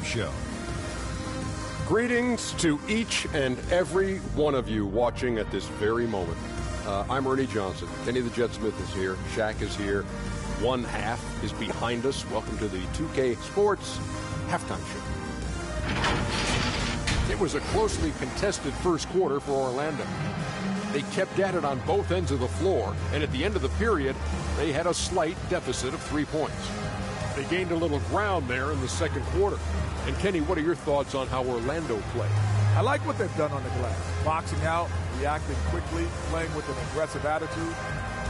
Show. Greetings to each and every one of you watching at this very moment. I'm Ernie Johnson. Kenny the Jet Smith is here. Shaq is here. One half is behind us. Welcome to the 2K Sports Halftime Show. It was a closely contested first quarter for Orlando. They kept at it on both ends of the floor, and at the end of the period, they had a slight deficit of 3 points. They gained a little ground there in the second quarter. And Kenny, what are your thoughts on how Orlando played? I like what they've done on the glass. Boxing out, reacting quickly, playing with an aggressive attitude.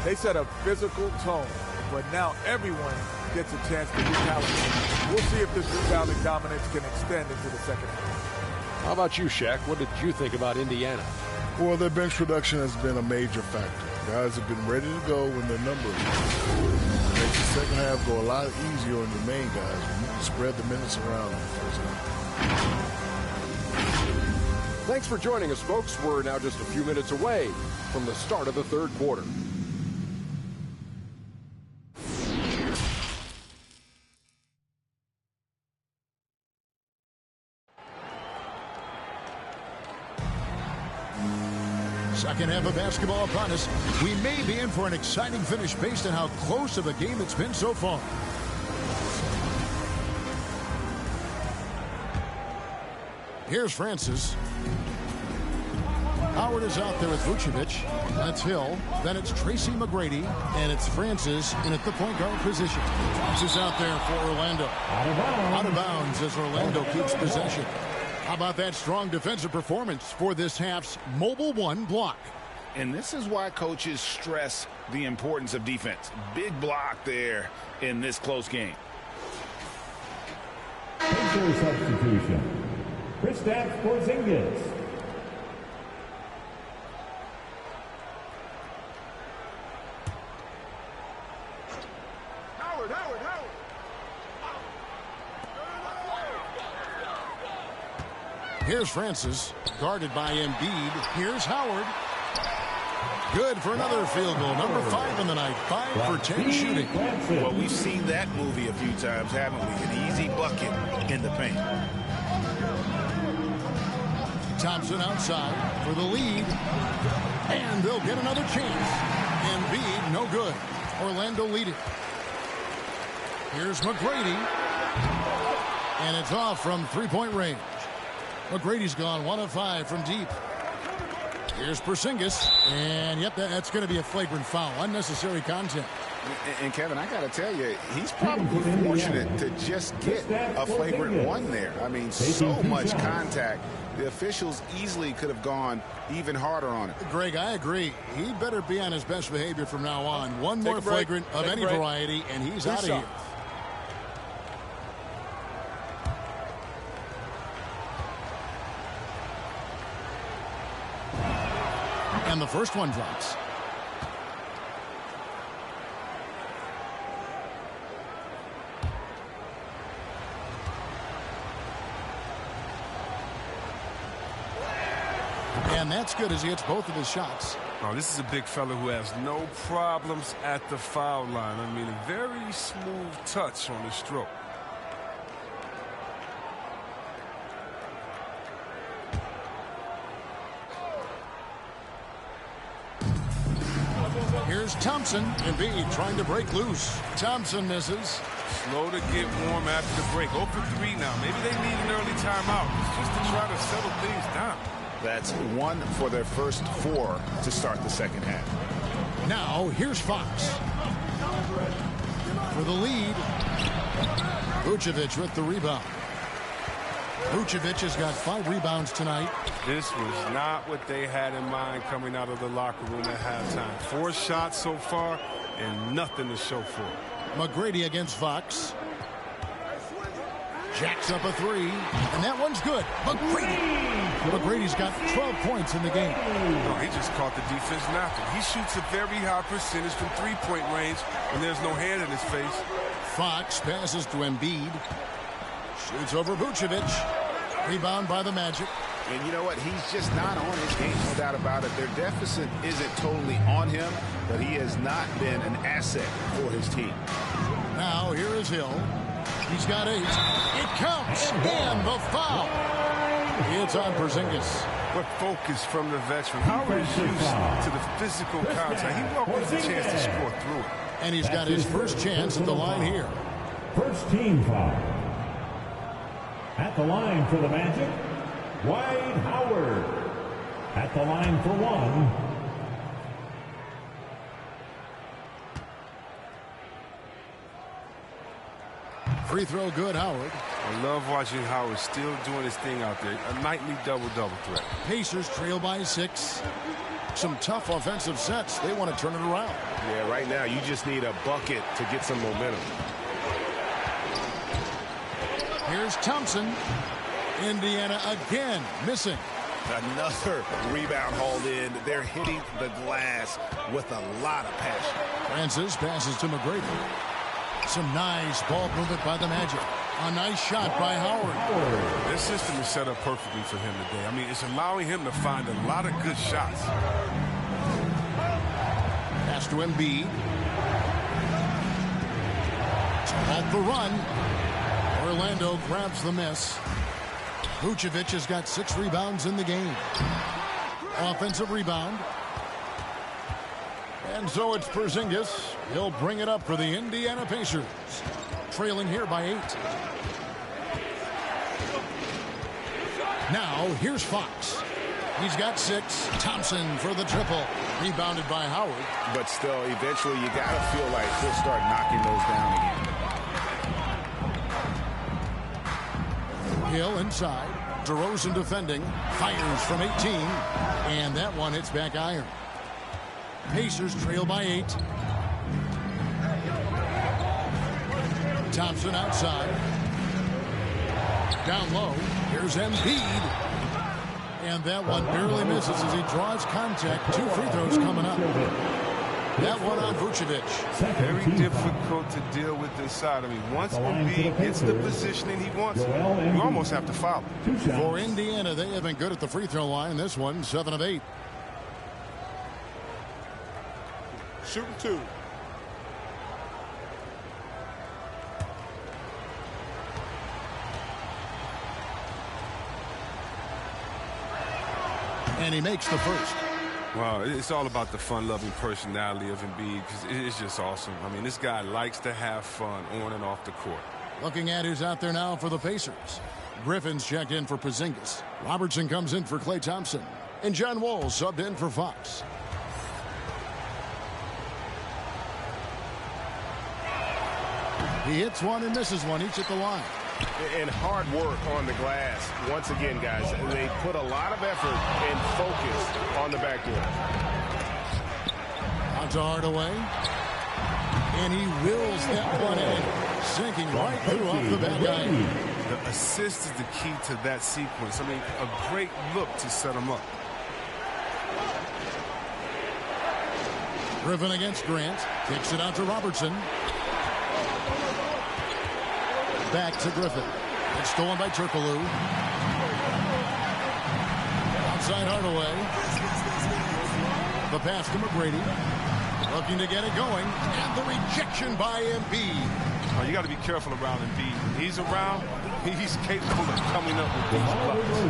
They set a physical tone, but now everyone gets a chance to recalibrate. We'll see if this rebounding dominance can extend into the second half. How about you, Shaq? What did you think about Indiana? Well, their bench production has been a major factor. Guys have been ready to go when their numbers makes the second half go a lot easier on your main guys when you can spread the minutes around in the first half. Thanks for joining us, folks. We're now just a few minutes away from the start of the third quarter. Second half of basketball upon us. We may be in for an exciting finish based on how close of a game it's been so far. Here's Francis. Howard is out there with Vucevic. That's Hill. Then it's Tracy McGrady. And it's Francis in at the point guard position. This is out there for Orlando. Out of bounds as Orlando keeps possession. How about that strong defensive performance for this half's Mobile One block? And this is why coaches stress the importance of defense. Big block there in this close game. Your substitution. Kristaps Porzingis. Howard. Here's Francis, guarded by Embiid. Here's Howard. Good for another field goal. Number 5 in the night. 5 for 10 shooting. Well, we've seen that movie a few times, haven't we? An easy bucket in the paint. Thompson outside for the lead. And they'll get another chance. Embiid, no good. Orlando leading. Here's McGrady. And it's off from three-point range. McGrady's gone 1 of 5 from deep. Here's Porzingis. And, yep, that's going to be a flagrant foul. Unnecessary contact. And Kevin, I got to tell you, he's probably fortunate to just get a flagrant one there. I mean, so much contact. The officials easily could have gone even harder on it. Greg, I agree. He better be on his best behavior from now on. One more flagrant of any variety, and he's out of here. And the first one drops. And that's good as he hits both of his shots. Oh, this is a big fella who has no problems at the foul line. I mean, a very smooth touch on his stroke. Here's Thompson. Embiid trying to break loose. Thompson misses. Slow to get warm after the break. 0 for 3 now. Maybe they need an early timeout just to try to settle things down. That's 1 for their first 4 to start the second half. Now, here's Fox. For the lead. Vucevic with the rebound. Vucevic has got 5 rebounds tonight. This was not what they had in mind coming out of the locker room at halftime. 4 shots so far and nothing to show for it. McGrady against Fox. Jacks up a 3, and that one's good. McGrady's got 12 points in the game. No, he just caught the defense napping. He shoots a very high percentage from three-point range when there's no hand in his face. Fox passes to Embiid. Shoots over Vucevic. Rebound by the Magic. And you know what? He's just not on his game, no doubt about it. Their deficit isn't totally on him, but he has not been an asset for his team. Now, here is Hill. He's got 8. It counts. And the foul. It's on Porzingis. What focus from the veteran. Howard is used to the physical contact. He welcomes the chance to score through it. And he's got his first chance at the line here. First team foul. At the line for the Magic, Dwight Howard. At the line for 1. Free throw good, Howard. I love watching Howard still doing his thing out there. A nightly double-double threat. Pacers trail by 6. Some tough offensive sets. They want to turn it around. Yeah, right now you just need a bucket to get some momentum. Here's Thompson. Indiana again missing. Another rebound hauled in. They're hitting the glass with a lot of passion. Francis passes to McGrady. Some nice ball movement by the Magic. A nice shot by Howard. This system is set up perfectly for him today. I mean, it's allowing him to find a lot of good shots. Pass to Embiid. Off the run. Orlando grabs the miss. Vucevic has got 6 rebounds in the game. Offensive rebound. And so it's Porzingis. He'll bring it up for the Indiana Pacers. Trailing here by 8. Now here's Fox. He's got 6. Thompson for the triple. Rebounded by Howard. But still, eventually you got to feel like he'll start knocking those down again. Hill inside. DeRozan defending. Fires from 18. And that one hits back iron. Pacers trail by 8. Thompson outside. Down low. Here's Embiid. And that one barely misses as he draws contact. 2 free throws coming up. That one on Vucevic. Very difficult to deal with inside. I mean, once Embiid gets the positioning he wants, you almost have to foul him. For Indiana, they have been good at the free throw line. This one, 7 of 8. Shooting 2. And he makes the first. Wow, it's all about the fun-loving personality of Embiid because it's just awesome. I mean, this guy likes to have fun on and off the court. Looking at who's out there now for the Pacers. Griffin's checked in for Porzingis. Robertson comes in for Klay Thompson. And John Wall subbed in for Fox. He hits one and misses one, each at the line. And hard work on the glass. Once again, guys, they put a lot of effort and focus on the backdoor. On to Hardaway. And he wills that one in. Sinking right through off the back iron. The assist is the key to that sequence. I mean, a great look to set him up. Griffin against Grant. Kicks it out to Robertson. Back to Griffin. It's stolen by Turkoglu. Outside Hardaway. The pass to McGrady. Looking to get it going. And the rejection by Embiid. Oh, you got to be careful around Embiid. When he's around, he's capable of coming up with these buckets.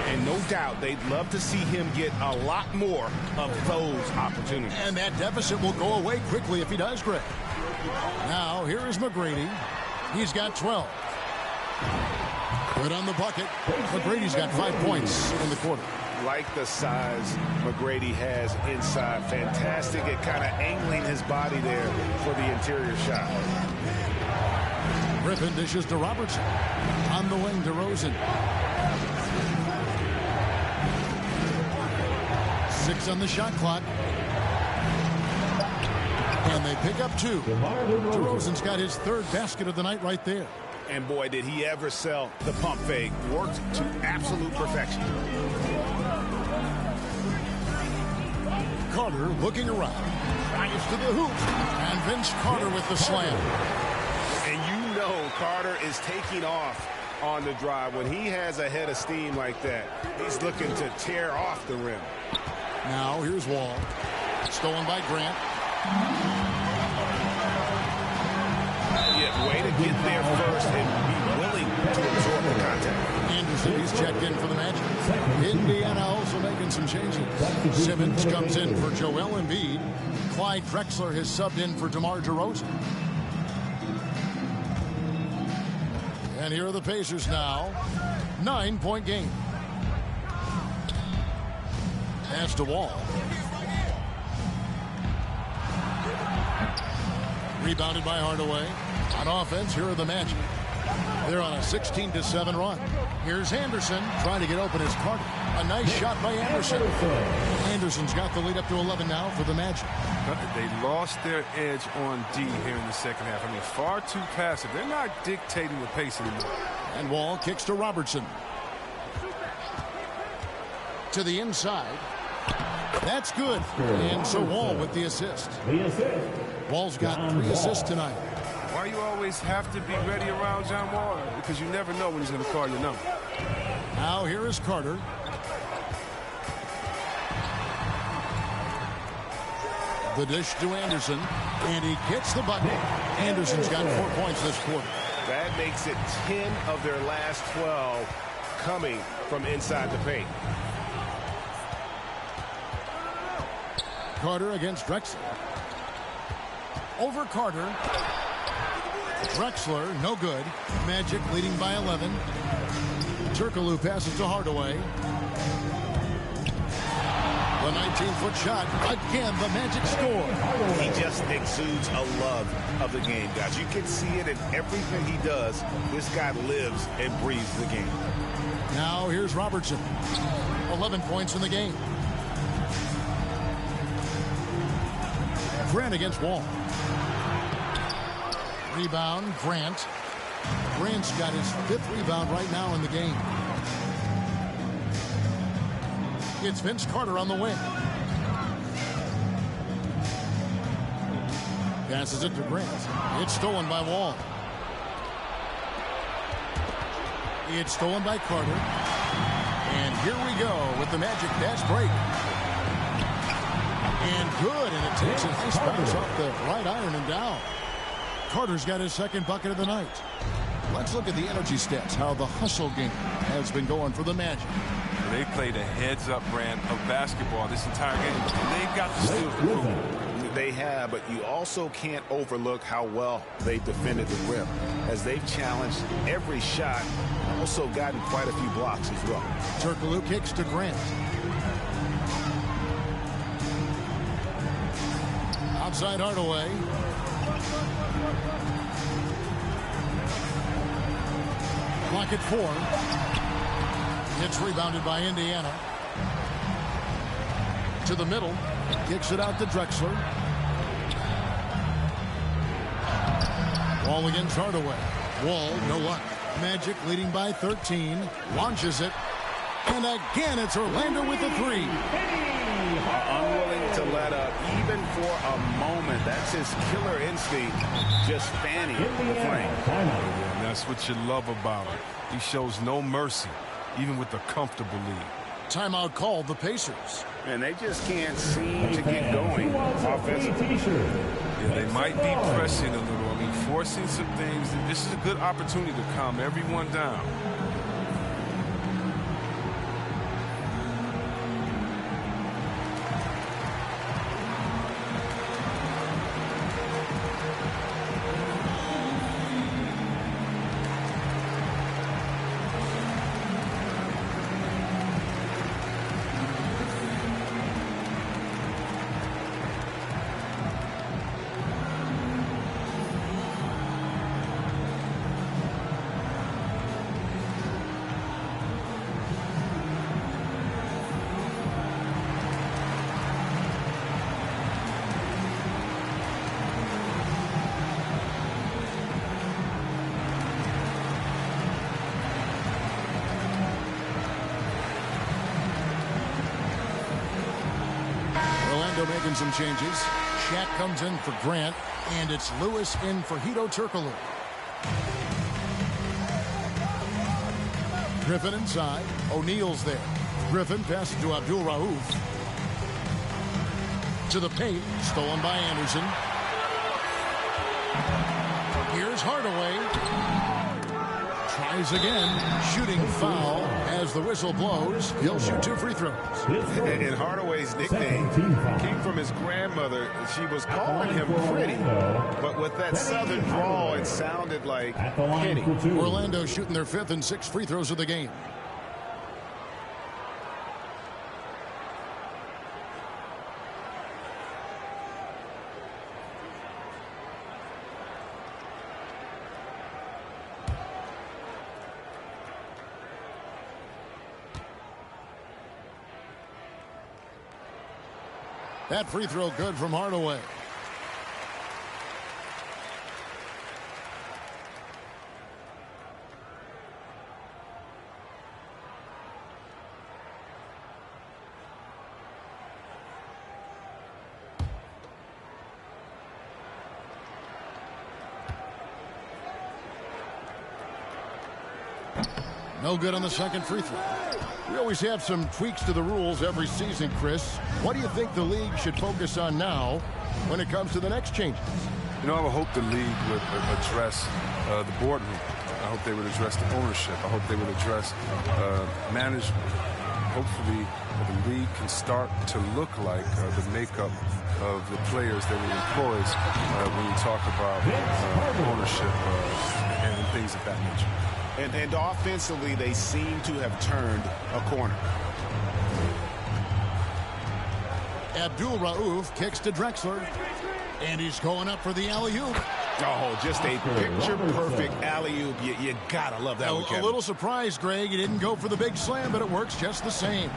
And no doubt they'd love to see him get a lot more of those opportunities. And that deficit will go away quickly if he does, Greg. Now, here is McGrady. He's got 12. Good on the bucket. McGrady's got 5 points in the quarter. Like the size McGrady has inside. Fantastic at kind of angling his body there for the interior shot. Griffin dishes to Robertson. On the wing, DeRozan. 6 on the shot clock. And they pick up 2. DeRozan's got his 3rd basket of the night right there. And boy, did he ever sell the pump fake. Worked to absolute perfection. Carter looking around. Drives to the hoop. And Vince Carter with the slam. And you know Carter is taking off on the drive. When he has a head of steam like that, he's looking to tear off the rim. Now here's Wall. Stolen by Grant. Yeah, Way to get there first and be willing to absorb the contact. Anderson, he's checked in for the Magic. Indiana also making some changes. Simmons comes in for Joel Embiid. Clyde Drexler has subbed in for DeMar DeRozan. And here are the Pacers now. 9-point game. Pass to Wall. Rebounded by Hardaway. On offense, here are the Magic. They're on a 16-7 run. Here's Anderson trying to get open as Carter. A nice shot by Anderson. Anderson's got the lead up to 11 now for the Magic. They lost their edge on D here in the second half. I mean, far too passive. They're not dictating the pace anymore. And Wall kicks to Robertson. To the inside. That's good. And so Wall with the assist. Wall's got 3 assists tonight. Why you always have to be ready around John Wall? Because you never know when he's going to call your number. Now here is Carter. The dish to Anderson. And he gets the bucket. Anderson's got 4 points this quarter. That makes it 10 of their last 12 coming from inside the paint. Carter against Drexler. Over Carter. Drexler, no good. Magic leading by 11. Turkoglu passes to Hardaway. The 19-foot shot. Again, the Magic score. He just exudes a love of the game, guys. You can see it in everything he does. This guy lives and breathes the game. Now here's Robertson. 11 points in the game. Grant against Wall. Rebound, Grant. Grant's got his 5th rebound right now in the game. It's Vince Carter on the wing. Passes it to Grant. It's stolen by Wall. It's stolen by Carter. And here we go with the Magic fast break. And good, and it takes a nice bounce off the right iron and down. Carter's got his 2nd bucket of the night. Let's look at the energy stats, how the hustle game has been going for the Magic. They played a heads-up brand of basketball this entire game, and they've got the steals to prove it. They have, but you also can't overlook how well they've defended the rim, as they've challenged every shot, also gotten quite a few blocks as well. Turkoglu kicks to Grant. Outside Hardaway. Clock at 4. It's rebounded by Indiana. To the middle. Kicks it out to Drexler. Wall against Hardaway. Wall, no luck. Magic leading by 13. Launches it. And again, it's Orlando with the 3. Unwilling to let up, even for a moment. That's his killer instinct, just fanning the flame. And that's what you love about him. He shows no mercy, even with a comfortable lead. Timeout called the Pacers. And they just can't seem to get going offensively. Yeah, they might be pressing a little. I mean, forcing some things. This is a good opportunity to calm everyone down. Making some changes. Shaq comes in for Grant, and it's Lewis in for Hedo Turkoglu. Griffin inside. O'Neal's there. Griffin passes to Abdul Rauf. To the paint. Stolen by Anderson. Here's Hardaway. Tries again. Shooting foul as the whistle blows. He'll shoot 2 free throws. And Hardaway's nickname came from his grandmother. She was calling him Pretty, but with that southern drawl, it sounded like Penny. Orlando shooting their 5th and 6th free throws of the game. That free throw good from Hardaway. No good on the second free throw. We always have some tweaks to the rules every season, Chris. What do you think the league should focus on now when it comes to the next changes? You know, I would hope the league would address the boardroom. I hope they would address the ownership. I hope they would address management. Hopefully, the league can start to look like the makeup of the players that it employs when you talk about ownership and things of that nature. And offensively, they seem to have turned a corner. Abdul Rauf kicks to Drexler. And he's going up for the alley-oop. Oh, just a picture-perfect alley-oop. You gotta love that one, Kevin. A little surprised, Greg. He didn't go for the big slam, but it works just the same.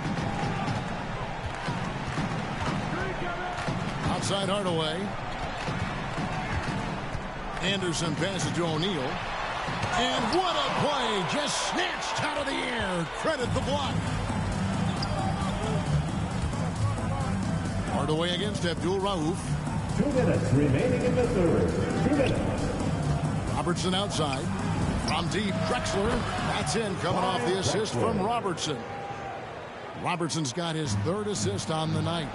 Outside Hardaway. Anderson passes to O'Neal. And what a play! Just snatched out of the air. Credit the block. Hardaway against Abdul Rauf. 2 minutes remaining in the third. 2 minutes. Robertson outside. From deep, Drexler. That's in, coming off the assist from Robertson. Robertson's got his 3rd assist on the night.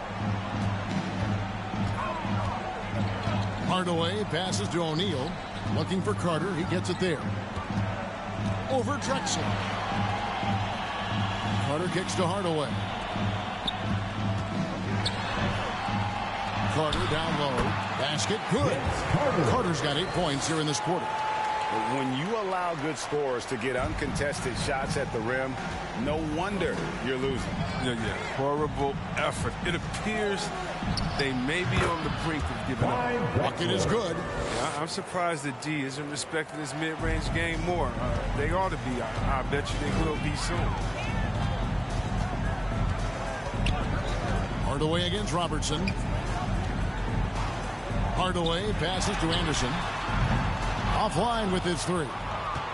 Hardaway passes to O'Neal. Looking for Carter. He gets it there. Over Drexler. Carter kicks to Hardaway. Carter down low. Basket good. Carter's got 8 points here in this quarter. When you allow good scorers to get uncontested shots at the rim, no wonder you're losing. Yeah. Horrible effort. It appears they may be on the brink of giving up. Bucket is good. Yeah, I'm surprised that D isn't respecting his mid-range game more. They ought to be. I bet you they will be soon. Hardaway against Robertson. Hardaway passes to Anderson. Offline with his 3.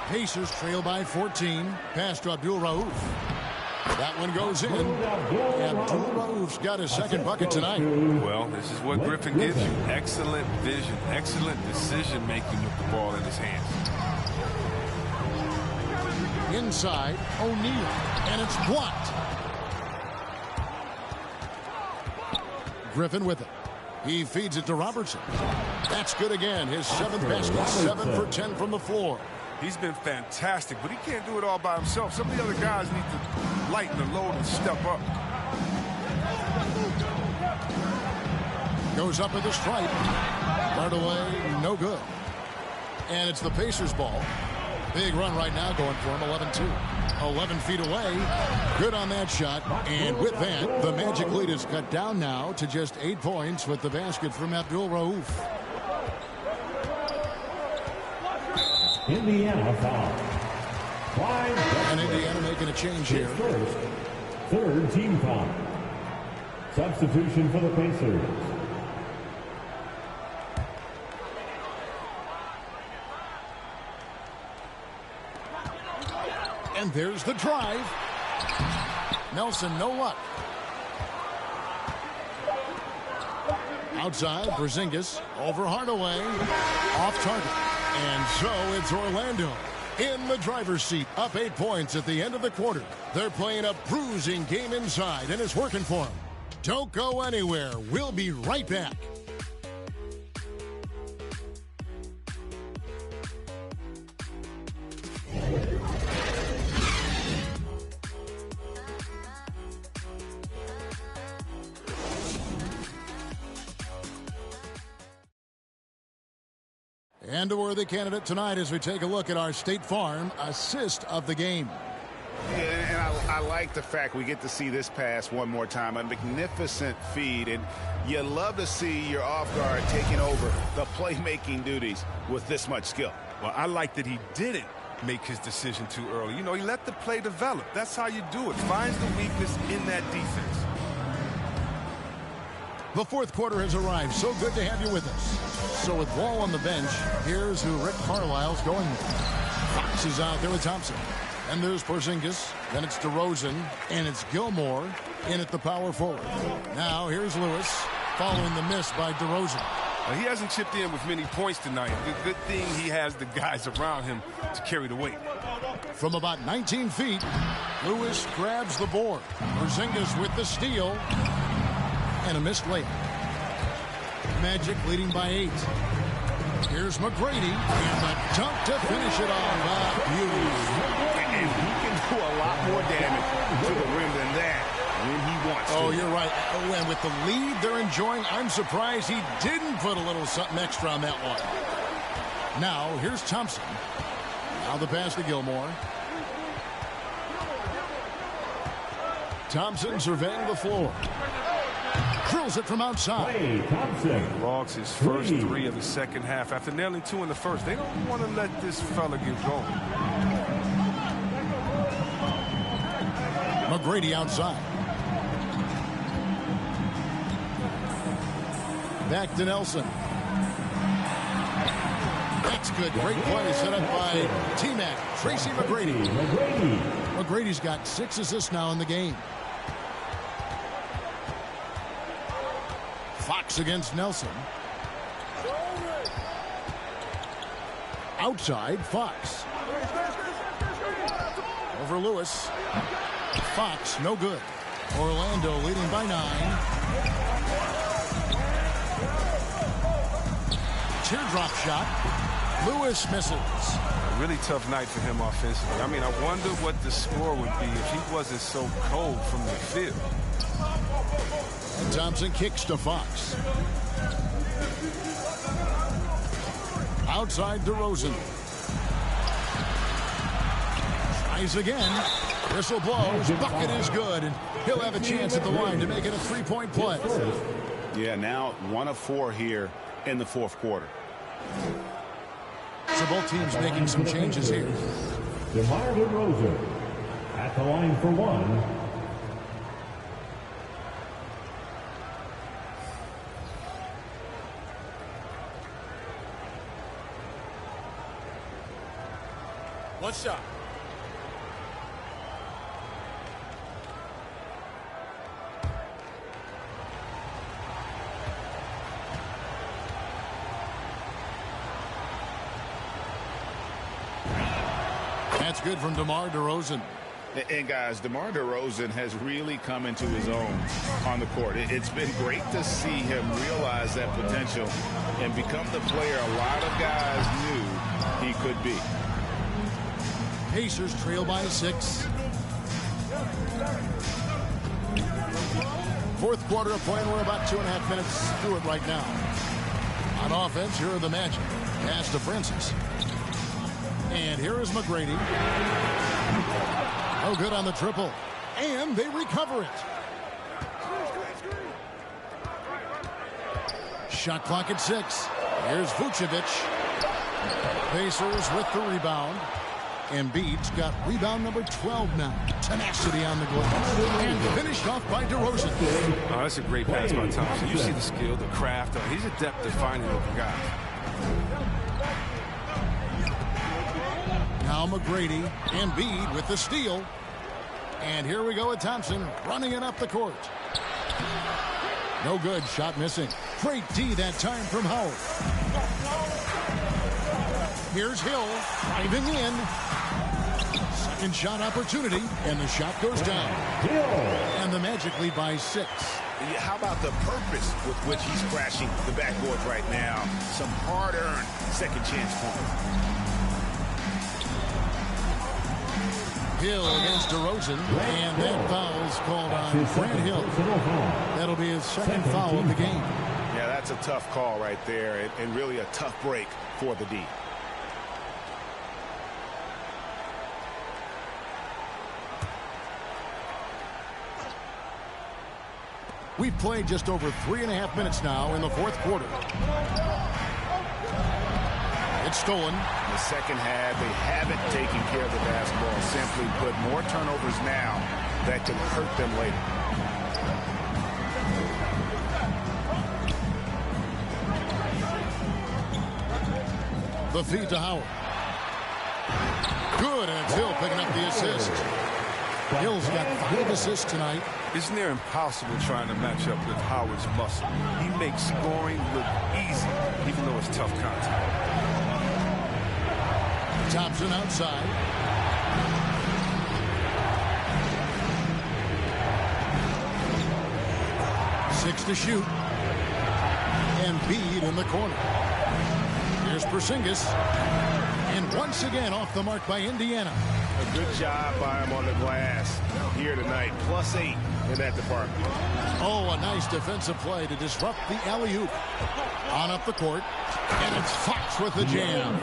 Pacers trail by 14. Pass to Abdul Rauf. That one goes in. Abdul Rauf's got his 2nd bucket tonight. Well, this is what Griffin gives you. Excellent vision, excellent decision-making with the ball in his hands. Inside, O'Neal. And it's blocked. Griffin with it. He feeds it to Robertson. That's good again. His 7th basket, 7 for 10 from the floor. He's been fantastic, but he can't do it all by himself. Some of the other guys need to lighten the load and step up. Goes up at the stripe. Hardaway, no good. And it's the Pacers' ball. Big run right now going for him, 11-2. 11 feet away. Good on that shot. And with that, the Magic lead is cut down now to just 8 points with the basket from Abdul Rauf. Indiana foul. And Indiana making a change here. First, 3rd team foul. Substitution for the Pacers. And there's the drive. Nelson, no luck. Outside, Porzingis over Hardaway. Off target. And so it's Orlando in the driver's seat, up 8 points at the end of the quarter. They're playing a bruising game inside, and it's working for them. Don't go anywhere. We'll be right back. And a worthy candidate tonight as we take a look at our State Farm assist of the game. Yeah, and I like the fact we get to see this pass one more time. A magnificent feed, and you love to see your off guard taking over the playmaking duties with this much skill. Well, I like that he didn't make his decision too early. You know, he let the play develop. That's how you do it. Finds the weakness in that defense. The fourth quarter has arrived. So good to have you with us. So with Wall on the bench, here's who Rick Carlisle's going with. Fox is out there with Thompson. And there's Porzingis. Then it's DeRozan. And it's Gilmore in at the power forward. Now here's Lewis following the miss by DeRozan. He hasn't chipped in with many points tonight. Good thing he has the guys around him to carry the weight. From about 19 feet, Lewis grabs the board. Porzingis with the steal. And a missed layup. Magic leading by 8. Here's McGrady. And the dunk to finish it off. Beauty. And he can do a lot more damage to the rim than that when he wants to. Oh, you're right. Oh, and with the lead they're enjoying, I'm surprised he didn't put a little something extra on that one. Now, here's Thompson. Now the pass to Gilmore. Thompson surveying the floor. Drills it from outside. Klay Thompson. Logs his first 3 of the second half. After nailing 2 in the first, they don't want to let this fella get going. McGrady outside. Back to Nelson. That's good. Great play set up by T-Mac. Tracy McGrady. McGrady's got 6 assists now in the game. Fox against Nelson. Outside, Fox. Over Lewis. Fox, no good. Orlando leading by 9. Teardrop shot. Lewis misses. A really tough night for him offensively. I mean, I wonder what the score would be if he wasn't so cold from the field. And Thompson kicks to Fox. Outside DeRozan. Tries again. Whistle blows. Bucket is good. And he'll have a chance at the line to make it a 3-point play. Yeah, now 1 of 4 here in the fourth quarter. So both teams making some changes here. DeMar DeRozan at the line for 1. One shot. That's good from DeMar DeRozan. And guys, DeMar DeRozan has really come into his own on the court. It's been great to see him realize that potential and become the player a lot of guys knew he could be. Pacers trail by 6. Fourth quarter of play, and we're about 2.5 minutes through it right now. On offense, here are the Magic. Pass to Francis. And here is McGrady. Oh, good on the triple. And they recover it. Shot clock at 6. Here's Vucevic. Pacers with the rebound. Embiid's got rebound number 12 now. Tenacity on the glass. And finished off by DeRozan. Oh, that's a great pass by Thompson. You see the skill, the craft. He's adept at finding open guys. Now McGrady. Embiid with the steal. And here we go with Thompson running it up the court. No good. Shot missing. Great D that time from Howard. Here's Hill driving in. Second shot opportunity, and the shot goes down. And the Magic lead by 6. How about the purpose with which he's crashing the backboards right now? Some hard-earned second chance points. Hill against DeRozan, and that foul's called on Grant Hill. That'll be his second foul of the game. Yeah, Yeah, that's a tough call right there, and really a tough break for the D. We've played just over 3.5 minutes now in the fourth quarter. It's stolen. In the second half, they haven't taken care of the basketball. Simply put, more turnovers now that could hurt them later. The feed to Howard. Good, and it's Hill picking up the assist. Hill's got 5 assists tonight. It's near impossible trying to match up with Howard's muscle. He makes scoring look easy, even though it's tough contact. Thompson outside. Six to shoot. Embiid in the corner. Here's Porzingis. And once again off the mark by Indiana. A good job by him on the glass here tonight. +8 in that department. Oh, a nice defensive play to disrupt the alley-oop. On up the court. And it's Fox with the jam.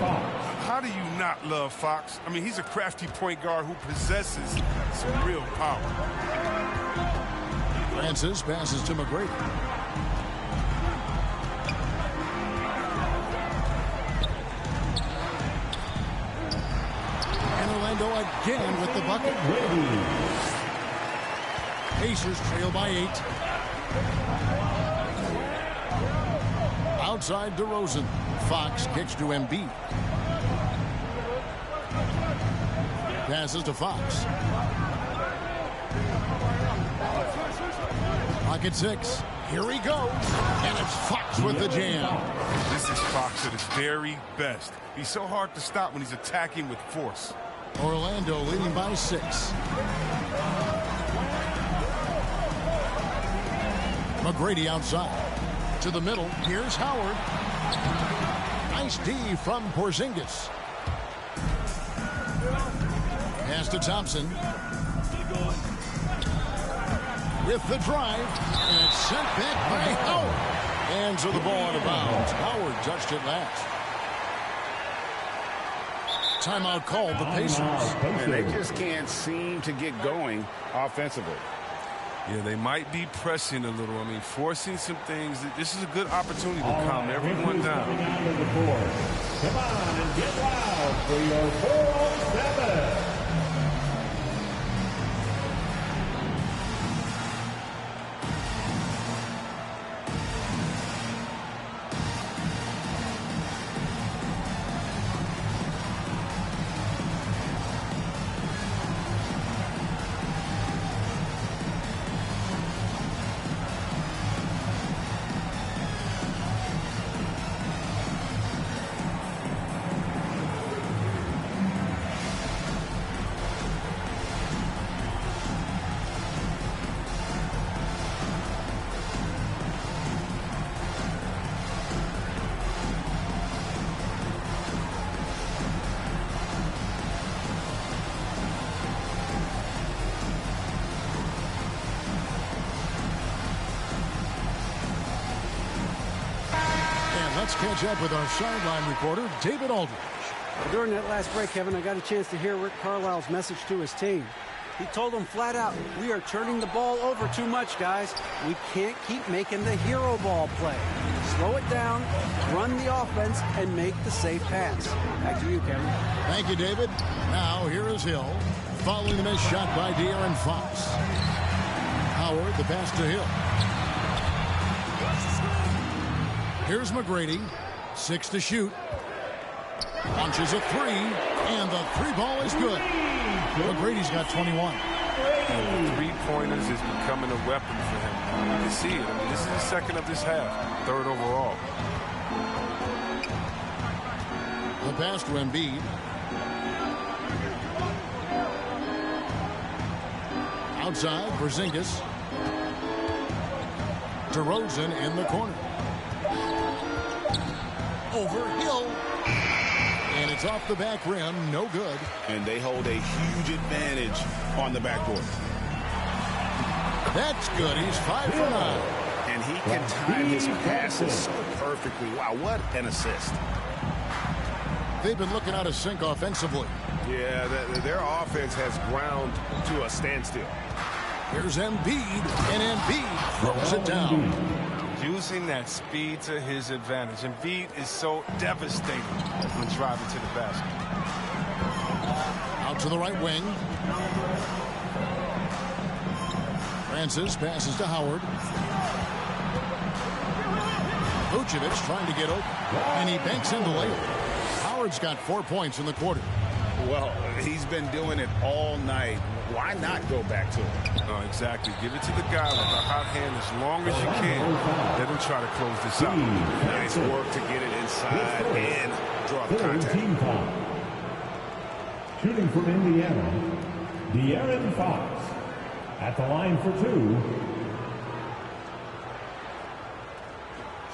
How do you not love Fox? I mean, he's a crafty point guard who possesses some real power. Francis passes to McGrady. And Orlando again with the bucket. Pacers trail by 8. Outside DeRozan. Fox kicks to Embiid. Passes to Fox. Pocket 6. Here he goes. And it's Fox with the jam. This is Fox at his very best. He's so hard to stop when he's attacking with force. Orlando leading by 6. McGrady outside. To the middle. Here's Howard. Nice D from Porzingis. Pass to Thompson. With the drive. And it's sent back by Howard. Hands of the ball out of bounds. Howard touched it last. Timeout called the Pacers. And they just can't seem to get going offensively. Yeah, they might be pressing a little. I mean, forcing some things. This is a good opportunity to calm everyone down. Come on and get loud for your 4-on-7. Let's catch up with our sideline reporter, David Aldridge. During that last break, Kevin, I got a chance to hear Rick Carlisle's message to his team. He told them flat out, we are turning the ball over too much, guys. We can't keep making the hero ball play. Slow it down, run the offense, and make the safe pass. Back to you, Kevin. Thank you, David. Now, here is Hill, following the missed shot by De'Aaron Fox. Howard, the pass to Hill. Here's McGrady, 6 to shoot. Launches a 3, and the 3 ball is good. McGrady's got 21. And the three-pointers is becoming a weapon for him. You can see it. I mean, this is the second of this half, 3rd overall. The pass to Embiid. Outside, Porzingis. DeRozan in the corner. Over Hill. And it's off the back rim. No good. And they hold a huge advantage on the backboard. That's good. He's 5 for 9. and he can time his passes so perfectly. Wow, what an assist. They've been looking out of sync offensively. Yeah, their offense has ground to a standstill. Here's Embiid, and Embiid throws it down. Using that speed to his advantage. Embiid is so devastating when driving to the basket. Out to the right wing. Francis passes to Howard. Vucevic trying to get open, and he banks in the layup. Howard's got 4 points in the quarter. Well, he's been doing it all night. Why not go back to it? Oh, exactly. Give it to the guy with a hot hand as long as you can. Let him try to close this out. Nice work to get it inside and draw the contact. Team foul. Shooting from Indiana, De'Aaron Fox. At the line for 2.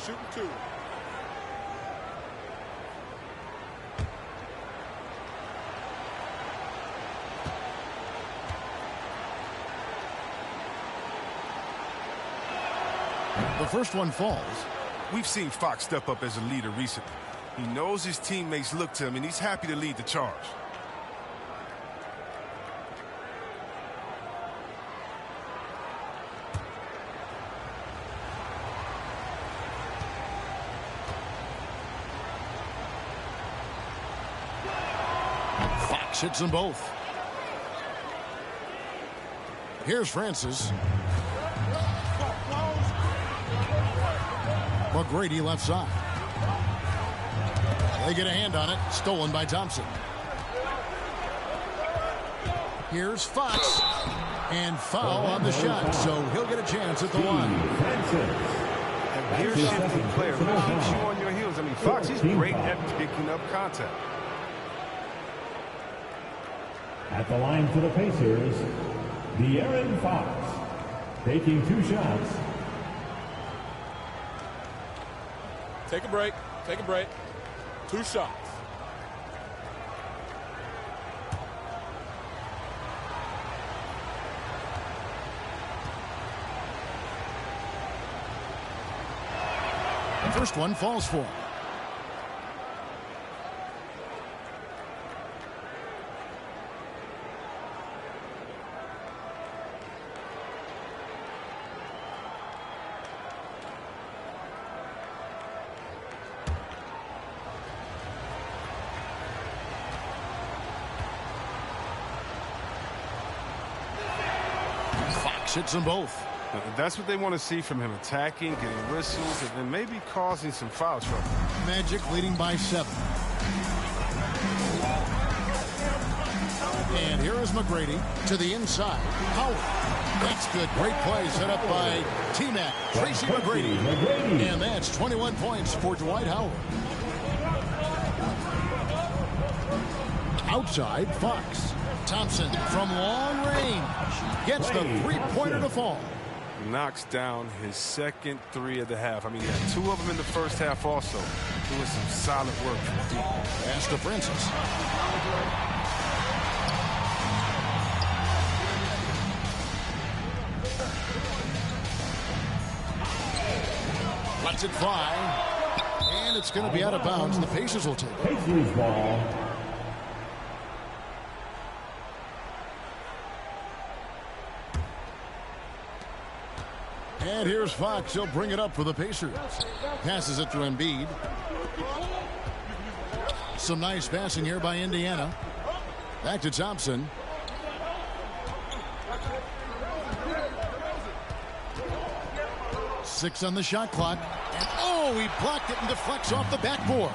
Shooting 2. The first one falls. We've seen Fox step up as a leader recently. He knows his teammates look to him, and he's happy to lead the charge. Fox hits them both. Here's Francis. McGrady left side. They get a hand on it. Stolen by Thompson. Here's Fox. And foul on the shot. So he'll get a chance at the line. A gear-shifting player who keeps you on your heels. I mean, Fox, he's great at picking up contact. At the line for the Pacers, De'Aaron Fox. Taking 2 shots. Take a break. Take a break. 2 shots. The first one falls for him. Hits them both. That's what they want to see from him, attacking, getting whistles, and then maybe causing some foul trouble. Magic leading by 7. And here is McGrady to the inside. Howard. That's good. Great play set up by T-Mac. Tracy McGrady. And that's 21 points for Dwight Howard. Outside, Fox. Thompson from long range gets the 3-pointer to fall. Knocks down his second 3 of the half. I mean, he had 2 of them in the first half also. Doing some solid work from deep. Pass to Francis. Lets it fly. And it's going to be out of bounds. The Pacers will take it. Pacers ball. And here's Fox. He'll bring it up for the Pacers. Passes it to Embiid. Some nice passing here by Indiana. Back to Thompson. Six on the shot clock. And oh, he blocked it and deflects off the backboard.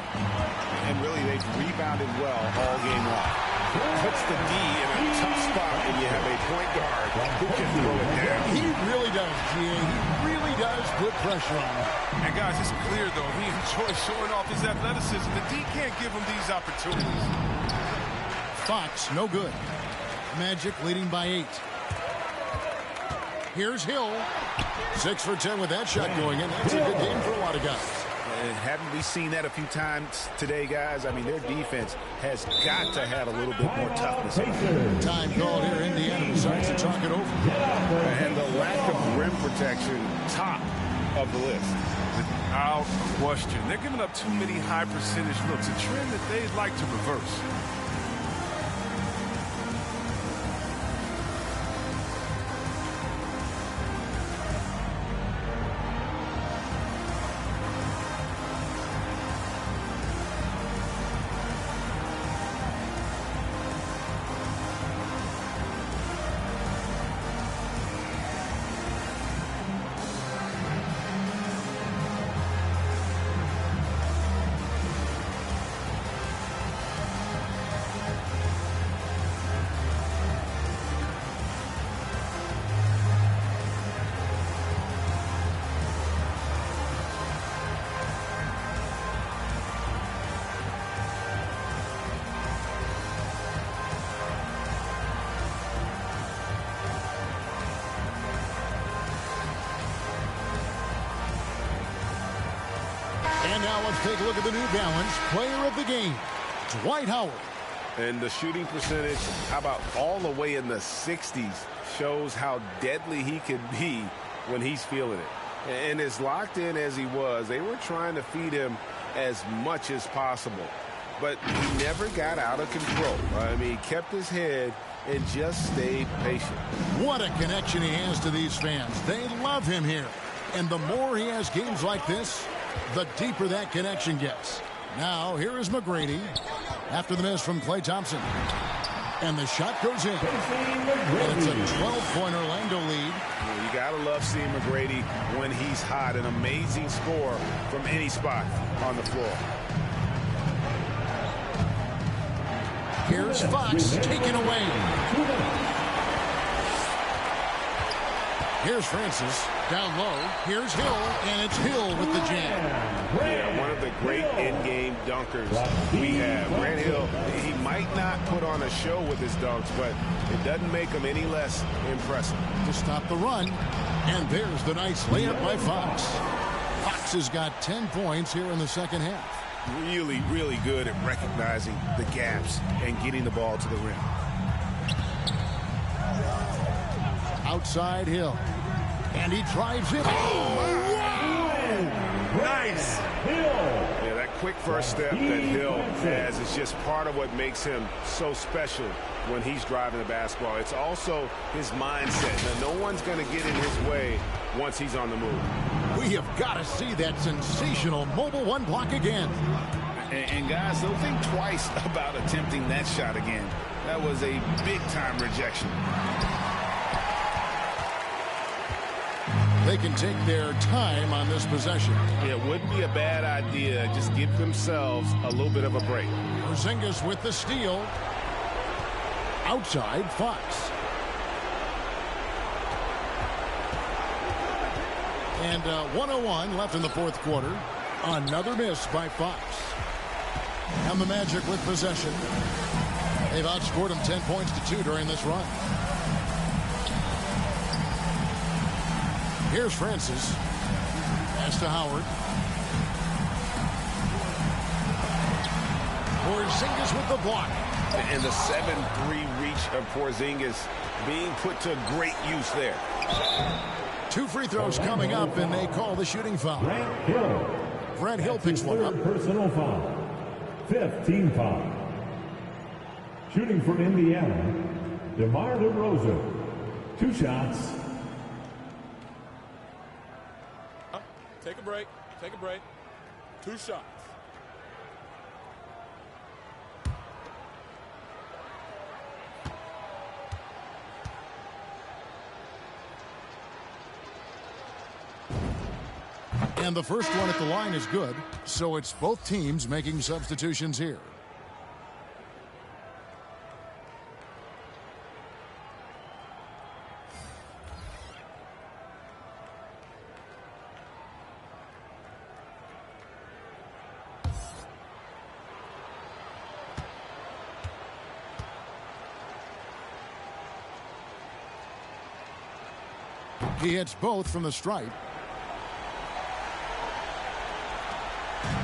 And really, they've rebounded well all game long. Puts the D in a tough spot when you have a point guard who can throw it down. He really does, G.A. He really does put pressure on him. And guys, it's clear, though, he enjoys showing off his athleticism. The D can't give him these opportunities. Fox, no good. Magic leading by 8. Here's Hill. 6 for 10 with that shot going in. That's a good game for a lot of guys. And haven't we seen that a few times today, guys? I mean, their defense has got to have a little bit more toughness. Time called here. Indiana decides to talk it over. And the lack of rim protection top of the list. Without question. They're giving up too many high percentage looks, a trend that they'd like to reverse. And now let's take a look at the New Balance player of the game, Dwight Howard. And the shooting percentage, how about all the way in the 60s, shows how deadly he can be when he's feeling it. And as locked in as he was, they were trying to feed him as much as possible. But he never got out of control. I mean, he kept his head and just stayed patient. What a connection he has to these fans. They love him here. And the more he has games like this, the deeper that connection gets. Now, here is McGrady after the miss from Klay Thompson. And the shot goes in. And it's a 12-point Orlando lead. You got to love seeing McGrady when he's hot. An amazing score from any spot on the floor. Here's Fox taken away. Here's Francis down low. Here's Hill, and it's Hill with the jam. Yeah, one of the great in-game dunkers we have. Grant Hill, he might not put on a show with his dunks, but it doesn't make him any less impressive. To stop the run, and there's the nice layup by Fox. Fox has got 10 points here in the second half. Really, really good at recognizing the gaps and getting the ball to the rim. Outside Hill. And he drives it. Oh, wow. Nice. Yeah, that quick first step that Hill has is just part of what makes him so special when he's driving the basketball. It's also his mindset. Now, no one's going to get in his way once he's on the move. We have got to see that sensational mobile one block again. And guys, don't think twice about attempting that shot again. That was a big-time rejection. They can take their time on this possession. It wouldn't be a bad idea. Just give themselves a little bit of a break. Porzingis with the steal. Outside Fox. And 1:01 left in the fourth quarter. Another miss by Fox. And the Magic with possession. They've outscored them 10 points to 2 during this run. Here's Francis. Pass to Howard. Porzingis with the block. And the 7-3 reach of Porzingis being put to great use there. 2 free throws coming up, and they call the shooting foul. Grant Hill picks one up. Personal foul. 5th team foul. Shooting for Indiana, DeMar DeRozan. 2 shots. Take a break. Take a break. 2 shots. And the first one at the line is good, so it's both teams making substitutions here. He hits both from the stripe.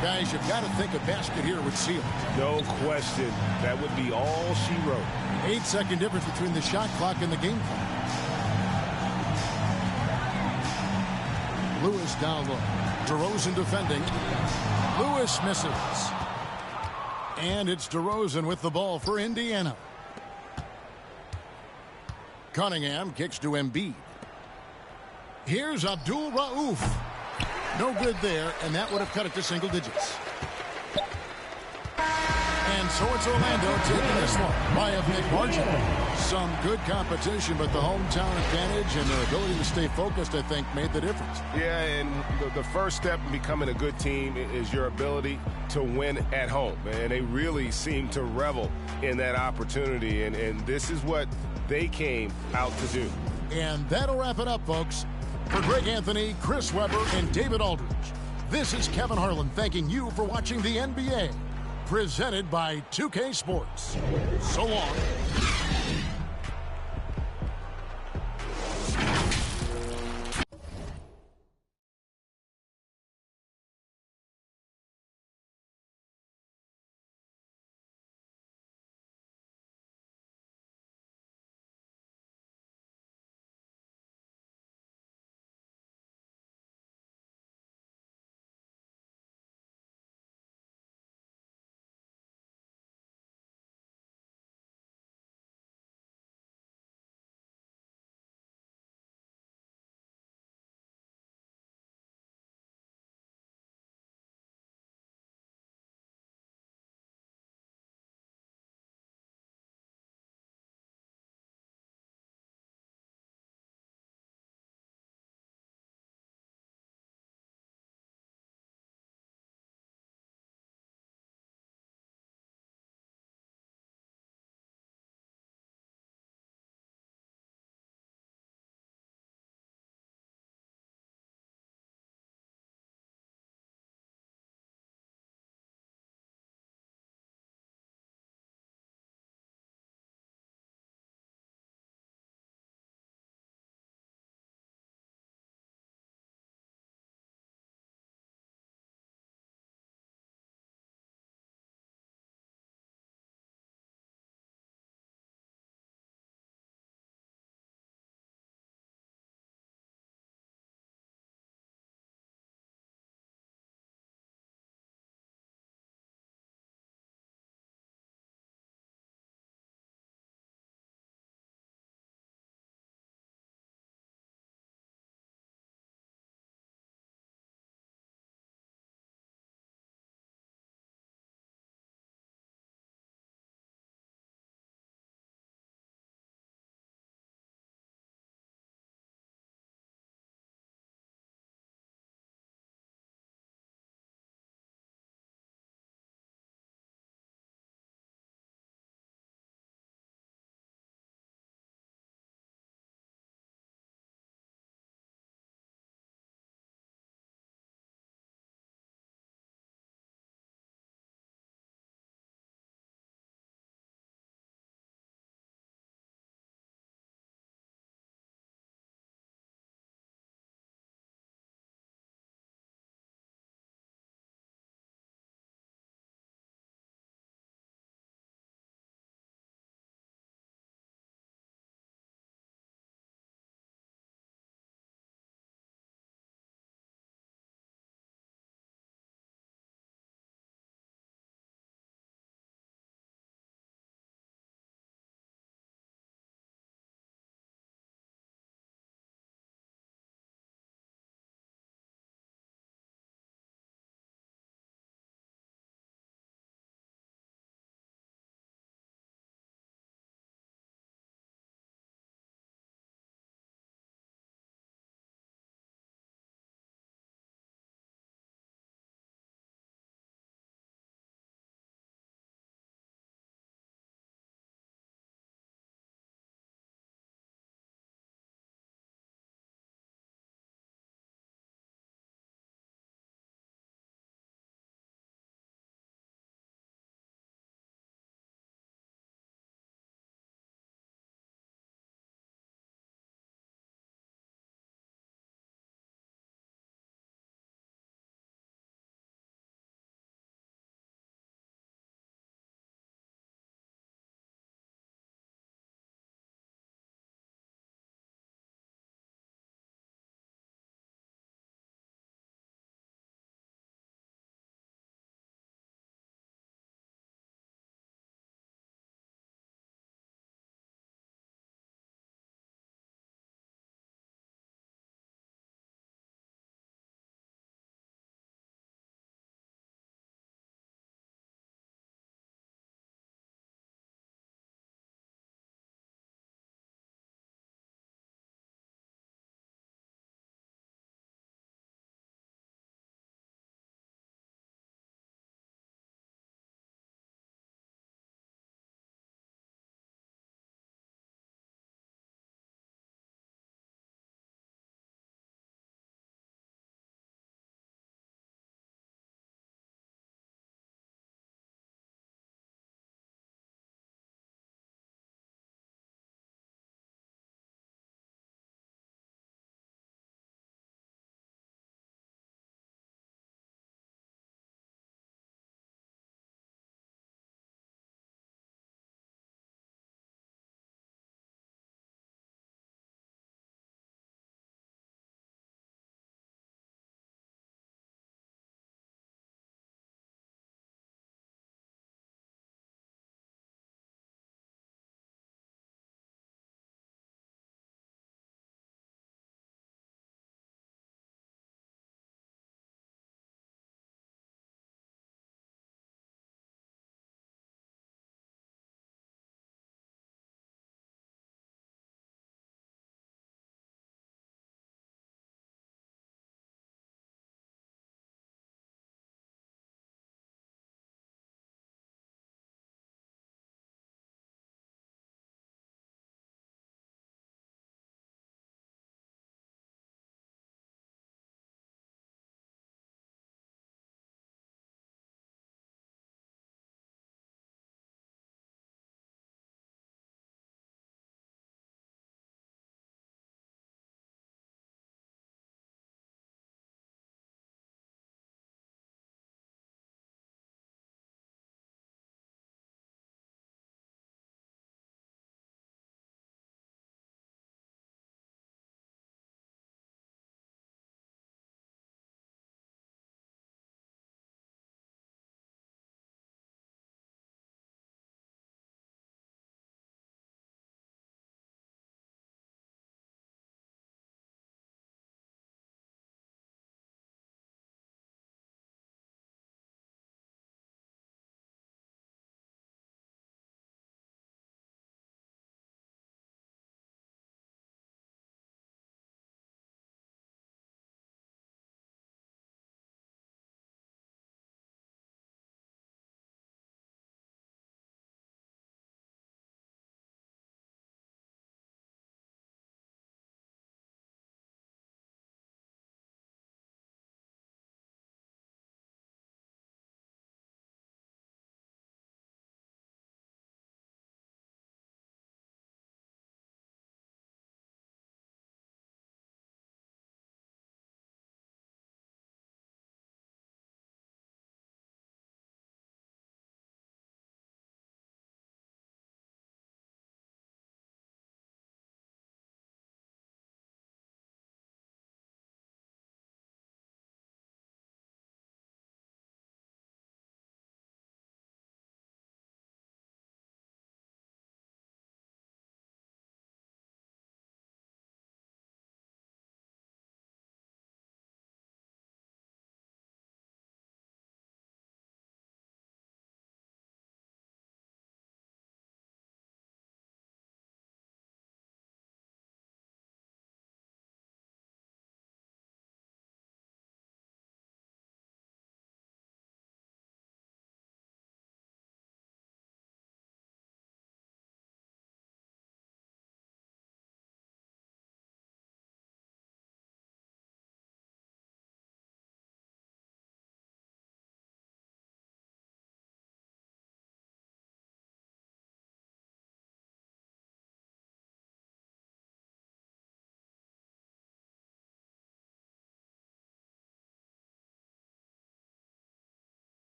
Guys, you've got to think a basket here would seal it. No question. That would be all she wrote. 8-second difference between the shot clock and the game clock. Lewis down low. DeRozan defending. Lewis misses. And it's DeRozan with the ball for Indiana. Cunningham kicks to Embiid. Here's Abdul Rauf. No good there, and that would have cut it to single digits. And so it's Orlando taking this one by a big margin. Some good competition, but the hometown advantage and their ability to stay focused, I think, made the difference. Yeah, and the first step in becoming a good team is your ability to win at home. And they really seem to revel in that opportunity, and this is what they came out to do. And that'll wrap it up, folks. For Greg Anthony, Chris Webber, and David Aldridge, this is Kevin Harlan thanking you for watching the NBA. Presented by 2K Sports. So long.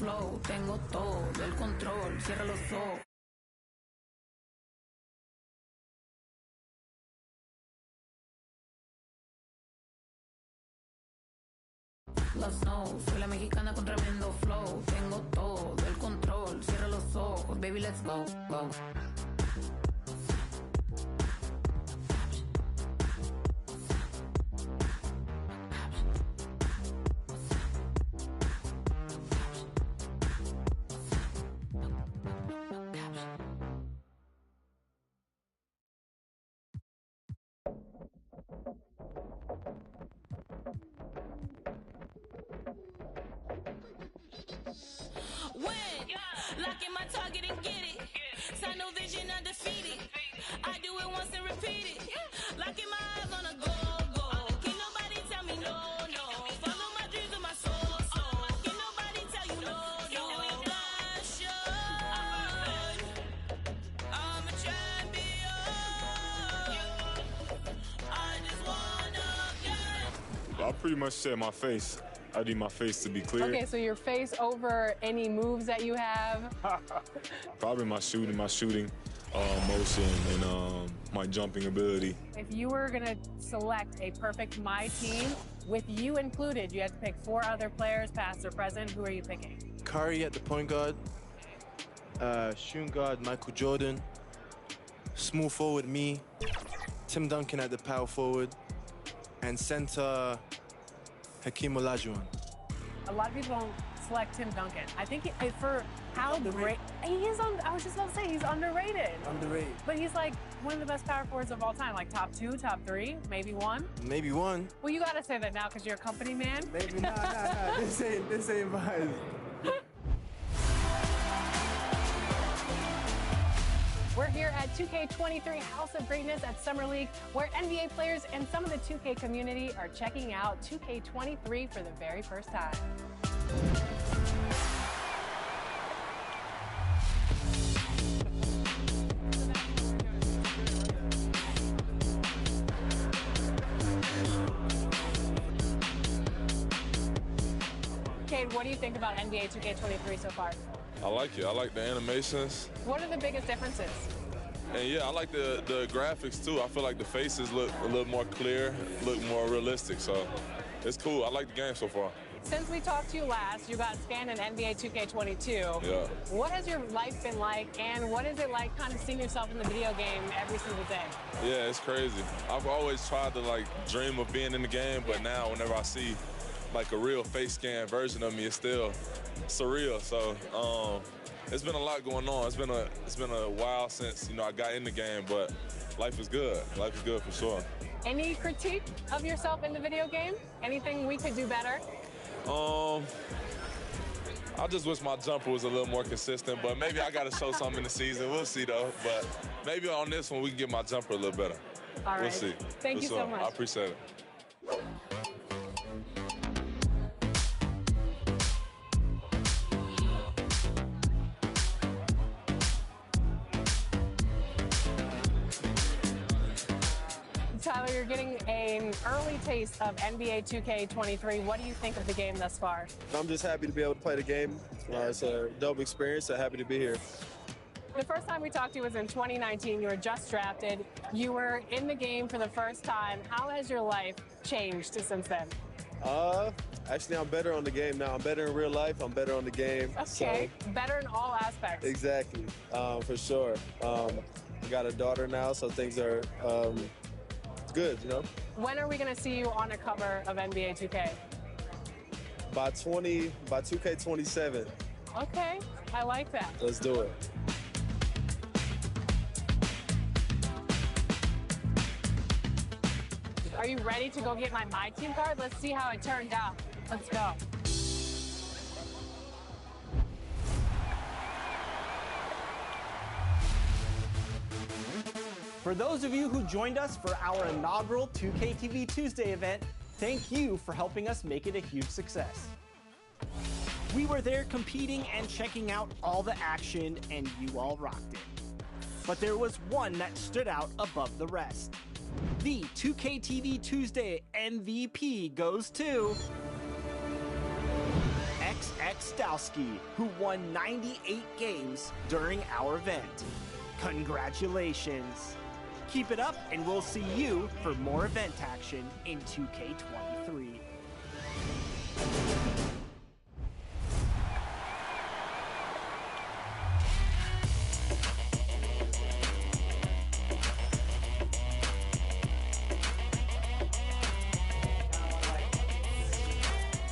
flow. Tengo todo el control, cierra los ojos. Los no, soy la mexicana con tremendo flow. Tengo todo el control, cierra los ojos. Baby, let's go, go. Lock in my target and get it. Sign no vision undefeated. I do it once and repeat it. Lock in my eyes on a go, go. Can't nobody tell me no, no. Follow my dreams with my soul, soul. Can't nobody tell you no, no. Passion. I'm a champion. I just wanna get. I pretty much said my face. I need my face to be clear. Okay, so your face over any moves that you have? Probably my shooting motion, and my jumping ability. If you were gonna select a perfect My Team, with you included, you had to pick 4 other players, past or present. Who are you picking? Curry at the point guard, shooting guard Michael Jordan, small forward me, Tim Duncan at the power forward, and center Hakeem Olajuwon. A lot of people don't select Tim Duncan. I think for how great he is I was just about to say he's underrated. Underrated. But he's like one of the best power forwards of all time, like top 2, top 3, maybe 1. Maybe 1. Well, you gotta say that now because you're a company man. Maybe nah. This ain't mine. We're here at 2K23 House of Greatness at Summer League, where NBA players and some of the 2K community are checking out 2K23 for the very first time. Cade, what do you think about NBA 2K23 so far? I like it. I like the animations. What are the biggest differences? And yeah, I like the graphics too. I feel like the faces look a little more clear, look more realistic. So it's cool. I like the game so far. Since we talked to you last, you got scanned in NBA 2K22. Yeah. What has your life been like, and what is it like kind of seeing yourself in the video game every single day? Yeah, it's crazy. I've always tried to like dream of being in the game, but now whenever I see like a real face scan version of me, it's still surreal. So it's been a lot going on. It's been a while since I got in the game, but life is good. Life is good for sure. Any critique of yourself in the video game? Anything we could do better? I just wish my jumper was a little more consistent, but maybe I got to show something in the season. We'll see though. But maybe on this one we can get my jumper a little better. All right. We'll see. Thank you so much. I appreciate it. Tyler, you're getting an early taste of NBA 2K23. What do you think of the game thus far? I'm just happy to be able to play the game. It's a dope experience, so happy to be here. The first time we talked to you was in 2019. You were just drafted. You were in the game for the first time. How has your life changed since then? Actually, I'm better on the game now. I'm better in real life. I'm better on the game. Okay, so, better in all aspects. Exactly, for sure. I got a daughter now, so things are good, When are we going to see you on a cover of NBA 2K? By 2K27. Okay, I like that. Let's do it. Are you ready to go get my Team card? Let's see how it turned out. Let's go. For those of you who joined us for our inaugural 2KTV Tuesday event, thank you for helping us make it a huge success. We were there competing and checking out all the action, and you all rocked it. But there was one that stood out above the rest. The 2KTV Tuesday MVP goes to Stowski, who won 98 games during our event. Congratulations. Keep it up, and we'll see you for more event action in 2K23.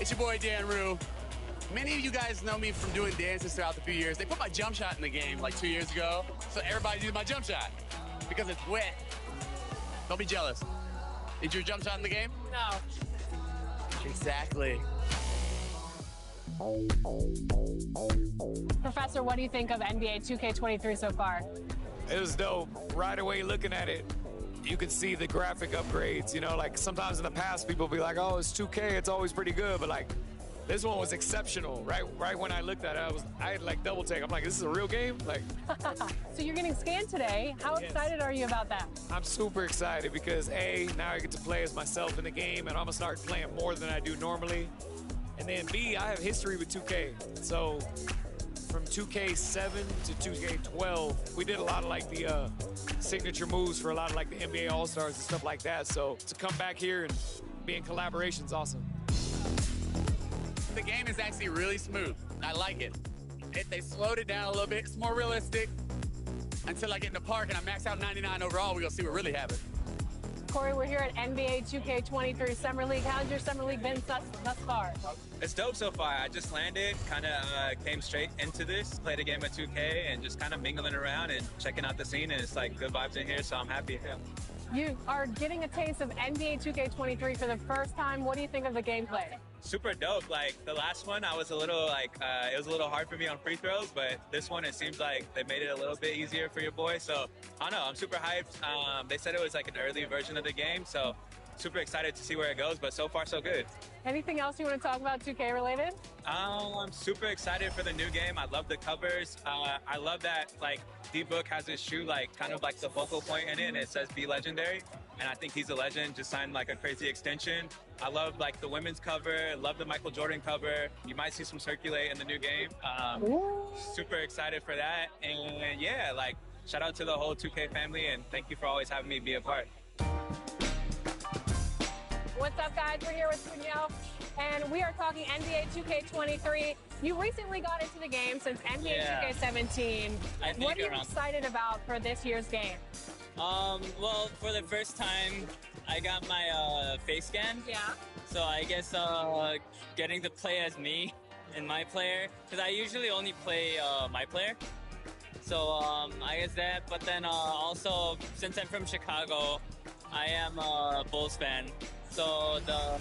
It's your boy Dan Rue. Many of you guys know me from doing dances throughout the few years. They put my jump shot in the game like 2 years ago, so everybody uses my jump shot because it's wet. Don't be jealous. Is your jump shot in the game? No. Exactly. Professor, what do you think of NBA 2K23 so far? It was dope. Right away looking at it, you could see the graphic upgrades. You know, like sometimes in the past people be like, oh, it's 2K, it's always pretty good, but like this one was exceptional. Right when I looked at it, I had like double take. I'm like, this is a real game? Like. So you're getting scanned today. How excited are you about that? I'm super excited because A, now I get to play as myself in the game, and I'm gonna start playing more than I do normally. And then B, I have history with 2K. So from 2K7 to 2K12, we did a lot of like the signature moves for a lot of like the NBA All-Stars and stuff like that. So to come back here and be in collaboration is awesome. The game is actually really smooth. I like it. They slowed it down a little bit. It's more realistic. Until I get in the park and I max out 99 overall, we're gonna see what really happens. Corey, we're here at NBA 2K23 Summer League. How's your Summer League been thus far? It's dope so far. I just landed, kind of came straight into this, played a game of 2K, and just kind of mingling around and checking out the scene, and it's like good vibes in here, so I'm happy. Yeah. You are getting a taste of NBA 2K23 for the first time. What do you think of the gameplay? Super dope. Like the last one, I was a little like, it was a little hard for me on free throws, but this one, it seems like they made it a little bit easier for your boy. So I don't know, I'm super hyped. They said it was like an early version of the game, so super excited to see where it goes, but so far so good. Anything else you want to talk about 2K related? I'm super excited for the new game. I love the covers. I love that like D-Book has his shoe like kind of like the focal point in it, and it says Be Legendary. And I think he's a legend, just signed like a crazy extension. I love like the women's cover, love the Michael Jordan cover. You might see some circulate in the new game. Super excited for that. And yeah, like shout out to the whole 2K family, and thank you for always having me be a part. What's up, guys? We're here with Cunio, and we are talking NBA 2K23. You recently got into the game since NBA 2K17. What are you excited about for this year's game? Well, for the first time, I got my face scan. Yeah. So I guess getting to play as me and my player, because I usually only play my player. So I guess that, but then also, since I'm from Chicago, I am a Bulls fan. So the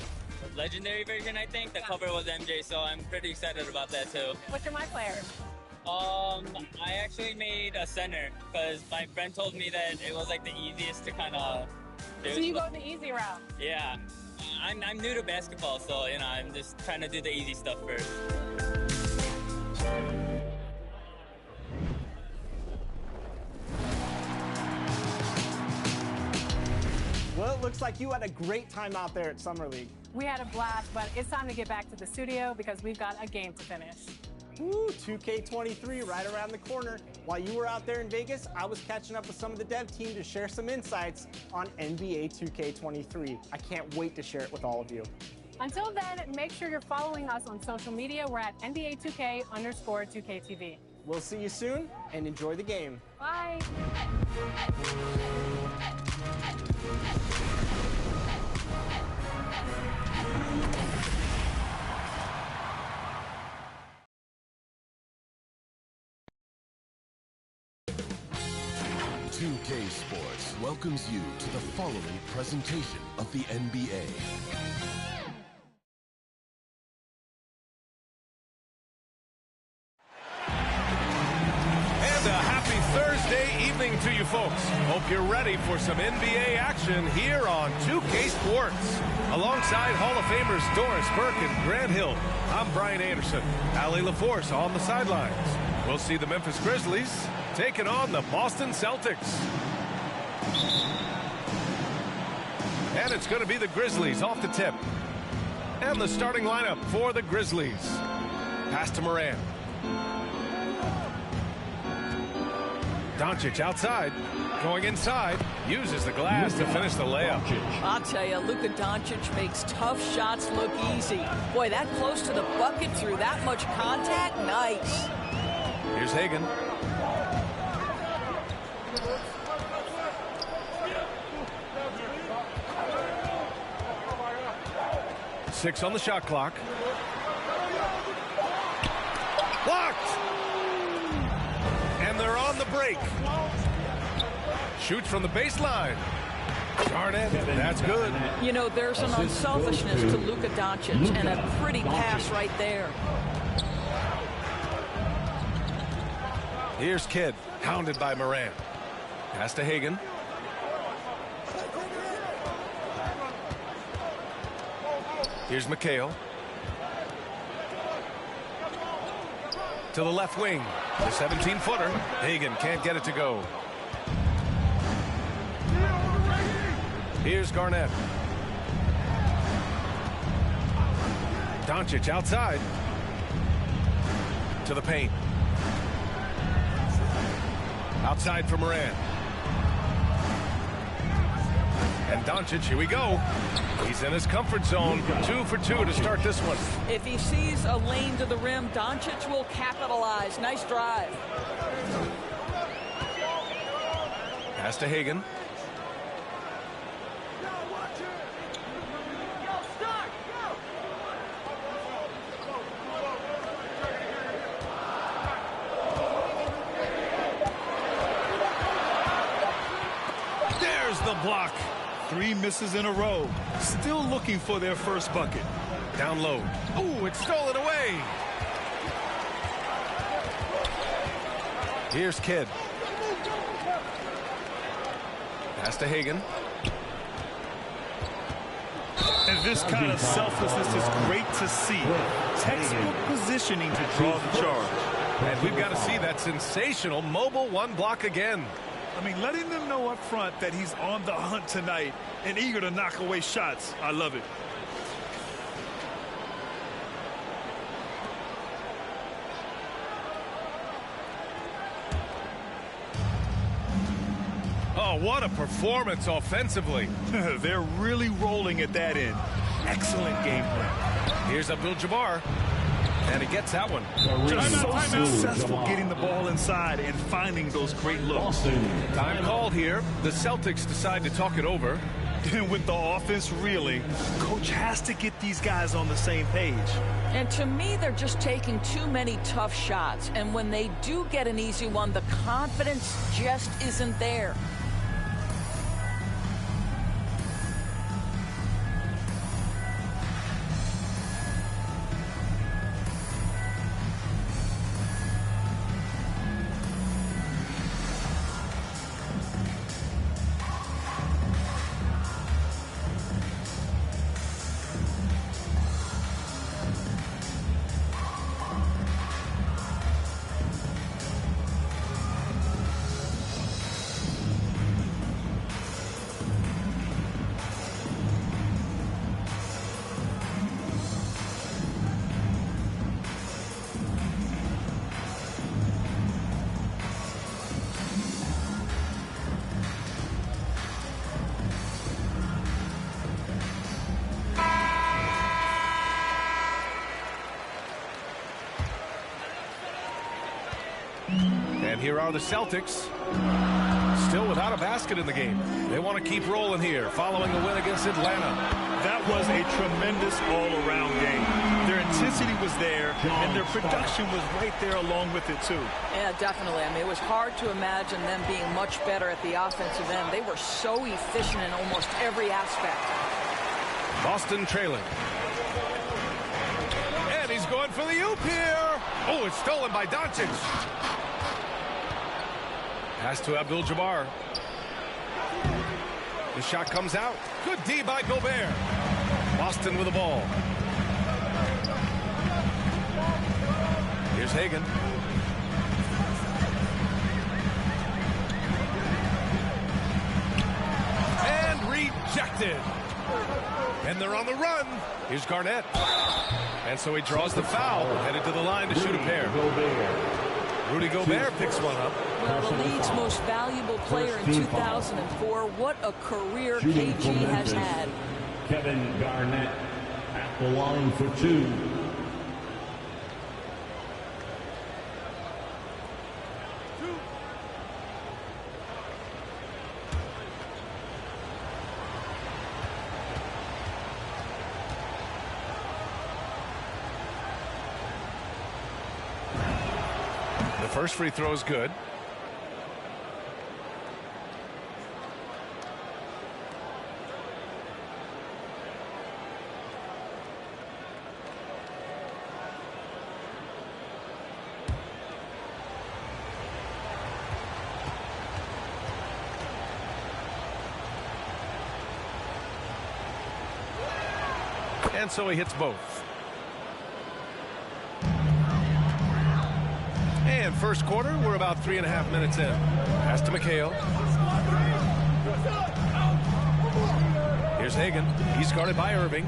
legendary version, I think, the cover was MJ, so I'm pretty excited about that too. What's your my player? I actually made a center because my friend told me that it was like the easiest to kind of do. So you go the easy route? Yeah. I'm new to basketball, so you know, I'm just trying to do the easy stuff first. Well, it looks like you had a great time out there at Summer League. We had a blast, but it's time to get back to the studio because we've got a game to finish. Woo, 2K23 right around the corner. While you were out there in Vegas, I was catching up with some of the dev team to share some insights on NBA 2K23. I can't wait to share it with all of you. Until then, make sure you're following us on social media. We're at NBA2K_2KTV. We'll see you soon, and enjoy the game. Bye. 2K Sports welcomes you to the following presentation of the NBA. And a happy Thursday evening to you folks. Hope you're ready for some NBA action here on 2K Sports. Alongside Hall of Famers Doris Burke and Grant Hill, I'm Brian Anderson. Allie LaForce on the sidelines. We'll see the Memphis Grizzlies taking on the Boston Celtics. And it's going to be the Grizzlies off the tip. And the starting lineup for the Grizzlies. Pass to Moran. Doncic outside. Going inside. Uses the glass to finish the layup. I'll tell you, Luka Doncic makes tough shots look easy. Boy, that close to the bucket through that much contact, nice. Here's Hagan. Six on the shot clock. Blocked! And they're on the break. Shoots from the baseline. Garnett, that's good. You know, there's an unselfishness to Luka Doncic and a pretty pass right there. Here's Kidd, hounded by Moran. Pass to Hagan. Here's McHale. To the left wing. The 17-footer. Hagan can't get it to go. Here's Garnett. Doncic outside. To the paint. Outside for Moran. And Doncic, here we go. He's in his comfort zone. 2 for 2 to start this one. If he sees a lane to the rim, Doncic will capitalize. Nice drive. Pass to Hagan. There's the block. 3 misses in a row. Still looking for their first bucket. Down low. Oh, it's stolen away. Here's Kidd. Pass to Hagan. And this kind of selflessness is great to see. Textbook positioning to draw the charge. And we've got to see that sensational mobile one block again. I mean, letting them know up front that he's on the hunt tonight and eager to knock away shots. I love it. Oh, what a performance offensively. They're really rolling at that end. Excellent game plan. Here's Abdul-Jabbar. And he gets that one. Just so successful getting the ball inside and finding those great looks. Time called here. The Celtics decide to talk it over. And with the offense reeling, coach has to get these guys on the same page. And to me, they're just taking too many tough shots. And when they do get an easy one, the confidence just isn't there. And here are the Celtics, still without a basket in the game. They want to keep rolling here, following the win against Atlanta. That was a tremendous all-around game. Their intensity was there, and their production was right there along with it, too. Yeah, definitely. I mean, it was hard to imagine them being much better at the offensive end. They were so efficient in almost every aspect. Boston trailing. And he's going for the oop here. Oh, it's stolen by Doncic. Pass to Abdul-Jabbar. The shot comes out. Good D by Gobert. Boston with the ball. Here's Hagan. And rejected. And they're on the run. Here's Garnett. And so he draws the foul, headed to the line to shoot a pair. Rudy Gobert picks one up. Well, the league's most valuable player in 2004. What a career KG has had. Kevin Garnett at the line for 2. First free throw is good. And so he hits both. And first quarter, we're about 3.5 minutes in. Pass to McHale. Here's Hagan. He's guarded by Irving.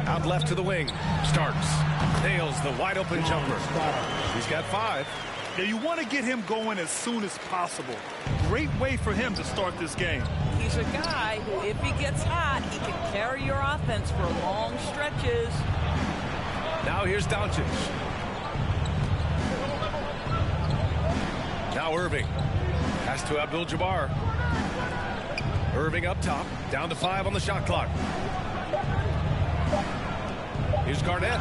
Out left to the wing. Starks. Nails the wide open jumper. He's got 5. Yeah, you want to get him going as soon as possible. Great way for him to start this game. He's a guy who, if he gets hot, he can carry your offense for long stretches. Now here's Doncic. Now Irving. Pass to Abdul-Jabbar. Irving up top. Down to 5 on the shot clock. Here's Garnett.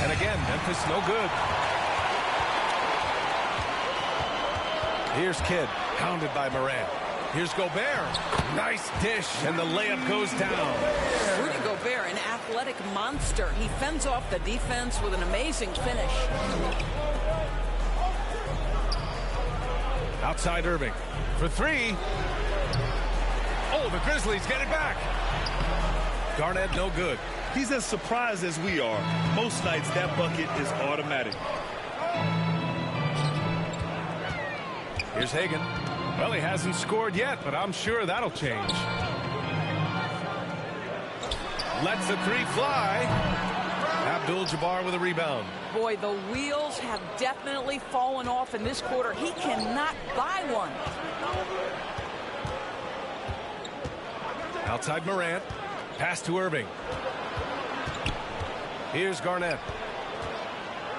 And again, Memphis no good. Here's Kidd, pounded by Morant. Here's Gobert. Nice dish, and the layup goes down. Rudy Gobert, an athletic monster. He fends off the defense with an amazing finish. Outside Irving for 3. Oh, the Grizzlies get it back. Garnett no good. He's as surprised as we are. Most nights, that bucket is automatic. Here's Hagan. Well, he hasn't scored yet, but I'm sure that'll change. Lets the 3 fly. Abdul-Jabbar with a rebound. Boy, the wheels have definitely fallen off in this quarter. He cannot buy one. Outside Morant. Pass to Irving. Here's Garnett.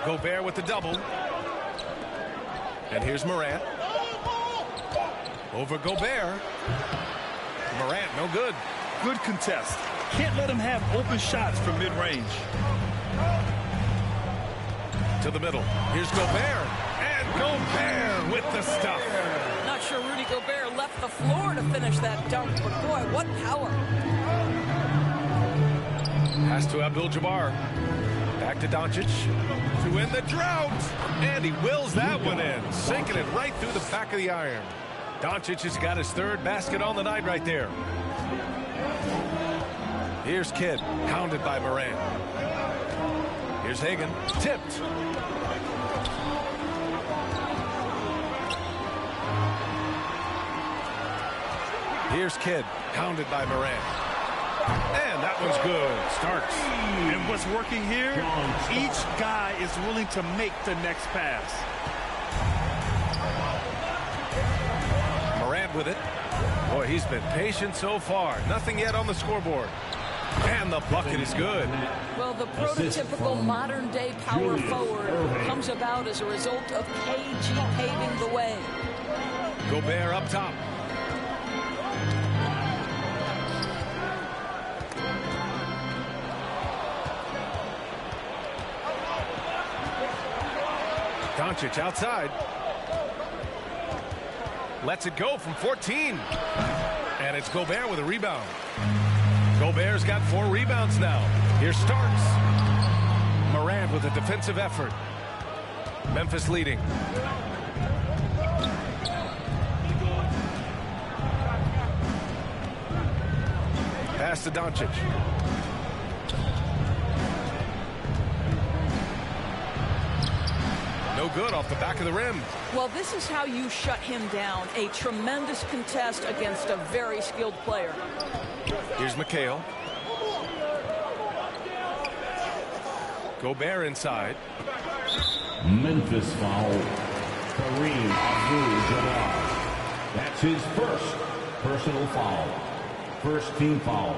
Gobert with the double. And here's Morant. Over Gobert. Morant, no good. Good contest. Can't let him have open shots from mid-range. To the middle. Here's Gobert. And Gobert with the stuff. Not sure Rudy Gobert left the floor to finish that dunk, but boy, what power. Pass to Abdul-Jabbar. Back to Doncic. To end the drought. And he wills that one in. Sinking it right through the back of the iron. Doncic has got his 3rd basket on the night right there. Here's Kidd, pounded by Morant. Here's Hagan, tipped. Here's Kidd, pounded by Morant. And that one's good. Starks. And what's working here, each guy is willing to make the next pass. Morant with it. Boy, he's been patient so far. Nothing yet on the scoreboard. And the bucket is good. Well, the prototypical modern-day power forward comes about as a result of KG paving the way. Gobert up top. Doncic outside. Lets it go from 14. And it's Gobert with a rebound. Gobert's got 4 rebounds now. Here's Starks. Morant with a defensive effort. Memphis leading. Pass to Doncic. No good off the back of the rim. Well, this is how you shut him down. A tremendous contest against a very skilled player. Here's McHale. Gobert inside. Memphis foul. Kareem Abdul-Jabbar. That's his first personal foul. First team foul.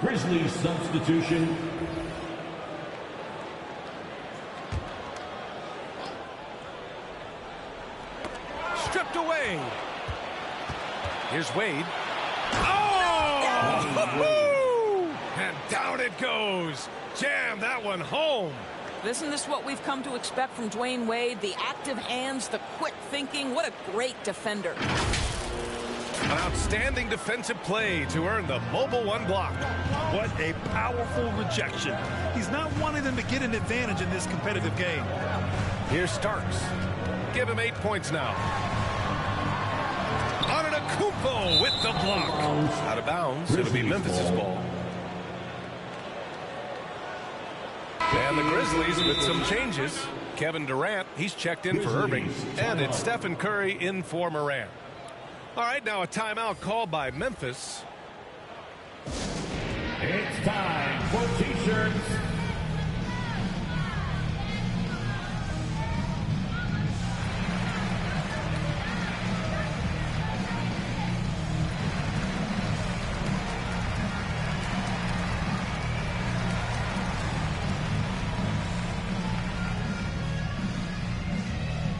Grizzlies substitution. Stripped away. Here's Wade. Oh! And down it goes. Jam that one home. Isn't this what we've come to expect from Dwayne Wade? The active hands, the quick thinking. What a great defender. An outstanding defensive play to earn the Mobile One block. What a powerful rejection. He's not wanting them to get an advantage in this competitive game. Here's Starks. Give him 8 points now. Antetokounmpo with the block. Out of bounds. It'll be Memphis's ball. And the Grizzlies with some changes. Kevin Durant, he's checked in for Irving. And it's Stephen Curry in for Morant. All right, now a timeout called by Memphis. It's time for T-shirts.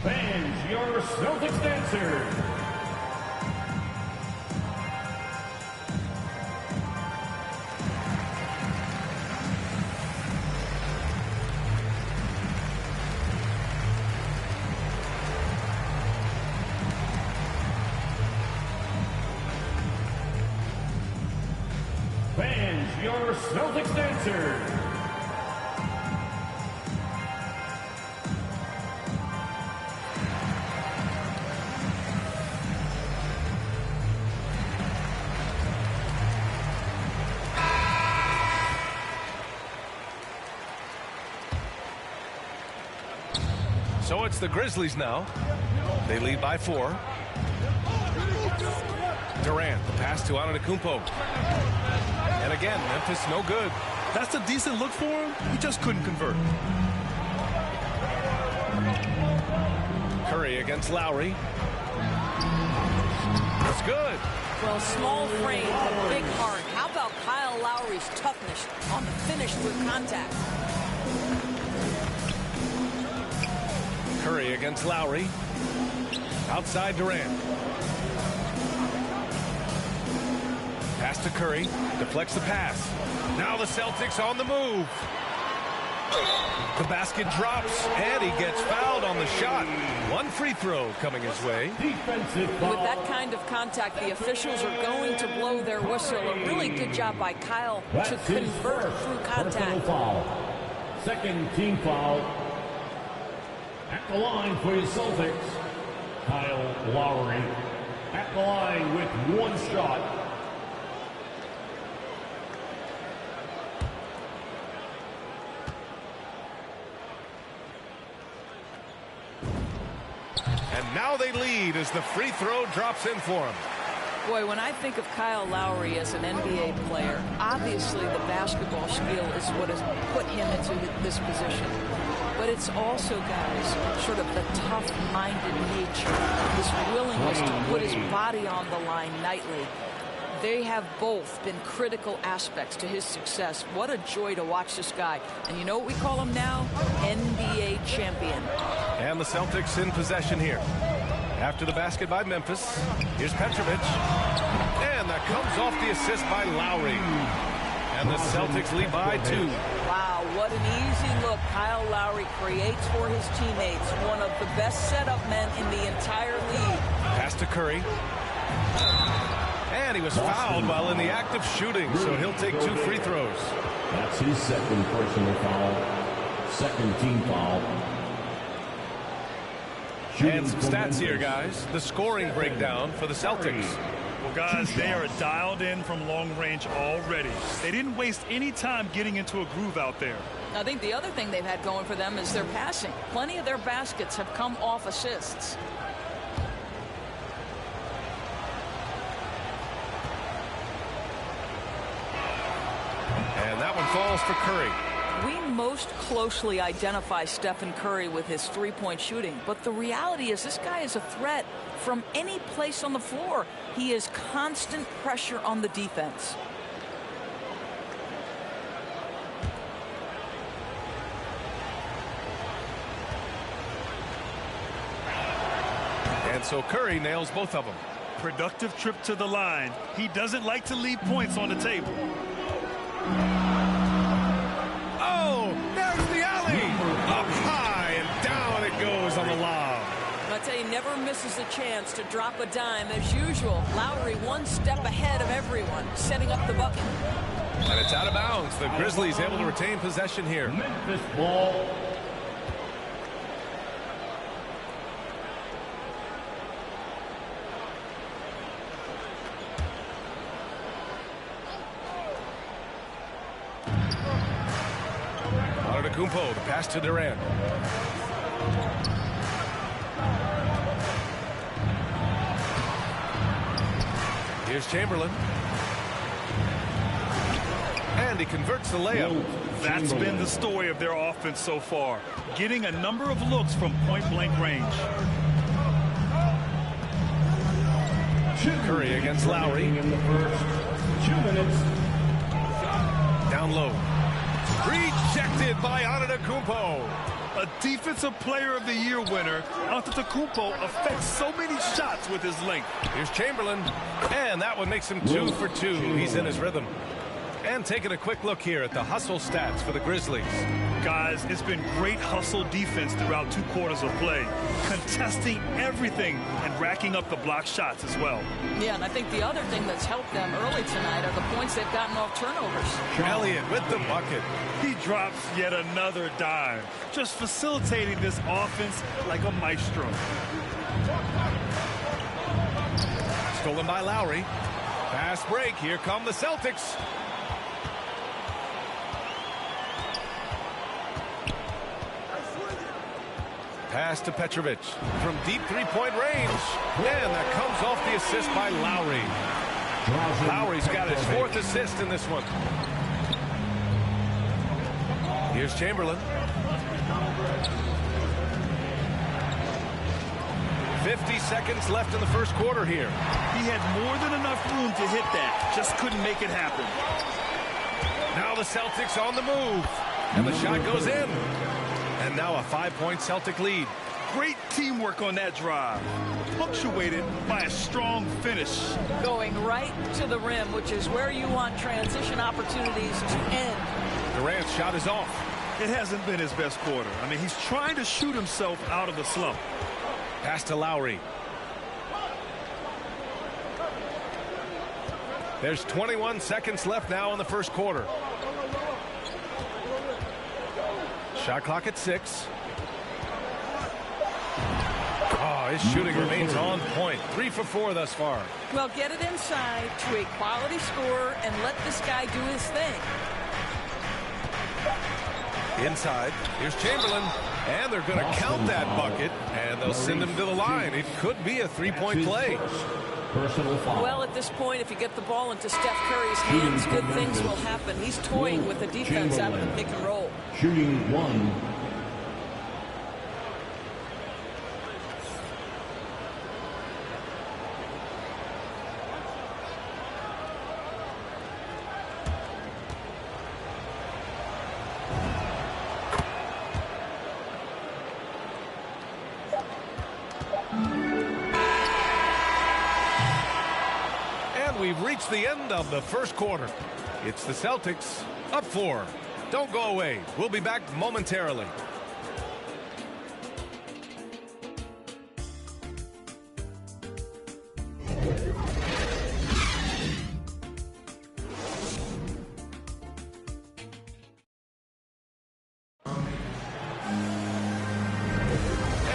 Fans, your Celtics dancers. Fans, your Celtics dancers. So it's the Grizzlies now. They lead by 4. Durant, the pass to Antetokounmpo. And again, Memphis no good. That's a decent look for him. He just couldn't convert. Curry against Lowry. That's good. Well, small frame, but big heart. How about Kyle Lowry's toughness on the finish with contact? Curry against Lowry. Outside Durant. Pass to Curry. Deflects the pass. Now the Celtics on the move. The basket drops, and he gets fouled on the shot. One free throw coming his way. With that kind of contact, the officials are going to blow their whistle. A really good job by Kyle to convert through contact. Foul. Second team foul. At the line for the Celtics, Kyle Lowry. At the line with one shot. And now they lead as the free throw drops in for him. Boy, when I think of Kyle Lowry as an NBA player, obviously the basketball skill is what has put him into this position. But it's also, guys, sort of the tough-minded nature, his willingness to put his body on the line nightly. They have both been critical aspects to his success. What a joy to watch this guy. And you know what we call him now? NBA champion. And the Celtics in possession here. After the basket by Memphis, here's Petrovic. And that comes off the assist by Lowry. And the Celtics lead by 2. Wow, what an easy look Kyle Lowry creates for his teammates. One of the best setup men in the entire league. Pass to Curry. And he was fouled while in the act of shooting, so he'll take 2 free throws. That's his second personal foul. Second team foul. And some stats here, guys. The scoring breakdown for the Celtics. Well, guys, they are dialed in from long range already. They didn't waste any time getting into a groove out there. I think the other thing they've had going for them is their passing. Plenty of their baskets have come off assists. And that one falls for Curry. We most closely identify Stephen Curry with his three-point shooting, but the reality is this guy is a threat from any place on the floor. He is constant pressure on the defense. And so Curry nails both of them. Productive trip to the line. He doesn't like to leave points on the table. Oh, there's the alley. Up high and down it goes on the lob. I tell you, never misses a chance to drop a dime. As usual, Lowry one step ahead of everyone, setting up the bucket. And it's out of bounds. The Grizzlies able to retain possession here. Memphis ball. Antetokounmpo, the pass to Durant. Here's Chamberlain. And he converts the layup. That's been the story of their offense so far. Getting a number of looks from point-blank range. Curry against Lowry. In the first 2 minutes. Down low. Rejected by Antetokounmpo. A Defensive Player of the Year winner, Antetokounmpo affects so many shots with his length. Here's Chamberlain. And that one makes him 2 for 2. He's in his rhythm. And taking a quick look here at the hustle stats for the Grizzlies. Guys, it's been great hustle defense throughout 2 quarters of play, contesting everything and racking up the block shots as well. Yeah, and I think the other thing that's helped them early tonight are the points they've gotten off turnovers. Elliott with the bucket. He drops yet another dime, just facilitating this offense like a maestro. Stolen by Lowry. Fast break. Here come the Celtics. Pass to Petrovic from deep three-point range. And that comes off the assist by Lowry. Lowry's got his 4th assist in this one. Here's Chamberlain. 50 seconds left in the first quarter here. He had more than enough room to hit that. Just couldn't make it happen. Now the Celtics on the move. And the shot goes in. And now a 5-point Celtic lead. Great teamwork on that drive. Punctuated by a strong finish. Going right to the rim, which is where you want transition opportunities to end. Durant's shot is off. It hasn't been his best quarter. I mean, he's trying to shoot himself out of the slump. Pass to Lowry. There's 21 seconds left now in the first quarter. Shot clock at 6. Oh, his shooting remains on point. 3 for 4 thus far. Well, get it inside to a quality scorer and let this guy do his thing. Inside. Here's Chamberlain. And they're going to count that bucket. And they'll send him to the line. It could be a 3-point play. Well, at this point, if you get the ball into Steph Curry's hands, good things will happen. He's toying with the defense out of the pick and roll. Shooting 1. We've reached the end of the first quarter. It's the Celtics up 4. Don't go away. We'll be back momentarily. And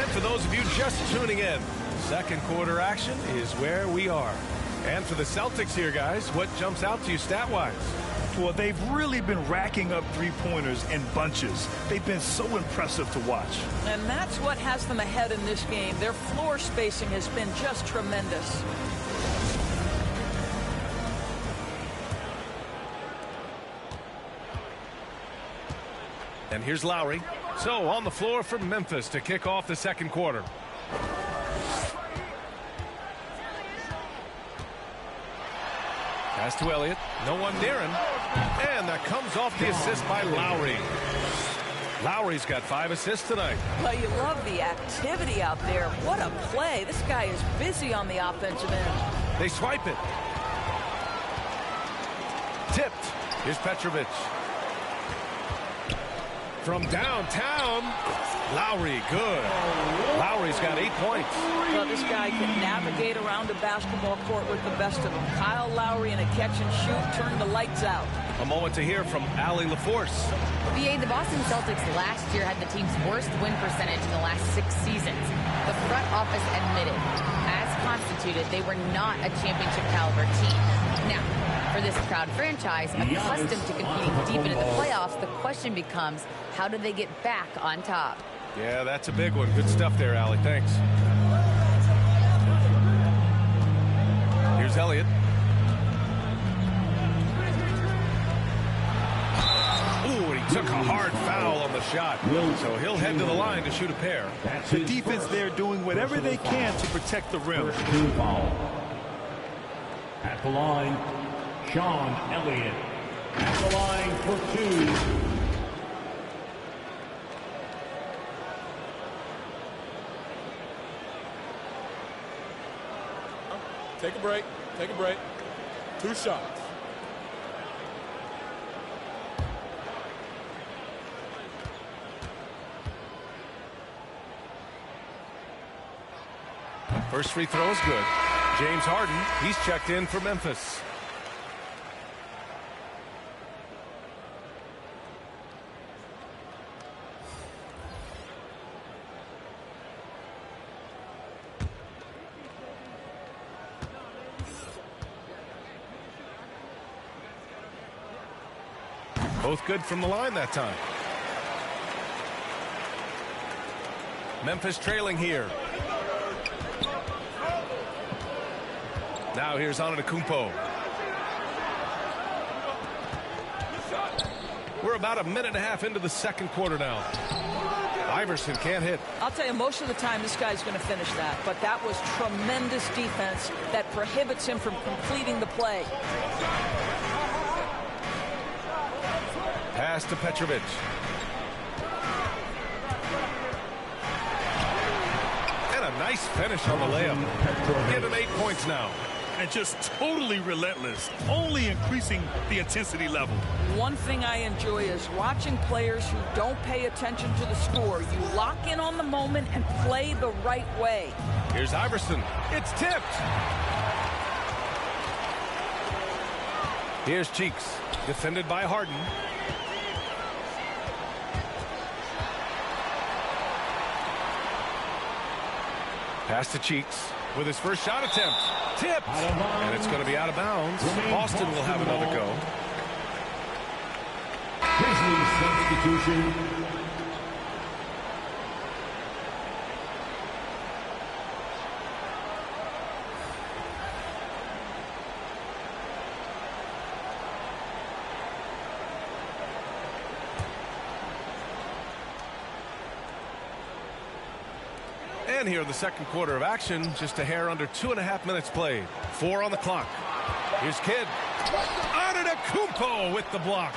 for those of you just tuning in, second quarter action is where we are. And for the Celtics here, guys, what jumps out to you stat-wise? before, they've really been racking up three-pointers in bunches. They've been so impressive to watch. And that's what has them ahead in this game. Their floor spacing has been just tremendous. And here's Lowry. So on the floor for Memphis to kick off the second quarter. Pass to Elliott. No one near him. And that comes off the assist by Lowry. Lowry's got 5 assists tonight. Well, you love the activity out there. What a play. This guy is busy on the offensive end. They swipe it. Tipped. Here's Petrovic. From downtown, Lowry, good. Lowry's got 8 points. Well, this guy can navigate around a basketball court with the best of them. Kyle Lowry in a catch and shoot, turn the lights out. A moment to hear from Allie LaForce. BA, the Boston Celtics last year had the team's worst win percentage in the last 6 seasons. The front office admitted, as constituted, they were not a championship caliber team. Now, for this proud franchise, accustomed to competing deep into the playoffs, the question becomes, how do they get back on top? Yeah, that's a big one. Good stuff there, Allie. Thanks. Here's Elliott. Ooh, he took a hard foul on the shot. So he'll head to the line to shoot a pair. The defense there doing whatever they can to protect the rim. Team foul. At the line, Sean Elliott. At the line for 2. Take a break. Take a break. 2 shots. First free throw is good. James Harden, he's checked in for Memphis. Both good from the line that time. Memphis trailing here. Now here's Antetokounmpo. We're about a minute and a half into the second quarter now. Iverson can't hit. I'll tell you, most of the time this guy's going to finish that, but that was tremendous defense that prohibits him from completing the play. Pass to Petrovic. And a nice finish on the layup. Give him 8 points now. And just totally relentless, only increasing the intensity level. One thing I enjoy is watching players who don't pay attention to the score. You lock in on the moment and play the right way. Here's Iverson. It's tipped. Here's Cheeks, defended by Harden. Pass to Cheeks with his first shot attempt. Tipped. And it's going to be out of bounds. Boston will have another go. Grizzlies substitution. And here in the second quarter of action, just a hair under 2.5 minutes played. 4 on the clock. Here's Kidd. Antetokounmpo with the block.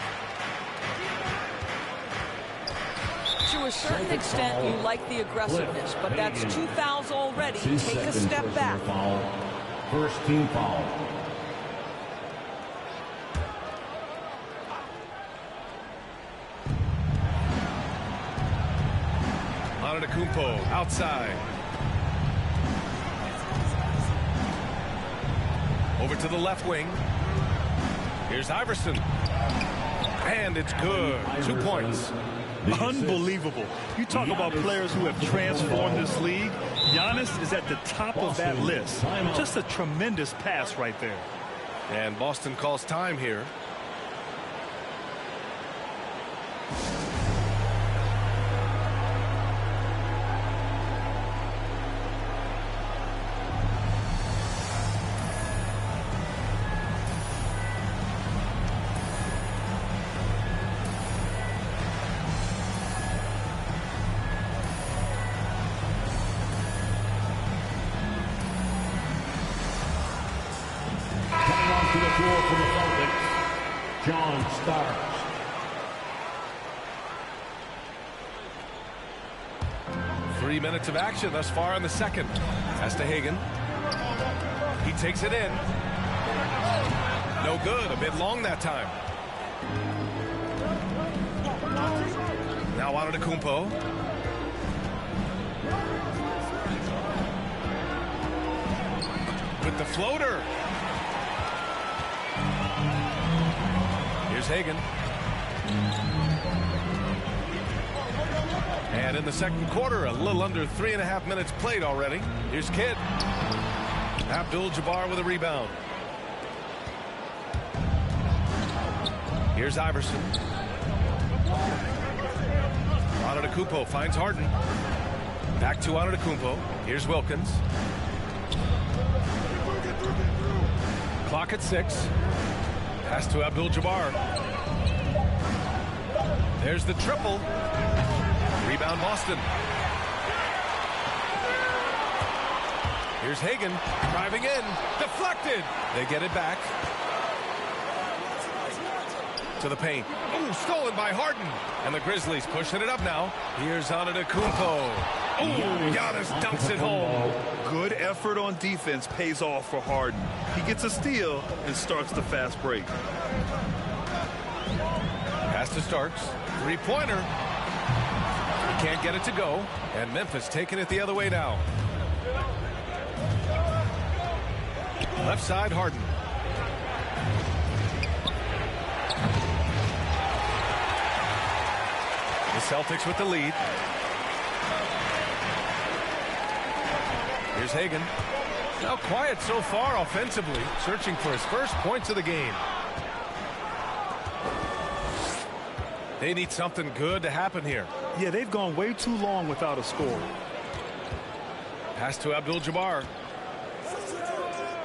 To a certain extent, you like the aggressiveness, but that's 2 fouls already. Take a step back. First team foul. Antetokounmpo outside. Over to the left wing. Here's Iverson. And it's good. 2 points. Unbelievable. You talk about players who have transformed this league. Giannis is at the top of that list. Just a tremendous pass right there. And Boston calls time here. floor for the Celtics, John Starks. Three minutes of action thus far in the second. Pass to Hagan. He takes it in. No good. A bit long that time. Now Antetokounmpo. With the floater. Here's Hagan. And in the second quarter, a little under 3.5 minutes played already. Here's Kidd. Abdul-Jabbar with a rebound. Here's Iverson. Antetokounmpo finds Harden. Back to Antetokounmpo. Here's Wilkins. Clock at 6. Pass to Abdul-Jabbar. There's the triple. Rebound Boston. Here's Hagan driving in. Deflected. They get it back. To the paint. Ooh, stolen by Harden. And the Grizzlies pushing it up now. Here's Antetokounmpo. Ooh, Giannis dunks it home. Good effort on defense pays off for Harden. He gets a steal and starts the fast break. Pass to Starks. Three-pointer. He can't get it to go. And Memphis taking it the other way now. Left side, Harden. The Celtics with the lead. Here's Hagan. Now quiet so far offensively, searching for his first points of the game. They need something good to happen here. Yeah, they've gone way too long without a score. Pass to Abdul-Jabbar.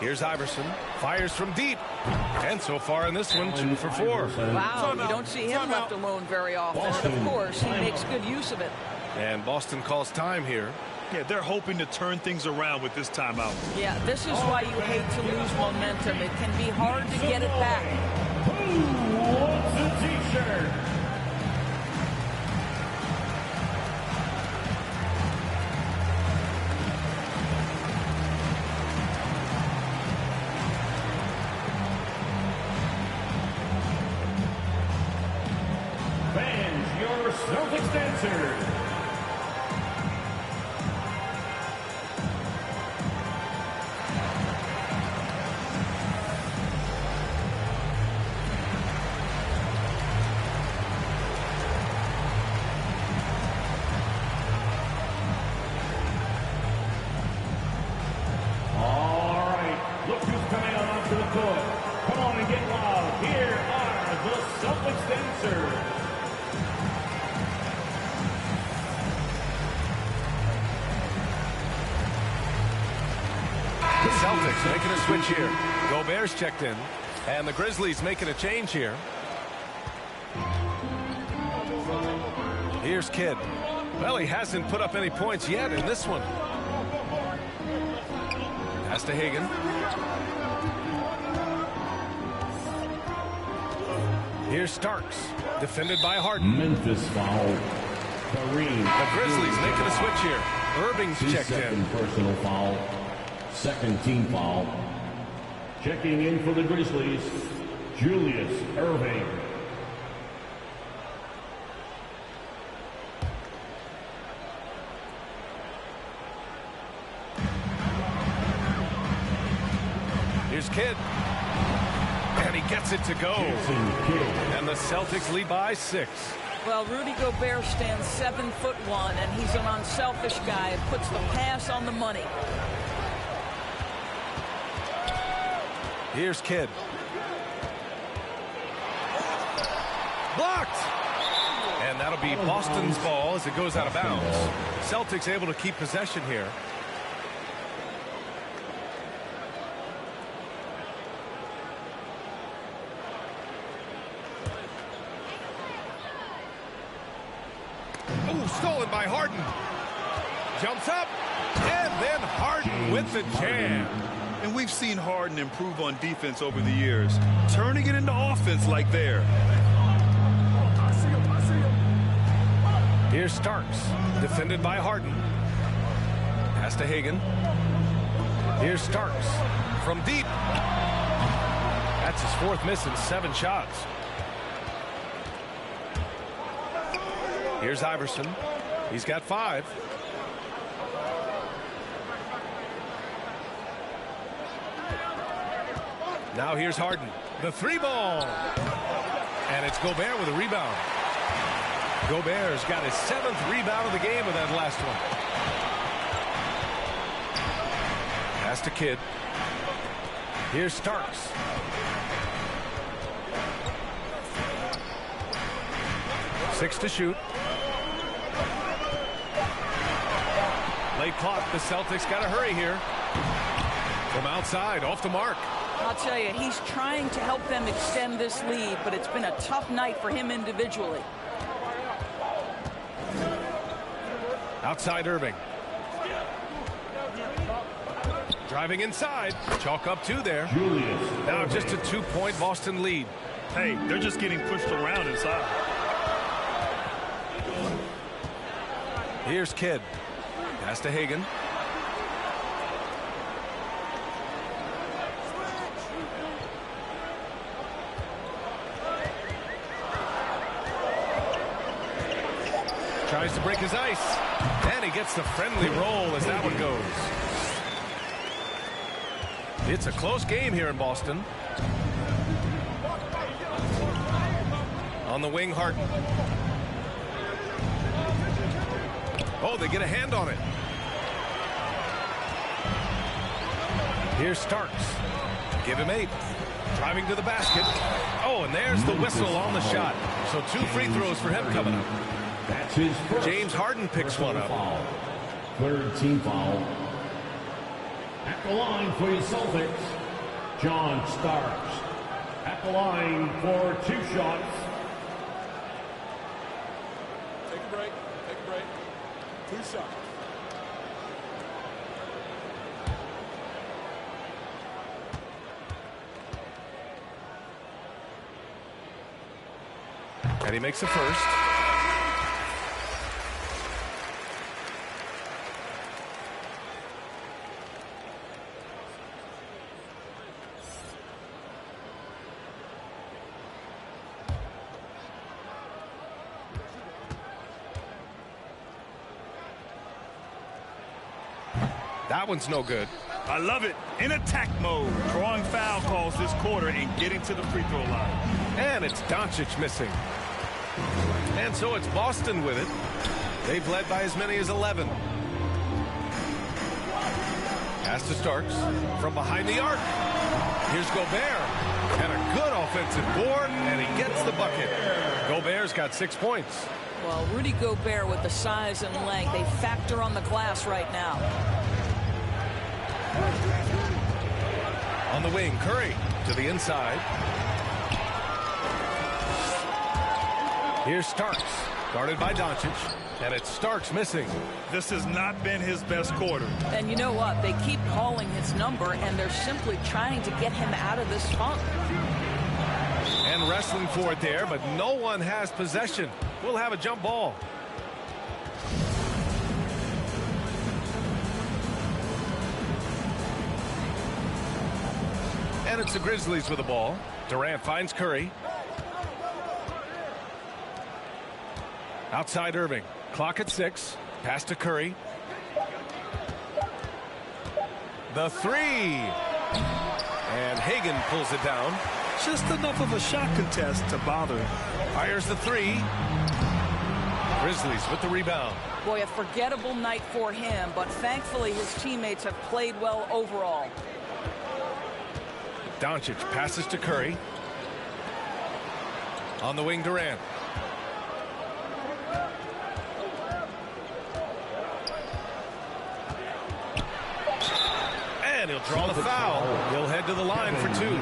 Here's Iverson. Fires from deep. And so far in this one, 2 for 4. Wow, you don't see him left alone very often. And of course, he makes good use of it. And Boston calls time here. Yeah, they're hoping to turn things around with this timeout. Yeah, this is why you hate to lose momentum. It can be hard to get it back. Who wants a t-shirt? Fans, your Celtics dancers. Celtics making a switch here. Gobert's checked in. And the Grizzlies making a change here. Here's Kidd. Well, he hasn't put up any points yet in this one. Pass to Hagan. Here's Starks. Defended by Harden. Memphis foul. Kareem. The Grizzlies making a switch here. Irving's checked in. Personal foul. Second team foul. Checking in for the Grizzlies, Julius Irving. Here's Kidd. And he gets it to go. And the Celtics lead by 6. Well, Rudy Gobert stands 7'1", and he's an unselfish guy who puts the pass on the money. Here's Kidd. Blocked! And that'll be Boston's ball as it goes out of bounds. Celtics able to keep possession here. Ooh, stolen by Harden. Jumps up, and then Harden with the jam. And we've seen Harden improve on defense over the years, turning it into offense like there. Here's Starks, defended by Harden. Pass to Hagan. Here's Starks from deep. That's his 4th miss in 7 shots. Here's Iverson. He's got 5. Now here's Harden. The 3-ball. And it's Gobert with a rebound. Gobert's got his 7th rebound of the game with that last one. Pass to Kidd. Here's Starks. Six to shoot. Late clock. The Celtics got to hurry here. From outside, off the mark. I'll tell you, he's trying to help them extend this lead, but it's been a tough night for him individually. Outside Irving. Driving inside. Chalk up 2 there. Now just a 2-point Boston lead. Hey, they're just getting pushed around inside. Here's Kidd. Pass to Hagan. Tries to break his ice. And he gets the friendly roll as that one goes. It's a close game here in Boston. On the wing, Harden. Oh, they get a hand on it. Here's Starks. Give him 8. Driving to the basket. Oh, and there's the whistle on the shot. So 2 free throws for him coming up. That's his first. James Harden picks one up. Foul. 3rd team foul. At the line for the Celtics, John Starks. At the line for 2 shots. Take a break. Take a break. 2 shots. And he makes the first. That one's no good. I love it. In attack mode, drawing foul calls this quarter and getting to the free throw line. And it's Doncic missing. And so it's Boston with it. They've led by as many as 11. Pass to Starks from behind the arc. Here's Gobert. And a good offensive board, and he gets the bucket. Gobert's got 6 points. Well, Rudy Gobert with the size and length, they factor on the glass right now. On the wing, Curry to the inside. Here's Starks, guarded by Doncic, and it's Starks missing. This has not been his best quarter. And you know what? They keep calling his number, and they're simply trying to get him out of this funk. And wrestling for it there, but no one has possession. We'll have a jump ball. And it's the Grizzlies with the ball. Durant finds Curry. Outside Irving. Clock at 6. Pass to Curry. The 3. And Hagan pulls it down. Just enough of a shot contest to bother. Fires the 3. Grizzlies with the rebound. Boy, a forgettable night for him, but thankfully his teammates have played well overall. Doncic passes to Curry. On the wing, Durant. And he'll draw the foul. He'll head to the line for 2.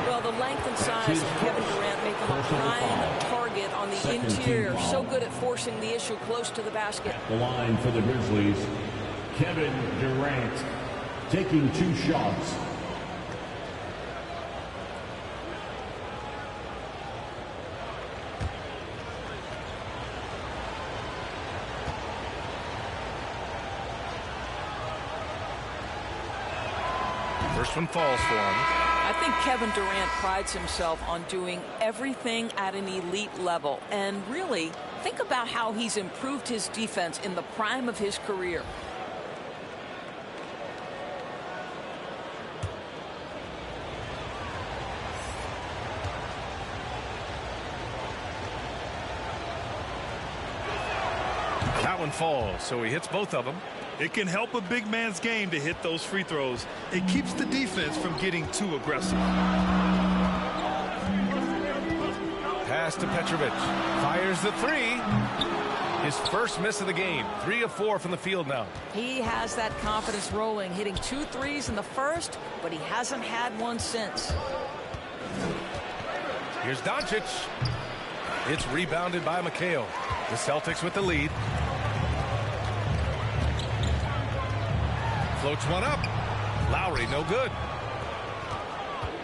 Well, the length and size of Kevin Durant make him a prime target on the interior. So good at forcing the issue close to the basket. The line for the Grizzlies, Kevin Durant, taking 2 shots. First one falls for him. I think Kevin Durant prides himself on doing everything at an elite level. And really, think about how he's improved his defense in the prime of his career. That one falls, so he hits both of them. It can help a big man's game to hit those free throws. It keeps the defense from getting too aggressive. Pass to Petrovic. Fires the three. His first miss of the game. 3 of 4 from the field now. He has that confidence rolling, hitting 2 threes in the first, but he hasn't had one since. Here's Doncic. It's rebounded by McHale. The Celtics with the lead. Floats one up. Lowry, no good.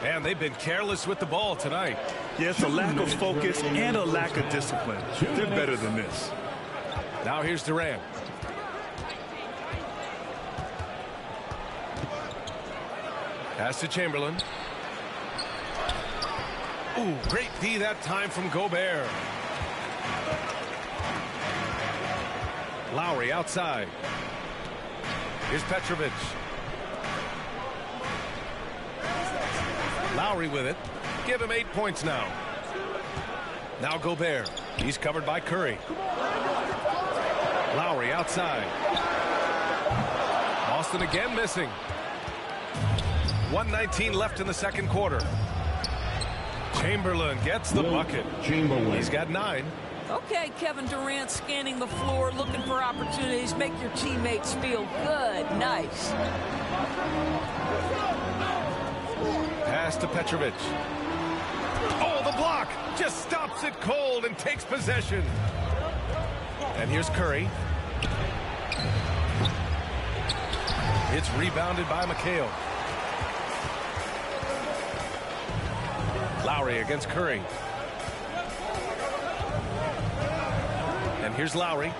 And they've been careless with the ball tonight. Yes, a lack of focus and a lack of discipline. They're better than this. Now here's Durant. Pass to Chamberlain. Ooh, great D that time from Gobert. Lowry outside. Here's Petrovic. Lowry with it. Give him 8 points now. Now Gobert. He's covered by Curry. Lowry outside. Boston again missing. 1:19 left in the second quarter. Chamberlain gets the bucket. He's got 9. Okay, Kevin Durant scanning the floor, looking for opportunities. Make your teammates feel good. Nice. Pass to Petrovic. Oh, the block just stops it cold and takes possession. And here's Curry. It's rebounded by McHale. Lowry against Curry. And here's Lowry.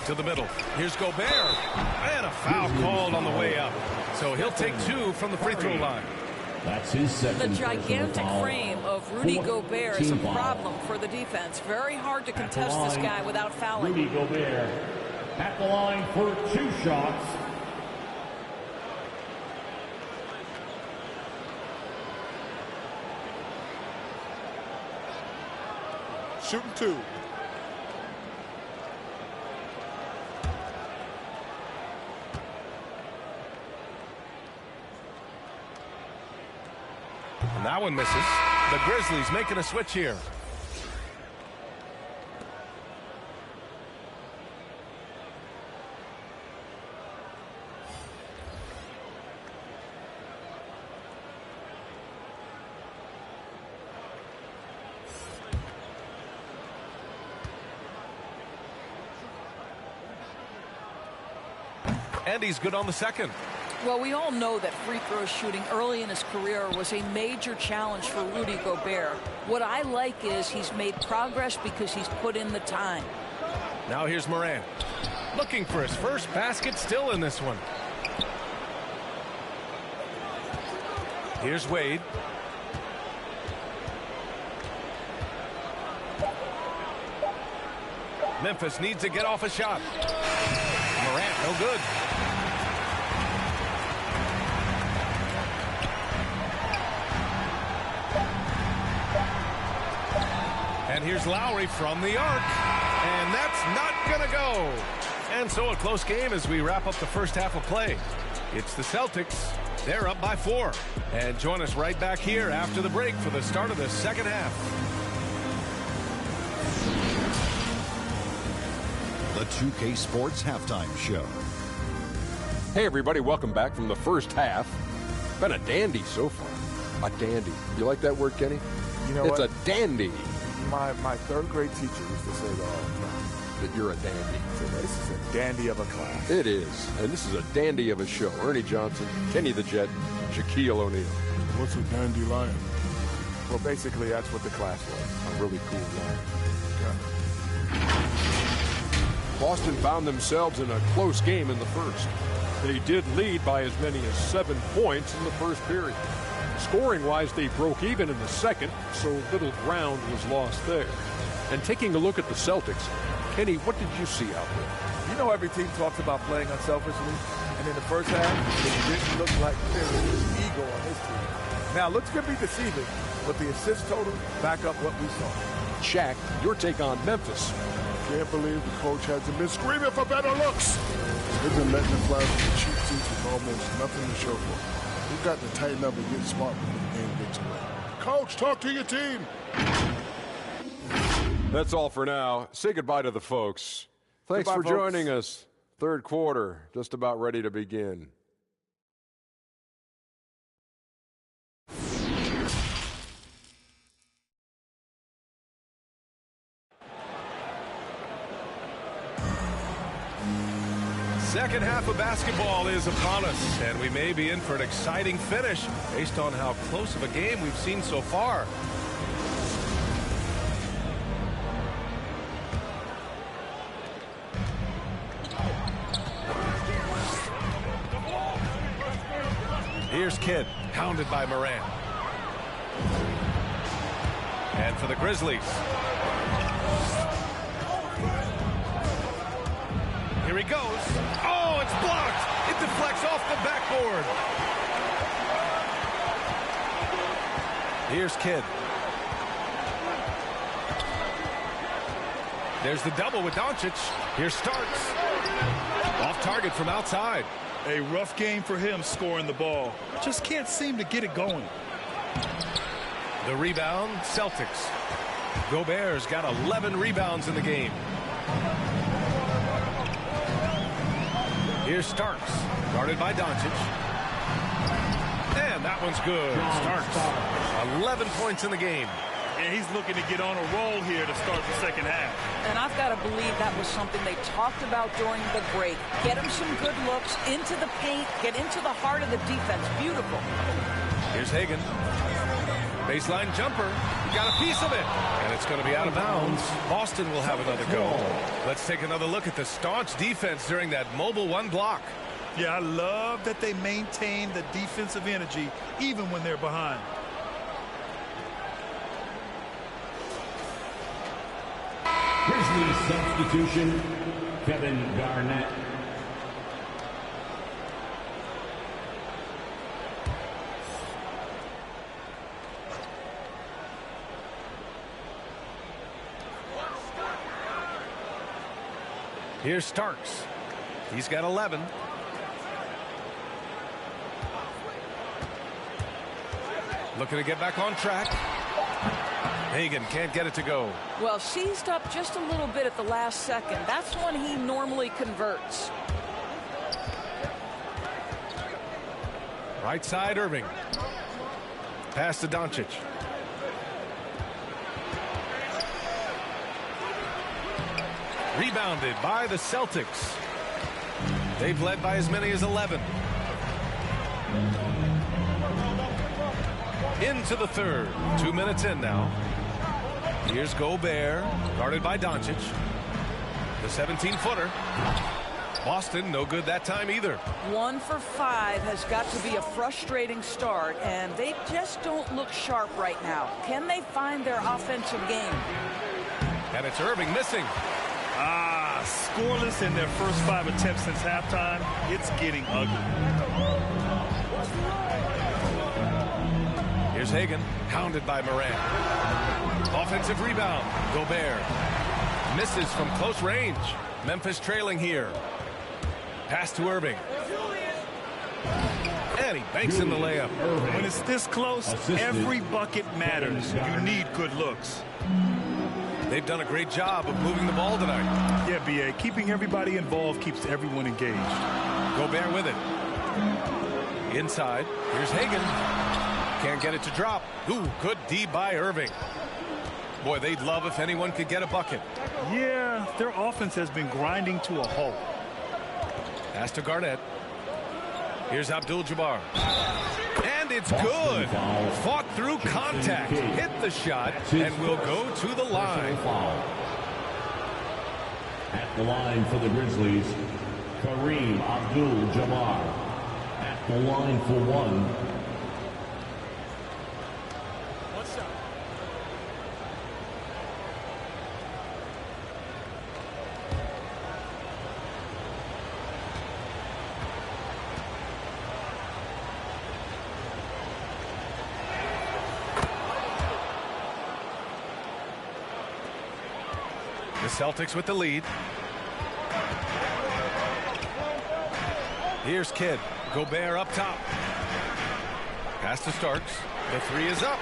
To the middle. Here's Gobert. And a foul called on the way up. So he'll take 2 from the free throw line. That's his second. The gigantic frame of Rudy Gobert is a problem for the defense. Very hard to contest this guy without fouling. Rudy Gobert at the line for 2 shots. Shooting 2. And that one misses. The Grizzlies making a switch here. And he's good on the second. Well, we all know that free throw shooting early in his career was a major challenge for Rudy Gobert. What I like is he's made progress because he's put in the time. Now here's Morant. Looking for his first basket, still in this one. Here's Wade. Memphis needs to get off a shot. Morant, no good. And here's Lowry from the arc. And that's not going to go. And so a close game as we wrap up the first half of play. It's the Celtics. They're up by 4. And join us right back here after the break for the start of the second half. The 2K Sports Halftime Show. Hey, everybody. Welcome back from the first half. Been a dandy so far. A dandy. You like that word, Kenny? You know it's what? a dandy. My third grade teacher used to say that all the time. That you're a dandy. So this is a dandy of a class. It is. And this is a dandy of a show. Ernie Johnson, Kenny the Jet, Shaquille O'Neal. What's a dandelion? Well, basically, that's what the class was. A really cool line. Boston found themselves in a close game in the first. They did lead by as many as 7 points in the first period. Scoring-wise, they broke even in the second, so little ground was lost there. And taking a look at the Celtics, Kenny, what did you see out there? You know, every team talks about playing unselfishly, and in the first half, it didn't look like there was ego on this team. Now, looks could be deceiving, but the assist total back up what we saw. Shaq, your take on Memphis. Can't believe the coach hasn't been screaming for better looks. They've been letting the flash with cheap seats with almost nothing to show for. We've got to tighten up and get smart when the game gets away. Coach, talk to your team. That's all for now. Say goodbye to the folks. Thanks Goodbye, for joining us. Third quarter, just about ready to begin. Second half of basketball is upon us, and we may be in for an exciting finish based on how close of a game we've seen so far. Here's Kidd, hounded by Moran. And for the Grizzlies. Here he goes. Oh, it's blocked. It deflects off the backboard. Here's Kidd. There's the double with Doncic. Here's Starks. Off target from outside. A rough game for him scoring the ball. Just can't seem to get it going. The rebound, Celtics. Gobert's got 11 rebounds in the game. Here's Starks, guarded by Doncic. And that one's good. Starks, 11 points in the game. And he's looking to get on a roll here to start the second half. And I've got to believe that was something they talked about during the break. Get him some good looks into the paint, get into the heart of the defense. Beautiful. Here's Hagan. Baseline jumper. He got a piece of it. And it's going to be out of bounds. Boston will have another go. Let's take another look at the staunch defense during that mobile one block. Yeah, I love that they maintain the defensive energy even when they're behind. Grizzlies substitution, Kevin Garnett. Here's Starks. He's got 11. Looking to get back on track. Hagan can't get it to go. Well, seized up just a little bit at the last second. That's when he normally converts. Right side, Irving. Pass to Doncic. Rebounded by the Celtics. They've led by as many as 11. Into the third. 2 minutes in now. Here's Gobert, guarded by Doncic. The 17-footer. Boston, no good that time either. 1 for 5 has got to be a frustrating start, and they just don't look sharp right now. Can they find their offensive game? And it's Irving missing. Scoreless in their first 5 attempts since halftime. It's getting ugly. Here's Hagan, hounded by Moran. Offensive rebound. Gobert misses from close range. Memphis trailing here. Pass to Irving. And he banks in the layup. When it's this close, every bucket matters. You need good looks. They've done a great job of moving the ball tonight. Yeah, B.A. Keeping everybody involved keeps everyone engaged. Gobert with it. Inside. Here's Hagan. Can't get it to drop. Ooh, good D by Irving. Boy, they'd love if anyone could get a bucket. Yeah, their offense has been grinding to a halt. Pass to Garnett. Here's Abdul-Jabbar. And it's good. Fought through contact. Hit the shot and will go to the line. At the line for the Grizzlies, Kareem Abdul-Jabbar at the line for one. The Celtics with the lead. Here's Kidd. Gobert up top. Pass to Starks. The three is up.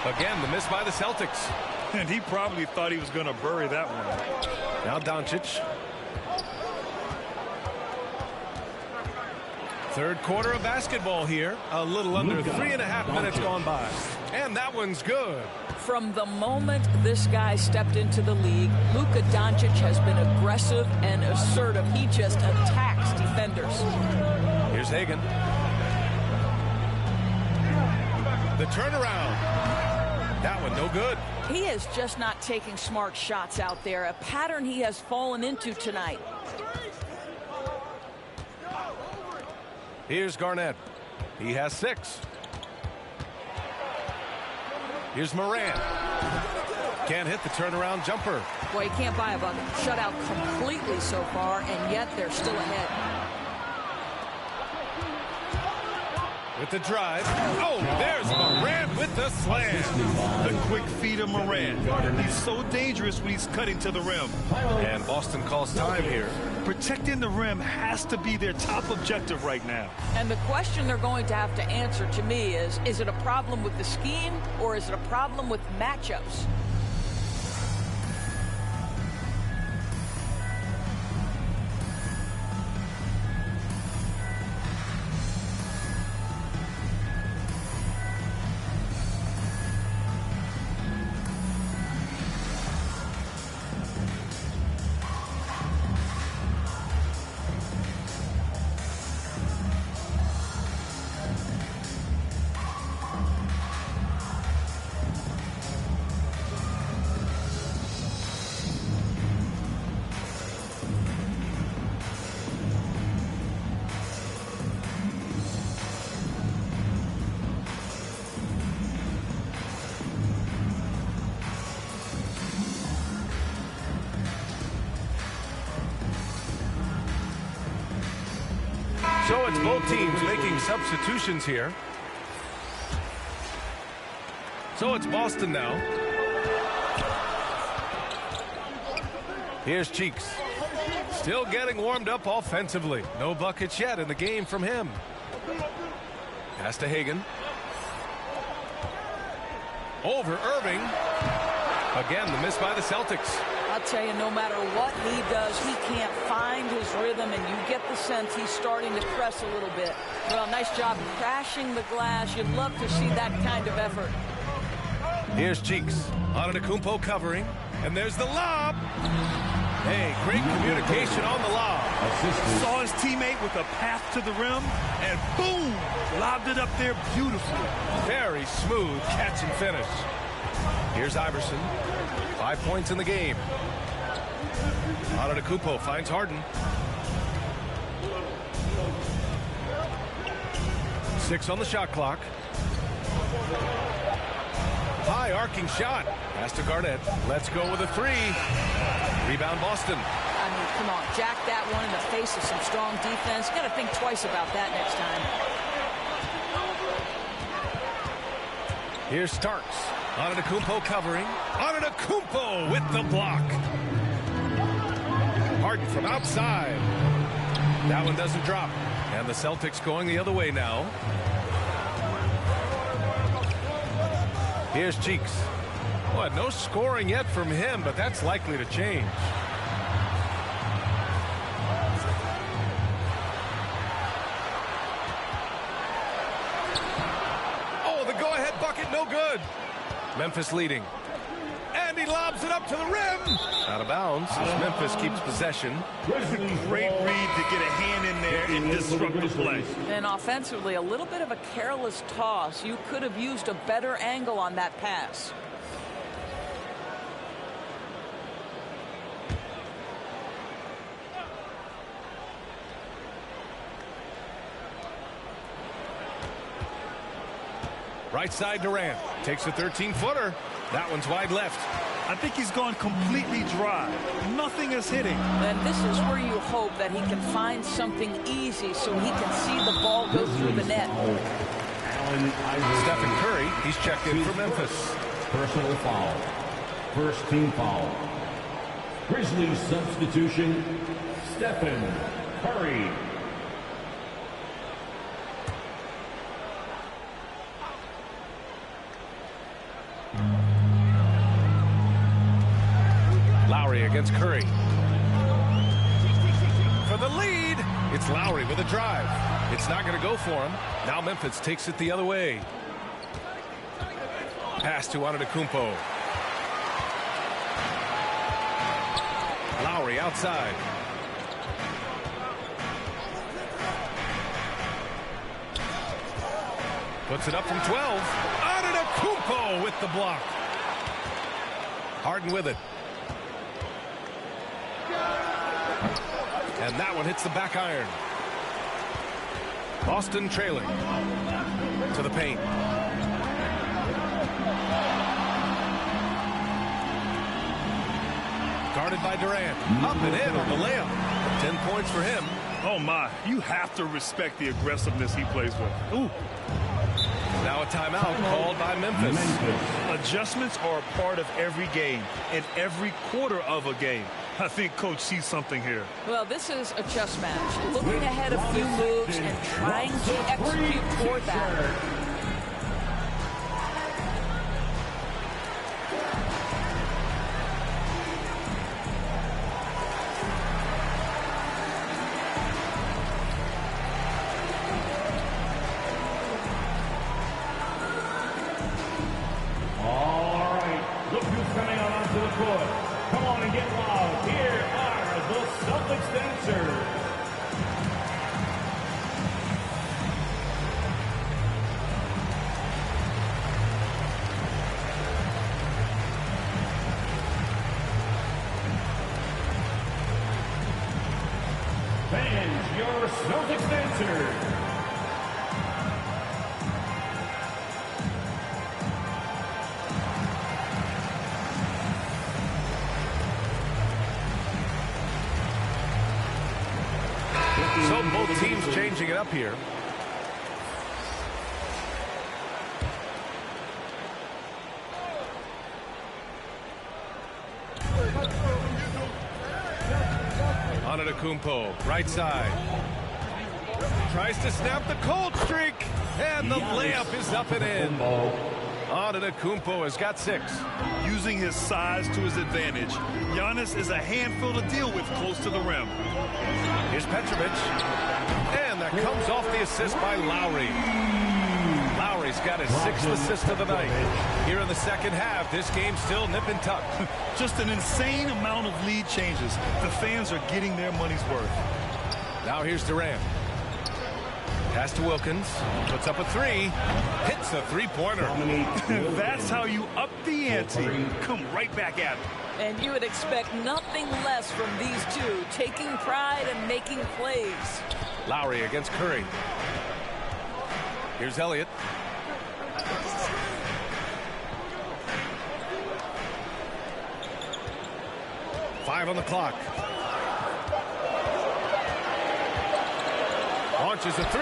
Again, the miss by the Celtics. And he probably thought he was going to bury that one. Now Doncic. Third quarter of basketball here. A little under 3.5 minutes gone by. And that one's good. From the moment this guy stepped into the league, Luka Doncic has been aggressive and assertive. He just attacks defenders. Here's Hagan. The turnaround. That one no good. He is just not taking smart shots out there, a pattern he has fallen into tonight. Here's Garnett. He has 6. Here's Moran. Can't hit the turnaround jumper. Boy, he can't buy a bucket. Shut out completely so far, and yet they're still ahead. With the drive. Oh, there's Moran with the slam. The quick feed of Moran. He's so dangerous when he's cutting to the rim. And Boston calls time here. Protecting the rim has to be their top objective right now. And the question they're going to have to answer to me is it a problem with the scheme or is it a problem with matchups? So it's both teams making substitutions here. So it's Boston now. Here's Cheeks. Still getting warmed up offensively. No buckets yet in the game from him. Pass to Hagan. Over Irving. Again, the miss by the Celtics. I'll tell you, no matter what he does, he can't find his rhythm, and you get the sense he's starting to press a little bit. Well, nice job crashing the glass. You'd love to see that kind of effort. Here's Cheeks. Antetokounmpo covering, and there's the lob. Hey, great communication on the lob. Saw his teammate with a path to the rim, and boom, lobbed it up there beautifully. Very smooth catch and finish. Here's Iverson. 5 points in the game. Antetokounmpo finds Harden. 6 on the shot clock. High arcing shot. Pass to Garnett. Let's go with a 3. Rebound Boston. I mean, come on. Jack that one in the face of some strong defense. Got to think twice about that next time. Here's Starks. Antetokounmpo covering. Antetokounmpo with the block. Harden from outside. That one doesn't drop. And the Celtics going the other way now. Here's Cheeks. Boy, no scoring yet from him, but that's likely to change. Oh, the go-ahead bucket, no good. Memphis leading. And he lobs it up to the rim. Out of bounds as Memphis keeps possession. Great read to get a hand in there and disrupt the play. And offensively, a little bit of a careless toss. You could have used a better angle on that pass. Right side Durant. Takes a 13-footer. That one's wide left. I think he's gone completely dry. Nothing is hitting. And this is where you hope that he can find something easy so he can see the ball go through the net. Stephen Curry, he's checked in for Memphis. Personal foul. First team foul. Grizzlies substitution, Stephen Curry. Lowry against Curry. For the lead, it's Lowry with a drive. It's not going to go for him. Now Memphis takes it the other way. Pass to Antetokounmpo. Lowry outside. Puts it up from 12. Antetokounmpo with the block. Harden with it. And that one hits the back iron. Boston trailing to the paint. Guarded by Durant. Up and in on the layup. 10 points for him. Oh, my. You have to respect the aggressiveness he plays with. Ooh. Now a timeout called by Memphis. Adjustments are a part of every game and every quarter of a game. I think Coach sees something here. Well, this is a chess match. Looking ahead a few moves and trying to execute toward that. So both teams changing it up here. Antetokounmpo, right side. Tries to snap the cold streak, and the layup is up and in. Antetokounmpo has got 6. Using his size to his advantage, Giannis is a handful to deal with close to the rim. Here's Petrovic, and that comes off the assist by Lowry. Lowry's got his 6th assist of the night. Here in the second half, this game's still nip and tuck. Just an insane amount of lead changes. The fans are getting their money's worth. Now here's Durant. Pass to Wilkins. Puts up a 3. Hits a 3-pointer. That's how you up the ante. Come right back at it. And you would expect nothing less from these two, taking pride and making plays. Lowry against Curry. Here's Elliott. Five on the clock. Launches a 3.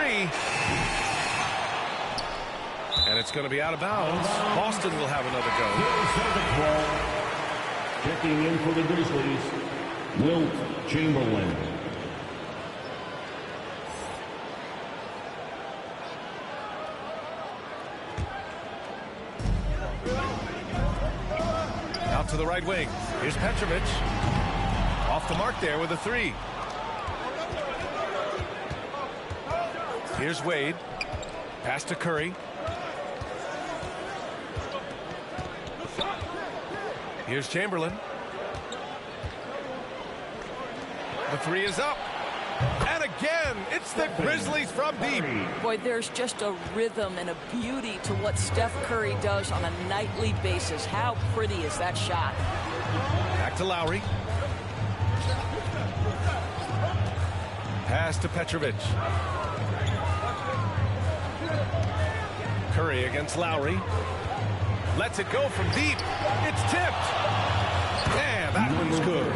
And it's going to be out of bounds. Boston will have another go. Checking in for the Grizzlies, Wilt Chamberlain. Out to the right wing. Here's Petrovic. Off the mark there with a 3. Here's Wade. Pass to Curry. Here's Chamberlain. The 3 is up. And again, it's the Grizzlies from deep. Boy, there's just a rhythm and a beauty to what Steph Curry does on a nightly basis. How pretty is that shot? Back to Lowry. Pass to Petrovic. Curry against Lowry. Lets it go from deep. It's tipped. And that one's good.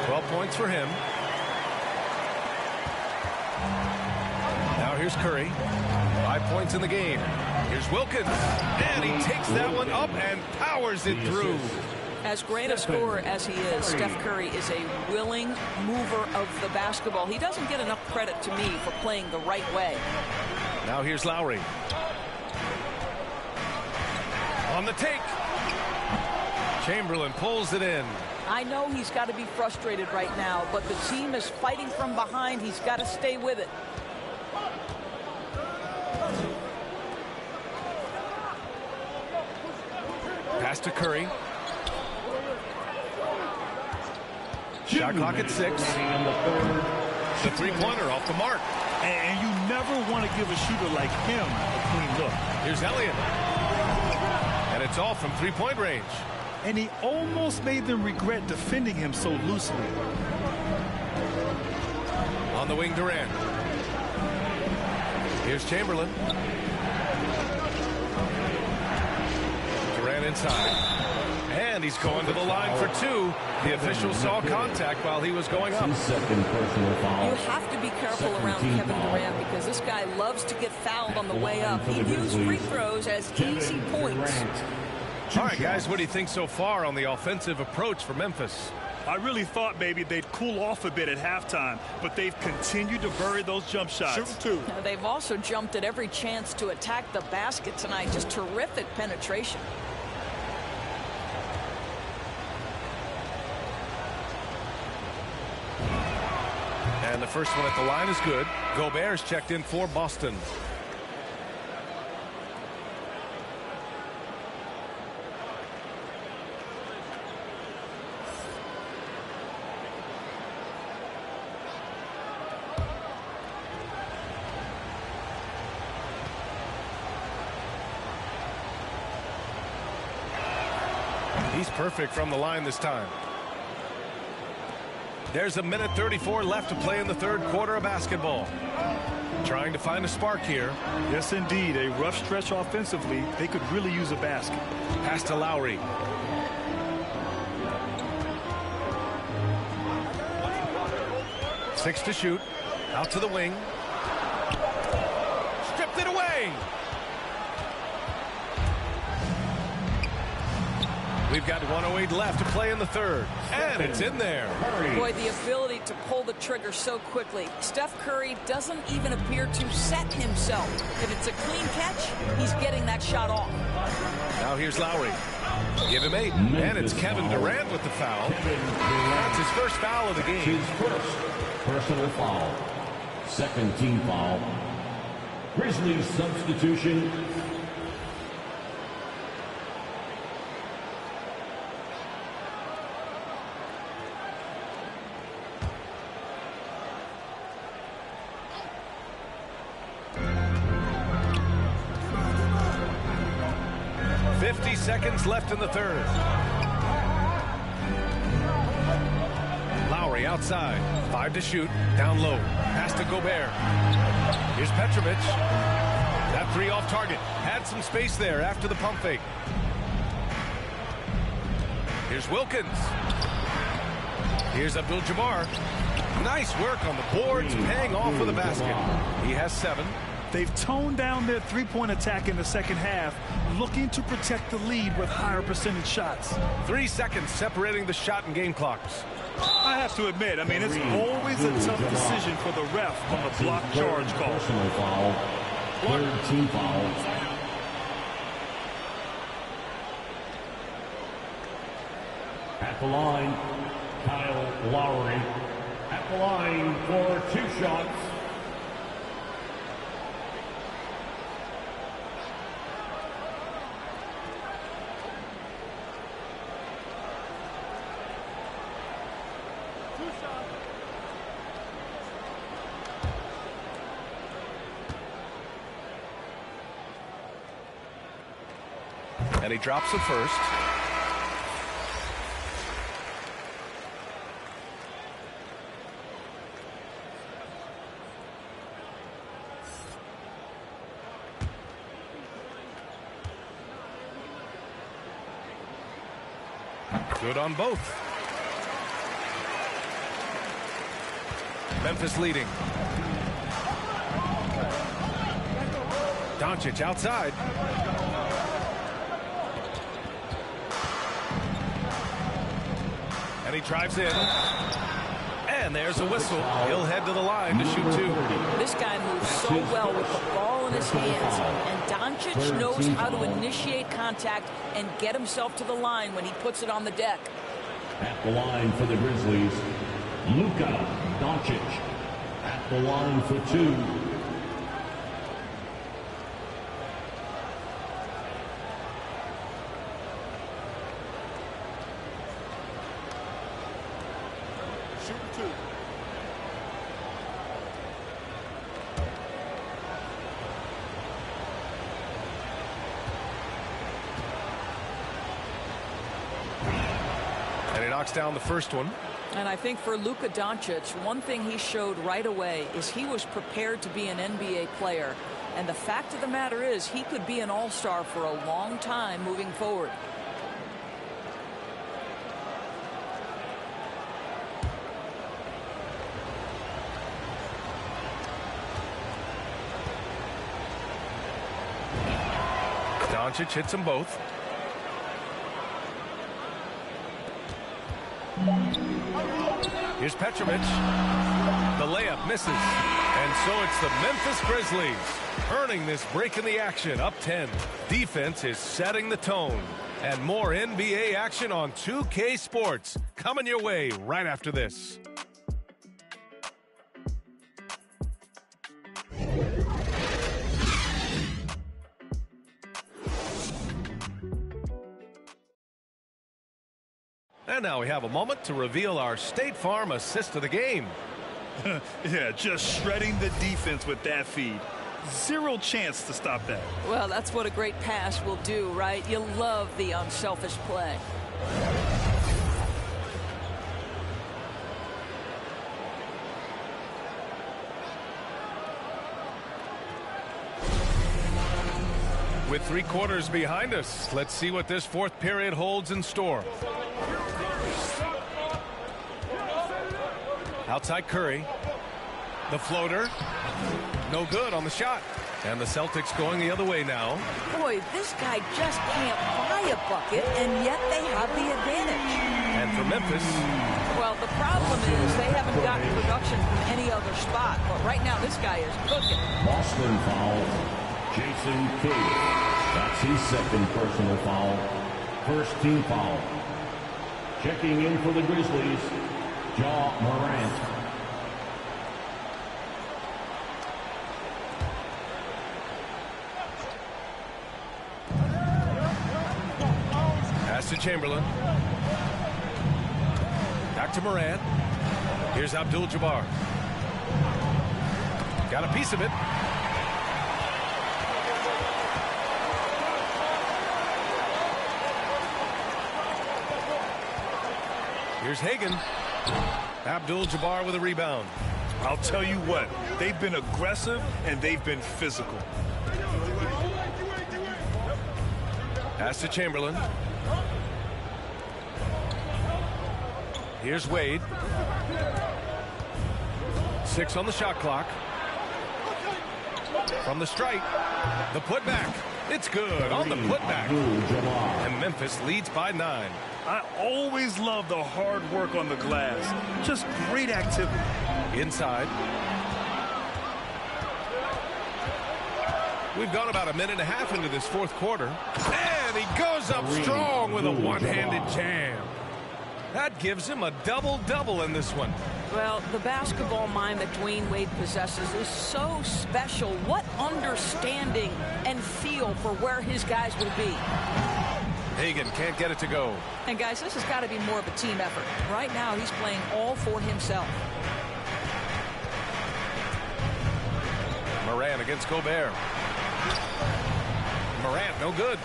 12 points for him. Now here's Curry. 5 points in the game. Here's Wilkins. And he takes that one up and powers it through. As great a scorer as he is, Steph Curry is a willing mover of the basketball. He doesn't get enough credit to me for playing the right way. Now here's Lowry. On the take. Chamberlain pulls it in. I know he's got to be frustrated right now, but the team is fighting from behind. He's got to stay with it. Pass to Curry. Shot clock at 6. The three-pointer off the mark. And you never want to give a shooter like him a clean look. Here's Elliott. And it's all from three-point range. And he almost made them regret defending him so loosely. On the wing, Durant. Here's Chamberlain. Durant inside. And he's going to the line for 2. The official saw contact while he was going up. You have to be careful around Kevin Durant because this guy loves to get fouled on the way up. He views free throws as easy points. All right, guys, what do you think so far on the offensive approach for Memphis? I really thought maybe they'd cool off a bit at halftime, but they've continued to bury those jump shots. Shoot two. Now, they've also jumped at every chance to attack the basket tonight. Just terrific penetration. And the first one at the line is good. Gobert's checked in for Boston. He's perfect from the line this time. There's a minute 34 left to play in the third quarter of basketball. Trying to find a spark here. Yes, indeed. A rough stretch offensively. They could really use a basket. Pass to Lowry. Six to shoot. Out to the wing. Stripped it away. We've got 1:08 left to play in the third. And it's in there. Boy, the ability to pull the trigger so quickly. Steph Curry doesn't even appear to set himself. If it's a clean catch, he's getting that shot off. Now here's Lowry. Give him 8. And it's Kevin Durant with the foul. That's his first foul of the game. His first personal foul. Second team foul. Grizzlies substitution. Seconds left in the third. Lowry outside. 5 to shoot. Down low. Pass to Gobert. Here's Petrovic. That 3 off target. Had some space there after the pump fake. Here's Wilkins. Here's Abdul-Jabbar. Nice work on the boards, paying off with a basket. He has 7. They've toned down their three-point attack in the second half, looking to protect the lead with higher percentage shots. 3 seconds separating the shot and game clocks. I have to admit, I mean, it's always a tough decision for the ref on the block charge call. Personal foul. Third team foul. At the line, Kyle Lowry. At the line for 2 shots. And he drops the first. Good on both. Memphis leading. Doncic outside. And he drives in. And there's a whistle. He'll head to the line to shoot two. This guy moves so well with the ball in his hands. And Doncic knows how to initiate contact and get himself to the line when he puts it on the deck. At the line for the Grizzlies, Luka Doncic. At the line for two. Down the first one. And I think for Luka Doncic, one thing he showed right away is he was prepared to be an NBA player. And the fact of the matter is he could be an all-star for a long time moving forward. Doncic hits them both. Here's Petrovic. The layup misses. And so it's the Memphis Grizzlies earning this break in the action, up 10. Defense is setting the tone. And more NBA action on 2K Sports coming your way right after this. And now we have a moment to reveal our State Farm assist of the game. Yeah, just shredding the defense with that feed. Zero chance to stop that. Well, that's what a great pass will do, right? You love the unselfish play. With 3 quarters behind us, let's see what this fourth period holds in store. Outside Curry. The floater. No good on the shot. And the Celtics going the other way now. Boy, this guy just can't buy a bucket, and yet they have the advantage. And for Memphis. Well, the problem is they haven't gotten production from any other spot. But right now, this guy is cooking. Boston foul. Jason Kidd. That's his second personal foul. First team foul. Checking in for the Grizzlies, Ja Morant. Pass to Chamberlain. Back to Morant. Here's Abdul-Jabbar. Got a piece of it. Here's Hagan. Abdul-Jabbar with a rebound. I'll tell you what, they've been aggressive and they've been physical. Pass to Chamberlain. Here's Wade. 6 on the shot clock. From the strike. The putback. It's good on the putback. And Memphis leads by 9. I always love the hard work on the glass. Just great activity. Inside. We've gone about a minute and a half into this fourth quarter. And he goes up strong with a one-handed jam. That gives him a double-double in this one. Well, the basketball mind that Dwayne Wade possesses is so special. What understanding and feel for where his guys will be. Hagan can't get it to go. And guys, this has got to be more of a team effort. Right now, he's playing all for himself. Morant against Gobert. Morant, no good.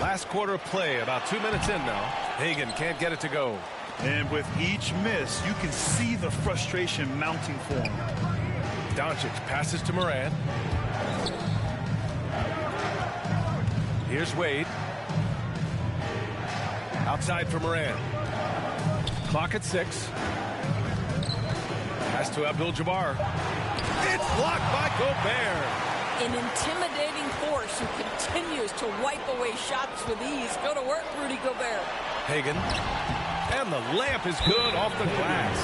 Last quarter of play, about 2 minutes in now. Hagan can't get it to go. And with each miss, you can see the frustration mounting for him. Doncic passes to Morant. Here's Wade. Outside for Moran. Clock at 6. Pass to Abdul-Jabbar. It's blocked by Gobert. An intimidating force who continues to wipe away shots with ease. Go to work, Rudy Gobert. Hagan. And the layup is good off the glass.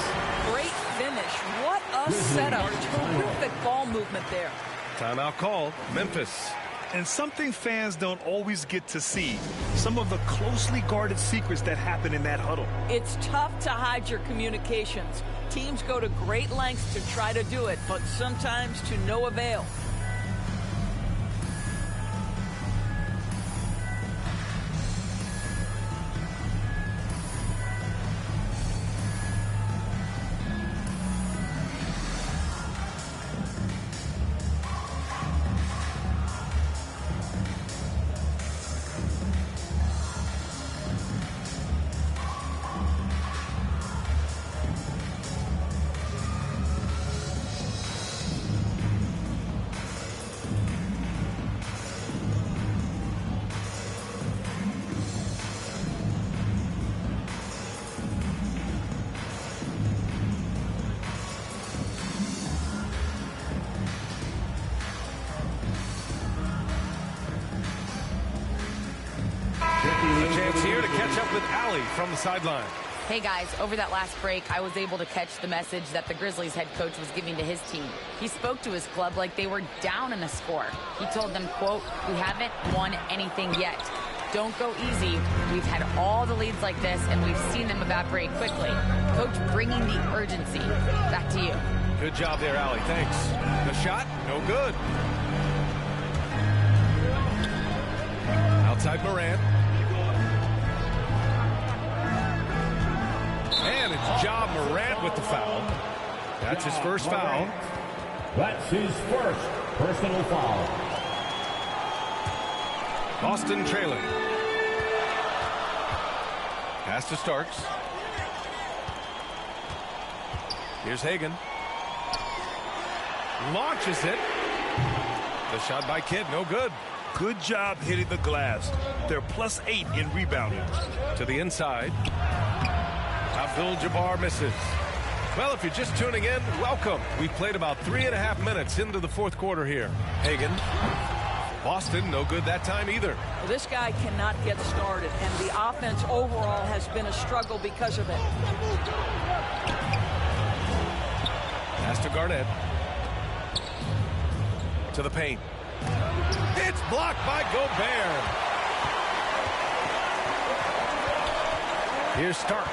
Great finish. What a setup. Terrific ball movement there. Timeout called. Memphis. And something fans don't always get to see. Some of the closely guarded secrets that happen in that huddle. It's tough to hide your communications. Teams go to great lengths to try to do it, but sometimes to no avail. A chance here to catch up with Allie from the sideline. Hey guys, over that last break, I was able to catch the message that the Grizzlies head coach was giving to his team. He spoke to his club like they were down in a score. He told them, quote, "We haven't won anything yet. Don't go easy. We've had all the leads like this, and we've seen them evaporate quickly." Coach bringing the urgency. Back to you. Good job there, Allie. Thanks. The shot, no good. Outside Morant. And it's Ja Morant with the foul. That's his first foul. That's his first personal foul. Boston trailing. Pass to Starks. Here's Hagan. Launches it. The shot by Kidd, no good. Good job hitting the glass. They're +8 in rebounding. To the inside. Abdul-Jabbar misses. Well, if you're just tuning in, welcome. We've played about 3.5 minutes into the fourth quarter here. Hagan. Boston, no good that time either. Well, this guy cannot get started, and the offense overall has been a struggle because of it. Pass to Garnett. To the paint. It's blocked by Gobert. Here's Starks.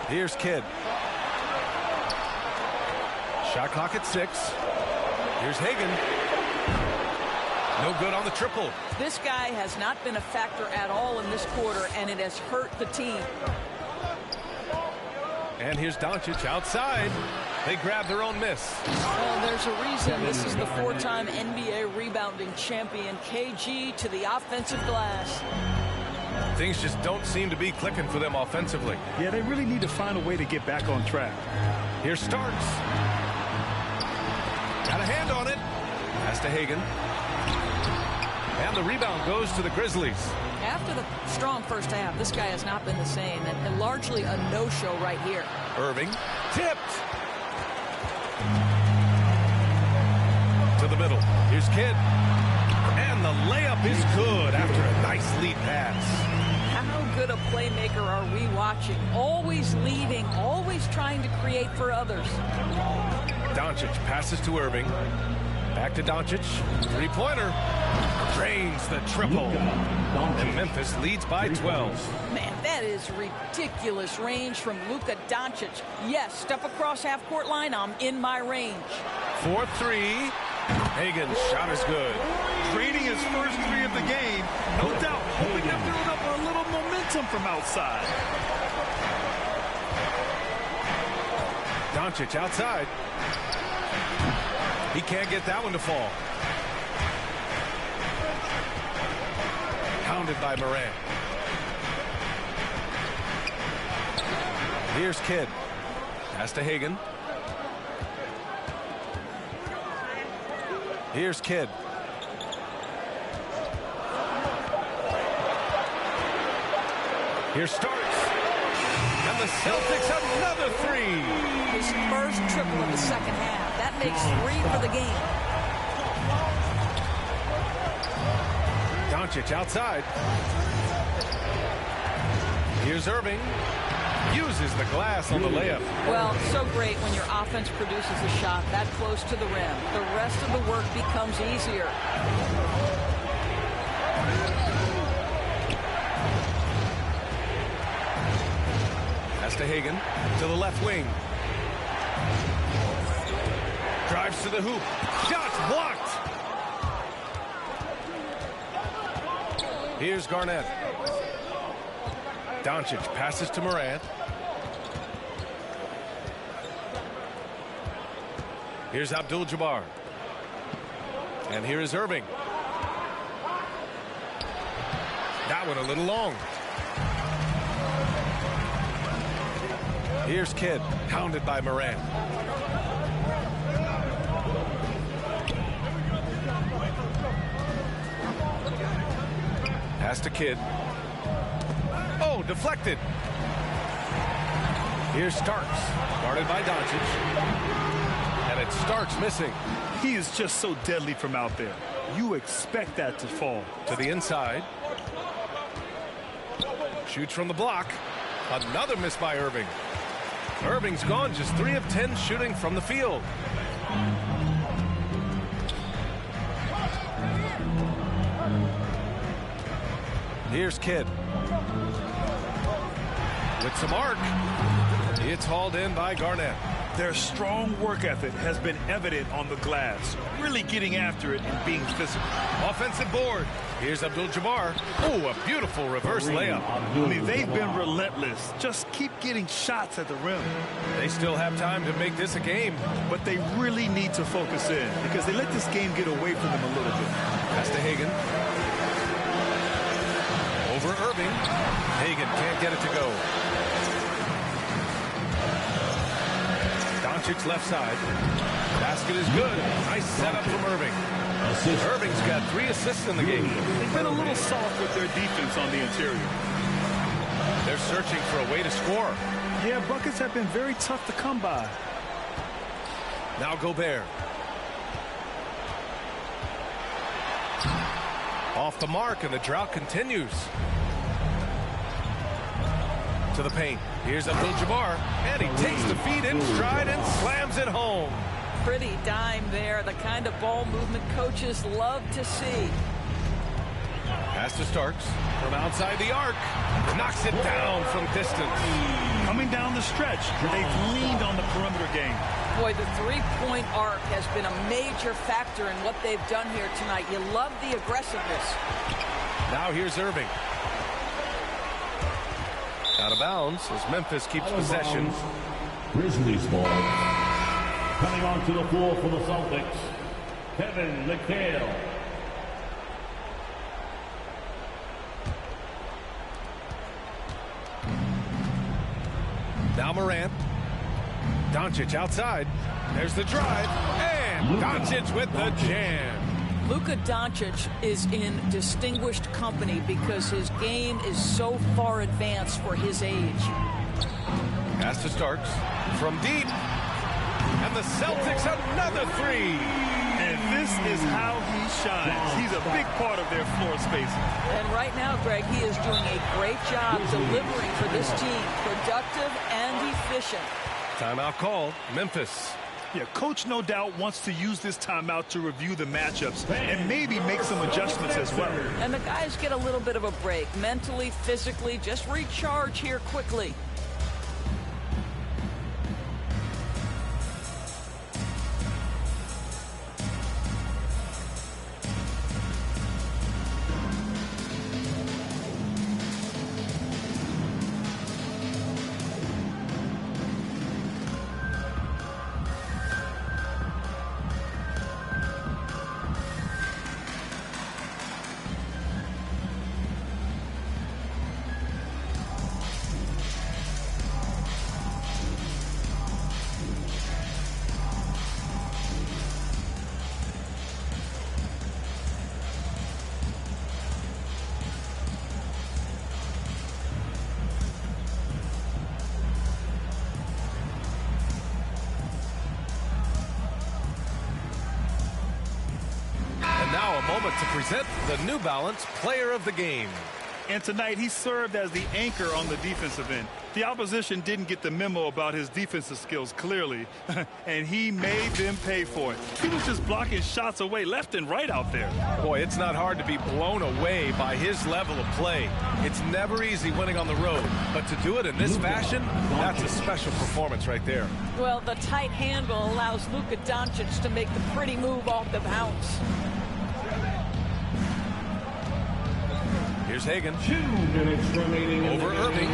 Here's Kidd. Shot clock at 6. Here's Hagan. No good on the triple. This guy has not been a factor at all in this quarter, and it has hurt the team. And here's Doncic outside. They grab their own miss. Well, there's a reason this is the 4-time NBA rebounding champion. KG to the offensive glass. Things just don't seem to be clicking for them offensively. Yeah, they really need to find a way to get back on track. Here's Starks. Got a hand on it. Pass to Hagan. And the rebound goes to the Grizzlies. After the strong first half, this guy has not been the same, and largely a no-show right here. Irving. Tipped. To the middle. Here's Kidd. And the layup is good after a nice lead pass. How good a playmaker are we watching? Always leading, always trying to create for others. Doncic passes to Irving. Back to Doncic. Three-pointer. Drains the triple. And Memphis leads by 12. Man, that is ridiculous range from Luka Doncic. Yes, step across half-court line, I'm in my range. 4-3. Hagan's shot is good. Draining his first 3 of the game. No doubt, hoping to build up a little momentum from outside. Doncic outside. He can't get that one to fall. Pounded by Morant. Here's Kidd. Pass to Hagan. Here's Kidd. Here's Starks. And the Celtics another three. His first triple of the second half. That makes 3 for the game. Doncic outside. Here's Irving. Uses the glass on the layup. Well, so great when your offense produces a shot that close to the rim. The rest of the work becomes easier. Pass to Hagan to the left wing. Drives to the hoop. Shot's blocked. Here's Garnett. Doncic passes to Morant. Here's Abdul-Jabbar. And here is Irving. That one a little long. Here's Kidd, hounded by Morant. Pass to Kidd. Oh, deflected. Here's Starks, guarded by Doncic. And it's Starks missing. He is just so deadly from out there. You expect that to fall. To the inside. Shoots from the block. Another miss by Irving. Irving's gone just 3 of 10 shooting from the field. Here's Kidd. With some arc. It's hauled in by Garnett. Their strong work ethic has been evident on the glass, really getting after it and being physical. Offensive board. Here's Abdul-Jabbar. Oh, a beautiful reverse layup. I mean, they've been relentless. Just keep getting shots at the rim. They still have time to make this a game. But they really need to focus in because they let this game get away from them a little bit. Pass to Hagan. Over Irving. Hagan can't get it to go. Doncic's left side. Basket is good. Nice setup from Irving. Irving's got 3 assists in the game. They've been a little soft with their defense on the interior. They're searching for a way to score. Yeah, buckets have been very tough to come by. Now Gobert. Off the mark, and the drought continues. To the paint. Here's Abdul-Jabbar, and he takes the feed in stride and slams it home. Pretty dime there, the kind of ball movement coaches love to see. Pass to Starks from outside the arc. Knocks it down from distance. Coming down the stretch, they've leaned on the perimeter game. Boy, the three-point arc has been a major factor in what they've done here tonight. You love the aggressiveness. Now here's Irving. Out of bounds as Memphis keeps possession. Grizzlies ball. Coming onto the floor for the Celtics, Kevin McHale. Now Morant. Doncic outside. There's the drive. And Doncic with the jam. Luka Doncic is in distinguished company because his game is so far advanced for his age. Pass to Starks from deep. And the Celtics another 3. And this is how he shines. He's a big part of their floor spacing. And right now, Greg, he is doing a great job delivering for this team. Productive and efficient. Timeout called. Memphis. Yeah, coach no doubt wants to use this timeout to review the matchups and maybe make some adjustments as well. And the guys get a little bit of a break. Mentally, physically, just recharge here quickly. now a moment to present the New Balance Player of the Game. And tonight, he served as the anchor on the defensive end. The opposition didn't get the memo about his defensive skills clearly, and he made them pay for it. He was just blocking shots away left and right out there. Boy, it's not hard to be blown away by his level of play. It's never easy winning on the road, but to do it in this fashion, that's a special performance right there. Well, the tight handle allows Luka Doncic to make the pretty move off the bounce. Here's Hagan. 2 minutes remaining. Over Irving.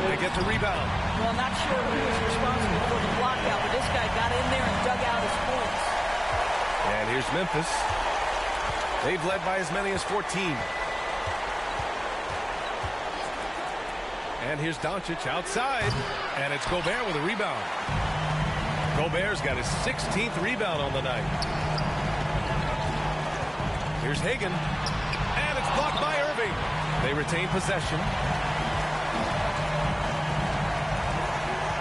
They get the rebound. Well, not sure who was responsible for the blockout, but this guy got in there and dug out his points. And here's Memphis. They've led by as many as 14. And here's Doncic outside. And it's Gobert with a rebound. Gobert's got his 16th rebound on the night. Here's Hagan. And it's blocked by Irving. They retain possession.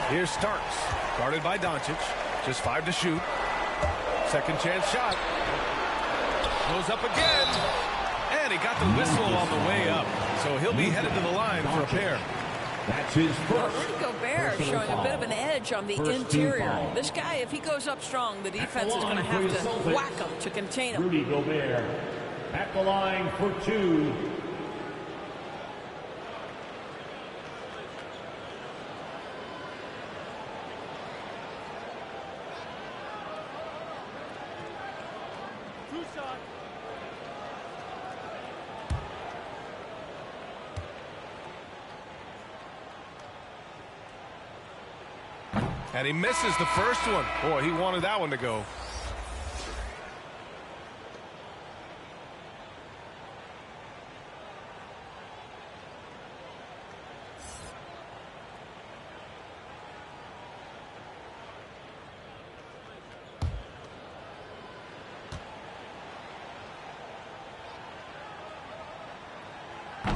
Here's Starks, guarded by Doncic. Just 5 to shoot. Second chance shot. Goes up again. And he got the whistle on the way up. So he'll be headed to the line for a pair. That's his first. Rudy Gobert showing a bit of an edge on the interior. This guy, if he goes up strong, the defense is going to have to whack him to contain him. Rudy Gobert at the line for 2. And he misses the first one. Boy, he wanted that one to go.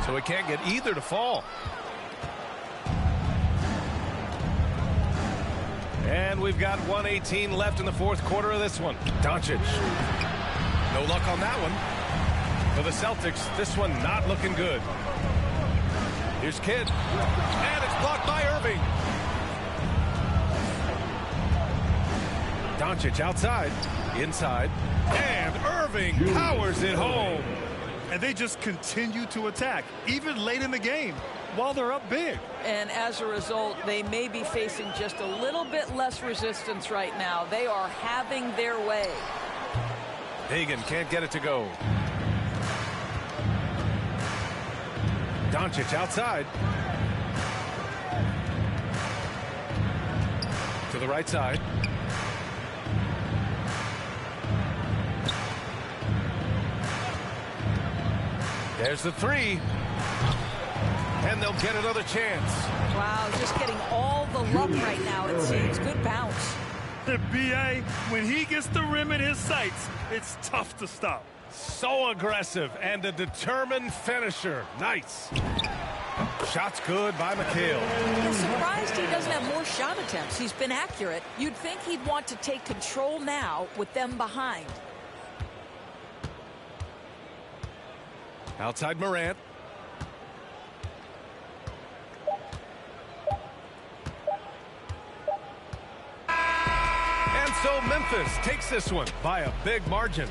So he can't get either to fall. And we've got 1:18 left in the fourth quarter of this one. Doncic. No luck on that one. For the Celtics, this one not looking good. Here's Kidd. And it's blocked by Irving. Doncic outside. Inside. And Irving powers it home. And they just continue to attack, even late in the game, while they're up big. And as a result, they may be facing just a little bit less resistance right now. They are having their way. Hagan can't get it to go. Doncic outside. To the right side. There's the three. And they'll get another chance. Wow, just getting all the luck right now, it seems. Good bounce. The BA, when he gets the rim in his sights, it's tough to stop. So aggressive and a determined finisher. Nice. Shots good by McHale. I'm surprised he doesn't have more shot attempts. He's been accurate. You'd think he'd want to take control now with them behind. Outside Morant. And so Memphis takes this one by a big margin.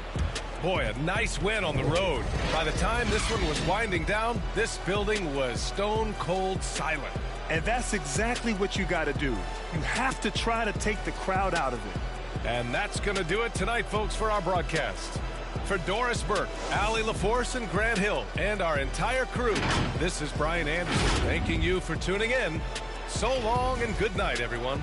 Boy, a nice win on the road. By the time this one was winding down, this building was stone cold silent. And that's exactly what you got to do. You have to try to take the crowd out of it. And that's going to do it tonight, folks, for our broadcast. For Doris Burke, Allie LaForce, and Grant Hill, and our entire crew, this is Brian Anderson thanking you for tuning in. So long and good night, everyone.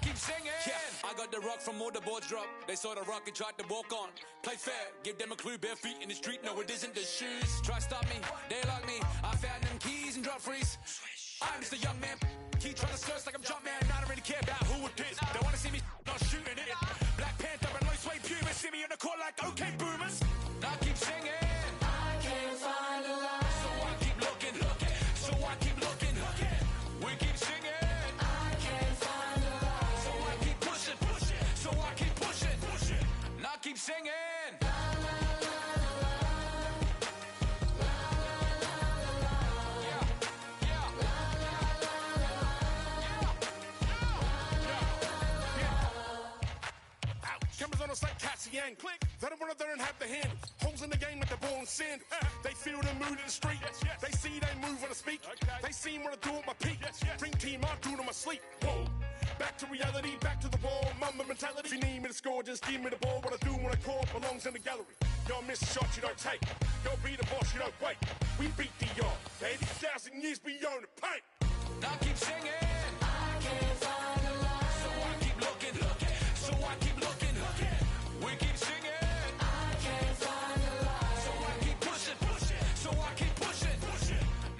Keep singing. Yeah, I got the rock from all the boards drop. They saw the rock and tried to walk on. Play fair, give them a clue. Bare feet in the street. No, it isn't the shoes. Try stop me, they lock me. I found them keys and drop freeze. I'm just a young man. Keep trying to search like I'm Jumpman. I don't really care about who it is. They wanna see me not shooting it. Black Panther and low sway pumas. See me in the court like okay boomers. Now keep singing. I can't find a lie. So I keep looking. So I keep looking. We keep singing. Keep singing. Cameras on us like Cassian. Click. They don't want to have the handles. Holes in the game like the ball and sand. They feel the mood in the street. They see they move when I speak. They see what I do at my peak. Dream team, I do it on my sleep. Whoa. Back to reality, back to the ball. Mamba mentality. If you need me to score, just give me the ball. What I do when I call belongs in the gallery. Y'all miss a shot, you don't take. Y'all be the boss, you don't wait. We beat the yard. 80,000 years beyond the paint. Now keep singing. I can't find a lie. So I keep looking. So I keep looking. We keep singing. I can't find a lie. So I keep pushing. So I keep pushing.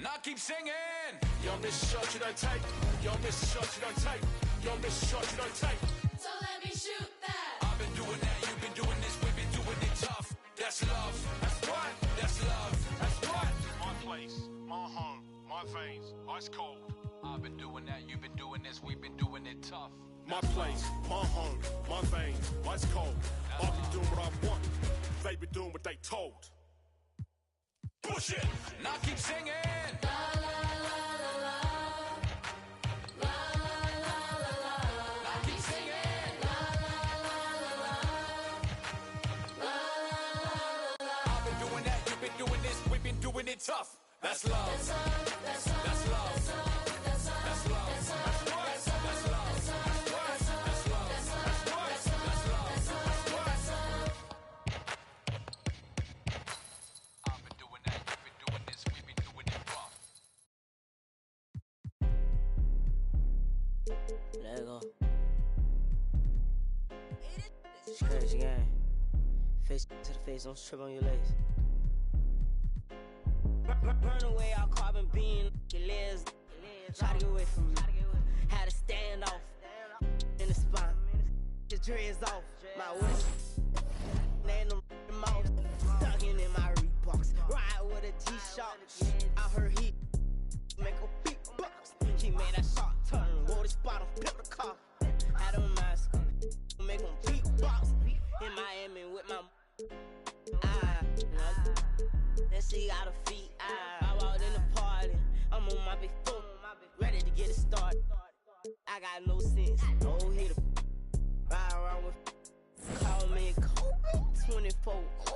Now keep singing. Y'all miss a shot, you don't take. Y'all miss a shot, you don't take. Y'all miss a shot, you don't take. So let me shoot that. I've been doing that, you've been doing this, we've been doing it tough. That's love. That's what? That's love. That's what? My place, my home, my veins, ice cold. I've been doing that, you've been doing this, we've been doing it tough. My place, my home, my veins, ice cold. I've been doing what I want. They been doing what they told. Push it. Now keep singing. La, la, la, la, la. Doing it tough. That's love. That's love. That's love. That's love. That's love. That's love. That's love. That's love. That's love. That's love. I've been doing that. You've been doing this. We've been doing it rough. Let go. It's crazy game. Face to the face, don't trip on your legs. Burn away all carbon beam, your legs. Try to get away from me. Had to stand off in the spine. The dreads off. My waist. Laying them mouth. Dunking in my Reeboks. Ride with a G-Shock. I heard he make a beatbox. He made that shot turn. Wore this bottle, pimp the car. Had a mask on. Make him beatbox. In Miami with my that shit got a feet. I walked in the party. I'm on my big foot, ready to get it started. I got no sense. No hitter. Ride around with. Call me Kobe 24.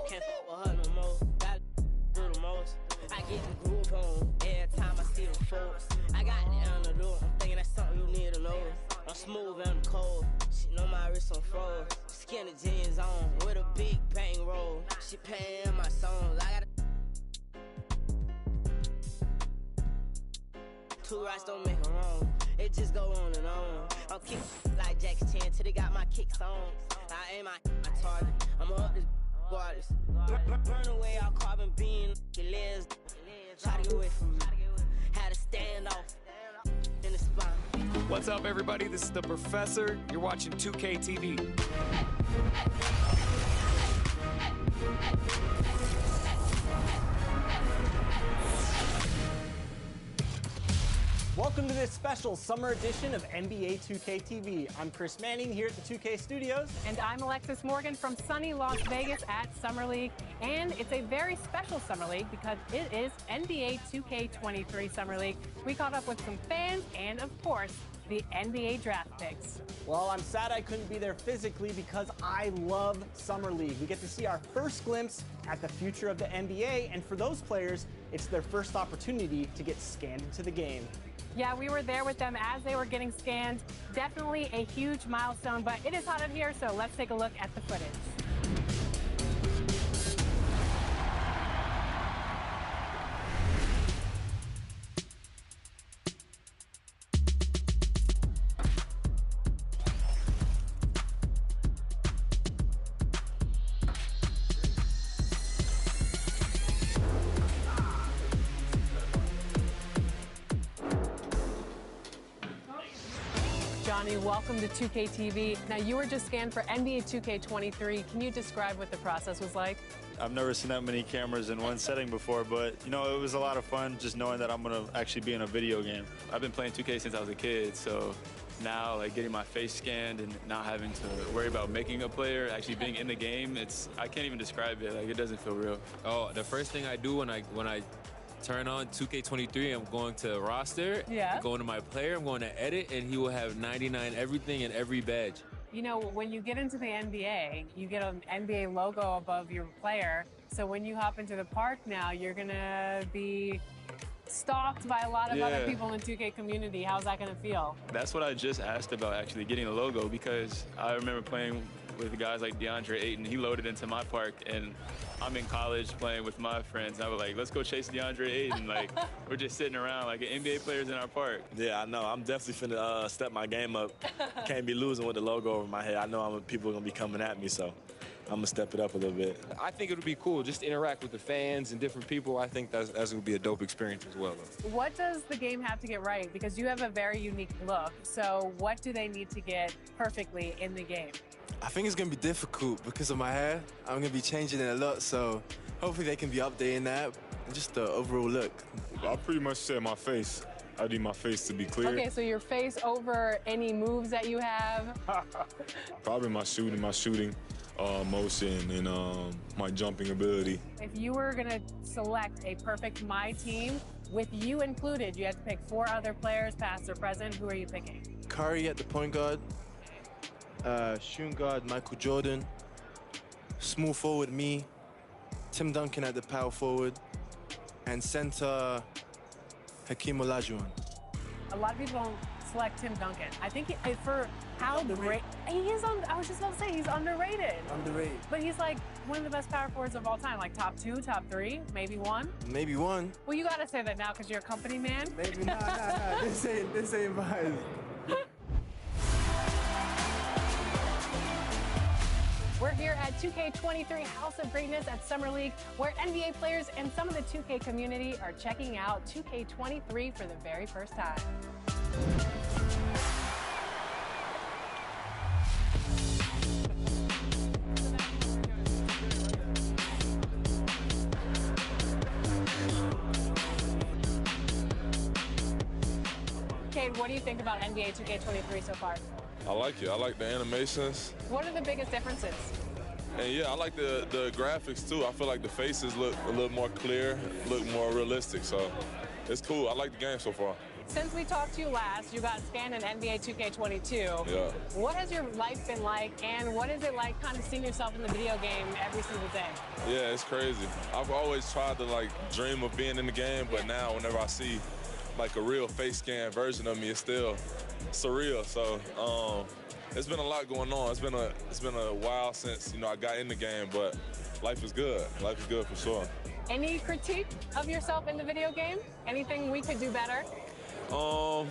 Can't fuck with her no more. Gotta do the most. I get the groove on every time I see the folks. I got the antidote. I'm thinking that's something you need to know. I'm smooth and I'm cold. She know my wrist on froze. Skinny jeans on with a big bang roll. She paying my songs. I got two rights don't make a wrong. It just go on and on. I'm kicking like Jackie Chan till they got my kicks on. I aim my target. I'm up this waters. Burn away all carbon beam. Your legs. Try to get away from me. Had to stand off in the spine. What's up, everybody? This is the Professor. You're watching 2K TV. Welcome to this special summer edition of NBA 2K TV. I'm Chris Manning here at the 2K Studios. And I'm Alexis Morgan from sunny Las Vegas at Summer League. And it's a very special Summer League because it is NBA 2K23 Summer League. We caught up with some fans and, of course, the NBA draft picks. Well, I'm sad I couldn't be there physically because I love Summer League. We get to see our first glimpse at the future of the NBA, and for those players, it's their first opportunity to get scanned into the game. Yeah, we were there with them as they were getting scanned. Definitely a huge milestone, but it is hot in here, so let's take a look at the footage. Johnny, welcome to 2K TV. Now, you were just scanned for NBA 2K23. Can you describe what the process was like? I've never seen that many cameras in one setting before, but, you know, it was a lot of fun just knowing that I'm going to actually be in a video game. I've been playing 2K since I was a kid, so now, like, getting my face scanned and not having to worry about making a player, actually being in the game, I can't even describe it. Like, it doesn't feel real. Oh, the first thing I do when I turn on 2K23, I'm going to roster, I'm going to my player, I'm going to edit, and he will have 99 everything and every badge. You know, when you get into the NBA, you get an NBA logo above your player. So when you hop into the park now, you're going to be stalked by a lot of other people in the 2K community. How's that going to feel? That's what I just asked about, actually, getting a logo, because I remember playing with guys like DeAndre Ayton. He loaded into my park, and I'm in college playing with my friends. And I was like, let's go chase DeAndre Ayton. Like, we're just sitting around like NBA players in our park. Yeah, I know. I'm definitely finna step my game up. Can't be losing with the logo over my head. I know people are going to be coming at me, so I'm going to step it up a little bit. I think it would be cool just to interact with the fans and different people. I think that's going to be a dope experience as well. What does the game have to get right? Because you have a very unique look. So what do they need to get perfectly in the game? I think it's going to be difficult because of my hair. I'm going to be changing it a lot, so hopefully they can be updating that. And just the overall look. I pretty much said my face. I need my face to be clear. Okay, so your face over any moves that you have? Probably my shooting motion, and my jumping ability. If you were going to select a perfect My Team, with you included, you had to pick 4 other players, past or present. Who are you picking? Curry at the point guard. Shooting guard, Michael Jordan. Small forward, me. Tim Duncan at the power forward. And center, Hakeem Olajuwon. A lot of people don't select Tim Duncan. I think for how great he is, I was just about to say, he's underrated. Underrated. But he's like one of the best power forwards of all time, like top 2, top 3, maybe 1. Maybe 1. Well, you got to say that now because you're a company man. Maybe nah. This ain't mine. We're here at 2K23 House of Greatness at Summer League, where NBA players and some of the 2K community are checking out 2K23 for the very first time. Cade, what do you think about NBA 2K23 so far? I like it. I like the animations. What are the biggest differences? And yeah, I like the graphics too. I feel like the faces look a little more clear, look more realistic. So it's cool. I like the game so far. Since we talked to you last, you got scanned in NBA 2K22. Yeah. What has your life been like, and what is it like kind of seeing yourself in the video game every single day? Yeah, it's crazy. I've always tried to like dream of being in the game, but now whenever I see like a real face scan version of me, it's still surreal. So it's been a lot going on. It's been a while since I got in the game, but life is good. Life is good for sure. Any critique of yourself in the video game? Anything we could do better? I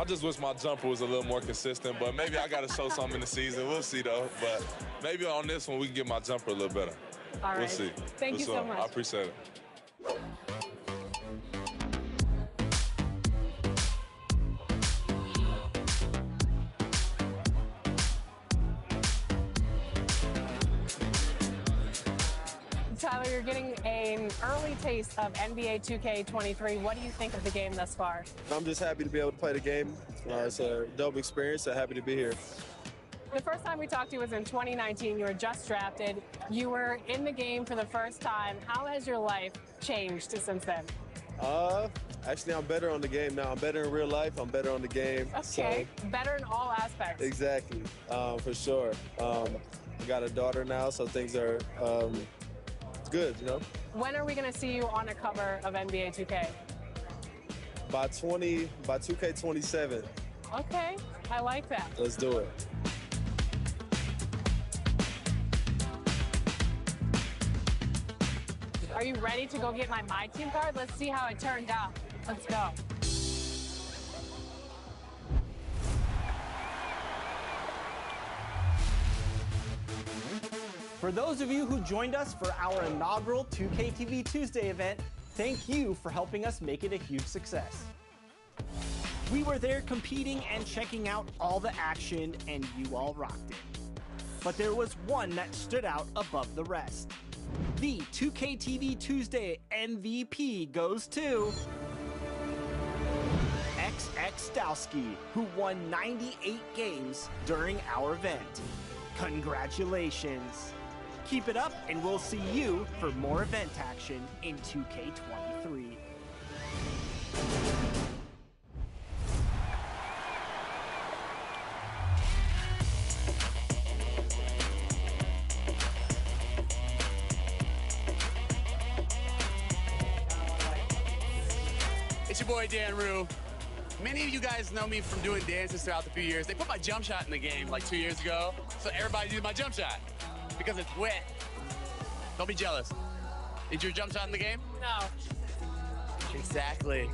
just wish my jumper was a little more consistent, but maybe I got to show something in the season. We'll see though. But maybe on this one we can get my jumper a little better. All right. We'll see. Thank you so much. I appreciate it. Tyler, you're getting an early taste of NBA 2K23. What do you think of the game thus far? I'm just happy to be able to play the game. It's a dope experience, so happy to be here. The first time we talked to you was in 2019. You were just drafted. You were in the game for the first time. How has your life changed since then? Actually, I'm better on the game now. I'm better in real life. I'm better on the game. Okay, so better in all aspects. Exactly, for sure. I got a daughter now, so things are good, When are we going to see you on a cover of NBA 2K? By 2K27. Okay, I like that. Let's do it. Are you ready to go get my team card? Let's see how it turned out. Let's go. For those of you who joined us for our inaugural 2KTV Tuesday event, thank you for helping us make it a huge success. We were there competing and checking out all the action, and you all rocked it. But there was one that stood out above the rest. The 2KTV Tuesday MVP goes to XX Dowski, who won 98 games during our event. Congratulations. Keep it up, and we'll see you for more event action in 2K23. It's your boy Dan Rue. Many of you guys know me from doing dances throughout the few years. They put my jump shot in the game like 2 years ago, so everybody uses my jump shot because it's wet. Don't be jealous. Is your jump shot in the game? No. Exactly.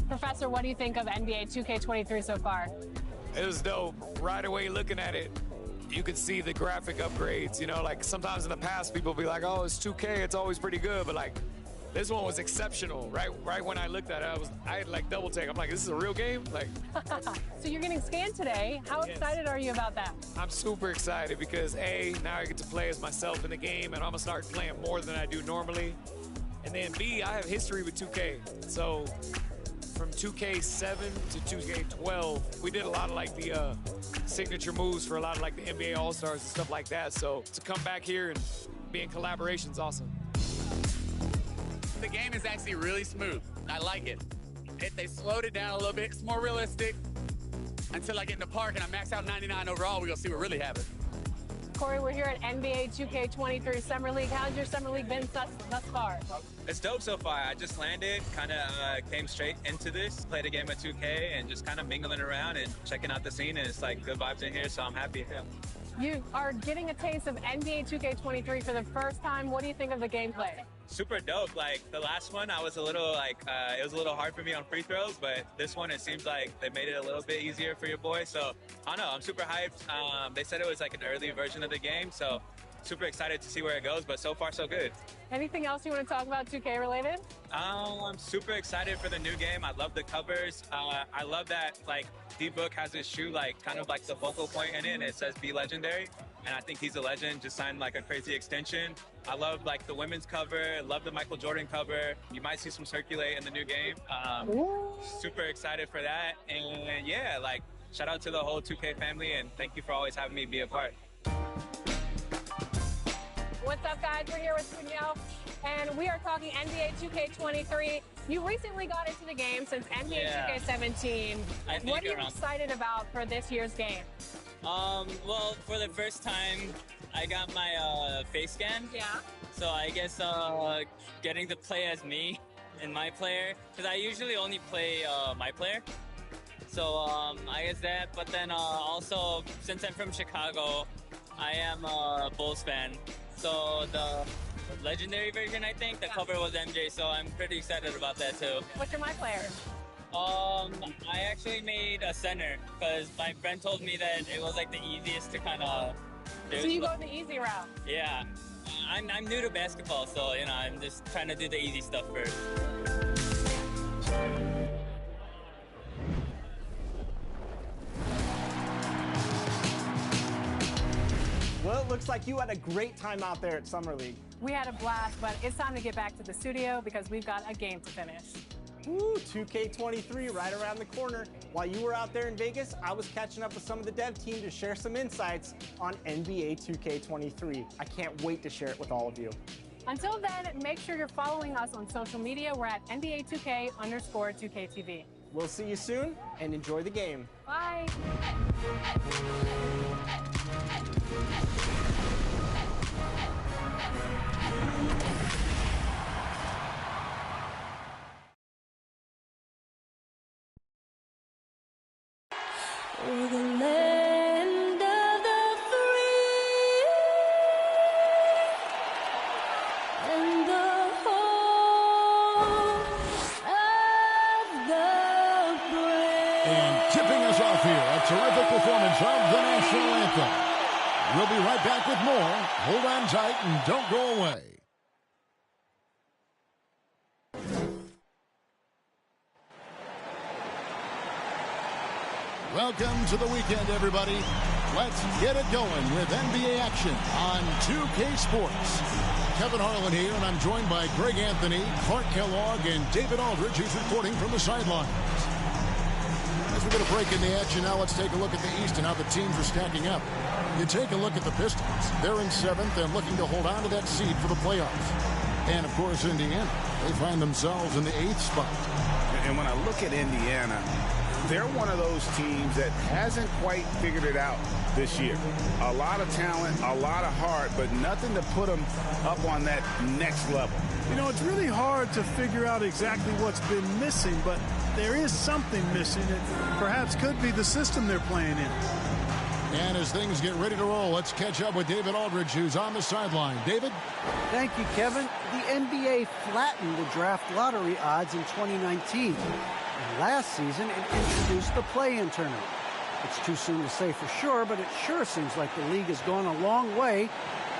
Professor, what do you think of NBA 2K23 so far? It was dope. Right away looking at it, you could see the graphic upgrades. You know, like sometimes in the past people be like, oh, it's 2K, it's always pretty good, but like this one was exceptional. Right when I looked at it, I had like double take. I'm like, this is a real game? Like. So you're getting scanned today. How excited are you about that? I'm super excited because A, now I get to play as myself in the game, and I'm gonna start playing more than I do normally. And then B, I have history with 2K. So from 2K7 to 2K12, we did a lot of like the signature moves for a lot of like the NBA All-Stars and stuff like that. So to come back here and be in collaboration is awesome. The game is actually really smooth. I like it. They slowed it down a little bit. It's more realistic. Until I get in the park and I max out 99 overall, we're gonna see what really happens. Corey, we're here at NBA 2K23 Summer League. How's your Summer League been thus far? It's dope so far. I just landed, kind of came straight into this, played a game of 2K, and just kind of mingling around and checking out the scene, and it's like good vibes in here, so I'm happy. You are getting a taste of NBA 2K23 for the first time. What do you think of the gameplay? Super dope. Like the last one, I was a little like, it was a little hard for me on free throws, but this one, it seems like they made it a little bit easier for your boy. So I don't know, I'm super hyped. They said it was like an early version of the game, so super excited to see where it goes, but so far so good. Anything else you want to talk about 2K related? I'm super excited for the new game. I love the covers. I love that like D-Book has his shoe like kind of like the focal point in it, and it says Be Legendary. And I think he's a legend, just signed like a crazy extension. I love like the women's cover, love the Michael Jordan cover. You might see some circulate in the new game. Super excited for that. And yeah, like shout out to the whole 2K family, and thank you for always having me be a part. What's up, guys? We're here with Cunio, and we are talking NBA 2K23. You recently got into the game since NBA 2K17. What are you excited about for this year's game? Well, for the first time, I got my face scan. Yeah. So I guess getting to play as me and my player, because I usually only play my player. So I guess that, but then also, since I'm from Chicago, I am a Bulls fan. So the legendary version, I think, the cover was MJ, so I'm pretty excited about that too. What's your my player? I actually made a center because my friend told me that it was like the easiest to kind of do. So you go the easy route? Yeah. I'm new to basketball, so you know, I'm just trying to do the easy stuff first. Well, it looks like you had a great time out there at Summer League. We had a blast, but it's time to get back to the studio because we've got a game to finish. Woo, 2K23 right around the corner. While you were out there in Vegas, I was catching up with some of the dev team to share some insights on NBA 2K23. I can't wait to share it with all of you. Until then, make sure you're following us on social media. We're at NBA 2K_2KTV. We'll see you soon, and enjoy the game. Bye. performance of the national anthem. We'll be right back with more. Hold on tight and don't go away. Welcome to the weekend, everybody. Let's get it going with NBA action on 2K Sports. Kevin Harlan here, and I'm joined by Greg Anthony, Clark Kellogg, and David Aldridge, who's reporting from the sidelines. As we get a break in the action now, let's take a look at the East and how the teams are stacking up. You take a look at the Pistons. They're in 7th and looking to hold on to that seed for the playoffs. And, of course, Indiana. They find themselves in the 8th spot. And when I look at Indiana, they're one of those teams that hasn't quite figured it out this year. A lot of talent, a lot of heart, but nothing to put them up on that next level. You know, it's really hard to figure out exactly what's been missing, but there is something missing. It perhaps could be the system they're playing in. And as things get ready to roll, let's catch up with David Aldridge, who's on the sideline. David? Thank you, Kevin. The NBA flattened the draft lottery odds in 2019. And last season, it introduced the play-in tournament. It's too soon to say for sure, but it sure seems like the league has gone a long way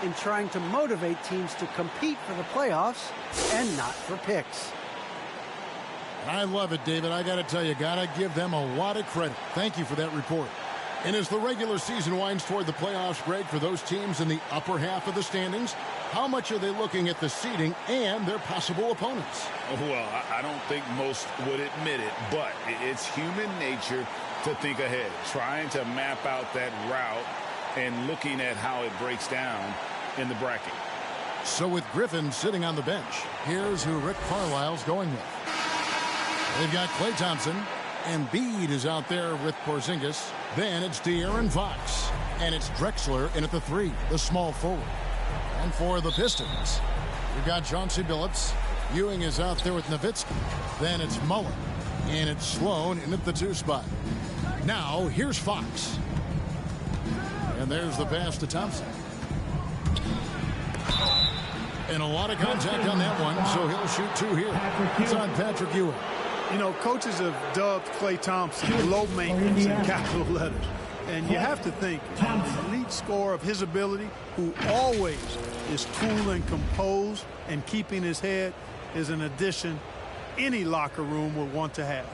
in trying to motivate teams to compete for the playoffs and not for picks. I love it, David. I got to tell you, got to give them a lot of credit. Thank you for that report. And as the regular season winds toward the playoffs, Greg, for those teams in the upper half of the standings, how much are they looking at the seeding and their possible opponents? Well, I don't think most would admit it, but it's human nature to think ahead, trying to map out that route and looking at how it breaks down in the bracket. So with Griffin sitting on the bench, here's who Rick Carlisle's going with. They've got Klay Thompson. Embiid is out there with Porzingis. Then it's De'Aaron Fox. And it's Drexler in at the 3, the small forward. And for the Pistons, we've got Chauncey Billups. Ewing is out there with Nowitzki. Then it's Mullen. And it's Sloan in at the 2 spot. Now, here's Fox. And there's the pass to Thompson. And a lot of contact on that one, so he'll shoot 2 here. It's on Patrick Ewing. You know, coaches have dubbed Klay Thompson low maintenance in capital letters. And you have to think, an elite scorer of his ability, who always is cool and composed and keeping his head, is an addition any locker room would want to have.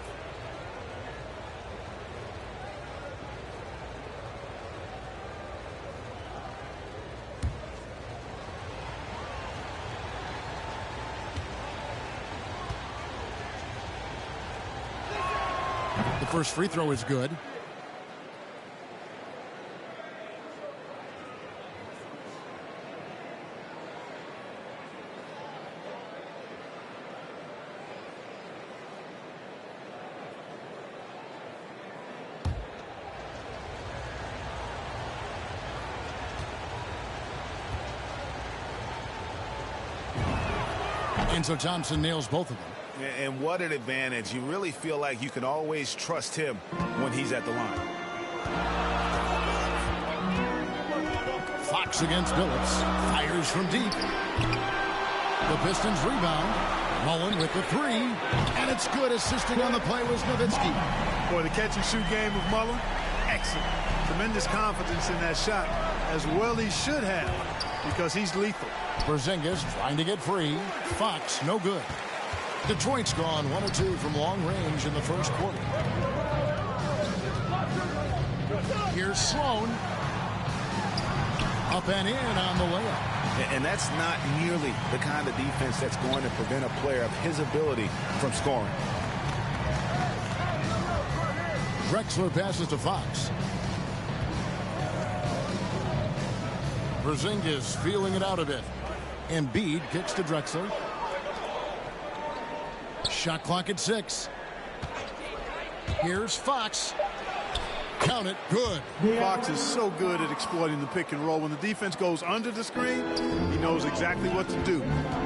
The first free throw is good. And so Thompson nails both of them. And what an advantage. You really feel like you can always trust him when he's at the line. Fox against Billups. Fires from deep. The Pistons rebound. Mullen with the 3. And it's good. Assisting on the play was Nowitzki. Boy, the catch-and-shoot game of Mullen, excellent. Tremendous confidence in that shot, as well he should have, because he's lethal. Porzingis trying to get free. Fox, no good. Detroit's gone 1 or 2 from long range in the first quarter. Here's Sloan. Up and in on the layup. And that's not nearly the kind of defense that's going to prevent a player of his ability from scoring. Drexler passes to Fox. Porzingis feeling it out a bit. Embiid kicks to Drexler. Shot clock at 6. Here's Fox. Count it. Good. Fox is so good at exploiting the pick and roll. When the defense goes under the screen, he knows exactly what to do.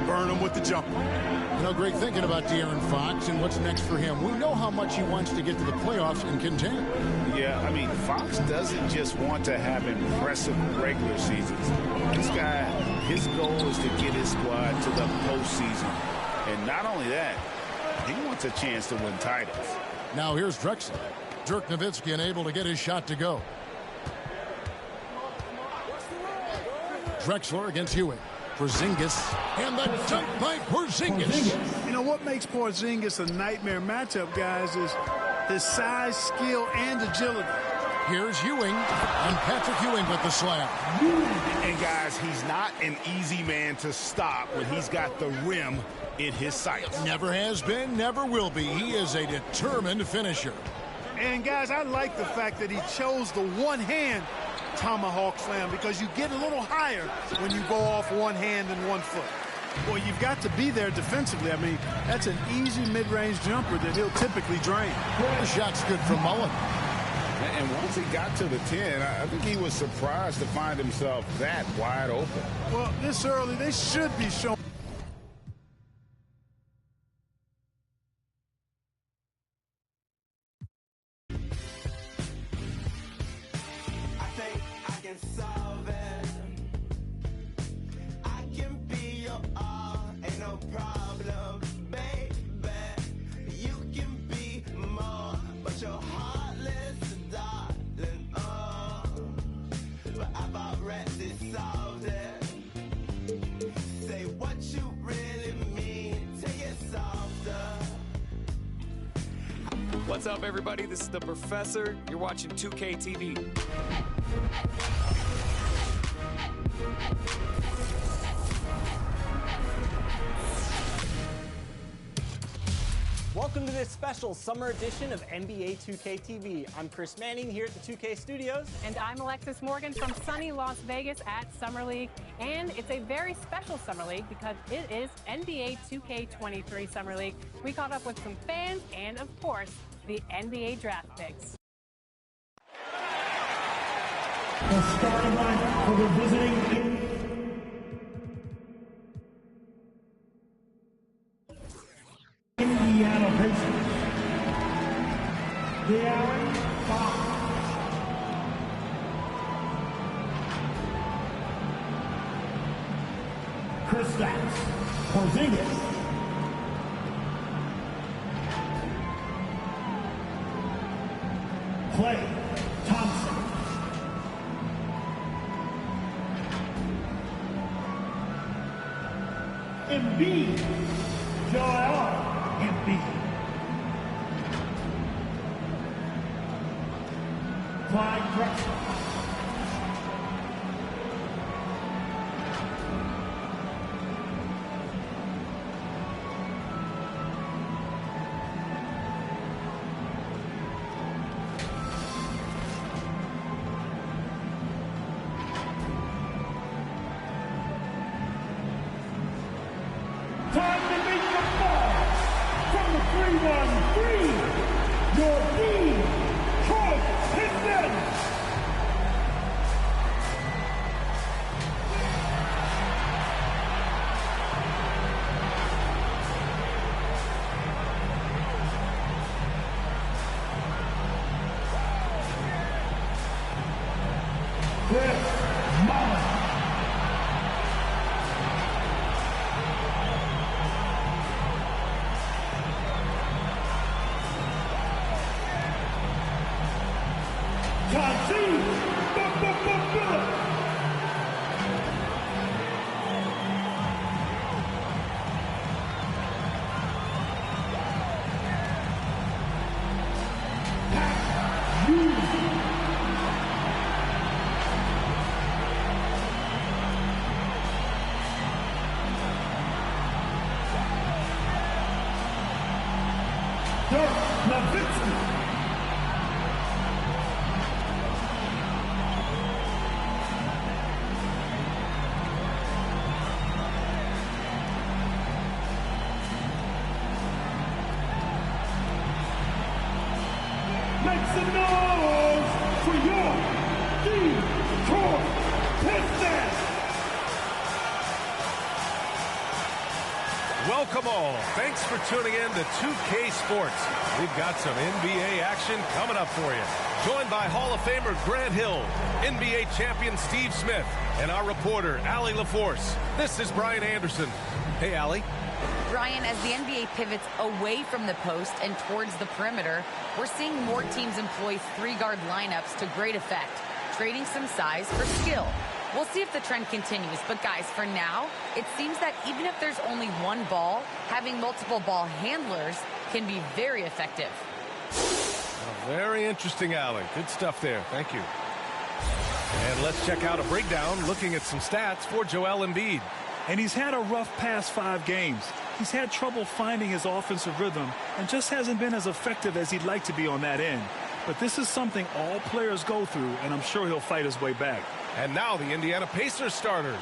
Burn him with the jumper. You know, Greg, thinking about De'Aaron Fox and what's next for him, we know how much he wants to get to the playoffs and contend. Yeah, I mean, Fox doesn't just want to have impressive regular seasons. This guy, his goal is to get his squad to the postseason. And not only that, he wants a chance to win titles. Now here's Drexler. Dirk Nowitzki unable to get his shot to go. Drexler against Ewing. Porzingis, and the dunk by Porzingis. You know what makes Porzingis a nightmare matchup, guys, is his size, skill, and agility. Here's Ewing, and Patrick Ewing with the slam. And guys, he's not an easy man to stop when he's got the rim in his sights. Never has been, never will be. He is a determined finisher. And guys, I like the fact that he chose the one-hand tomahawk slam, because you get a little higher when you go off one hand and one foot. Well, you've got to be there defensively. I mean, that's an easy mid-range jumper that he'll typically drain. The shot's good from Mullen. And once he got to the 10, I think he was surprised to find himself that wide open. Well, this early, they should be showing. What's up, everybody? This is the Professor. You're watching 2K TV. Welcome to this special summer edition of NBA 2K TV. I'm Chris Manning here at the 2K Studios. And I'm Alexis Morgan from sunny Las Vegas at Summer League. And it's a very special Summer League because it is NBA 2K23 Summer League. We caught up with some fans and, of course, the NBA draft picks. The starting line for the visiting Indiana Pacers. De'Aaron Fox. Kristaps Porzingis. Klay Thompson. Embiid. Joel Embiid. Clyde Drexler. Time to make the ball from the 3-1-3. Your Detroit Pistons. Chris Mullen. Make some noise for your Detroit Pistons! Welcome all. Thanks for tuning in to 2K Sports. We've got some NBA action coming up for you. Joined by Hall of Famer Grant Hill, NBA champion Steve Smith, and our reporter, Allie LaForce. This is Brian Anderson. Hey, Allie. Brian, as the NBA pivots away from the post and towards the perimeter, we're seeing more teams employ three-guard lineups to great effect, trading some size for skill. We'll see if the trend continues. But, guys, for now, it seems that even if there's only one ball, having multiple ball handlers can be very effective. Very interesting, Alec. Good stuff there. Thank you. And let's check out a breakdown looking at some stats for Joel Embiid. And he's had a rough past 5 games. He's had trouble finding his offensive rhythm and just hasn't been as effective as he'd like to be on that end. But this is something all players go through, and I'm sure he'll fight his way back. And now the Indiana Pacers starters.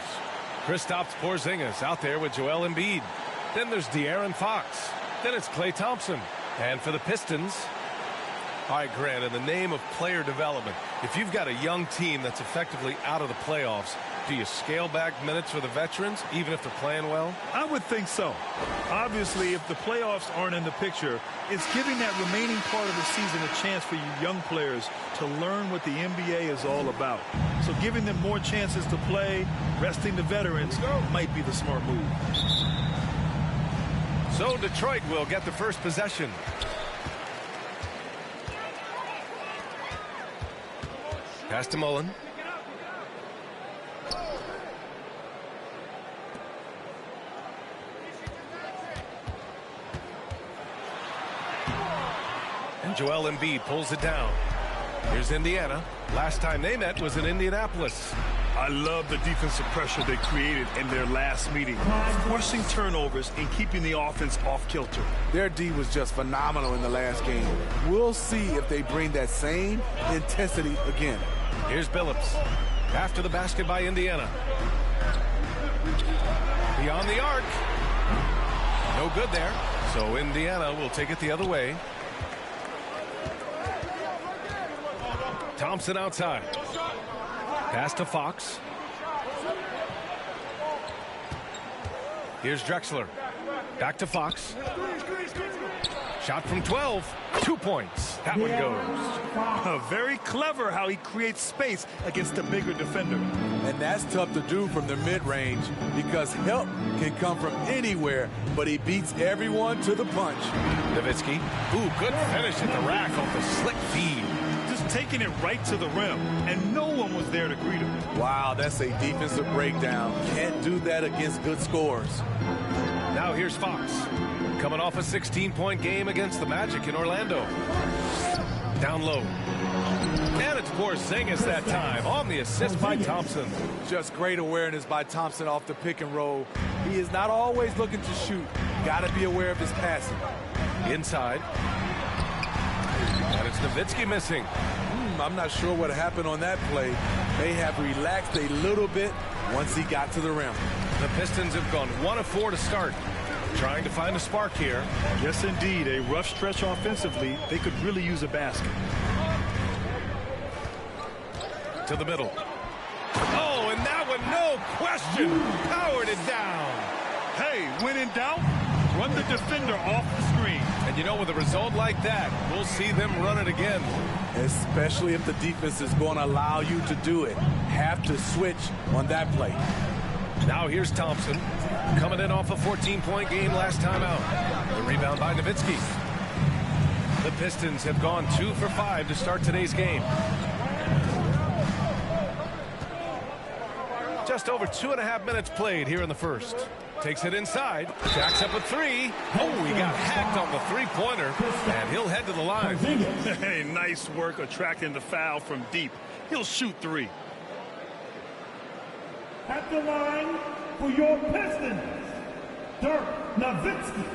Kristaps Porzingis out there with Joel Embiid. Then there's De'Aaron Fox. Then it's Klay Thompson. And for the Pistons, all right, Grant, in the name of player development, if you've got a young team that's effectively out of the playoffs, do you scale back minutes for the veterans, even if they're playing well? I would think so. Obviously, if the playoffs aren't in the picture, it's giving that remaining part of the season a chance for you young players to learn what the NBA is all about. So giving them more chances to play, resting the veterans, might be the smart move. So Detroit will get the first possession. Pass to Mullen. And Joel Embiid pulls it down. Here's Indiana. Last time they met was in Indianapolis. I love the defensive pressure they created in their last meeting, forcing turnovers and keeping the offense off kilter. Their D was just phenomenal in the last game. We'll see if they bring that same intensity again. Here's Billups. After the basket by Indiana. Beyond the arc. No good there. So Indiana will take it the other way. Thompson outside. Pass to Fox. Here's Drexler. Back to Fox. Shot from 12. 2 points. That one goes. Very clever how he creates space against the bigger defender. And that's tough to do from the mid-range because help can come from anywhere, but he beats everyone to the punch. Nowitzki. Ooh, good finish at the rack off the slick feed. Just taking it right to the rim, and no one was there to greet him. Wow, that's a defensive breakdown. Can't do that against good scores. Now here's Fox. Coming off a 16-point game against the Magic in Orlando. Down low. And it's Porzingis that time on the assist by Thompson. Just great awareness by Thompson off the pick and roll. He is not always looking to shoot. Got to be aware of his passing. Inside. And it's Nowitzki missing. I'm not sure what happened on that play. May have relaxed a little bit once he got to the rim. The Pistons have gone 1 of 4 to start. Trying to find a spark here. Yes, indeed. A rough stretch offensively. They could really use a basket. To the middle. Oh, and that one, no question, powered it down. Hey, when in doubt, run the defender off the screen. And you know, with a result like that, we'll see them run it again. Especially if the defense is going to allow you to do it. Have to switch on that play. Now here's Thompson. Coming in off a 14-point game last time out. The rebound by Nowitzki. The Pistons have gone 2 for 5 to start today's game. Just over 2.5 minutes played here in the first. Takes it inside. Jacks up a 3. Oh, he got hacked on the three-pointer, and he'll head to the line. Hey, nice work attracting the foul from deep. He'll shoot 3. At the line for your Pistons, Dirk Nowitzki.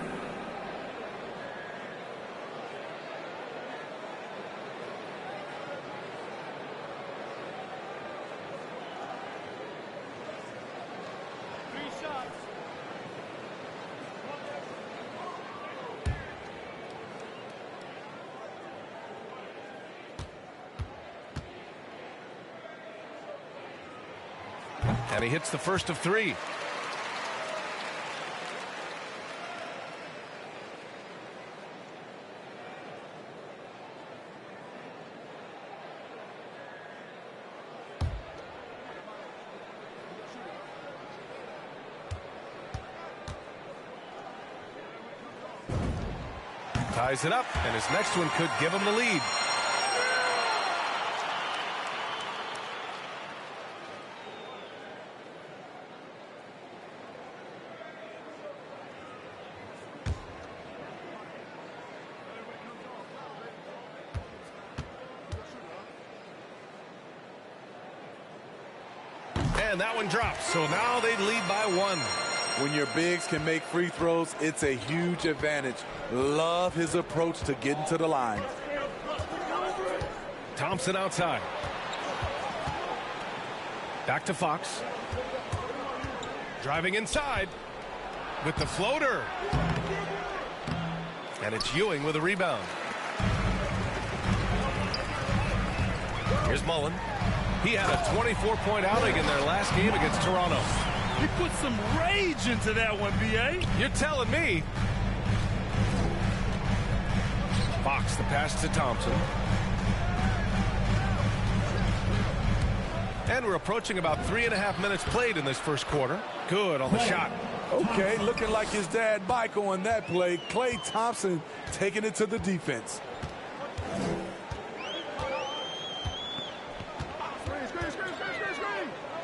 And he hits the first of 3. Ties it up, and his next one could give him the lead. And that one drops. So now they lead by 1. When your bigs can make free throws, it's a huge advantage. Love his approach to getting to the line. Thompson outside. Back to Fox. Driving inside with the floater. And it's Ewing with a rebound. Here's Mullen. He had a 24-point outing in their last game against Toronto. He put some rage into that one, B.A. You're telling me. Fox, the pass to Thompson. And we're approaching about 3.5 minutes played in this first quarter. Good on the shot. Okay, looking like his dad Mike on that play. Klay Thompson taking it to the defense.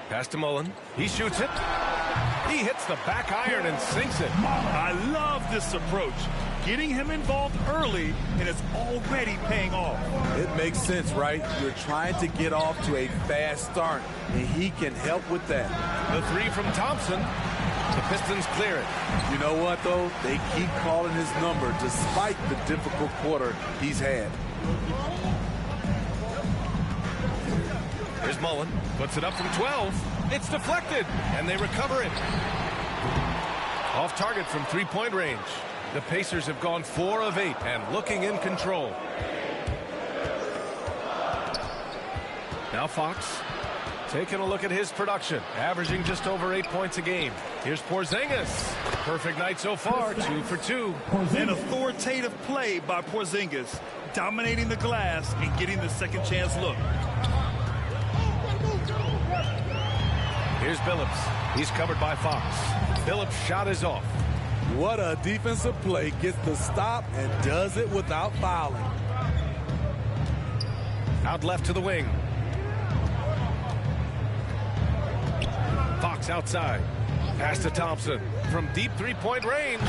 Pass to Mullen. He shoots it. He hits the back iron and sinks it. I love this approach. Getting him involved early, and it's already paying off. It makes sense, right? You're trying to get off to a fast start, and he can help with that. The three from Thompson. The Pistons clear it. You know what, though? They keep calling his number despite the difficult quarter he's had. Here's Mullen. Puts it up from 12. It's deflected, and they recover it. Off target from three-point range. The Pacers have gone 4 of 8 and looking in control. Now Fox taking a look at his production, averaging just over 8 points a game. Here's Porzingis. Perfect night so far, 2 for 2. An authoritative play by Porzingis, dominating the glass and getting the second chance look. Here's Billups. He's covered by Fox. Billups' shot is off. What a defensive play. Gets the stop and does it without fouling. Out left to the wing. Fox outside. Pass to Thompson from deep three-point range.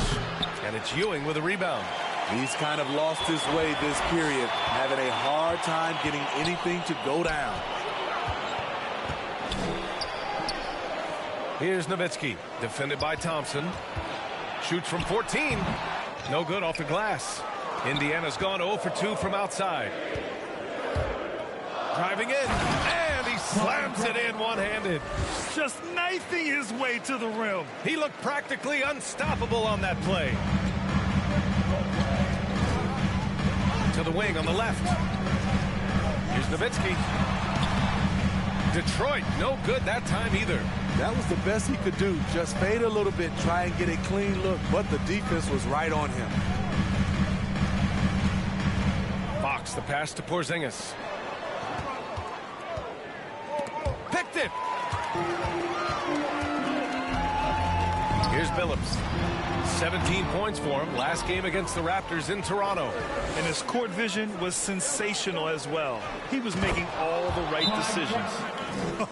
And it's Ewing with a rebound. He's kind of lost his way this period, having a hard time getting anything to go down. Here's Nowitzki, defended by Thompson. Shoots from 14. No good off the glass. Indiana's gone 0 for 2 from outside. Driving in, and he slams it in one-handed. Just knifing his way to the rim. He looked practically unstoppable on that play. To the wing on the left. Here's Nowitzki. Detroit, no good that time either. That was the best he could do. Just fade a little bit, try and get a clean look, but the defense was right on him. Fox, the pass to Porzingis. Picked it. Here's Billups. 17 points for him last game against the Raptors in Toronto. And his court vision was sensational as well. He was making all the right decisions.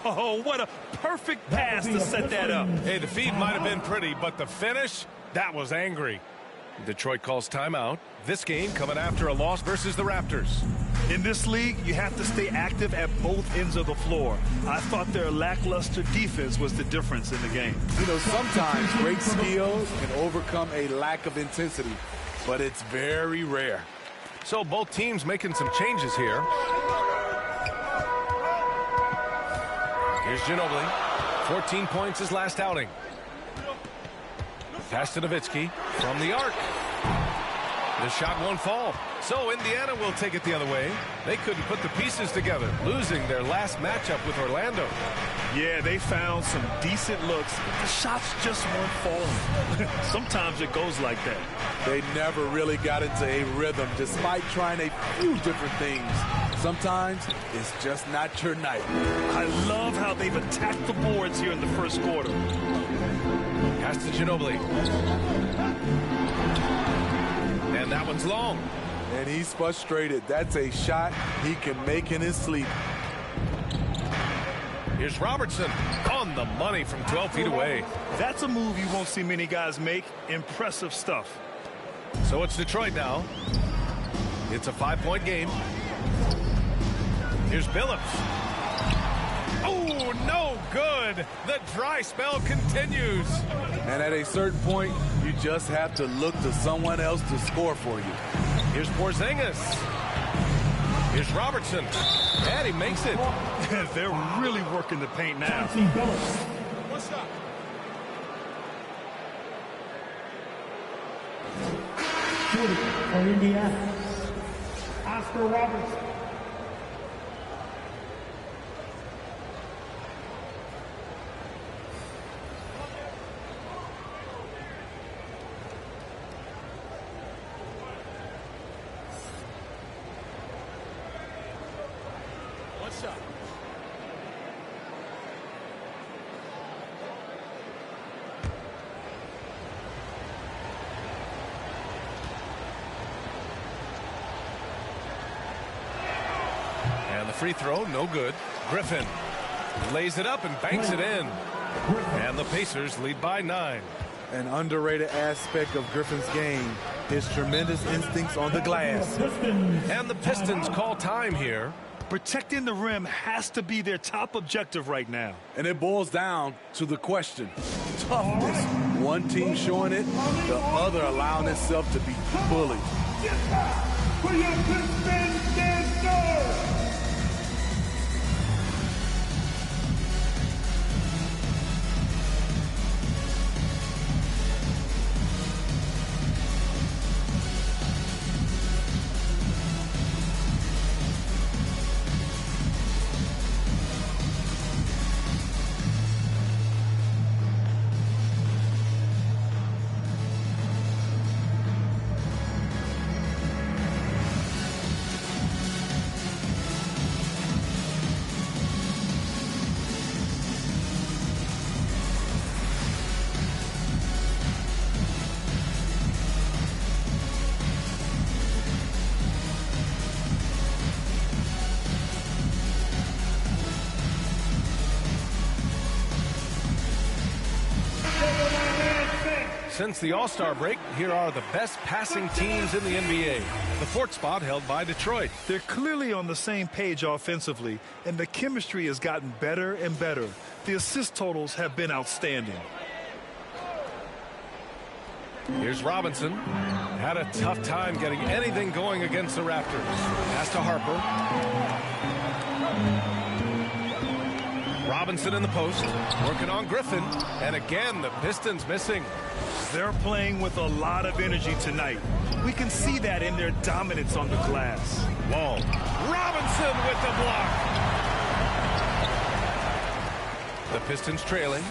Oh, what a perfect pass to set that up. Hey, the feed might have been pretty, but the finish, that was angry. Detroit calls timeout. This game coming after a loss versus the Raptors. In this league, you have to stay active at both ends of the floor. I thought their lackluster defense was the difference in the game. You know, sometimes great skills can overcome a lack of intensity, but it's very rare. So both teams making some changes here. Here's Ginobili. 14 points his last outing. Pass to Nowitzki from the arc. The shot won't fall. So Indiana will take it the other way. They couldn't put the pieces together, losing their last matchup with Orlando. Yeah, they found some decent looks. The shots just weren't falling. Sometimes it goes like that. They never really got into a rhythm despite trying a few different things. Sometimes it's just not your night. I love how they've attacked the boards here in the first quarter. Pass to Ginobili. And that one's long. And he's frustrated. That's a shot he can make in his sleep. Here's Robertson on the money from 12 feet away. That's a move you won't see many guys make. Impressive stuff. So it's Detroit now. It's a 5-point game. Here's Billups. Oh, Oh, no good. The dry spell continues. And at a certain point, you just have to look to someone else to score for you. Here's Porzingis. Here's Robertson. And he makes it. They're really working the paint now. What's up? Shooting for Indiana. Oscar Robertson. What's up? And the free throw, no good. Griffin lays it up and banks it in. And the Pacers lead by 9. An underrated aspect of Griffin's game, his tremendous instincts on the glass. And the Pistons call time here. Protecting the rim has to be their top objective right now. And it boils down to the question. Toughness. One team showing it, the other allowing itself to be bullied. For your Pistons, Dan Starr. Since the All-Star break, here are the best passing teams in the NBA. The fourth spot held by Detroit. They're clearly on the same page offensively, and the chemistry has gotten better and better. The assist totals have been outstanding. Here's Robinson. Had a tough time getting anything going against the Raptors. Pass to Harper. Robinson in the post. Working on Griffin. And again, the Pistons missing. They're playing with a lot of energy tonight. We can see that in their dominance on the glass. Wall. Robinson with the block. The Pistons trailing.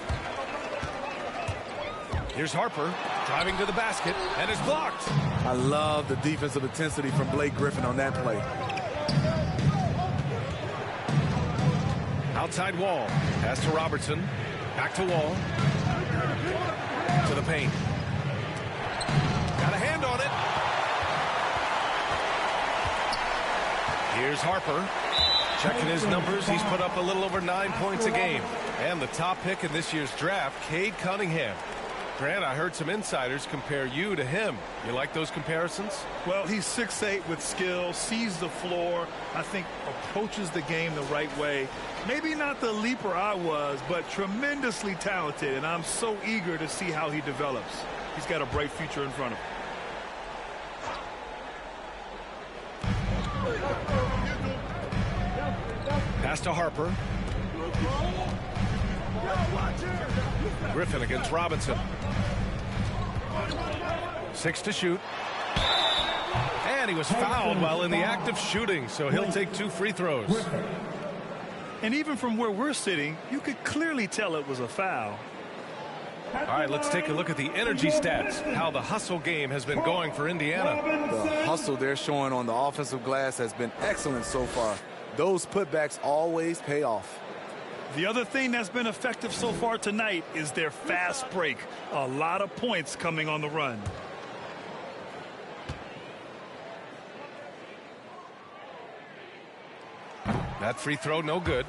Here's Harper driving to the basket and is blocked. I love the defensive intensity from Blake Griffin on that play. Outside Wall. Pass to Robertson. Back to Wall. To the paint. Got a hand on it. Here's Harper. Checking his numbers. He's put up a little over 9 points a game. And the top pick in this year's draft, Cade Cunningham. Grant, I heard some insiders compare you to him. You like those comparisons? Well, he's 6'8" with skill, sees the floor, I think approaches the game the right way. Maybe not the leaper I was, but tremendously talented, and I'm so eager to see how he develops. He's got a bright future in front of him. Pass to Harper. Griffin against Robinson. 6 to shoot. And he was fouled while in the act of shooting, so he'll take 2 free throws. And even from where we're sitting, you could clearly tell it was a foul. All right, let's take a look at the energy stats, how the hustle game has been going for Indiana. The hustle they're showing on the offensive glass has been excellent so far. Those putbacks always pay off. The other thing that's been effective so far tonight is their fast break. A lot of points coming on the run. That free throw, no good.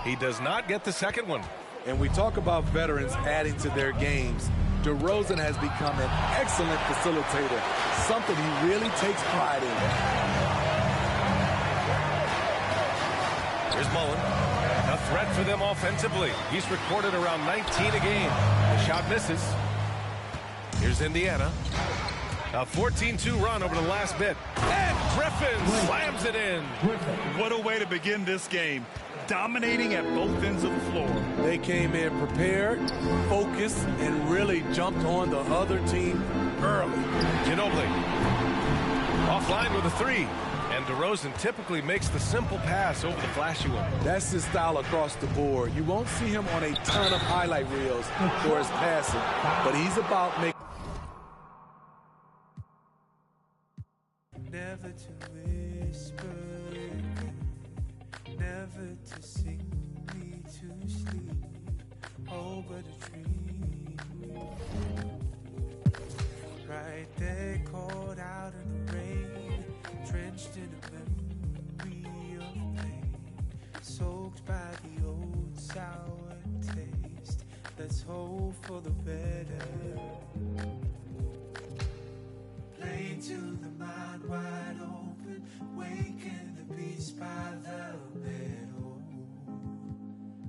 He does not get the second one. And we talk about veterans adding to their games. DeRozan has become an excellent facilitator, something he really takes pride in. Here's Mullen. A threat for them offensively. He's recorded around 19 a game. The shot misses. Here's Indiana. A 14-2 run over the last bit. And Griffin slams it in. What a way to begin this game. Dominating at both ends of the floor. They came in prepared, focused, and really jumped on the other team early. Ginobili offline with a three. And DeRozan typically makes the simple pass over the flashy one. That's his style across the board. You won't see him on a ton of highlight reels for his passing, but he's about making. Never to whisper, never to sing me to sleep. Oh, but a dream. Right there, caught out in the rain, drenched in a memory of pain, soaked by the old sour taste. Let's hope for the better. Play to the mind wide open, waken the beast by the middle.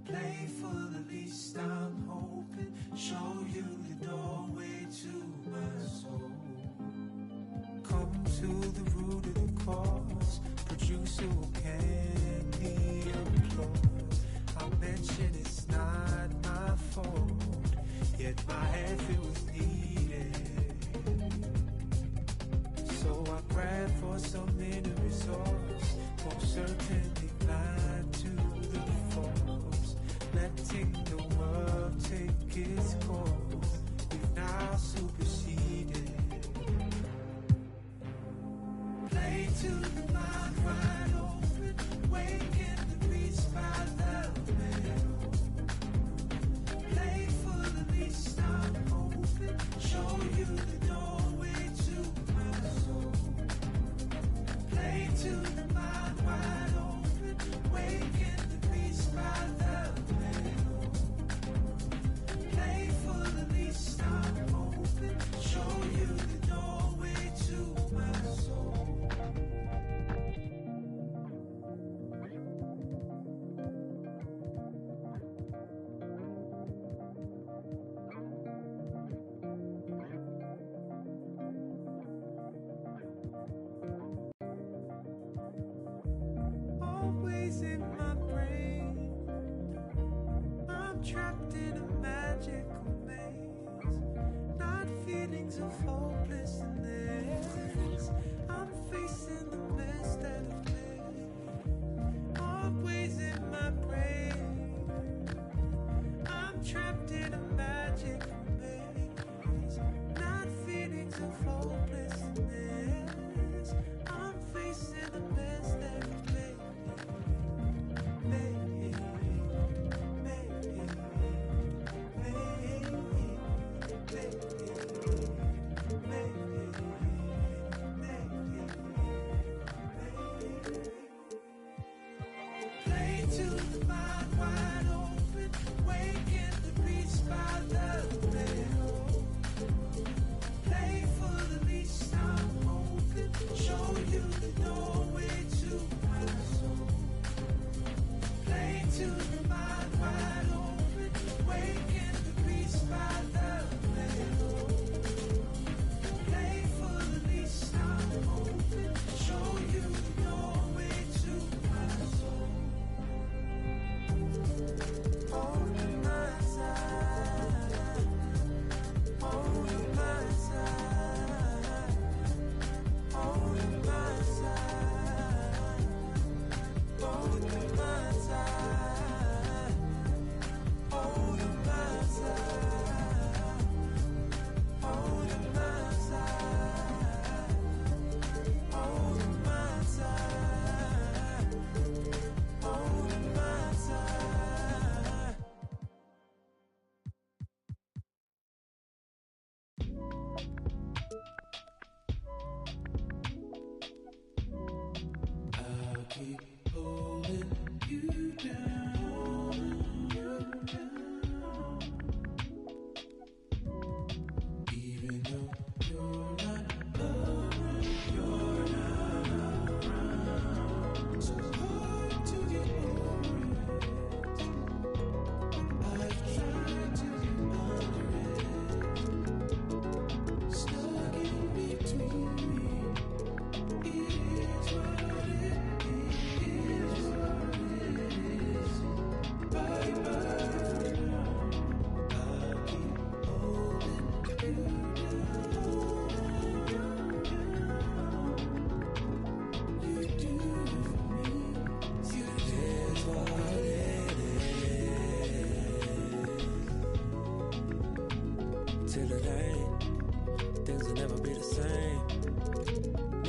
Play full, at least I'm hoping, show you the doorway to my soul. Come to the root of the cause, producer will candy applause. I mention it's not my fault, yet my effort was needed. So I grab for some inner resource, most certainly blind to the force, letting the world take its course. We've now superseded. Play to the mind wide open, waken the beast by the middle. Play full, at least I'm open, show you the doorway to my soul. Play to the mind wide open, waken the beast by the middle. Play full, at least I'm open, show you the doorway to my soul. Always in my brain, I'm trapped in a magical maze, not feelings of hopelessness. I'm facing the mess that I've made. Always in my brain, I'm trapped in a magical maze, not feelings of hopelessness. I'm facing the mess that I've made. Play to the mind wide open, waken the beast by the middle. Play full, at least I'm open, show you the doorway to my soul. Play to the mind wide open, waken the beast by the middle. Play full, at least I'm open, show you the doorway to my soul. Hold my side.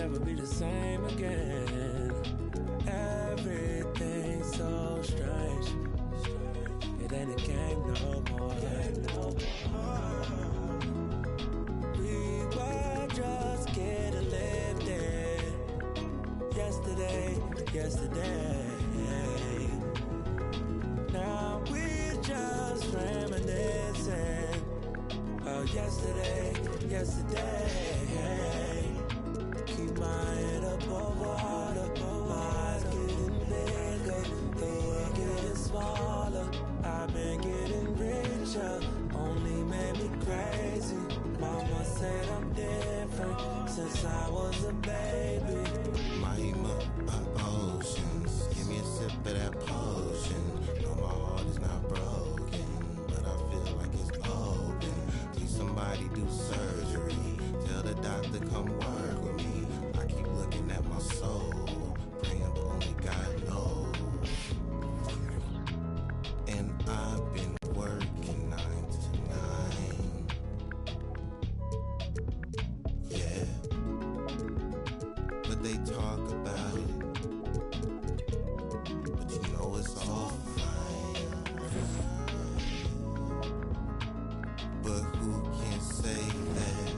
never be the same again. Everything's so strange. It ain't a game no more. We were just getting lifted. Yesterday. Now we're just reminiscing about yesterday. Keep my head up over water, my eyes getting bigger, the world getting smaller. I've been getting richer, only made me crazy. Mama said I'm different since I was a baby. Mahima, oceans, give me a sip of that potion. No, my heart is not broken, but I feel like it's open. Please somebody do surgery, tell the doctor come work with me. I keep looking at my soul, praying but only God knows. And I've been working 9 to 9. Yeah, but they talk about it, but you know it's all fine. But who can say that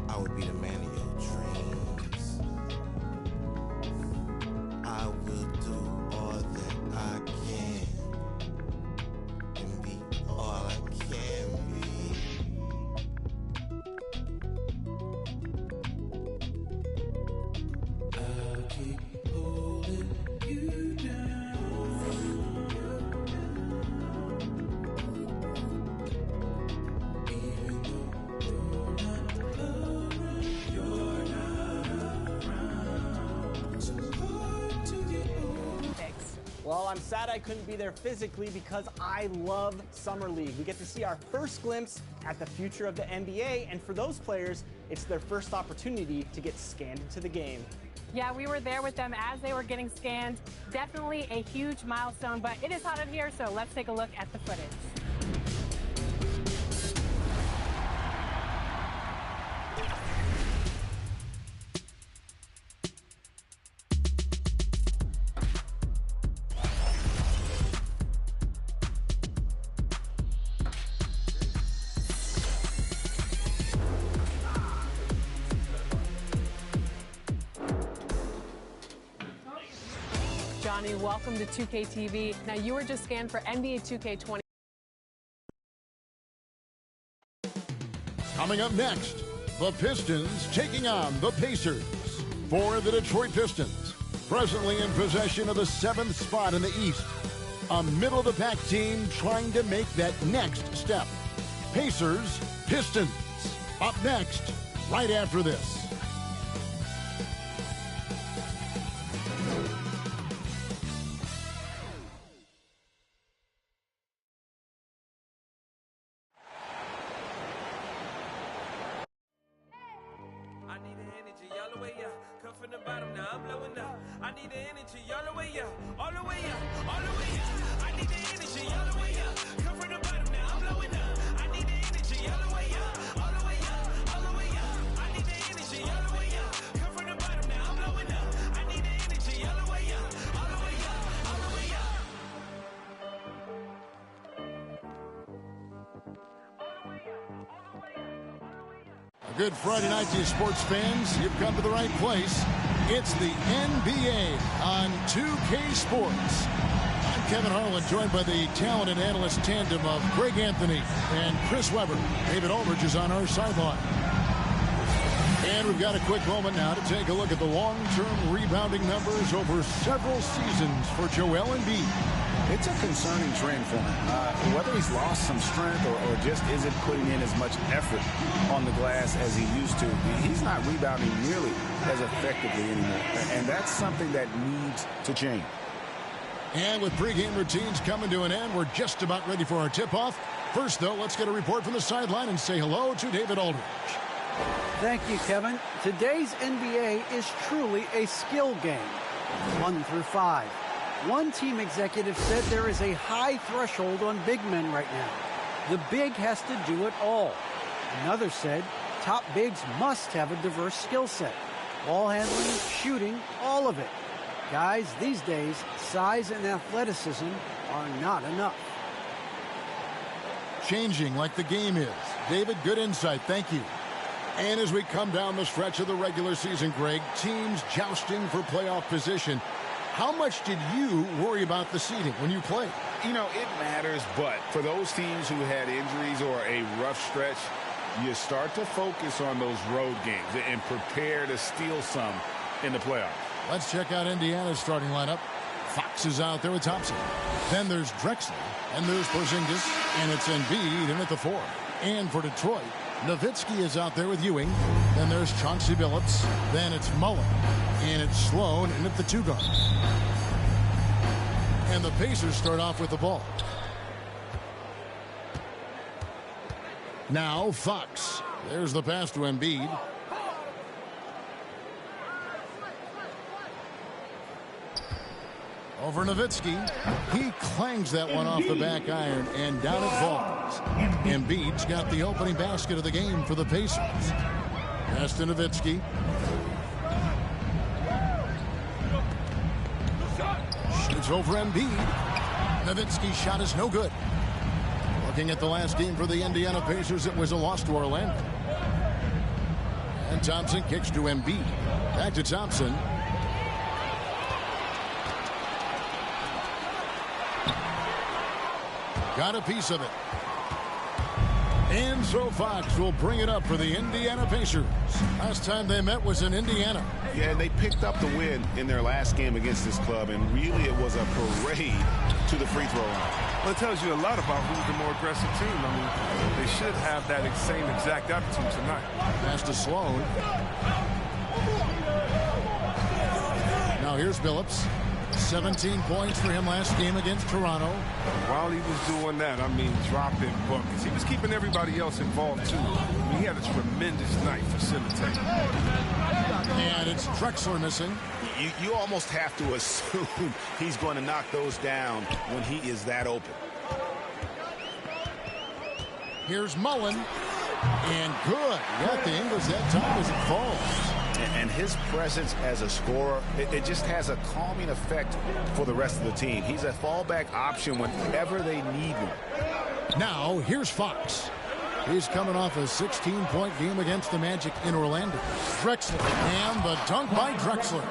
I would be the man of your dreams? I will do all that I can and be all I can be. I'll keep holding you down. Even though you're not around. So hard to get over. Well, I'm sad I couldn't be there physically because I love Summer League. We get to see our first glimpse at the future of the NBA, and for those players, it's their first opportunity to get scanned into the game. Yeah, we were there with them as they were getting scanned. Definitely a huge milestone, but it is hot in here, so let's take a look at the footage. Johnny, welcome to 2K TV. Now, you were just scanned for NBA 2K20. Coming up next, the Pistons taking on the Pacers. For the Detroit Pistons, presently in possession of the 7th spot in the East. A middle-of-the-pack team trying to make that next step. Pacers, Pistons. Up next, right after this. Good Friday night to you sports fans. You've come to the right place. It's the NBA on 2K Sports. I'm Kevin Harlan, joined by the talented analyst tandem of Greg Anthony and Chris Webber. David Aldridge is on our sideline. And we've got a quick moment now to take a look at the long-term rebounding numbers over several seasons for Joel Embiid. It's a concerning trend for him. Whether he's lost some strength or just isn't putting in as much effort on the glass as he used to, he's not rebounding nearly as effectively anymore. And that's something that needs to change. And with pregame routines coming to an end, we're just about ready for our tip-off. First, though, let's get a report from the sideline and say hello to David Aldridge. Thank you, Kevin. Today's NBA is truly a skill game, 1 through 5. One team executive said there is a high threshold on big men right now. The big has to do it all. Another said top bigs must have a diverse skill set. Ball handling, shooting, all of it. Guys, these days, size and athleticism are not enough. Changing like the game is. David, good insight. Thank you. And as we come down the stretch of the regular season, Greg, teams jousting for playoff position. How much did you worry about the seeding when you played? You know, it matters, but for those teams who had injuries or a rough stretch, you start to focus on those road games and prepare to steal some in the playoffs. Let's check out Indiana's starting lineup. Fox is out there with Thompson. Then there's Drexler, and there's Porzingis, and it's Embiid in at the 4. And for Detroit, Nowitzki is out there with Ewing. Then there's Chauncey Billups. Then it's Mullen. And it's Sloan in at the 2 guard. And the Pacers start off with the ball. Now Fox. There's the pass to Embiid. Over Nowitzki. He clangs that one off the back iron, and down it falls. Embiid's got the opening basket of the game for the Pacers. Pass to Nowitzki. Shoots over Embiid. Nowitzki's shot is no good. Looking at the last game for the Indiana Pacers, it was a loss to Orlando. And Thompson kicks to Embiid. Back to Thompson. Got a piece of it. And so Fox will bring it up for the Indiana Pacers. Last time they met was in Indiana. Yeah, and they picked up the win in their last game against this club, and really it was a parade to the free throw line. Well, it tells you a lot about who's the more aggressive team. I mean, they should have that same exact attitude tonight. Pass to Sloan. Now here's Billups. 17 points for him last game against Toronto. While he was doing that, I mean, dropping buckets. He was keeping everybody else involved, too. I mean, he had a tremendous night facilitating. And it's Drexler missing. You almost have to assume he's going to knock those down when he is that open. Here's Mullen. And good. Got the Ingles that time as it falls. And his presence as a scorer, it just has a calming effect for the rest of the team. He's a fallback option whenever they need one. Now, here's Fox. He's coming off a 16-point game against the Magic in Orlando. Drexler, and the dunk by Drexler.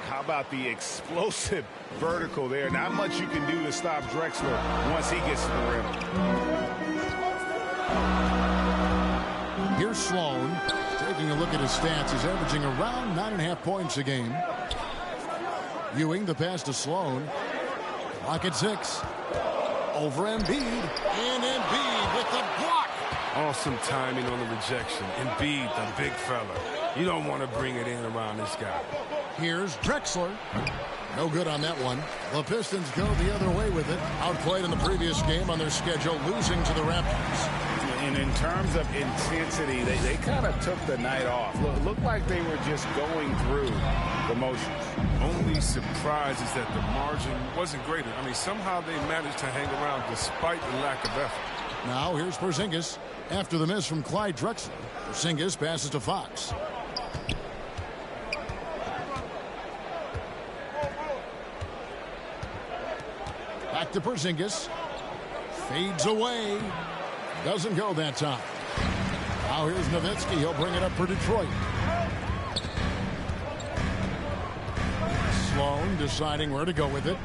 How about the explosive vertical there? Not much you can do to stop Drexler once he gets to the rim. Here's Sloan. Taking a look at his stats, he's averaging around 9.5 points a game. Ewing, the pass to Sloan. Clock at 6. Over Embiid. And Embiid with the block. Awesome timing on the rejection. Embiid, the big fella. You don't want to bring it in around this guy. Here's Drexler. No good on that one. The Pistons go the other way with it. Outplayed in the previous game on their schedule, losing to the Raptors. And in terms of intensity, they kind of took the night off. Looked like they were just going through the motions. Only surprise is that the margin wasn't greater. I mean, somehow they managed to hang around despite the lack of effort. Now here's Porzingis. After the miss from Clyde Drexler, Porzingis passes to Fox. Back to Porzingis. Fades away. Doesn't go that time. Now here's Nowitzki. He'll bring it up for Detroit. Sloan deciding where to go with it.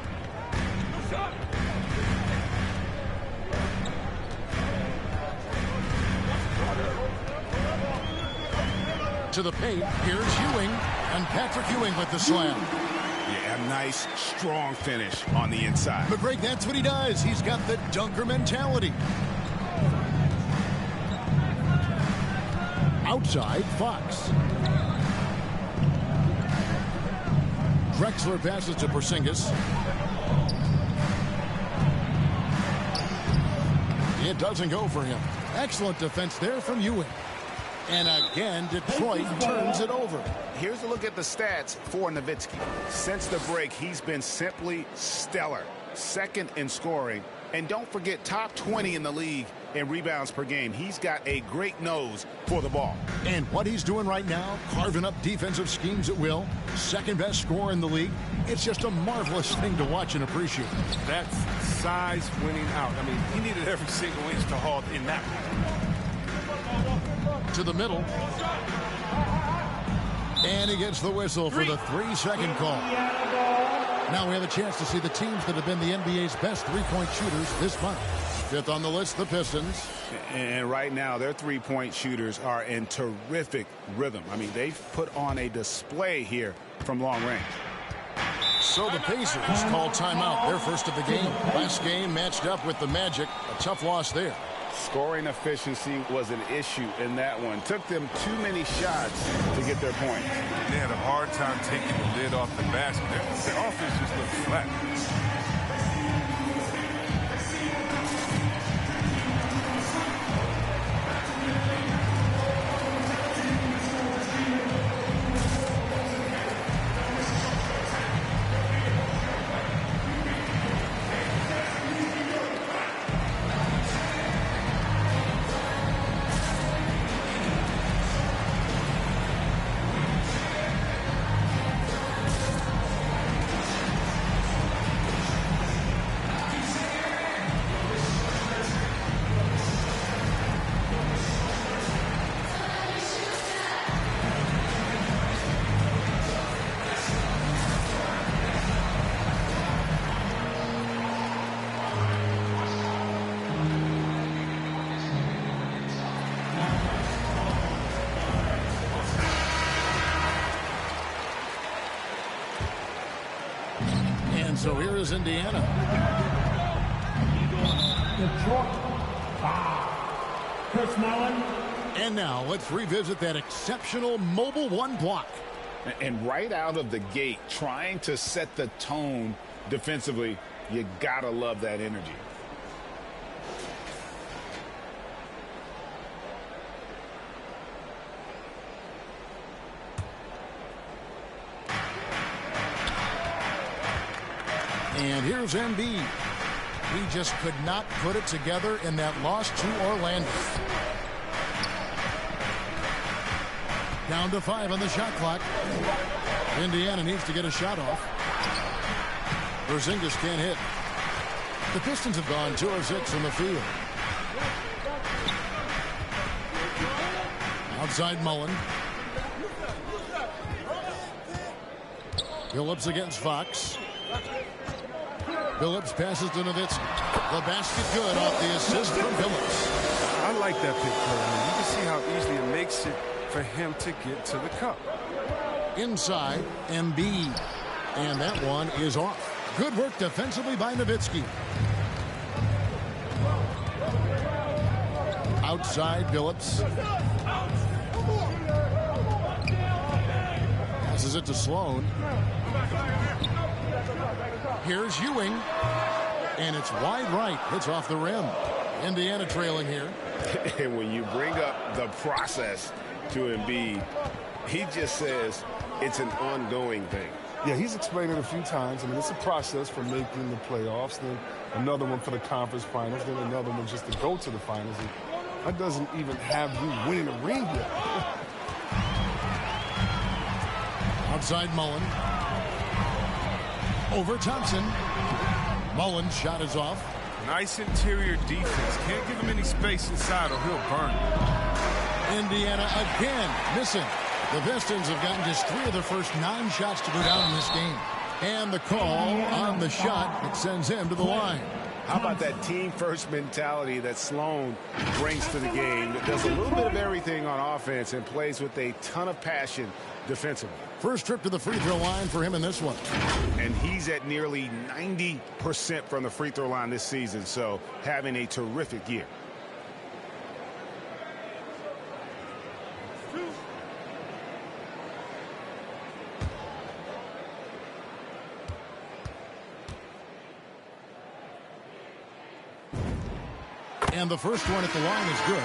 To the paint. Here's Ewing. And Patrick Ewing with the slam. Yeah, a nice, strong finish on the inside. But Greg, that's what he does. He's got the dunker mentality. Outside, Fox. Drexler passes to Porzingis. It doesn't go for him. Excellent defense there from Ewing. And again, Detroit turns it over. Here's a look at the stats for Nowitzki. Since the break, he's been simply stellar. Second in scoring And don't forget, top 20 in the league in rebounds per game. He's got a great nose for the ball. And what he's doing right now, carving up defensive schemes at will, second best scorer in the league. It's just a marvelous thing to watch and appreciate. That's size winning out. I mean, he needed every single inch to halt in that one. To the middle. And he gets the whistle for the 3-second call. Now we have a chance to see the teams that have been the NBA's best three-point shooters this month. Fifth on the list, the Pistons. And right now, their three-point shooters are in terrific rhythm. I mean, they've put on a display here from long range. So the Pacers call timeout, their first of the game. Last game matched up with the Magic. A tough loss there. Scoring efficiency was an issue in that one. Took them too many shots to get their point. They had a hard time taking the lid off the basket. Their offense just looked flat. So here is Indiana. Detroit, 5. Chris Mullin. And now let's revisit that exceptional Mobile One block. And right out of the gate, trying to set the tone defensively, you gotta love that energy. And here's Embiid. He just could not put it together in that loss to Orlando. Down to 5 on the shot clock. Indiana needs to get a shot off. Porzingis can't hit. The Pistons have gone 2 of 6 from the field. Outside Mullen. Phillips against Fox. Phillips passes to Nowitzki. The basket good off the assist from Phillips. I like that pick, man. You can see how easily it makes it for him to get to the cup. Inside, Embiid. And that one is off. Good work defensively by Nowitzki. Outside, Phillips. Passes it to Sloan. Here's Ewing. And it's wide right. Hits off the rim. Indiana trailing here. And when you bring up the process to Embiid, he just says it's an ongoing thing. Yeah, he's explained it a few times. I mean, it's a process for making the playoffs, then another one for the conference finals, then another one just to go to the finals. And that doesn't even have you winning a ring yet. Outside Mullen. Over Thompson. Mullen's shot is off. Nice interior defense. Can't give him any space inside or he'll burn it. Indiana again missing. The Pistons have gotten just 3 of their first 9 shots to go down in this game. And the call on the shot that sends him to the line. How about that team-first mentality that Sloan brings to the game, that does a little bit of everything on offense and plays with a ton of passion defensively. First trip to the free throw line for him in this one. And he's at nearly 90% from the free throw line this season, so having a terrific year. And the first one at the line is good.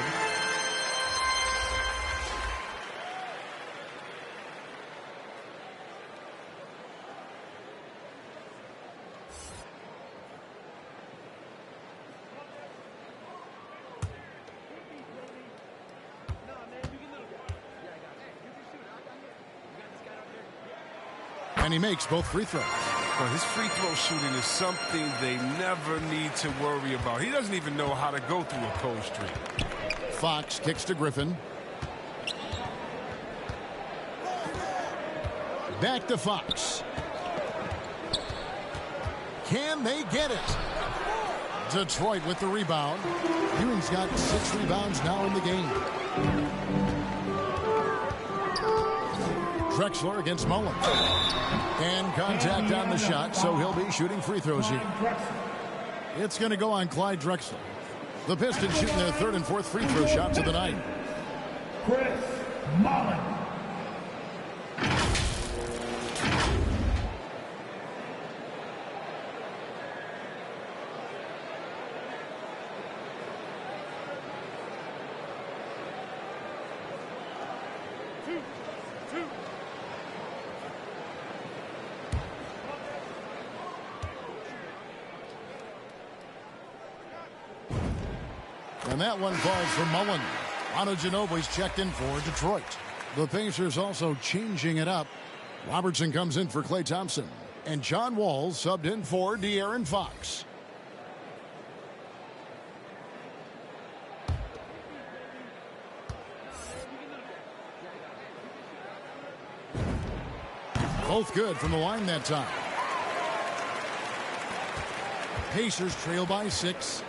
And he makes both free throws. Well, his free throw shooting is something they never need to worry about. He doesn't even know how to go through a cold streak. Fox kicks to Griffin. Back to Fox. Can they get it? Detroit with the rebound. Ewing's got 6 rebounds now in the game. Drexler against Mullen. And contact on the shot, so he'll be shooting free throws here. It's going to go on Clyde Drexler. The Pistons shooting their 3rd and 4th free throw shots of the night. Chris Mullen. And that one falls for Mullen. Manu Ginobili's checked in for Detroit. The Pacers also changing it up. Robertson comes in for Klay Thompson. And John Wall subbed in for De'Aaron Fox. Both good from the line that time. Pacers trail by 6.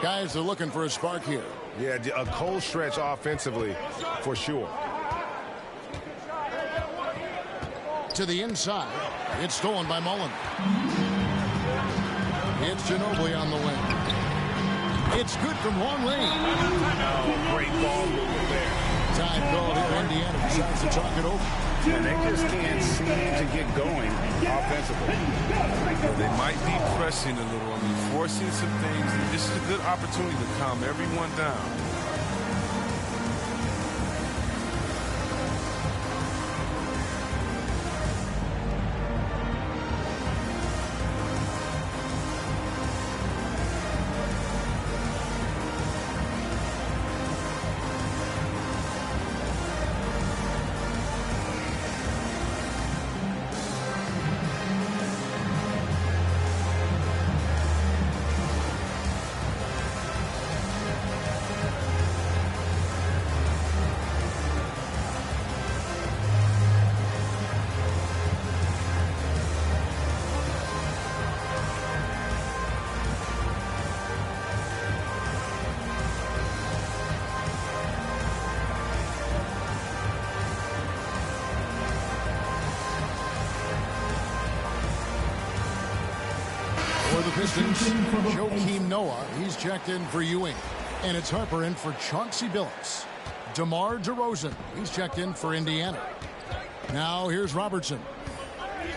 Guys are looking for a spark here. Yeah, a cold stretch offensively for sure. To the inside. It's stolen by Mullen. It's Ginobili on the wing. It's good from long range. Oh, great ball movement there. Time called here. Indiana decides to talk it over. And they just can't seem to get going offensively. They might be pressing a little. I mean, forcing some things. This is a good opportunity to calm everyone down. Pistons, Joakim Noah, he's checked in for Ewing. And it's Harper in for Chauncey Billups. DeMar DeRozan, he's checked in for Indiana. Now here's Robertson.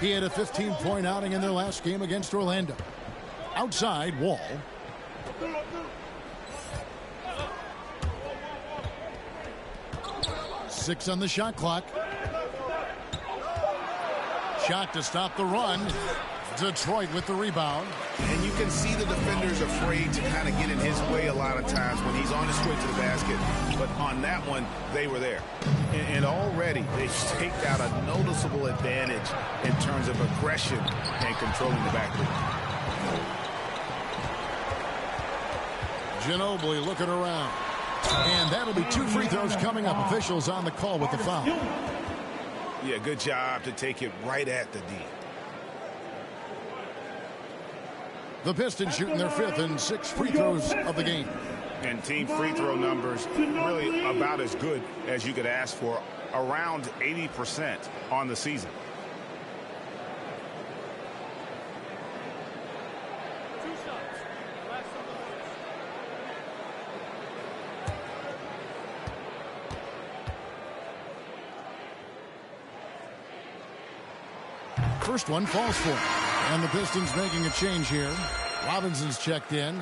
He had a 15-point outing in their last game against Orlando. Outside, Wall. Six on the shot clock. Shot to stop the run. Detroit with the rebound. And you can see the defenders afraid to kind of get in his way a lot of times when he's on his way to the basket. But on that one, they were there. And already they've staked out a noticeable advantage in terms of aggression and controlling the backcourt. Ginobili looking around. And that'll be 2 free throws coming up. Officials on the call with the foul. Yeah, good job to take it right at the D. The Pistons shooting their 5th and 6th free throws of the game. And team free throw numbers really about as good as you could ask for, around 80% on the season. First one falls for him. And the Pistons making a change here. Robinson's checked in.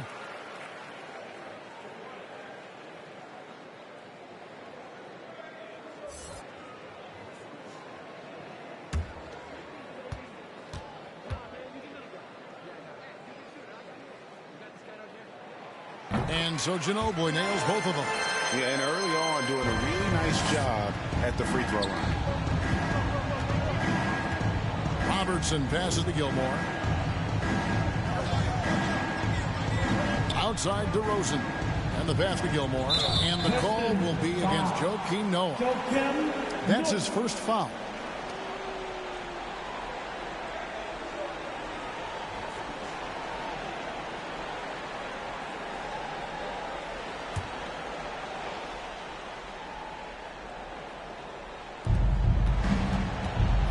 And so Ginobili nails both of them. Yeah, and early on doing a really nice job at the free throw line. Robertson passes to Gilmore. Outside DeRozan. And the pass to Gilmore. And the call will be against Joakim Noah. That's his first foul.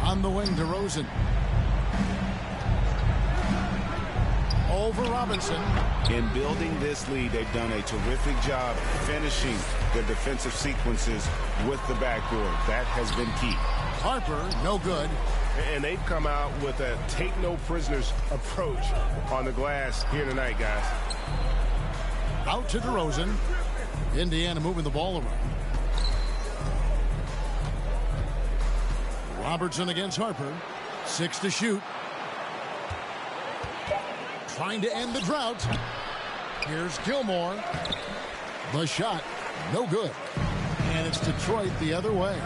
On the wing, DeRozan. Over Robinson. In building this lead, they've done a terrific job finishing their defensive sequences with the backboard. That has been key. Harper, no good. And they've come out with a take-no-prisoners approach on the glass here tonight, guys. Out to DeRozan. Indiana moving the ball around. Robertson against Harper. 6 to shoot. Trying to end the drought. Here's Gilmore. The shot, no good. And it's Detroit the other way.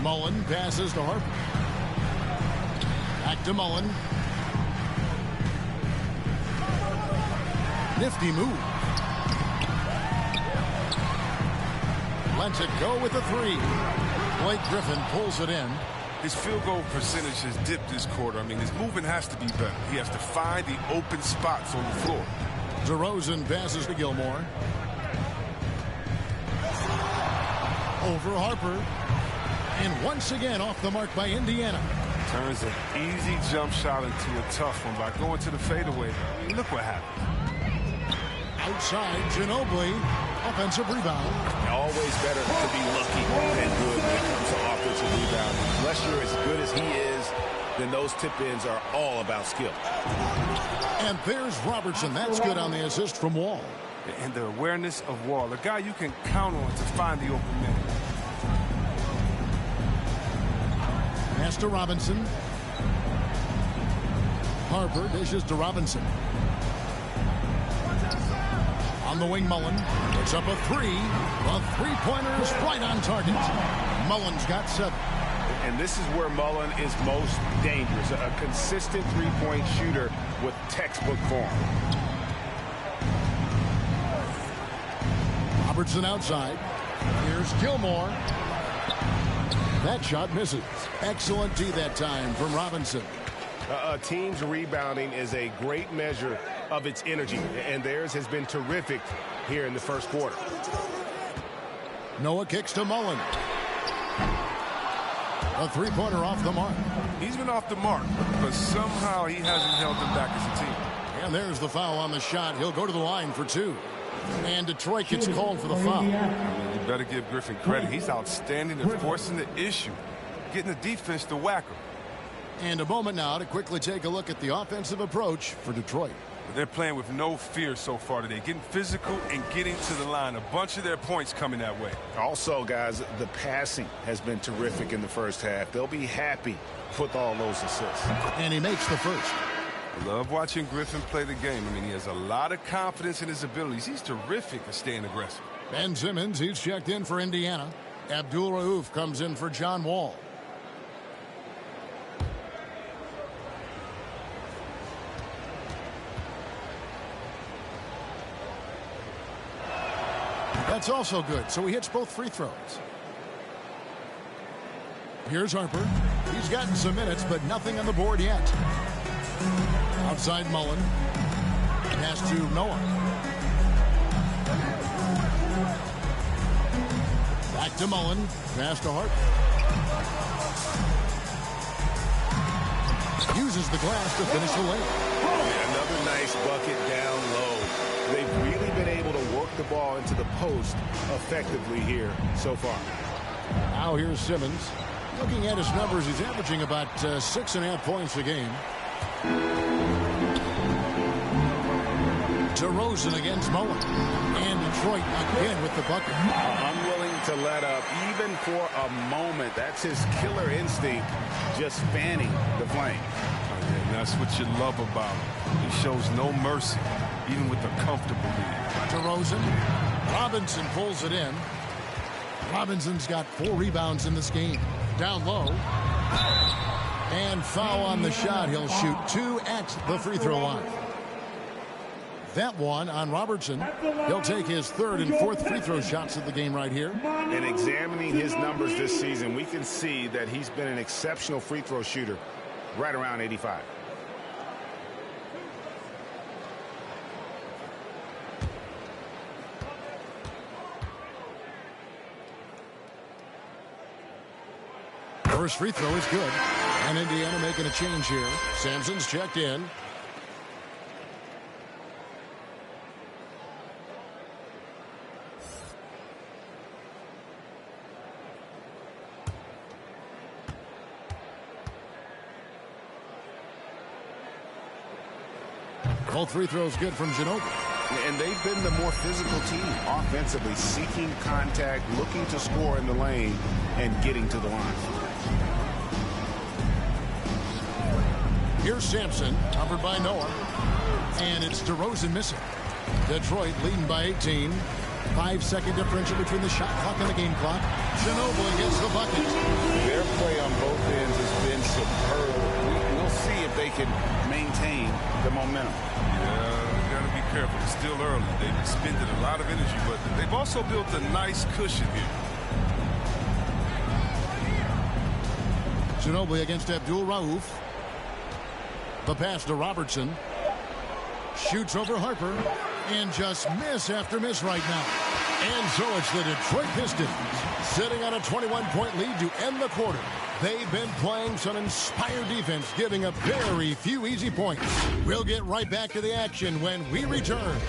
Mullen passes to Harper. Back to Mullen. Nifty move. Lets it go with the 3. Blake Griffin pulls it in. His field goal percentage has dipped this quarter. I mean, his movement has to be better. He has to find the open spots on the floor. DeRozan passes to Gilmore. Over Harper. And once again off the mark by Indiana. Turns an easy jump shot into a tough one by going to the fadeaway. I mean, look what happened. Outside, Ginobili. Offensive rebound. Always better to be lucky than good when it comes to offensive rebound. Unless you're as good as he is, then those tip-ins are all about skill. And there's Robertson. That's good on the assist from Wall. And the awareness of Wall, a guy you can count on to find the open man. Pass to Robinson. Harper dishes to Robinson. On the wing, Mullen puts up a 3. The three-pointers right on target. Mullen's got 7. And this is where Mullen is most dangerous. A consistent three-point shooter with textbook form. Robertson outside. Here's Gilmore. That shot misses. Excellent D that time from Robinson. A team's rebounding is a great measure of its energy, and theirs has been terrific here in the first quarter. Noah kicks to Mullen. A three-pointer off the mark. He's been off the mark, but somehow he hasn't held them back as a team. And there's the foul on the shot. He'll go to the line for 2. And Detroit gets called for the foul. You better give Griffin credit. He's outstanding at forcing the issue, getting the defense to whack him. And a moment now to quickly take a look at the offensive approach for Detroit. They're playing with no fear so far today, getting physical and getting to the line. A bunch of their points coming that way. Also, guys, the passing has been terrific in the first half. They'll be happy with all those assists. And he makes the first. I love watching Griffin play the game. I mean, he has a lot of confidence in his abilities. He's terrific at staying aggressive. Ben Simmons, he's checked in for Indiana. Abdul Rauf comes in for John Wall. That's also good, so he hits both free throws. Here's Harper. He's gotten some minutes, but nothing on the board yet. Outside Mullen. Pass to Noah. Back to Mullen. Pass to Harper. Uses the glass to finish the lane. Another nice bucket down low. They've really been able to work the ball into the post effectively here so far. Now here's Simmons. Looking at his numbers, he's averaging about 6.5 points a game. DeRozan against Mullen. And Detroit again with the bucket. Unwilling to let up even for a moment. That's his killer instinct, just fanning the flame. And that's what you love about him. He shows no mercy, even with a comfortable lead. DeRozan. Robinson pulls it in. Robinson's got 4 rebounds in this game. Down low. And foul on the shot. He'll shoot 2 at the free throw line. That one on Robertson. He'll take his 3rd and 4th free throw shots of the game right here. And examining his numbers this season, we can see that he's been an exceptional free throw shooter, right around 85. First free throw is good. And Indiana making a change here. Sampson's checked in. Both free throws good from Ginobili. And they've been the more physical team offensively, seeking contact, looking to score in the lane, and getting to the line. Here's Sampson, covered by Noah. And it's DeRozan missing. Detroit leading by 18. 5-second differential between the shot clock and the game clock. Ginobili gets the bucket. Their play on both ends has been superb. We'll see if they can maintain the momentum. Yeah, got to be careful. It's still early. They've expended a lot of energy, but they've also built a nice cushion here. Ginobili against Abdul Rauf. The pass to Robertson. Shoots over Harper. And just miss after miss right now. And so it's the Detroit Pistons sitting on a 21-point lead to end the quarter. They've been playing some inspired defense, giving up very few easy points. We'll get right back to the action when we return.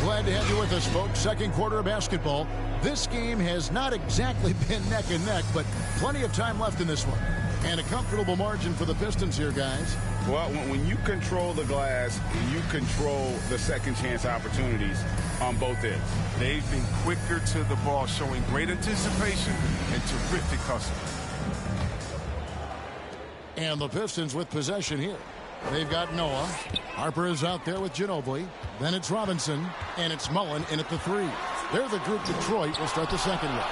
Glad to have you with us, folks. Second quarter of basketball. This game has not exactly been neck and neck, but plenty of time left in this one. And a comfortable margin for the Pistons here, guys. Well, when you control the glass, you control the second chance opportunities on both ends. They've been quicker to the ball, showing great anticipation and terrific hustle. And the Pistons with possession here. They've got Noah. Harper is out there with Ginobili. Then it's Robinson. And it's Mullen in at the 3. They're the group Detroit will start the second with.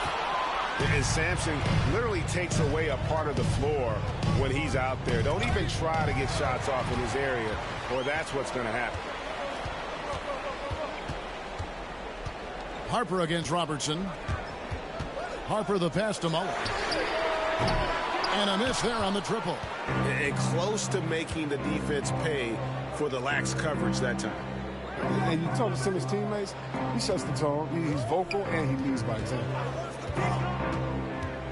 And Sampson literally takes away a part of the floor when he's out there. Don't even try to get shots off in his area, or that's what's going to happen. Harper against Robertson. Harper the pass to Mullen. And a miss there on the triple. And close to making the defense pay for the lax coverage that time. And you talk to some of his teammates, he sets the tone. He's vocal and he leads by example.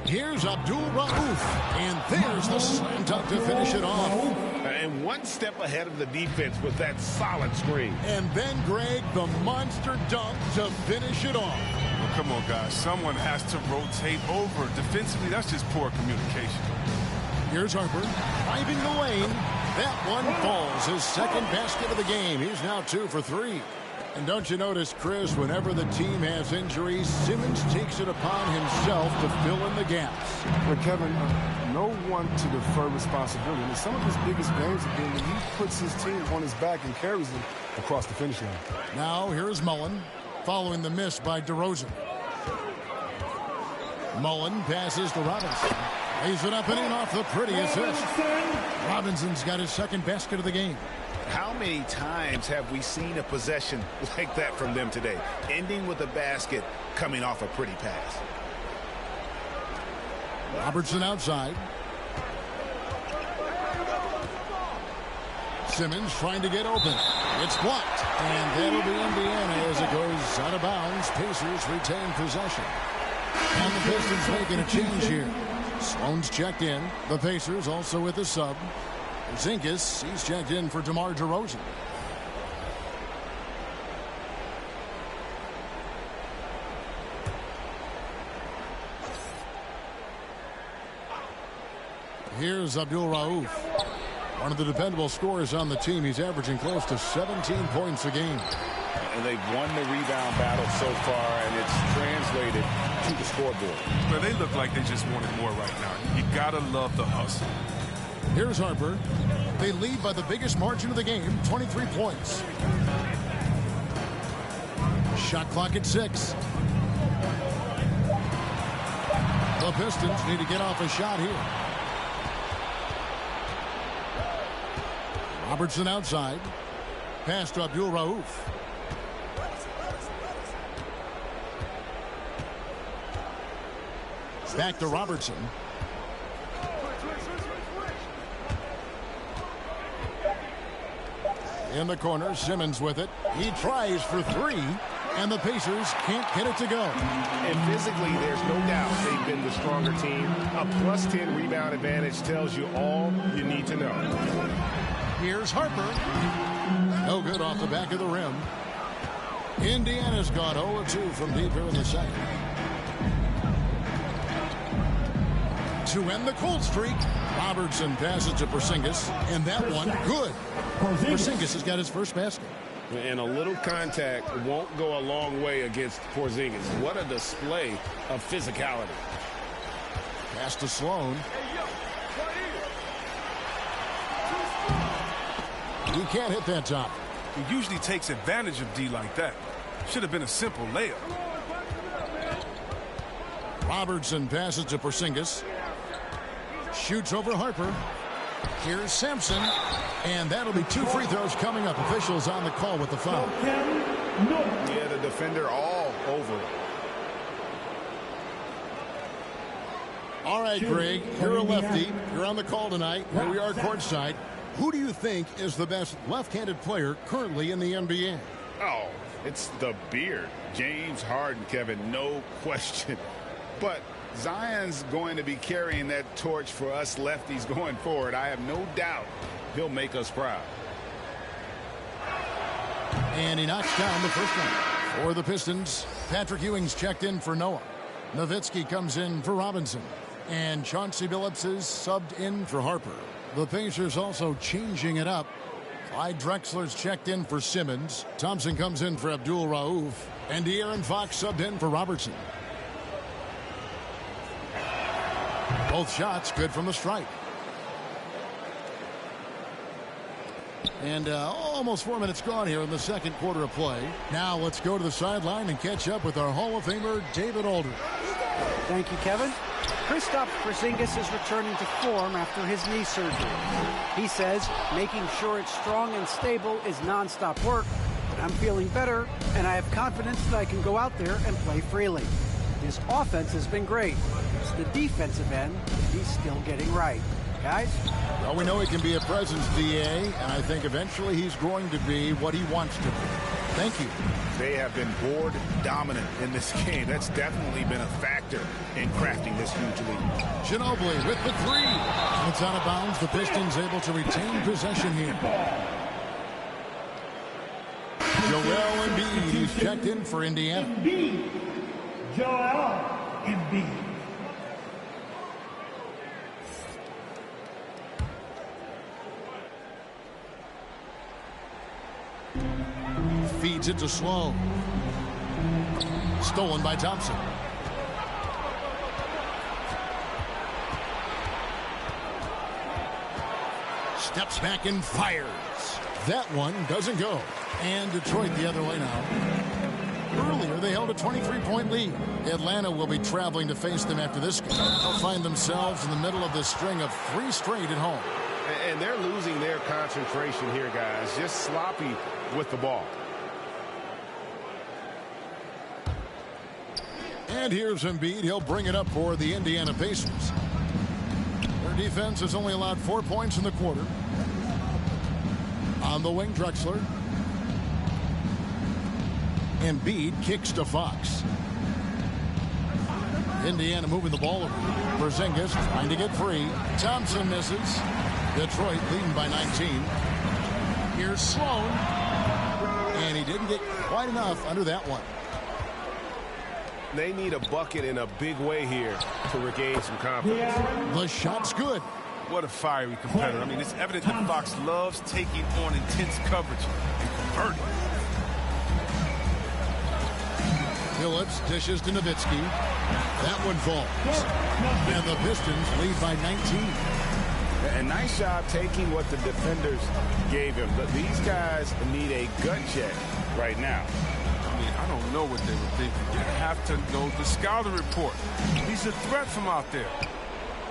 Here's Abdul Rauf. And there's the slam dunk to finish it off. And one step ahead of the defense with that solid screen. And then, Greg, the monster dunk to finish it off. Well, come on, guys. Someone has to rotate over. Defensively, that's just poor communication. Here's Harper driving the lane. That one falls. His second basket of the game. He's now 2 for 3. And don't you notice, Chris, whenever the team has injuries, Simmons takes it upon himself to fill in the gaps. But Kevin, no one to defer responsibility. And some of his biggest games have been when he puts his team on his back and carries them across the finish line. Now here's Mullen following the miss by DeRozan. Mullen passes to Robinson. Lays it up and in off the pretty assist. Robinson's got his second basket of the game. How many times have we seen a possession like that from them today? Ending with a basket, coming off a pretty pass. Robertson outside. Simmons trying to get open. It's blocked. And that'll be Indiana as it goes out of bounds. Pacers retain possession. And the Pistons making a change here. Sloan's checked in. The Pacers also with a sub. Zinkas, he's checked in for DeMar DeRozan. Here's Abdul Rauf. One of the dependable scorers on the team. He's averaging close to 17 points a game. And they've won the rebound battle so far, and it's translated to the scoreboard. Well, they look like they just wanted more right now. You gotta love the hustle. Here's Harper. They lead by the biggest margin of the game, 23 points. Shot clock at 6. The Pistons need to get off a shot here. Robertson outside. Pass to Abdul Rauf. Back to Robertson. In the corner, Simmons with it. He tries for 3, and the Pacers can't get it to go. And physically, there's no doubt they've been the stronger team. A +10 rebound advantage tells you all you need to know. Here's Harper. No good off the back of the rim. Indiana's gone 0-2 from deep here in the second. To end the cold streak, Robertson passes to Porzingis, and that one good. Porzingis has got his first basket. And a little contact won't go a long way against Porzingis. What a display of physicality. Pass to Sloan. He can't hit that top. He usually takes advantage of D like that. Should have been a simple layup. Robertson passes to Porzingis. Shoots over Harper. Here's Sampson. And that'll be 2 free throws coming up. Officials on the call with the foul. Yeah, the defender all over it. All right, Greg, you're a lefty. You're on the call tonight. Here we are courtside. Who do you think is the best left-handed player currently in the NBA? Oh, it's the beard. James Harden, Kevin, no question. But Zion's going to be carrying that torch for us lefties going forward. I have no doubt he'll make us proud. And he knocks down the first one. For the Pistons, Patrick Ewing's checked in for Noah. Nowitzki comes in for Robinson. And Chauncey Billups is subbed in for Harper. The Pacers also changing it up. Clyde Drexler's checked in for Simmons. Thompson comes in for Abdul Rauf. And De'Aaron Fox subbed in for Robertson. Both shots good from the stripe. And almost 4 minutes gone here in the second quarter of play. Now let's go to the sideline and catch up with our Hall of Famer, David Aldridge. Thank you, Kevin. Kristaps Porzingis is returning to form after his knee surgery. He says making sure it's strong and stable is nonstop work, but I'm feeling better, and I have confidence that I can go out there and play freely. His offense has been great. It's the defensive end that he's still getting right. Guys? Well, we know he can be a presence, DA, and I think eventually he's going to be what he wants to be. Thank you. They have been board dominant in this game. That's definitely been a factor in crafting this huge lead. Ginobili with the 3. It's out of bounds. The Pistons able to retain possession here. Joel Embiid, he's checked in for Indiana. Joel Embiid. Feeds it to Sloan. Stolen by Thompson. Steps back and fires. That one doesn't go. And Detroit the other way now. Earlier, they held a 23-point lead. Atlanta will be traveling to face them after this game. They'll find themselves in the middle of this string of 3 straight at home. And they're losing their concentration here, guys. Just sloppy with the ball. And here's Embiid. He'll bring it up for the Indiana Pacers. Their defense has only allowed 4 points in the quarter. On the wing, Drexler. Embiid kicks to Fox. Indiana moving the ball over. Porzingis trying to get free. Thompson misses. Detroit leading by 19. Here's Sloan. And he didn't get quite enough under that one. They need a bucket in a big way here to regain some confidence. The shot's good. what a fiery competitor. I mean, it's evident that Fox loves taking on intense coverage and converting. Phillips dishes to Nowitzki. That one falls. And the Pistons lead by 19. A nice job taking what the defenders gave him. But these guys need a gut check right now. I mean, I don't know what they were thinking. You have to know the scouting report. He's a threat from out there.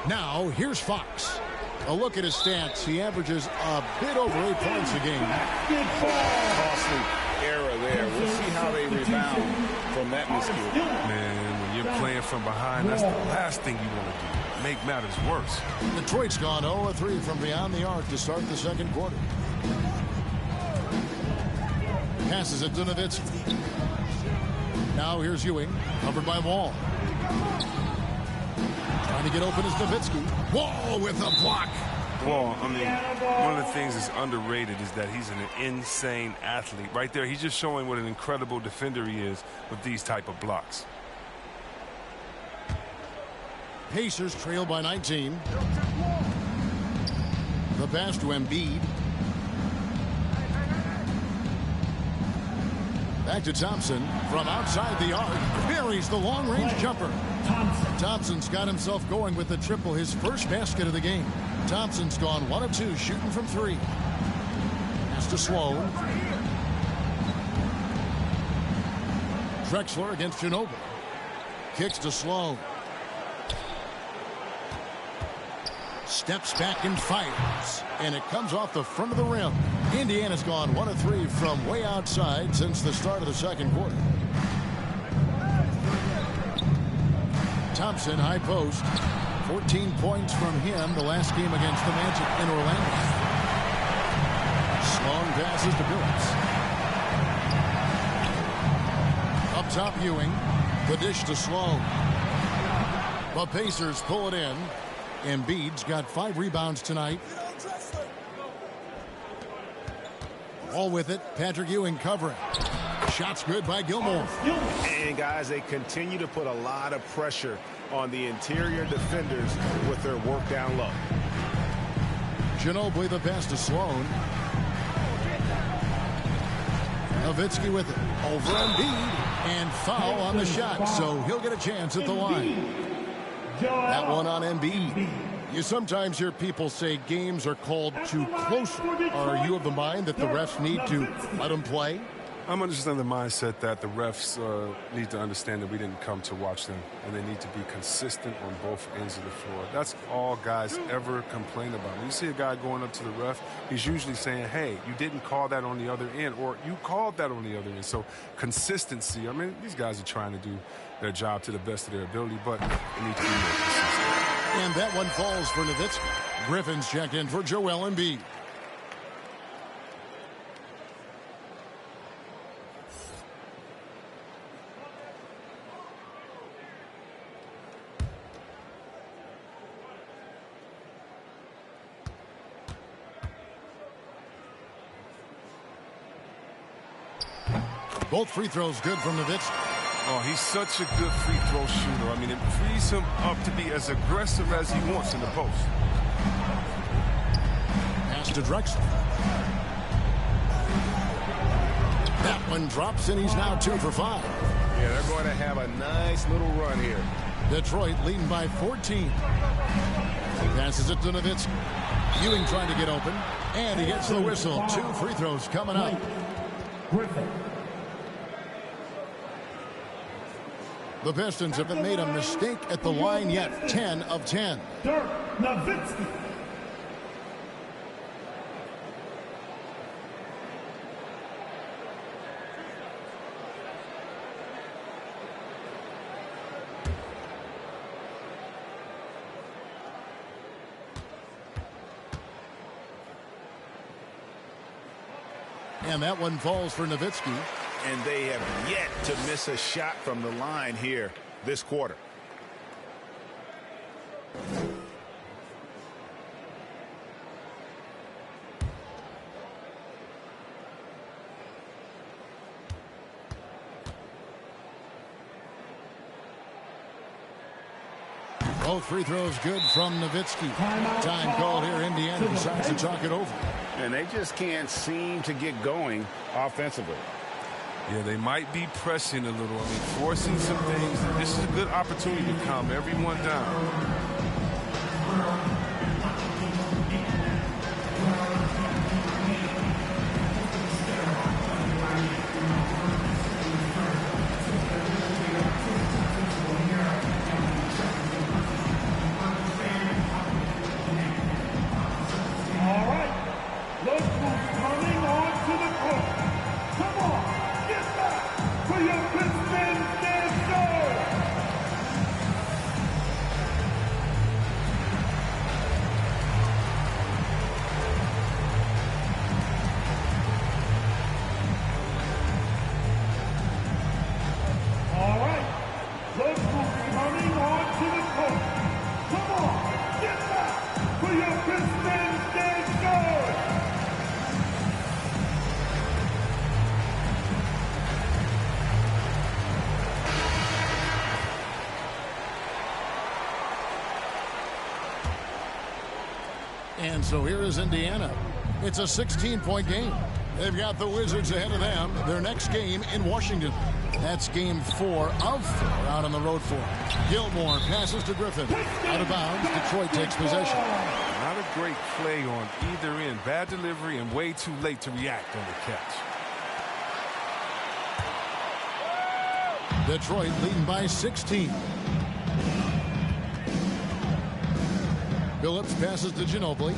Now, here's Fox. A look at his stats. He averages a bit over 8 points a game. Costly error there. We'll see how they rebound from that miscue. Man, when you're playing from behind, that's the last thing you want to do. Make matters worse. Detroit's gone 0-3 from beyond the arc to start the second quarter. Passes it to Nowitzki. Now here's Ewing, covered by Wall. Trying to get open is Nowitzki. Wall with a block. Wall, I mean, one of the things that's underrated is that he's an insane athlete. Right there, he's just showing what an incredible defender he is with these type of blocks. Pacers trail by 19. The pass to Embiid. Back to Thompson from outside the arc. Buries the long-range jumper. Thompson's got himself going with the triple, his first basket of the game. Thompson's gone 1 of 2, shooting from 3. Pass to Sloan. Drexler against Ginobili. Kicks to Sloan. Steps back and fires. And it comes off the front of the rim. Indiana's gone 1 of 3 from way outside since the start of the second quarter. Thompson, high post. 14 points from him the last game against the Magic in Orlando. Sloan passes to Billups. Up top, Ewing. The dish to Sloan. The Pacers pull it in. Embiid's got 5 rebounds tonight. All with it. Patrick Ewing covering. Shots good by Gilmore. And guys, they continue to put a lot of pressure on the interior defenders with their work down low. Ginobili the pass to Sloan. Nowitzki with it. Over Embiid. And foul on the shot, so he'll get a chance at the line. That one on Embiid. You sometimes hear people say games are called too close. Are you of the mind that the refs need to let them play? I'm just in the mindset that the refs need to understand that we didn't come to watch them, and they need to be consistent on both ends of the floor. That's all guys ever complain about. When you see a guy going up to the ref, he's usually saying, hey, you didn't call that on the other end, or you called that on the other end. So consistency, I mean, these guys are trying to do their job to the best of their ability, but they need to be more consistent. And that one falls for Nowitzki. Griffin's checked in for Joel Embiid. Both free throws good from Nowitzki. Oh, he's such a good free throw shooter. I mean, it frees him up to be as aggressive as he wants in the post. Pass to Drexler. That one drops, and he's now 2 for 5. Yeah, they're going to have a nice little run here. Detroit leading by 14. Passes it to Nowitzki. Ewing trying to get open, and he gets the whistle. 2 free throws coming up. The Pistons haven't made a mistake at the line yet. 10 of 10. Dirk Nowitzki. And that one falls for Nowitzki. And they have yet to miss a shot from the line here this quarter. Both free throws good from Nowitzki. Time call here. Indiana decides to talk it over. And they just can't seem to get going offensively. Yeah, they might be pressing a little. I mean, forcing some things. This is a good opportunity to calm everyone down. And so here is Indiana. It's a 16-point game. They've got the Wizards ahead of them. Their next game in Washington. That's game 4 of 4 out on the road for them. Gilmore passes to Griffin. Out of bounds. Detroit takes possession. Not a great play on either end. Bad delivery and way too late to react on the catch. Detroit leading by 16. Phillips passes to Ginobili.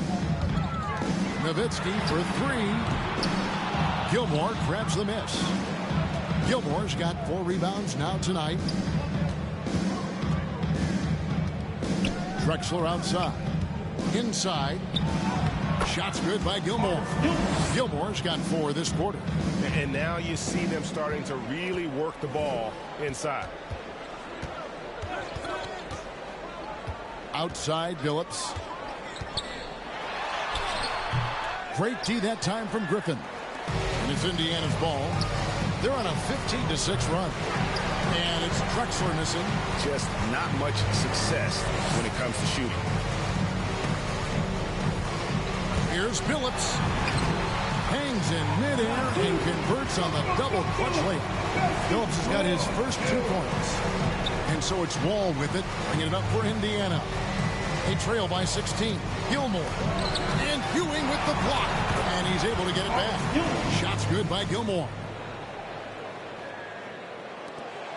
Nowitzki for 3. Gilmore grabs the miss. Gilmore's got 4 rebounds now tonight. Drexler outside. Inside. Shots good by Gilmore. Gilmore's got 4 this quarter. And now you see them starting to really work the ball inside. Outside Phillips. Great D that time from Griffin. And it's Indiana's ball. They're on a 15-6 run. And it's Drexler missing. Just not much success when it comes to shooting. Here's Phillips. Hangs in midair and converts on the double clutch layup. Phillips has got his first 2 points. And so it's Wall with it, bringing it up for Indiana. They trail by 16. Gilmore. And Ewing with the block. And he's able to get it back. Shots good by Gilmore.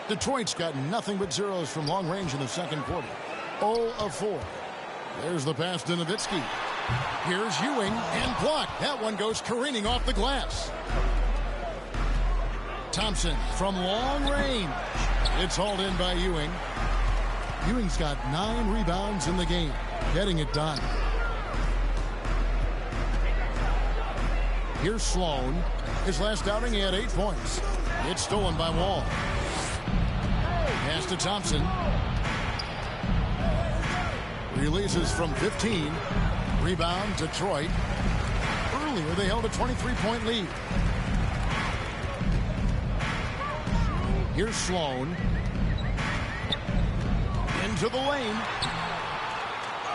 Detroit's got nothing but zeros from long range in the second quarter. 0 of 4. There's the pass to Nowitzki. Here's Ewing and blocked. That one goes careening off the glass. Thompson from long range. It's hauled in by Ewing. Ewing's got 9 rebounds in the game, getting it done. Here's Sloan. His last outing, he had 8 points. It's stolen by Wall. Pass to Thompson. Releases from 15. Rebound, Detroit. Earlier, they held a 23-point lead. Here's Sloan. Into the lane.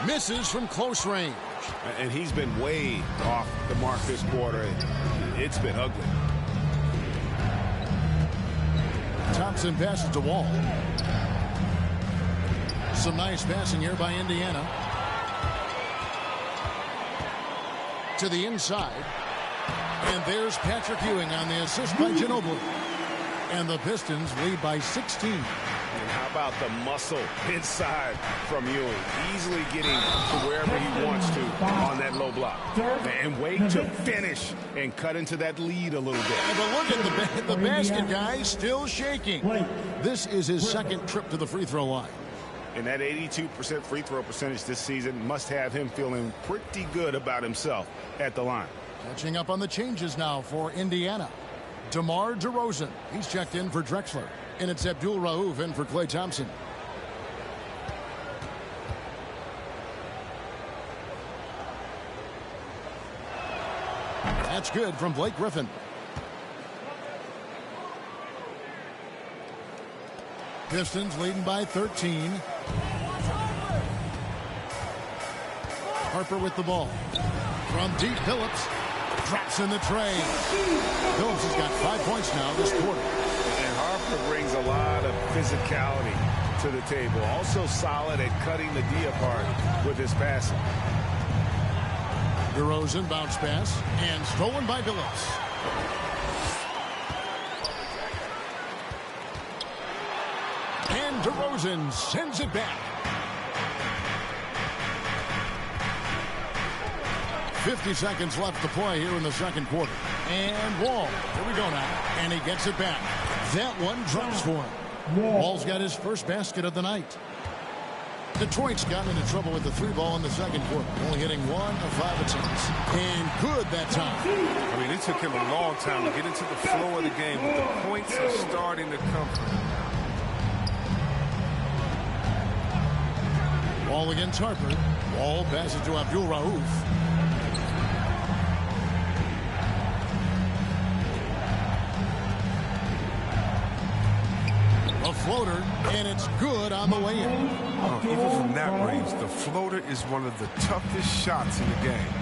Misses from close range. And he's been way off the mark this quarter. It's been ugly. Thompson passes to Wall. Some nice passing here by Indiana. To the inside. And there's Patrick Ewing on the assist by Ginobili. And the Pistons lead by 16. And how about the muscle inside from Ewing? Easily getting to wherever he wants to on that low block. And wait to finish and cut into that lead a little bit. But look at the basket, guys, still shaking. This is his second trip to the free throw line. And that 82% free throw percentage this season must have him feeling pretty good about himself at the line. Catching up on the changes now for Indiana. DeMar DeRozan. He's checked in for Drexler. And it's Abdul Rauf in for Klay Thompson. That's good from Blake Griffin. Pistons leading by 13. Harper with the ball. From deep, Phillips drops in the tray. Phillips has got 5 points now this quarter. And Harper brings a lot of physicality to the table. Also solid at cutting the D apart with his passing. DeRozan bounce pass and stolen by Phillips. And DeRozan sends it back. 50 seconds left to play here in the second quarter. And Wall, here we go now. And he gets it back. That one drops for him. Wall's got his first basket of the night. Detroit's gotten into trouble with the 3-ball in the second quarter, only hitting 1 of 5 attempts. And good that time. I mean, it took him a long time to get into the flow of the game, but the points are starting to come from him. Wall against Harper. Wall passes to Abdul Rauf. A floater, and it's good on the way in. Even from that range, the floater is one of the toughest shots in the game.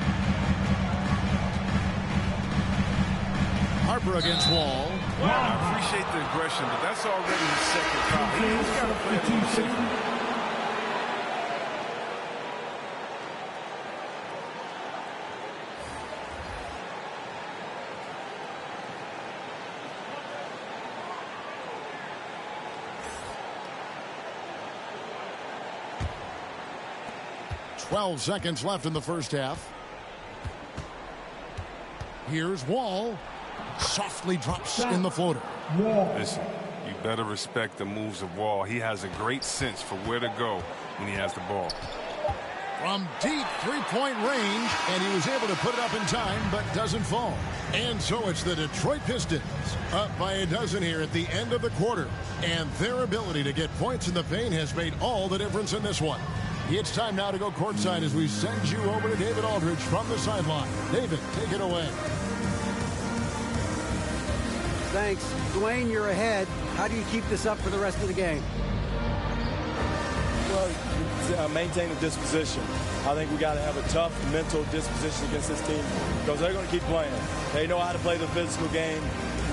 Harper against Wall. I appreciate the aggression, but that's already his second foul. He's got to play a little safer. 12 seconds left in the first half. Here's Wall. Softly drops in the floater. Listen, you better respect the moves of Wall. He has a great sense for where to go when he has the ball. From deep three-point range, and he was able to put it up in time, but doesn't fall. And so it's the Detroit Pistons up by a dozen here at the end of the quarter. And their ability to get points in the paint has made all the difference in this one. It's time now to go courtside as we send you over to David Aldridge from the sideline. David, take it away. Thanks. Dwayne, you're ahead. How do you keep this up for the rest of the game? Well, maintain the disposition. I think we got to have a tough mental disposition against this team because they're going to keep playing. They know how to play the physical game.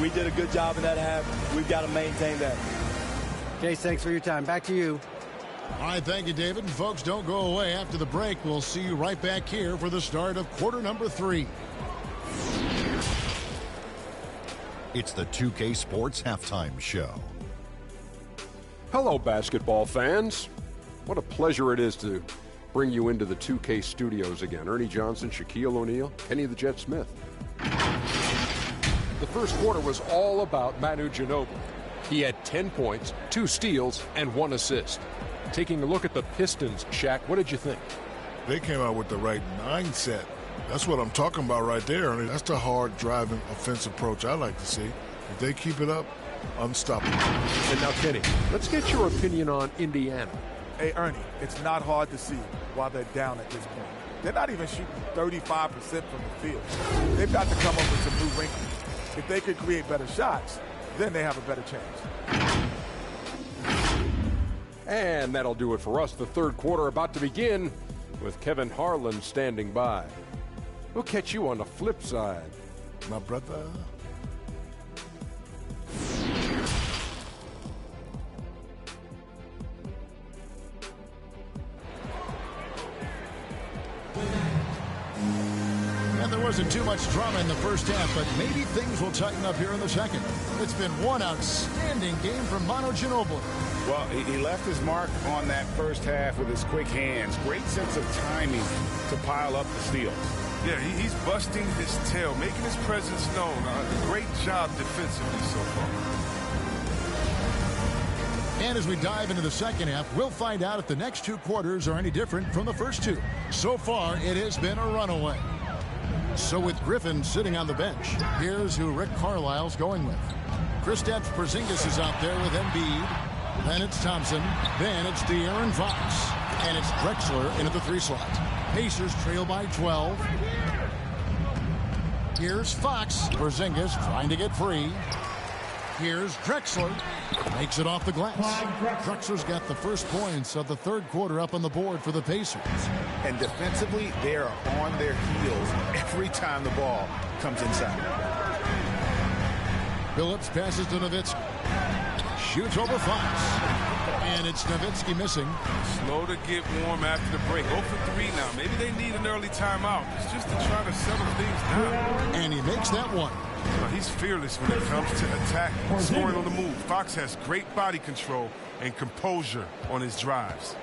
We did a good job in that half. We've got to maintain that. Case, thanks for your time. Back to you. All right, thank you, David. And folks, don't go away. After the break, we'll see you right back here for the start of quarter number 3. It's the 2K Sports Halftime Show. Hello, basketball fans. What a pleasure it is to bring you into the 2K studios again. Ernie Johnson, Shaquille O'Neal, Kenny the Jet Smith. The first quarter was all about Manu Ginobili. He had 10 points, 2 steals, and 1 assist. Taking a look at the Pistons, Shaq, what did you think? They came out with the right mindset. That's what I'm talking about right there. I mean, that's the hard-driving offensive approach I like to see. If they keep it up, unstoppable. And now, Kenny, let's get your opinion on Indiana. Hey, Ernie, it's not hard to see why they're down at this point. They're not even shooting 35% from the field. They've got to come up with some new wrinkles. If they could create better shots, then they have a better chance. And that'll do it for us. The third quarter about to begin with Kevin Harlan standing by. We'll catch you on the flip side. My brother. And there wasn't too much drama in the first half, but maybe things will tighten up here in the second. It's been one outstanding game from Manu Ginobili. Well, he left his mark on that first half with his quick hands. Great sense of timing to pile up the steals. Yeah, he's busting his tail, making his presence known. Great job defensively so far. And as we dive into the second half, we'll find out if the next 2 quarters are any different from the first 2. So far, it has been a runaway. So with Griffin sitting on the bench, here's who Rick Carlisle's going with. Kristaps Porzingis is out there with Embiid. Then it's Thompson. Then it's De'Aaron Fox. And it's Drexler into the 3 slot. Pacers trail by 12. Here's Fox. Porzingis trying to get free. Here's Drexler. Makes it off the glass. Drexler's got the first points of the third quarter up on the board for the Pacers. And defensively, they are on their heels every time the ball comes inside. Phillips passes to Nowitzki. Shoots over Fox. And it's Nowitzki missing. Slow to get warm after the break. 0 for 3 now. Maybe they need an early timeout. It's just to try to settle things down. And he makes that one. He's fearless when it comes to attack, scoring on the move. Fox has great body control and composure on his drives.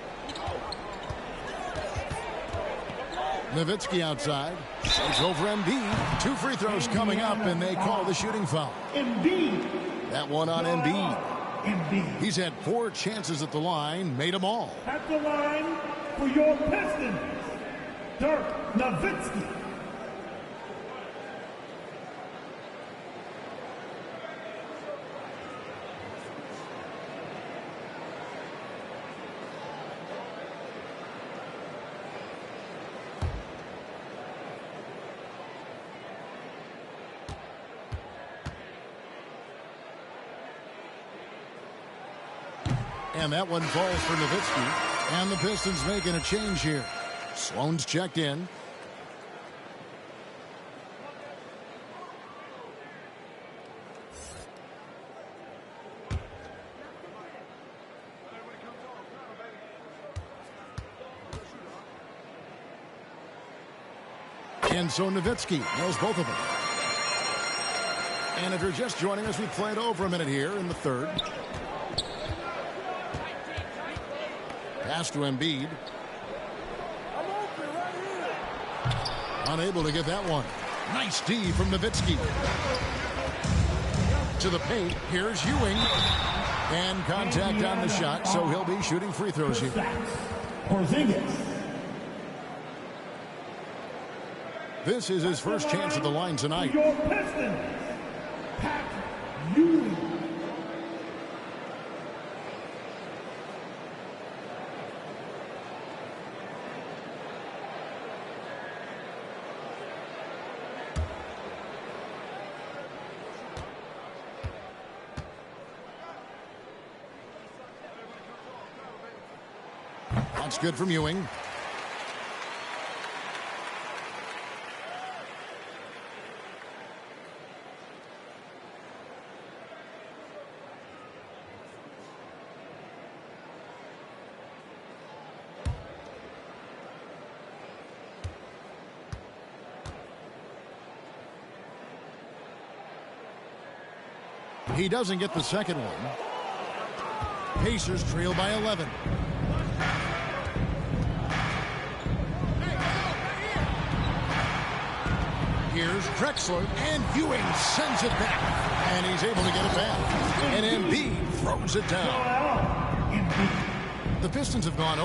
Nowitzki outside. It's over Embiid. 2 free throws coming up, and they call the shooting foul. Embiid. That one on Embiid. He's had 4 chances at the line, made them all. At the line for your Pistons, Dirk Nowitzki. And that one falls for Nowitzki. And the Pistons making a change here. Sloan's checked in. And so Nowitzki knows both of them. And if you're just joining us, we played over a minute here in the third. Pass to Embiid. Unable to get that one. Nice D from Nowitzki. To the paint. Here's Ewing. And contact on the shot, so he'll be shooting free throws here. This is his first chance at the line tonight. Your Pistons, Pat Ewing. That's good from Ewing. He doesn't get the second one. Pacers trail by 11. Here's Drexler, and Ewing sends it back. And he's able to get it back. And Embiid throws it down. The Pistons have gone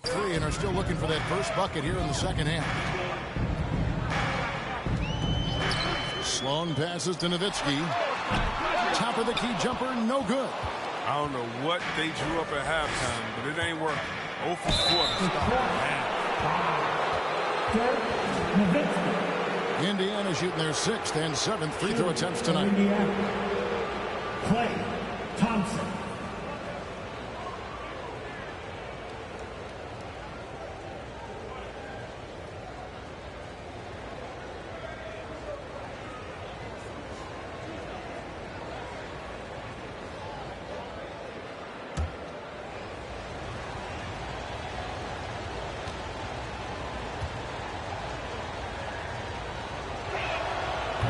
0-3 and are still looking for that first bucket here in the second half. Sloan passes to Nowitzki. Top of the key jumper, no good. I don't know what they drew up at halftime, but it ain't working. 0 for 4 to stop. Indiana shooting their 6th and 7th free throw attempts tonight. Klay Thompson.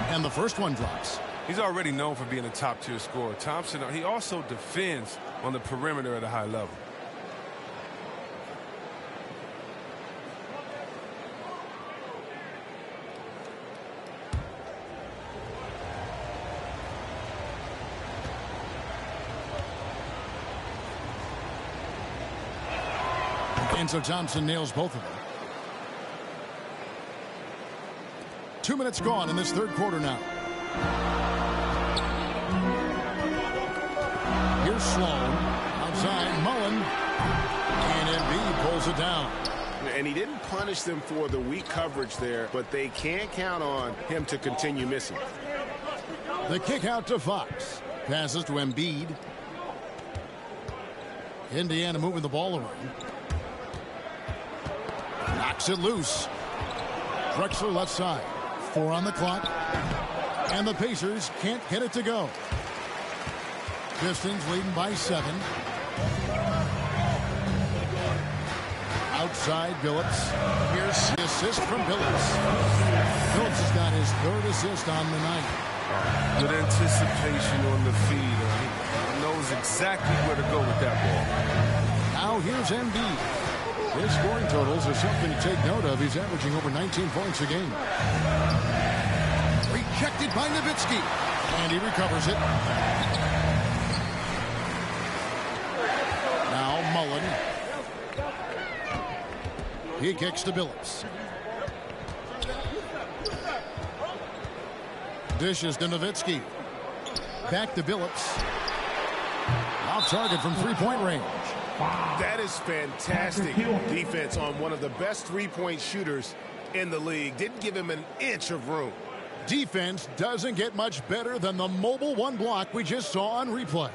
And the first one drops. He's already known for being a top-tier scorer. Thompson, he also defends on the perimeter at a high level. And so Thompson nails both of them. 2 minutes gone in this third quarter now. Here's Sloan. Outside, Mullen. And Embiid pulls it down. And he didn't punish them for the weak coverage there, but they can't count on him to continue missing. The kick out to Fox. Passes to Embiid. Indiana moving the ball around. Knocks it loose. Drexler left side. 4 on the clock. And the Pacers can't get it to go. Pistons leading by 7. Outside Billups. Here's the assist from Billups. Billups has got his 3rd assist on the night. Good anticipation on the feed. He knows exactly where to go with that ball. Now here's Embiid. His scoring totals are something to take note of. He's averaging over 19 points a game. Rejected by Nowitzki. And he recovers it. Now Mullen. He kicks to Billups. Dishes to Nowitzki. Back to Billups. Off target from three-point range. That is fantastic defense on one of the best three-point shooters in the league. Didn't give him an inch of room. Defense doesn't get much better than the mobile one block we just saw on replay.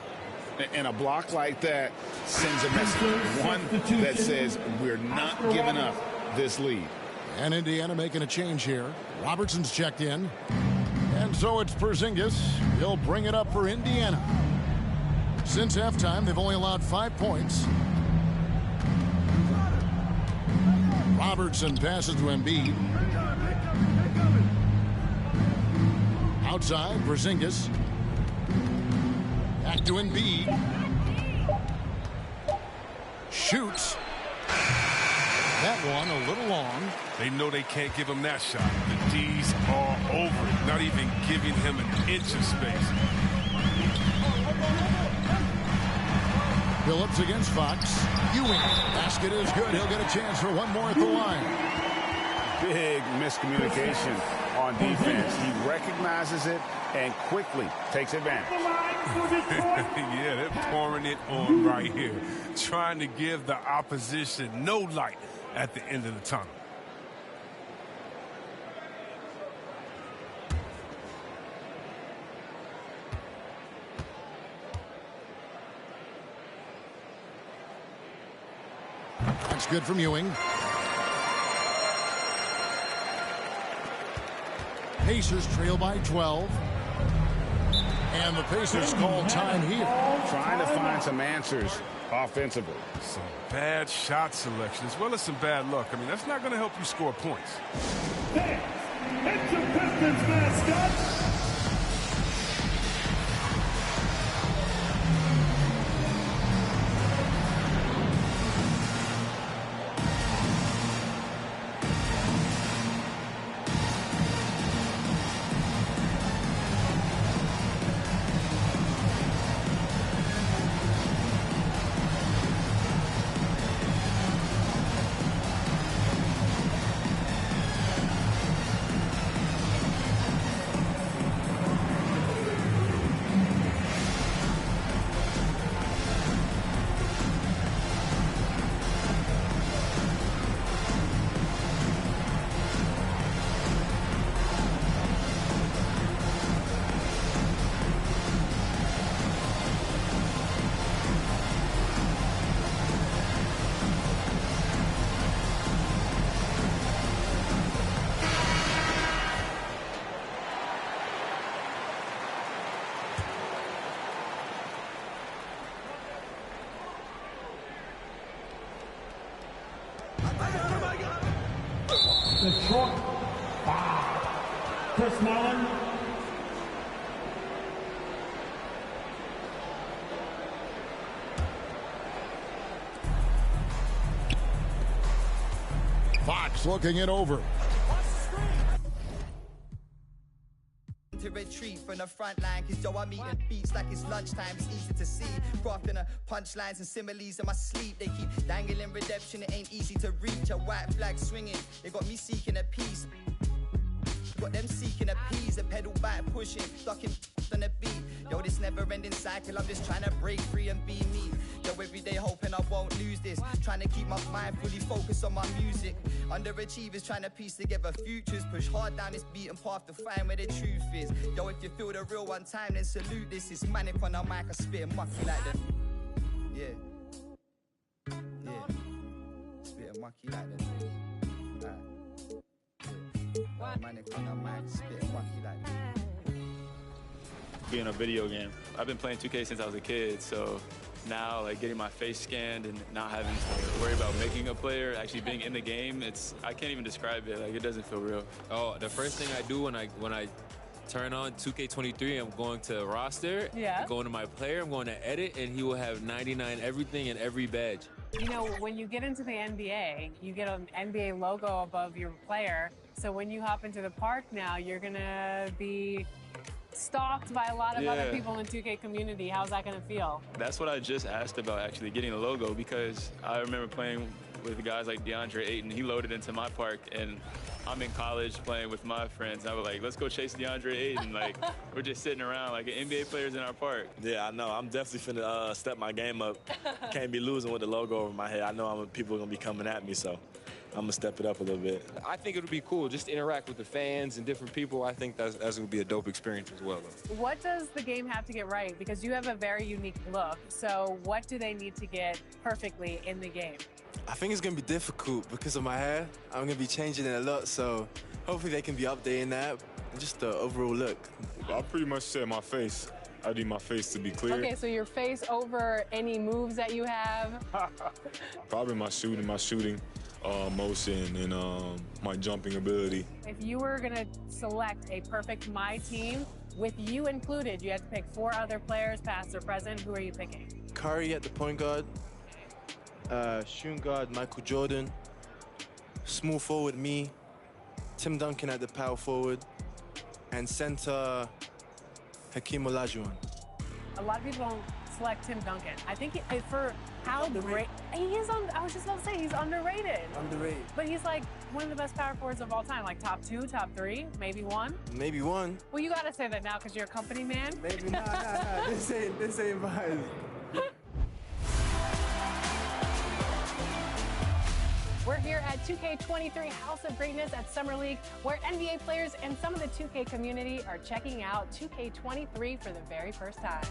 And a block like that sends a message. One that says we're not giving up this lead. And Indiana making a change here. Robertson's checked in. And so it's Porzingis. He'll bring it up for Indiana. Since halftime, they've only allowed 5 points. Robertson passes to Embiid. Outside, Porzingis. Back to Embiid. Shoots. That one a little long. They know they can't give him that shot. The D's are over it, not even giving him an inch of space. Billups against Fox. Ewing. Basket is good. He'll get a chance for one more at the line. Big miscommunication on defense. He recognizes it and quickly takes advantage. Yeah, they're pouring it on right here. Trying to give the opposition no light at the end of the tunnel. That's good from Ewing. Pacers trail by 12. And the Pacers call time here. Trying to find some answers offensively. Some bad shot selection as well as some bad luck. I mean, that's not going to help you score points. It's your Pistons mascot. Detroit, 5. Chris Mullin. Fox looking it over. To retreat from the front line, cause yo, I'm eating beats like it's lunchtime. It's easy to see, crafting the punchlines and similes in my sleep. They keep dangling redemption, it ain't easy to reach. A white flag swinging, they got me seeking a peace. Got them seeking a peace, a pedal back pushing, ducking soft on the beat. Yo, this never-ending cycle, I'm just trying to break free and be me. Yo, every day hoping I won't lose this. Trying to keep my mind fully focused on my music. Underachievers trying to piece together futures. Push hard down this beaten path to find where the truth is. Yo, if you feel the real one time, then salute this. It's manic on the mic, I spit mucky like that. Yeah. Yeah. Spit mucky like that. Manic on the mic, spit mucky like that. Being a video game. I've been playing 2K since I was a kid, so now like getting my face scanned and not having to worry about making a player, actually being in the game, I can't even describe it. Like, it doesn't feel real. Oh, the first thing I do when I turn on 2K23, I'm going to roster, I'm going to my player, I'm going to edit, and he will have 99 everything and every badge. You know, when you get into the NBA, you get an NBA logo above your player. So when you hop into the park now, you're gonna be stalked by a lot of other people in the 2K community. How's that gonna feel? That's what I just asked about, actually, getting a logo, because I remember playing with guys like DeAndre Ayton. He loaded into my park, and I'm in college playing with my friends. I was like, let's go chase DeAndre Ayton. Like, we're just sitting around like NBA players in our park. Yeah, I know. I'm definitely finna step my game up. Can't be losing with the logo over my head. I know people are gonna be coming at me, so I'm gonna step it up a little bit. I think it would be cool just to interact with the fans and different people. I think that's gonna be a dope experience as well, though. What does the game have to get right? Because you have a very unique look. So what do they need to get perfectly in the game? I think it's gonna be difficult because of my hair. I'm gonna be changing it a lot, so hopefully they can be updating that. Just the overall look. I pretty much said my face. I need my face to be clear. Okay, so your face over any moves that you have? Probably my shooting motion and my jumping ability. If you were gonna select a perfect My Team, with you included, you had to pick 4 other players, past or present. Who are you picking? Curry at the point guard, shooting guard Michael Jordan, small forward me, Tim Duncan at the power forward, and center Hakeem Olajuwon. A lot of people don't select Tim Duncan. I think for how great he is, I was just about to say he's underrated. Underrated. But he's like one of the best power forwards of all time, like top 2, top 3, maybe 1. Maybe 1. Well, you gotta say that now because you're a company man. Maybe nah. This ain't mine. We're here at 2K23 House of Greatness at Summer League, where NBA players and some of the 2K community are checking out 2K23 for the very first time.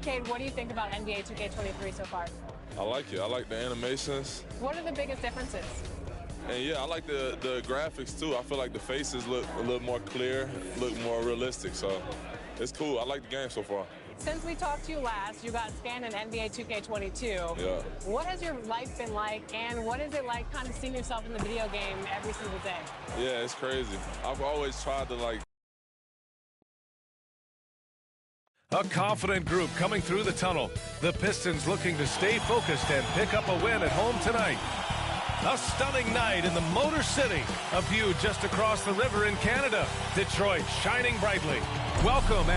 Cade, what do you think about NBA 2K23 so far? I like it. I like the animations. What are the biggest differences? And yeah, I like the graphics too. I feel like the faces look a little more clear, look more realistic. So it's cool. I like the game so far. Since we talked to you last, you got scanned in NBA 2K22. Yeah. What has your life been like, and what is it like kind of seeing yourself in the video game every single day? Yeah, it's crazy. I've always tried to A confident group coming through the tunnel. The Pistons looking to stay focused and pick up a win at home tonight. A stunning night in the Motor City. A view just across the river in Canada. Detroit shining brightly. Welcome,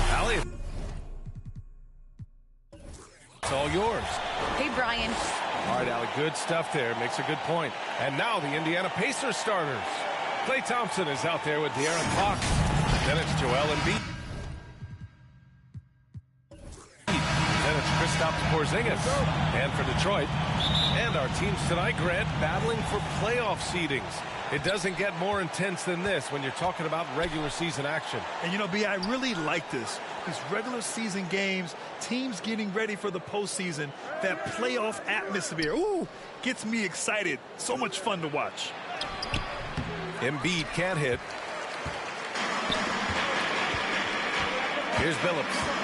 Allie. It's all yours. Hey, Brian. All right, Allie, good stuff there. Makes a good point. And now the Indiana Pacers starters. Klay Thompson is out there with De'Aaron Fox. Then it's Joel Embiid. Then it's Kristaps Porzingis. And for Detroit. And our teams tonight, Grant, battling for playoff seedings. It doesn't get more intense than this when you're talking about regular season action. And, you know, B, I really like this. These regular season games, teams getting ready for the postseason, that playoff atmosphere, ooh, gets me excited. So much fun to watch. Embiid can't hit. Here's Billups.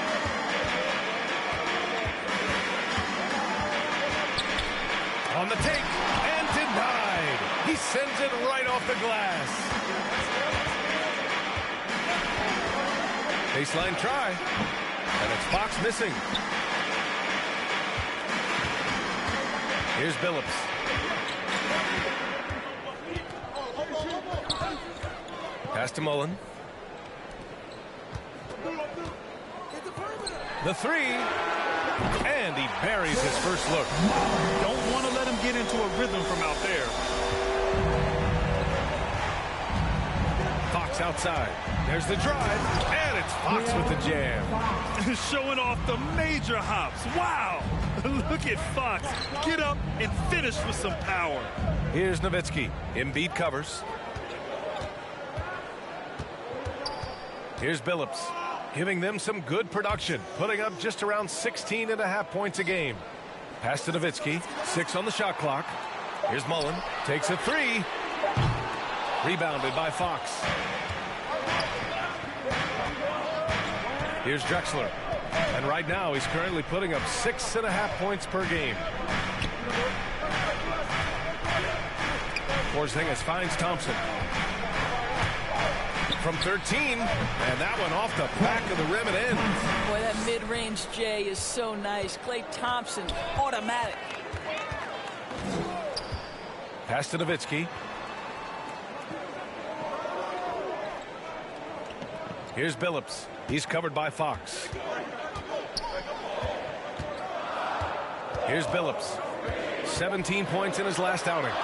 On the take, and denied. He sends it right off the glass. Baseline try. And it's Fox missing. Here's Billups. Pass to Mullen. The three, and he buries his first look. Don't want to let him get into a rhythm from out there. Fox outside. There's the drive, and it's Fox with the jam. Showing off the major hops. Wow! Look at Fox. Get up and finish with some power. Here's Nowitzki. Embiid covers. Here's Billups, giving them some good production, putting up just around 16.5 points a game. Pass to Nowitzki, 6 on the shot clock. Here's Mullen, takes a three. Rebounded by Fox. Here's Drexler. And right now, he's currently putting up 6.5 points per game. Porzingis finds Thompson. From 13, and that one off the back of the rim and in. Boy, that mid-range J is so nice. Klay Thompson, automatic. Pass to Nowitzki. Here's Billups. He's covered by Fox. Here's Billups. 17 points in his last outing.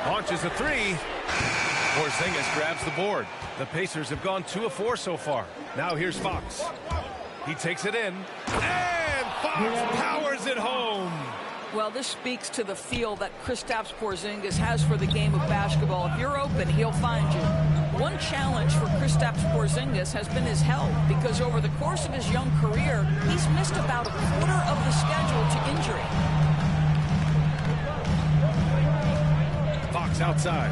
Launches a three. Porzingis grabs the board. The Pacers have gone 2 of 4 so far. Now here's Fox. He takes it in. And Fox powers it home. Well, this speaks to the feel that Kristaps Porzingis has for the game of basketball. If you're open, he'll find you. One challenge for Kristaps Porzingis has been his health, because over the course of his young career, he's missed about a quarter of the schedule to injury. Fox outside.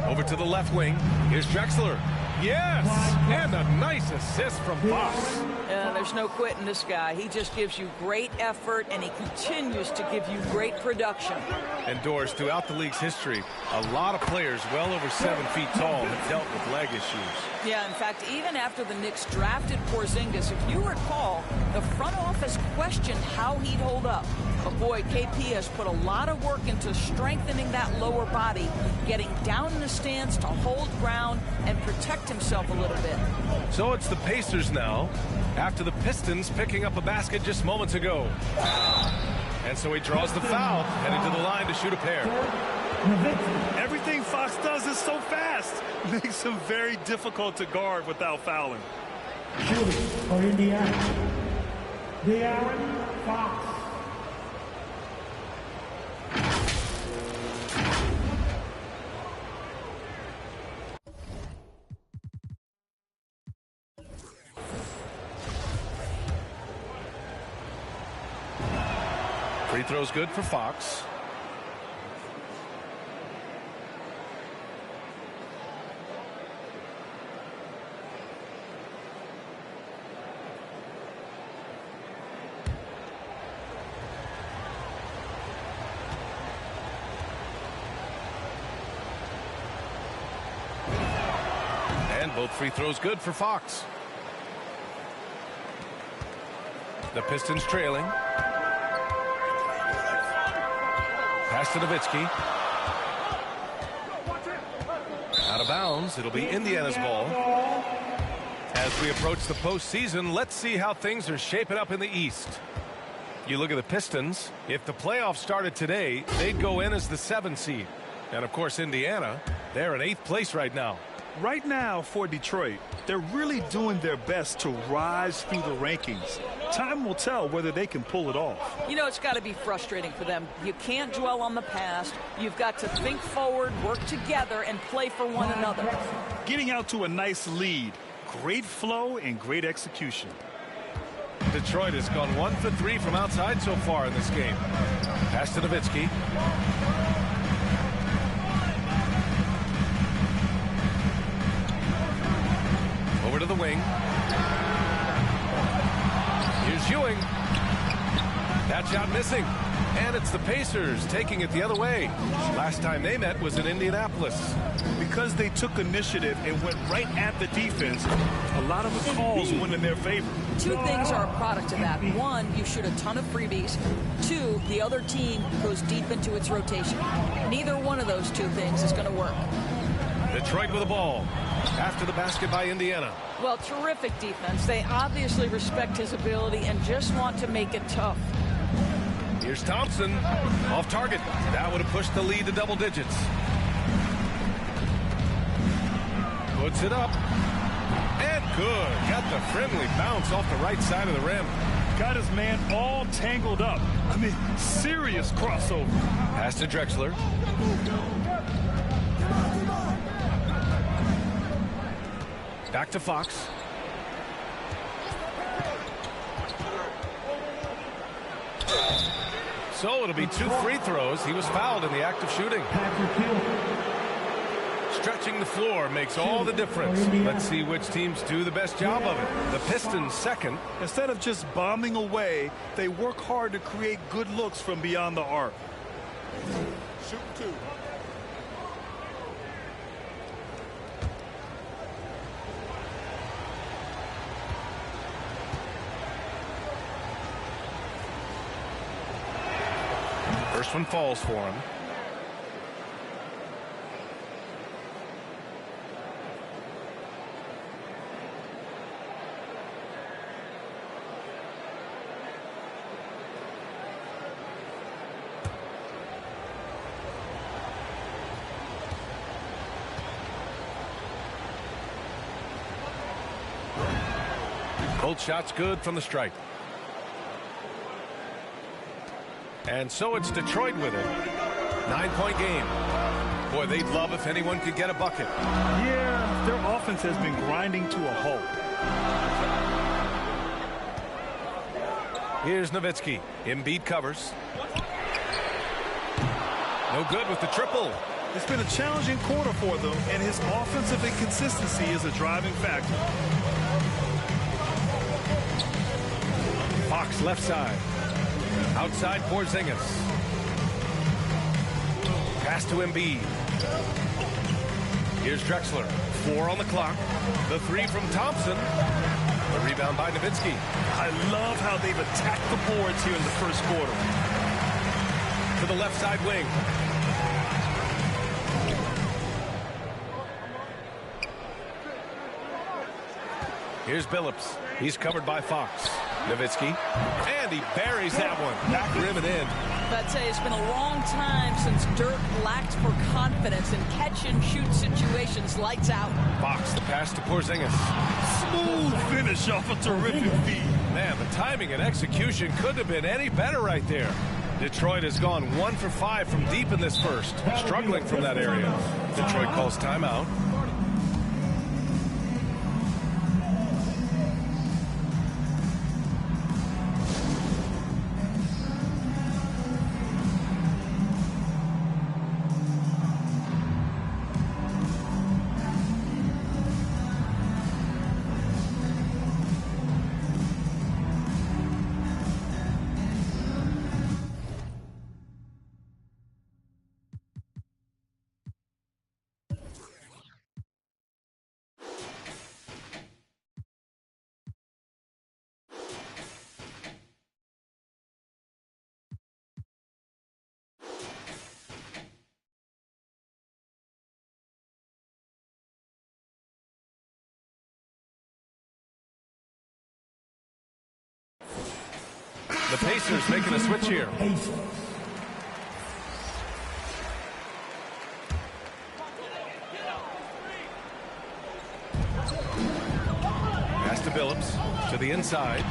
Over to the left wing. Here's Drexler. Yes! And a nice assist from Fox. There's no quitting this guy. He just gives you great effort, and he continues to give you great production. And Doris, throughout the league's history, a lot of players well over 7 feet tall have dealt with leg issues. Yeah, in fact, even after the Knicks drafted Porzingis, if you recall, the front office questioned how he'd hold up. But boy, KP has put a lot of work into strengthening that lower body, getting down in the stance to hold ground and protect himself a little bit. So it's the Pacers now, after the Pistons picking up a basket just moments ago. And so he draws the foul, heading to the line to shoot a pair. Everything Fox does is so fast. Makes him very difficult to guard without fouling. Shooting for Indiana, De'Aaron Fox. Free throw's good for Fox. And both free throws good for Fox. The Pistons trailing. Pass to Nowitzki. Out of bounds. It'll be Indiana's ball. As we approach the postseason, let's see how things are shaping up in the East. You look at the Pistons. If the playoffs started today, they'd go in as the 7th seed. And, of course, Indiana, they're in 8th place right now. Right now for Detroit, they're really doing their best to rise through the rankings. Time will tell whether they can pull it off. You know, it's got to be frustrating for them. You can't dwell on the past. You've got to think forward, work together, and play for one another. Getting out to a nice lead. Great flow and great execution. Detroit has gone 1 for 3 from outside so far in this game. Pass to Nowitzki. Over to the wing. Here's Ewing. That shot missing. And it's the Pacers taking it the other way. Last time they met was in Indianapolis. Because they took initiative and went right at the defense, a lot of the calls went in their favor. Two things are a product of that. One, you shoot a ton of freebies. Two, the other team goes deep into its rotation. Neither one of those two things is going to work. Detroit with the ball. after the basket by Indiana. Well, terrific defense. They obviously respect his ability and just want to make it tough. Here's Thompson, off target. That would have pushed the lead to double digits. Puts it up. And good. Got the friendly bounce off the right side of the rim. Got his man all tangled up. I mean, serious crossover. Pass to Drexler. Back to Fox. So it'll be 2 free throws. He was fouled in the act of shooting. Stretching the floor makes all the difference. Let's see which teams do the best job of it. The Pistons second. Instead of just bombing away, they work hard to create good looks from beyond the arc. Shoot 2. First one falls for him. Both shots good from the stripe. And so it's Detroit with it. 9-point game. Boy, they'd love if anyone could get a bucket. Yeah, their offense has been grinding to a halt. Here's Nowitzki. Embiid covers. No good with the triple. It's been a challenging quarter for them, and his offensive inconsistency is a driving factor. Fox left side. Outside Porzingis. Pass to Embiid. Here's Drexler. 4 on the clock. The 3 from Thompson. The rebound by Nowitzki. I love how they've attacked the boards here in the first quarter. To the left side wing. Here's Billups. He's covered by Fox. Nowitzki. And he buries that one. Back rim and in. I'd say it's been a long time since Dirk lacked for confidence in catch-and-shoot situations. Lights out. Fox, the pass to Porzingis. Smooth finish off a terrific feed. Man, the timing and execution couldn't have been any better right there. Detroit has gone 1 for 5 from deep in this first. Struggling from that area. Detroit calls timeout. The Pacers making a switch here. Pass to Billups to the inside.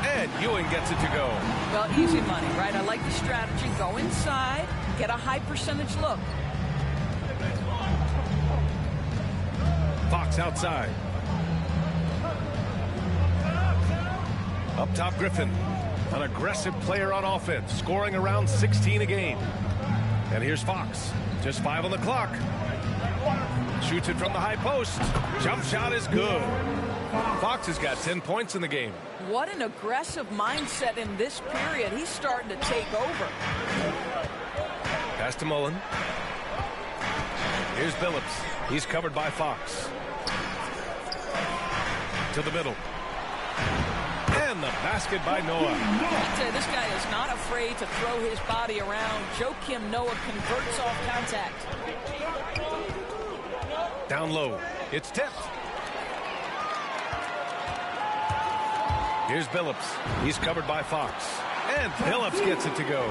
And Ewing gets it to go. Well, easy money, right? I like the strategy. Go inside, get a high percentage look. Fox outside. Up top, Griffin. An aggressive player on offense, scoring around 16 a game. And here's Fox. Just 5 on the clock. Shoots it from the high post. Jump shot is good. Fox has got 10 points in the game. What an aggressive mindset in this period. He's starting to take over. Pass to Mullen. Here's Billups. He's covered by Fox. To the middle. And the basket by Noah. I'd say this guy is not afraid to throw his body around. Joakim Noah converts off contact. Down low. It's tipped. Here's Billups. He's covered by Fox. And Billups gets it to go.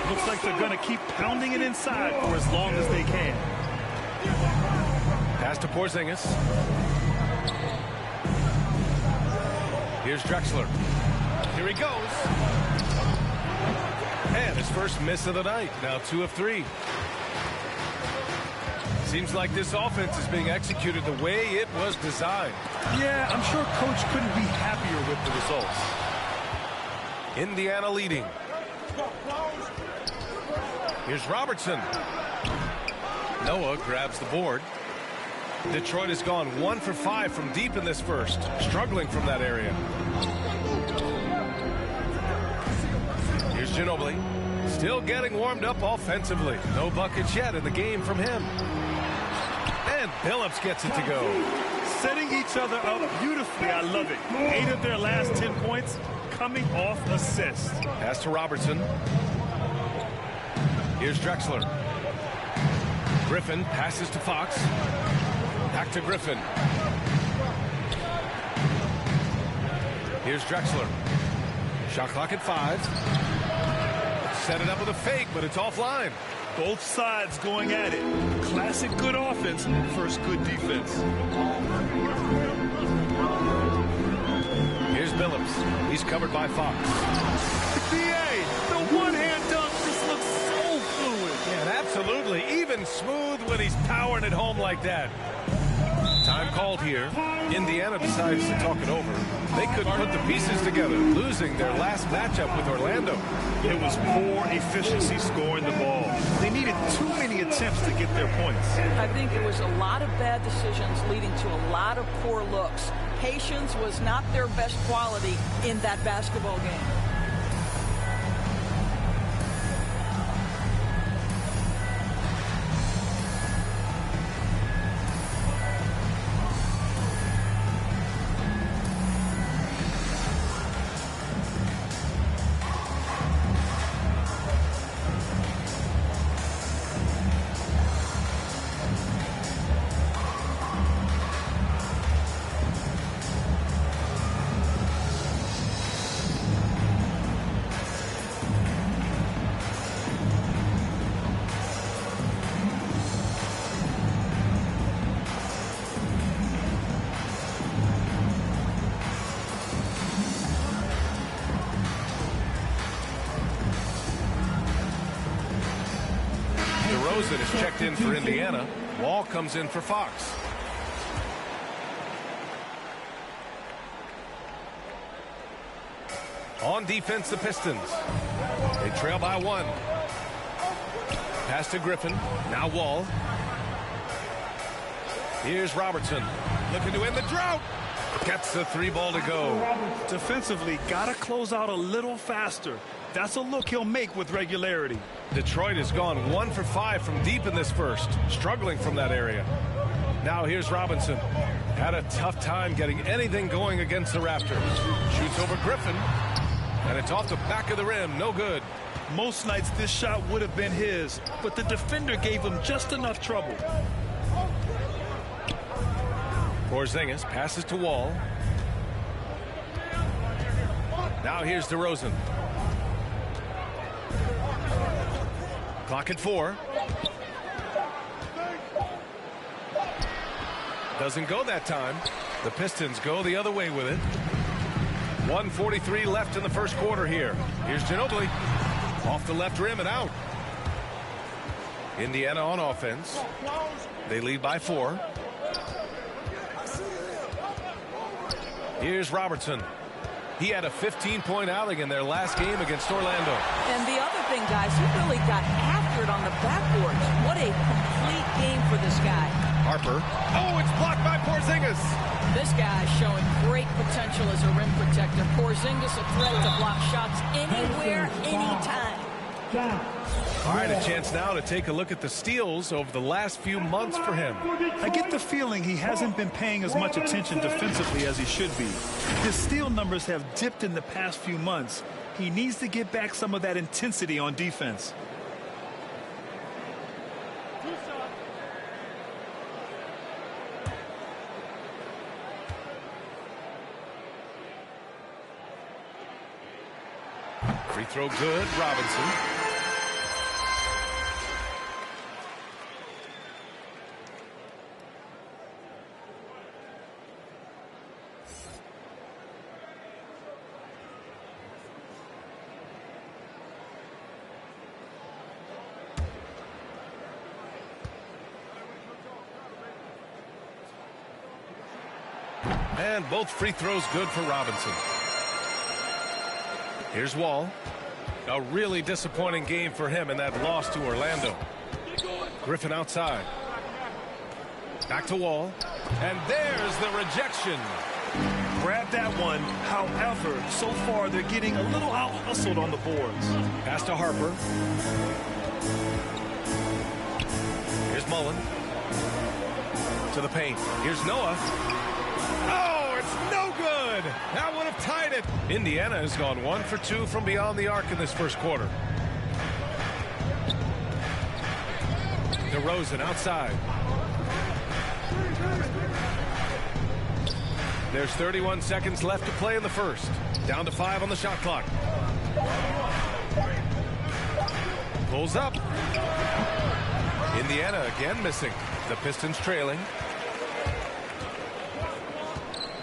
Looks like they're going to keep pounding it inside for as long as they can. Pass to Porzingis. Here's Drexler. Here he goes. And his first miss of the night. Now 2 of 3. Seems like this offense is being executed the way it was designed. Yeah, I'm sure Coach couldn't be happier with the results. Indiana leading. Here's Robertson. Noah grabs the board. Detroit has gone 1 for 5 from deep in this first, struggling from that area. Here's Ginobili, still getting warmed up offensively. No buckets yet in the game from him. And Billups gets it to go. Setting each other up beautifully. I love it. 8 of their last 10 points coming off assists. Pass to Robertson. Here's Drexler. Griffin passes to Fox. Back to Griffin. Here's Drexler. Shot clock at 5. Set it up with a fake, but it's offline. Both sides going at it. Classic good offense versus good defense. Here's Billups. He's covered by Fox. B.A., the one-hand dunk just looks so fluid. Yeah, absolutely. Even smooth when he's powering it home like that. Time called here. Indiana decides to talk it over. They couldn't put the pieces together, losing their last matchup with Orlando. It was poor efficiency scoring the ball. They needed too many attempts to get their points. I think it was a lot of bad decisions leading to a lot of poor looks. Patience was not their best quality in that basketball game. DeRozan is checked in for Indiana. Wall comes in for Fox. On defense, the Pistons. They trail by 1. Pass to Griffin. Now Wall. Here's Robertson. Looking to end the drought. Gets the 3-ball to go. Defensively, got to close out a little faster. That's a look he'll make with regularity. Detroit has gone 1 for 5 from deep in this first, struggling from that area. Now here's Robinson. Had a tough time getting anything going against the Raptors. Shoots over Griffin, and it's off the back of the rim. No good. Most nights this shot would have been his, but the defender gave him just enough trouble. Porzingis passes to Wall. Now here's DeRozan. Clock at 4. Doesn't go that time. The Pistons go the other way with it. 1:43 left in the first quarter here. Here's Ginobili. Off the left rim and out. Indiana on offense. They lead by 4. Here's Robertson. He had a 15-point outing in their last game against Orlando. And the other thing, guys, he really got after it on the backboard. What a complete game for this guy. Harper. Oh, it's blocked by Porzingis. This guy is showing great potential as a rim protector. Porzingis a threat to block shots anywhere, anytime. All right, a chance now to take a look at the steals over the last few months for him. I get the feeling he hasn't been paying as much attention defensively as he should be. His steal numbers have dipped in the past few months. He needs to get back some of that intensity on defense. Free throw good, Robinson. And both free throws good for Robinson. Here's Wall. A really disappointing game for him in that loss to Orlando. Griffin outside. Back to Wall. And there's the rejection. Grab that one. However, so far they're getting a little out-hustled on the boards. Pass to Harper. Here's Mullen. To the paint. Here's Noah. Oh, it's no good. That would have tied it. Indiana has gone 1 for 2 from beyond the arc in this first quarter. DeRozan outside. There's 31 seconds left to play in the first. Down to 5 on the shot clock. Pulls up. Indiana again missing. The Pistons trailing.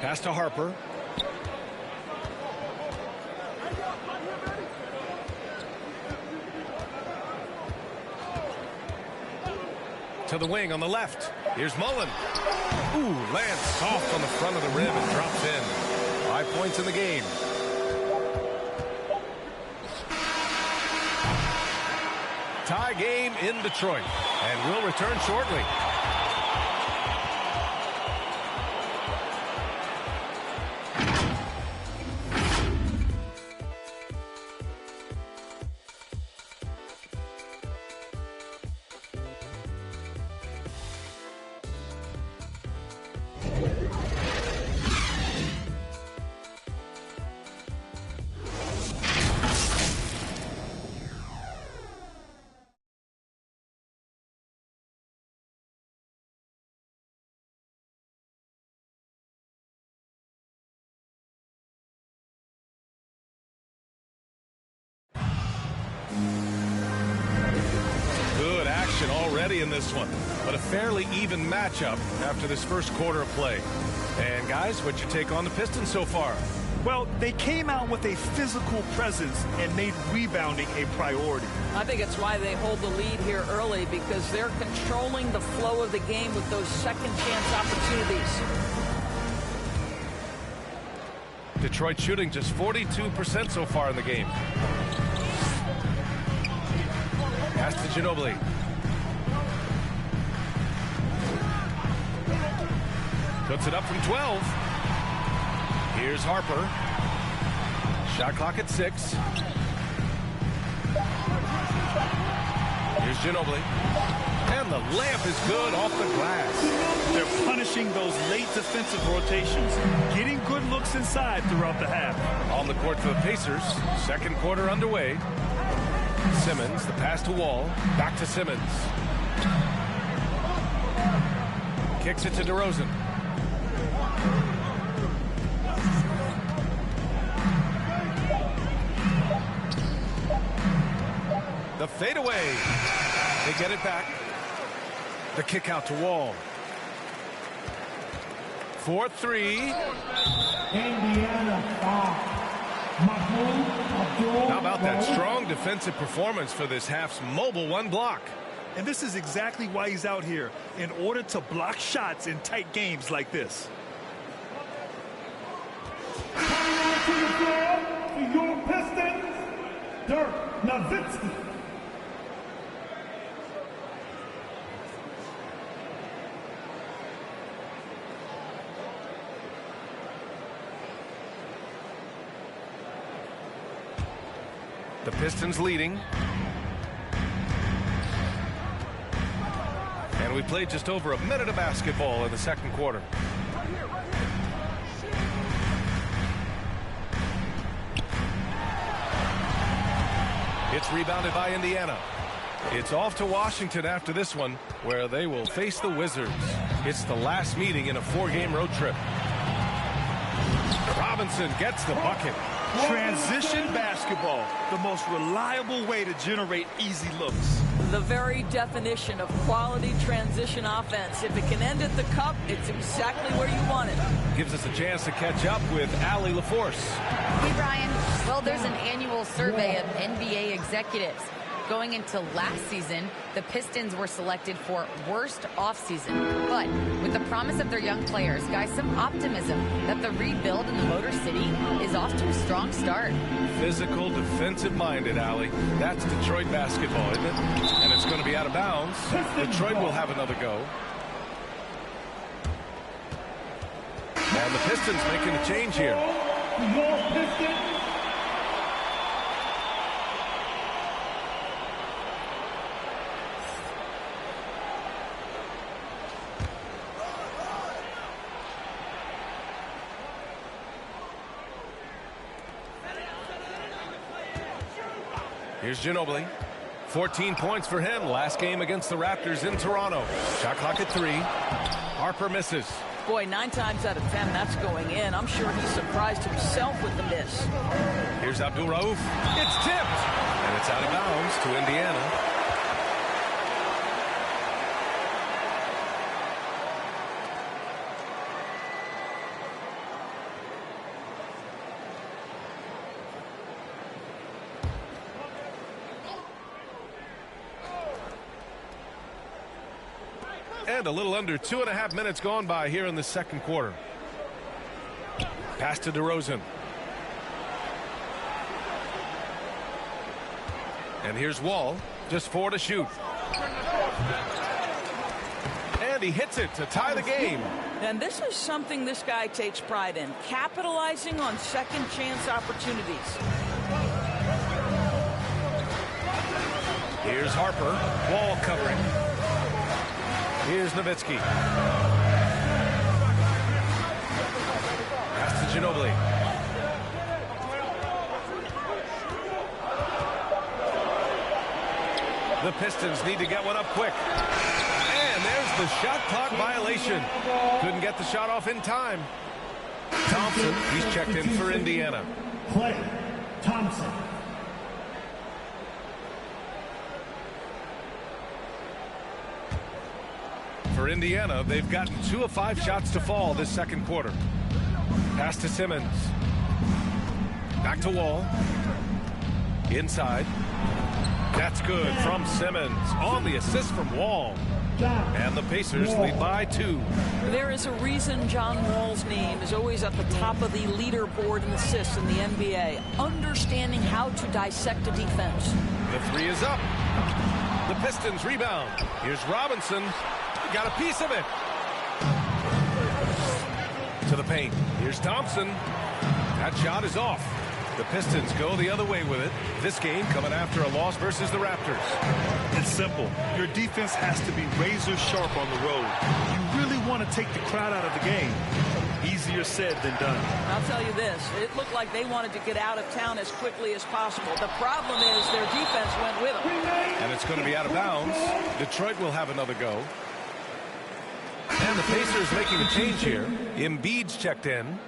Pass to Harper. To the wing on the left. Here's Mullen. Ooh, lands soft on the front of the rim and drops in. 5 points in the game. Tie game in Detroit. And we'll return shortly. Good action already in this one, but a fairly even matchup after this first quarter of play. And guys, what's your take on the Pistons so far? Well, they came out with a physical presence and made rebounding a priority. I think it's why they hold the lead here early, because they're controlling the flow of the game with those second chance opportunities. Detroit shooting just 42% so far in the game. Pass to Ginobili. Puts it up from 12. Here's Harper. Shot clock at 6. Here's Ginobili. And the layup is good off the glass. They're punishing those late defensive rotations, getting good looks inside throughout the half. On the court for the Pacers. Second quarter underway. Simmons, the pass to Wall. Back to Simmons. Kicks it to DeRozan. The fadeaway. They get it back. The kick out to Wall. 4-3. Indiana foul. How about that strong defensive performance for this half's mobile one block? And this is exactly why he's out here, in order to block shots in tight games like this. Coming out to the floor for your Pistons, Dirk Nowitzki. The Pistons leading. And we played just over a minute of basketball in the second quarter. It's rebounded by Indiana. It's off to Washington after this one, where they will face the Wizards. It's the last meeting in a 4-game road trip. Robinson gets the bucket. Transition basketball, the most reliable way to generate easy looks. The very definition of quality transition offense. If it can end at the cup, it's exactly where you want it. Gives us a chance to catch up with Allie LaForce. Hey, Brian. Well, there's an annual survey of NBA executives. Going into last season, the Pistons were selected for worst offseason. But with the promise of their young players, guys, some optimism that the rebuild in the Motor City is off to a strong start. Physical, defensive-minded, Allie. That's Detroit basketball, isn't it? And it's going to be out of bounds. Detroit will have another go. And the Pistons making a change here. Your Pistons. Here's Ginobili. 14 points for him. Last game against the Raptors in Toronto. Shot clock at 3. Harper misses. Boy, 9 times out of 10, that's going in. I'm sure he's surprised himself with the miss. Here's Abdul Rauf. It's tipped. And it's out of bounds to Indiana. And a little under 2.5 minutes gone by here in the second quarter. Pass to DeRozan. And here's Wall. Just 4 to shoot. And he hits it to tie the game. And this is something this guy takes pride in. Capitalizing on second chance opportunities. Here's Harper. Wall covering. Here's Nowitzki. Pass to Ginobili. The Pistons need to get one up quick. And there's the shot clock violation. Couldn't get the shot off in time. Thompson, he's checked in for Indiana. Klay Thompson. For Indiana, they've gotten 2 of 5 shots to fall this second quarter. Pass to Simmons. Back to Wall. Inside. That's good from Simmons on the assist from Wall. And the Pacers lead by 2. There is a reason John Wall's name is always at the top of the leaderboard in assists in the NBA. Understanding how to dissect a defense. The 3 is up. The Pistons rebound. Here's Robinson. Got a piece of it. To the paint. Here's Thompson. That shot is off. The Pistons go the other way with it. This game coming after a loss versus the Raptors. It's simple. Your defense has to be razor sharp on the road. You really want to take the crowd out of the game. Easier said than done. I'll tell you this. It looked like they wanted to get out of town as quickly as possible. The problem is their defense went with them. And it's going to be out of bounds. Detroit will have another go. And the Pacers making a change here. Embiid's checked in.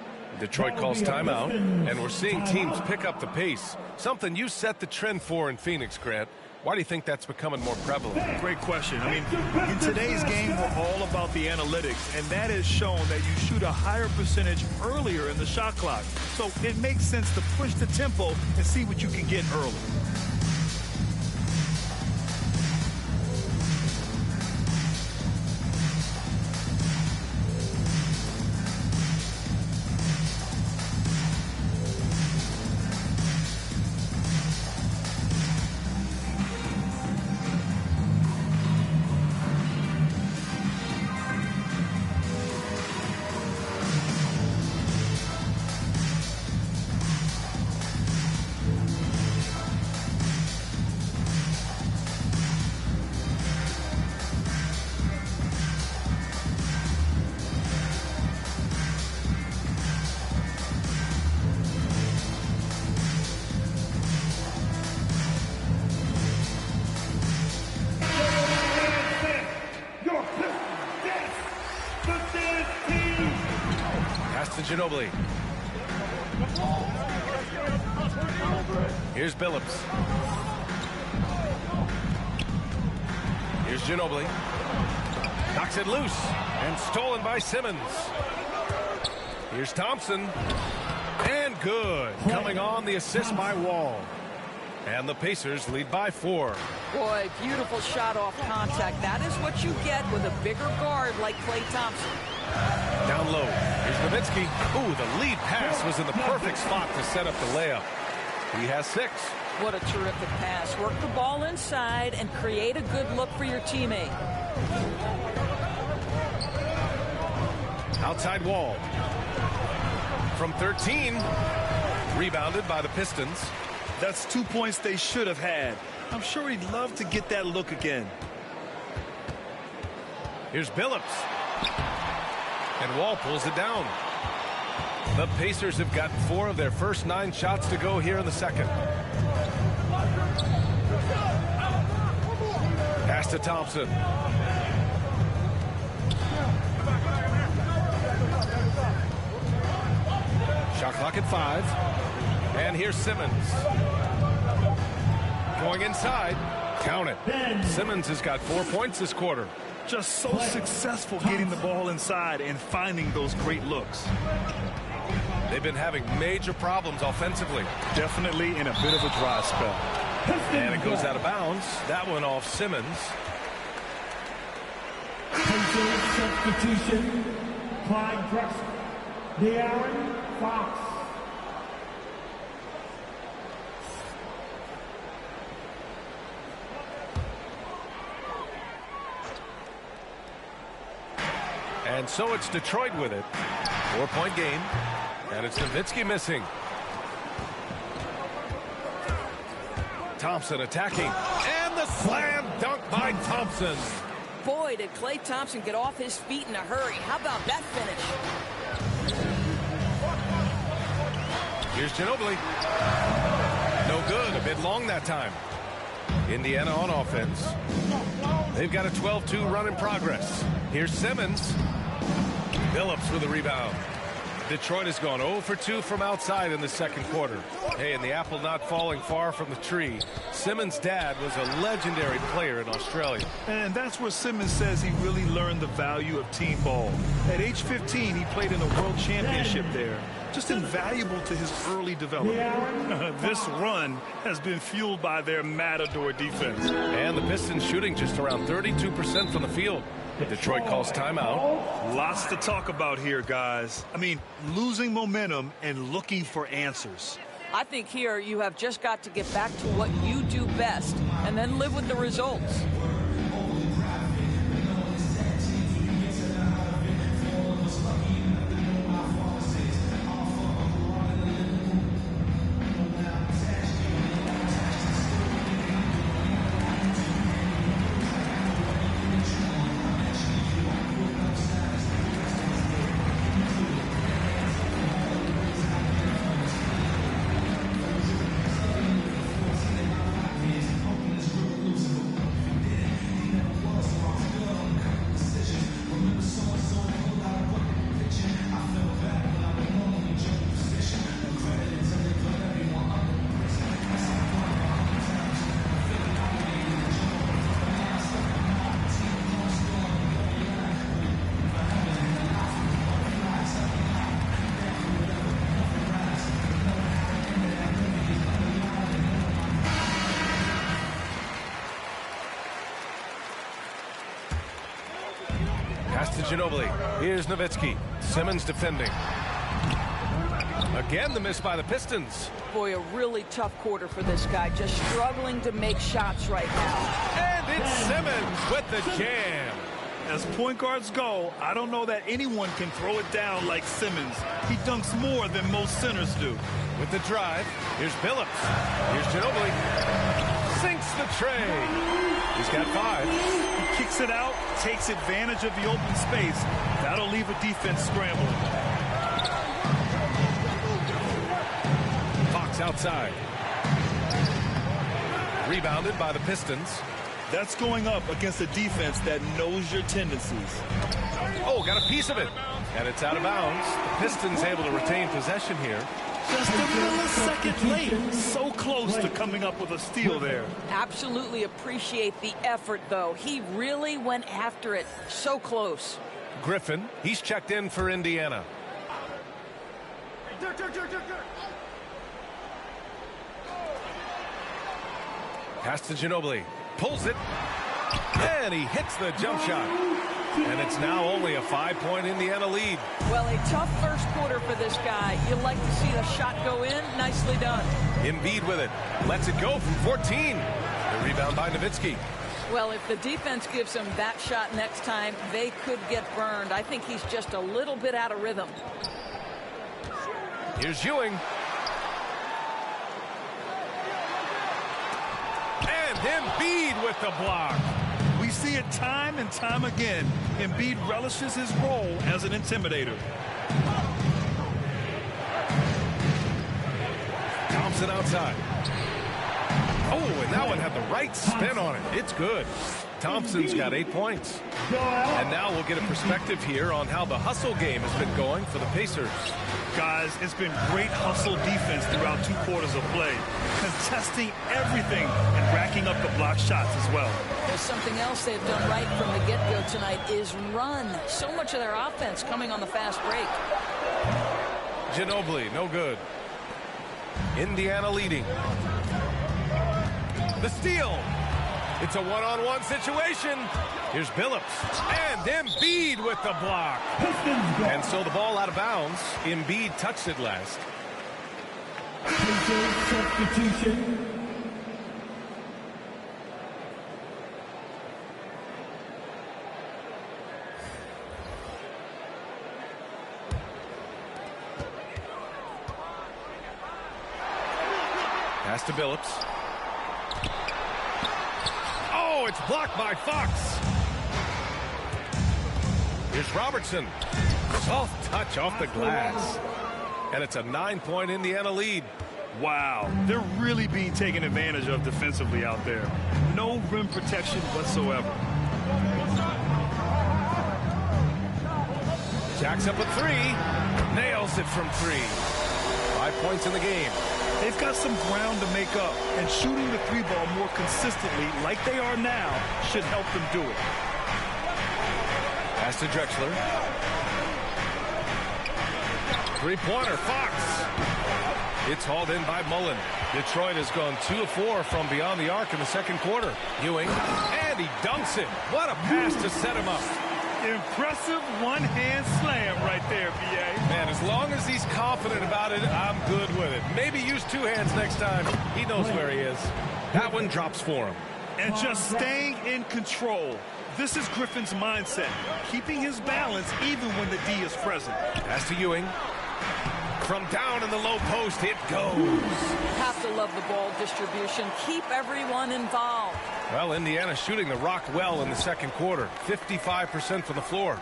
Detroit calls timeout. And we're seeing teams pick up the pace. Something you set the trend for in Phoenix, Grant. Why do you think that's becoming more prevalent? Great question. I mean, in today's game, we're all about the analytics, and that has shown that you shoot a higher percentage earlier in the shot clock. So it makes sense to push the tempo and see what you can get early. Ginobili. Here's Billups. Here's Ginobili. Knocks it loose and stolen by Simmons. Here's Thompson. And good. Coming on the assist by Wall. And the Pacers lead by 4. Boy, beautiful shot off contact. That is what you get with a bigger guard like Klay Thompson. Down low. Here's Nowitzki. Ooh, the lead pass was in the perfect spot to set up the layup. He has 6. What a terrific pass. Work the ball inside and create a good look for your teammate. Outside Wall. From 13. Rebounded by the Pistons. That's 2 points they should have had. I'm sure he'd love to get that look again. Here's Billups. And Wall pulls it down. The Pacers have got 4 of their first 9 shots to go here in the second. Pass to Thompson. Shot clock at 5. And here's Simmons. Going inside. Count it. Simmons has got 4 points this quarter. Just so successful getting the ball inside and finding those great looks. They've been having major problems offensively. Definitely in a bit of a dry spell. And it goes out of bounds. That one off Simmons. Substitution. Clyde Drexler. De'Aaron Fox. And so it's Detroit with it. 4-point game. And it's Nowitzki missing. Thompson attacking. And the slam dunk by Thompson. Boy, did Klay Thompson get off his feet in a hurry. How about that finish? Here's Ginobili. No good. A bit long that time. Indiana on offense. They've got a 12-2 run in progress. Here's Simmons. Billups with a rebound. Detroit has gone 0 for 2 from outside in the second quarter. Hey, and the apple not falling far from the tree. Simmons' dad was a legendary player in Australia. And that's where Simmons says he really learned the value of team ball. At age 15, he played in a world championship there. Just invaluable to his early development. This run has been fueled by their matador defense. And the Pistons shooting just around 32% from the field. Detroit calls timeout. Lots to talk about here, guys. I mean, losing momentum and looking for answers. I think here you have just got to get back to what you do best and then live with the results. Pass to Ginobili. Here's Nowitzki. Simmons defending. Again, the miss by the Pistons. Boy, a really tough quarter for this guy. Just struggling to make shots right now. And it's Simmons with the jam. As point guards go, I don't know that anyone can throw it down like Simmons. He dunks more than most centers do. With the drive, here's Billups. Here's Ginobili. Sinks the tray. He's got 5. He kicks it out, takes advantage of the open space. That'll leave a defense scrambling. Fox outside. Rebounded by the Pistons. That's going up against a defense that knows your tendencies. Oh, got a piece of it. And it's out of bounds. The Pistons able to retain possession here. Just a millisecond late. So close to coming up with a steal there. Absolutely appreciate the effort, though. He really went after it. So close. Griffin, he's checked in for Indiana. Pass to Ginobili. Pulls it. And he hits the jump shot. And it's now only a 5-point Indiana lead. Well, a tough first quarter for this guy. You'd like to see the shot go in. Nicely done. Embiid with it. Lets it go from 14. The rebound by Nowitzki. Well, if the defense gives him that shot next time, they could get burned. I think he's just a little bit out of rhythm. Here's Ewing. And Embiid with the block. We see it time and time again. Embiid relishes his role as an intimidator. Thompson outside. Oh, and that one had the right spin on it. It's good. Thompson's got 8 points. And now we'll get a perspective here on how the hustle game has been going for the Pacers. Guys, it's been great hustle defense throughout 2 quarters of play, contesting everything and racking up the block shots as well. There's something else they've done right from the get-go tonight is run. So much of their offense coming on the fast break. Ginobili, no good. Indiana leading. The steal. It's a one-on-one situation. Here's Billups. And Embiid with the block. And so the ball out of bounds. Embiid touched it last. Substitution. Pass to Billups. Oh, it's blocked by Fox. Here's Robertson. Soft touch off the glass. And it's a 9-point Indiana lead. Wow, they're really being taken advantage of defensively out there. No rim protection whatsoever. Jacks up a 3. Nails it from 3. 5 points in the game. They've got some ground to make up, and shooting the 3-ball more consistently like they are now should help them do it. Pass to Drexler. 3-pointer, Fox. It's hauled in by Mullen. Detroit has gone 2 of 4 from beyond the arc in the second quarter. Ewing, and he dunks it. What a pass to set him up. Impressive one-hand slam right there, B.A. Man, as long as he's confident about it, I'm good with it. Maybe use 2 hands next time. He knows where he is. That one drops for him. And just staying in control. This is Griffin's mindset, keeping his balance even when the D is present. Pass to Ewing. From down in the low post, it goes. Have to love the ball distribution. Keep everyone involved. Well, Indiana shooting the rock well in the second quarter. 55% from the floor.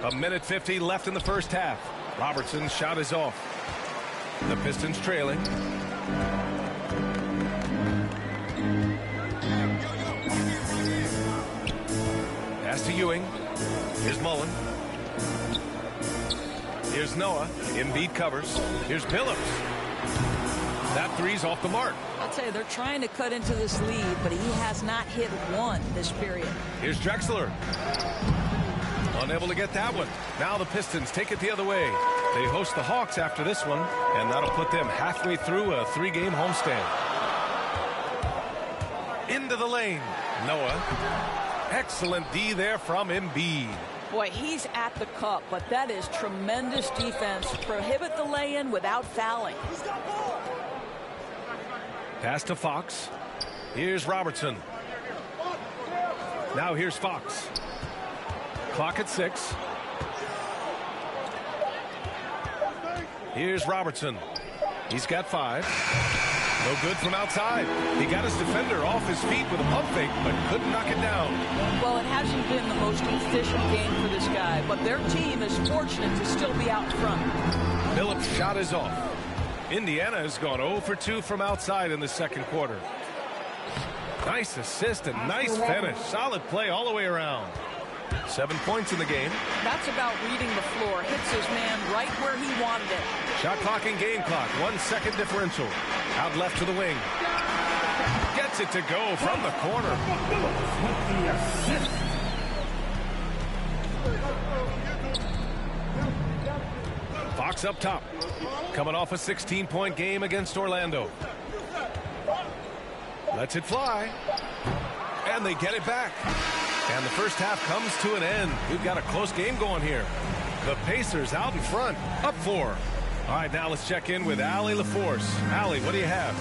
A minute 50 left in the first half. Robertson's shot is off. The Pistons trailing. Pass to Ewing. Here's Mullen. Here's Noah. Embiid covers. Here's Billups. That 3's off the mark. I'll tell you, they're trying to cut into this lead, but he has not hit one this period. Here's Drexler. Unable to get that one. Now the Pistons take it the other way. They host the Hawks after this one, and that'll put them halfway through a 3-game homestand. Into the lane. Noah. Excellent D there from Embiid. Boy, he's at the cup, but that is tremendous defense. Prohibit the lay-in without fouling. Pass to Fox. Here's Robertson. Now here's Fox. Clock at 6. Here's Robertson. He's got 5. No good from outside. He got his defender off his feet with a pump fake, but couldn't knock it down. Well, it hasn't been the most efficient game for this guy, but their team is fortunate to still be out front. Billups' shot is off. Indiana has gone 0 for 2 from outside in the second quarter. Nice assist and nice finish. Solid play all the way around. 7 points in the game. That's about reading the floor. Hits his man right where he wanted it. Shot clock and game clock. 1 second differential. Out left to the wing. Gets it to go from the corner. Fox up top. Coming off a 16-point game against Orlando. Lets it fly. And they get it back. And the first half comes to an end. We've got a close game going here. The Pacers out in front. Up 4. All right, now let's check in with Allie LaForce. Allie, what do you have?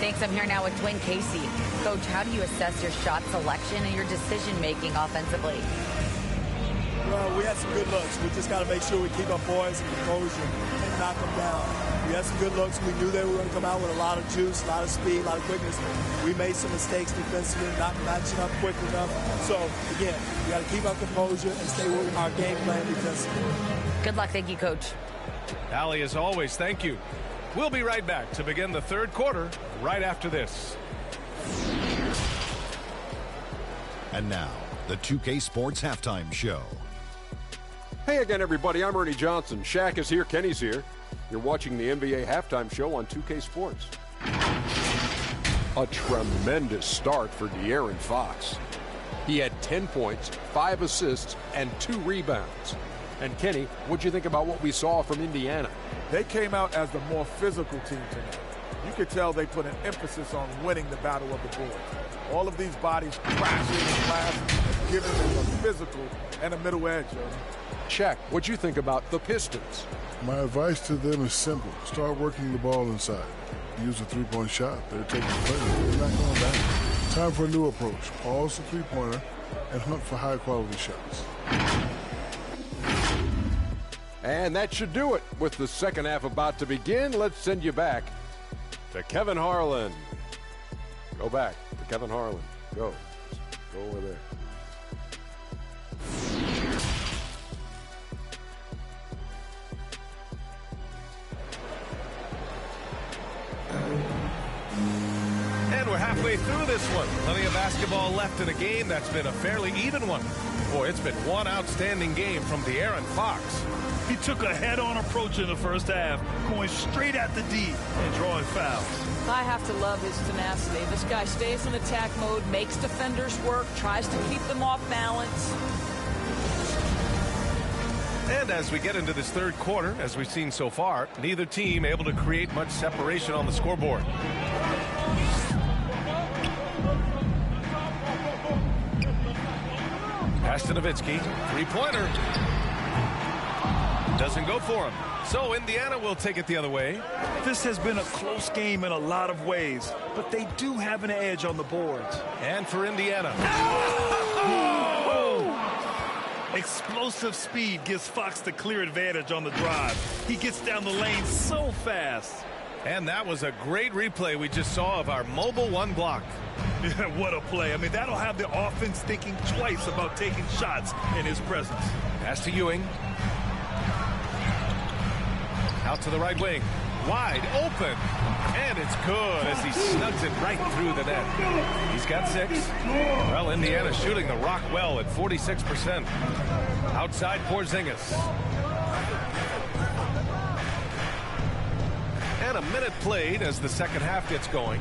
Thanks. I'm here now with Dwayne Casey. Coach, how do you assess your shot selection and your decision-making offensively? Well, we had some good looks. We just got to make sure we keep our poise and composure and knock them down. We had some good looks. We knew they were going to come out with a lot of juice, a lot of speed, a lot of quickness. We made some mistakes defensively, not matching up quick enough. So, again, we got to keep our composure and stay with our game plan defensively. Good luck. Thank you, Coach. Allie, as always, thank you. We'll be right back to begin the third quarter right after this. And now, the 2K Sports Halftime Show. Hey again, everybody. I'm Ernie Johnson. Shaq is here. Kenny's here. You're watching the NBA Halftime Show on 2K Sports. A tremendous start for De'Aaron Fox. He had 10 points, 5 assists, and 2 rebounds. And Kenny, what'd you think about what we saw from Indiana? They came out as the more physical team tonight. You could tell they put an emphasis on winning the battle of the boards. All of these bodies crashing and blasting, giving them a physical and a middle edge. Shaq, what'd you think about the Pistons? My advice to them is simple. Start working the ball inside. Use a three-point shot. They're taking plays. They're not going down. Time for a new approach. Pause the three-pointer and hunt for high-quality shots. And that should do it. With the second half about to begin, let's send you back to Kevin Harlan. Go back to Kevin Harlan. Go. Go over there. And we're halfway through this one. Plenty of basketball left in a game that's been a fairly even one. Boy, it's been one outstanding game from De'Aaron Fox. He took a head-on approach in the first half, going straight at the D and drawing fouls. I have to love his tenacity. This guy stays in attack mode, makes defenders work, tries to keep them off balance. And as we get into this third quarter, as we've seen so far, neither team able to create much separation on the scoreboard. Pass to Nowitzki. Three-pointer. Doesn't go for him. So Indiana will take it the other way. This has been a close game in a lot of ways, but they do have an edge on the boards. And for Indiana. Explosive speed gives Fox the clear advantage on the drive. He gets down the lane so fast. And that was a great replay we just saw of our mobile one block. What a play. I mean, that'll have the offense thinking twice about taking shots in his presence. Pass to Ewing. Out to the right wing. Wide open. And it's good as he snugs it right through the net. He's got 6. Well, Indiana shooting the rock well at 46%. Outside Porzingis. And a minute played as the second half gets going.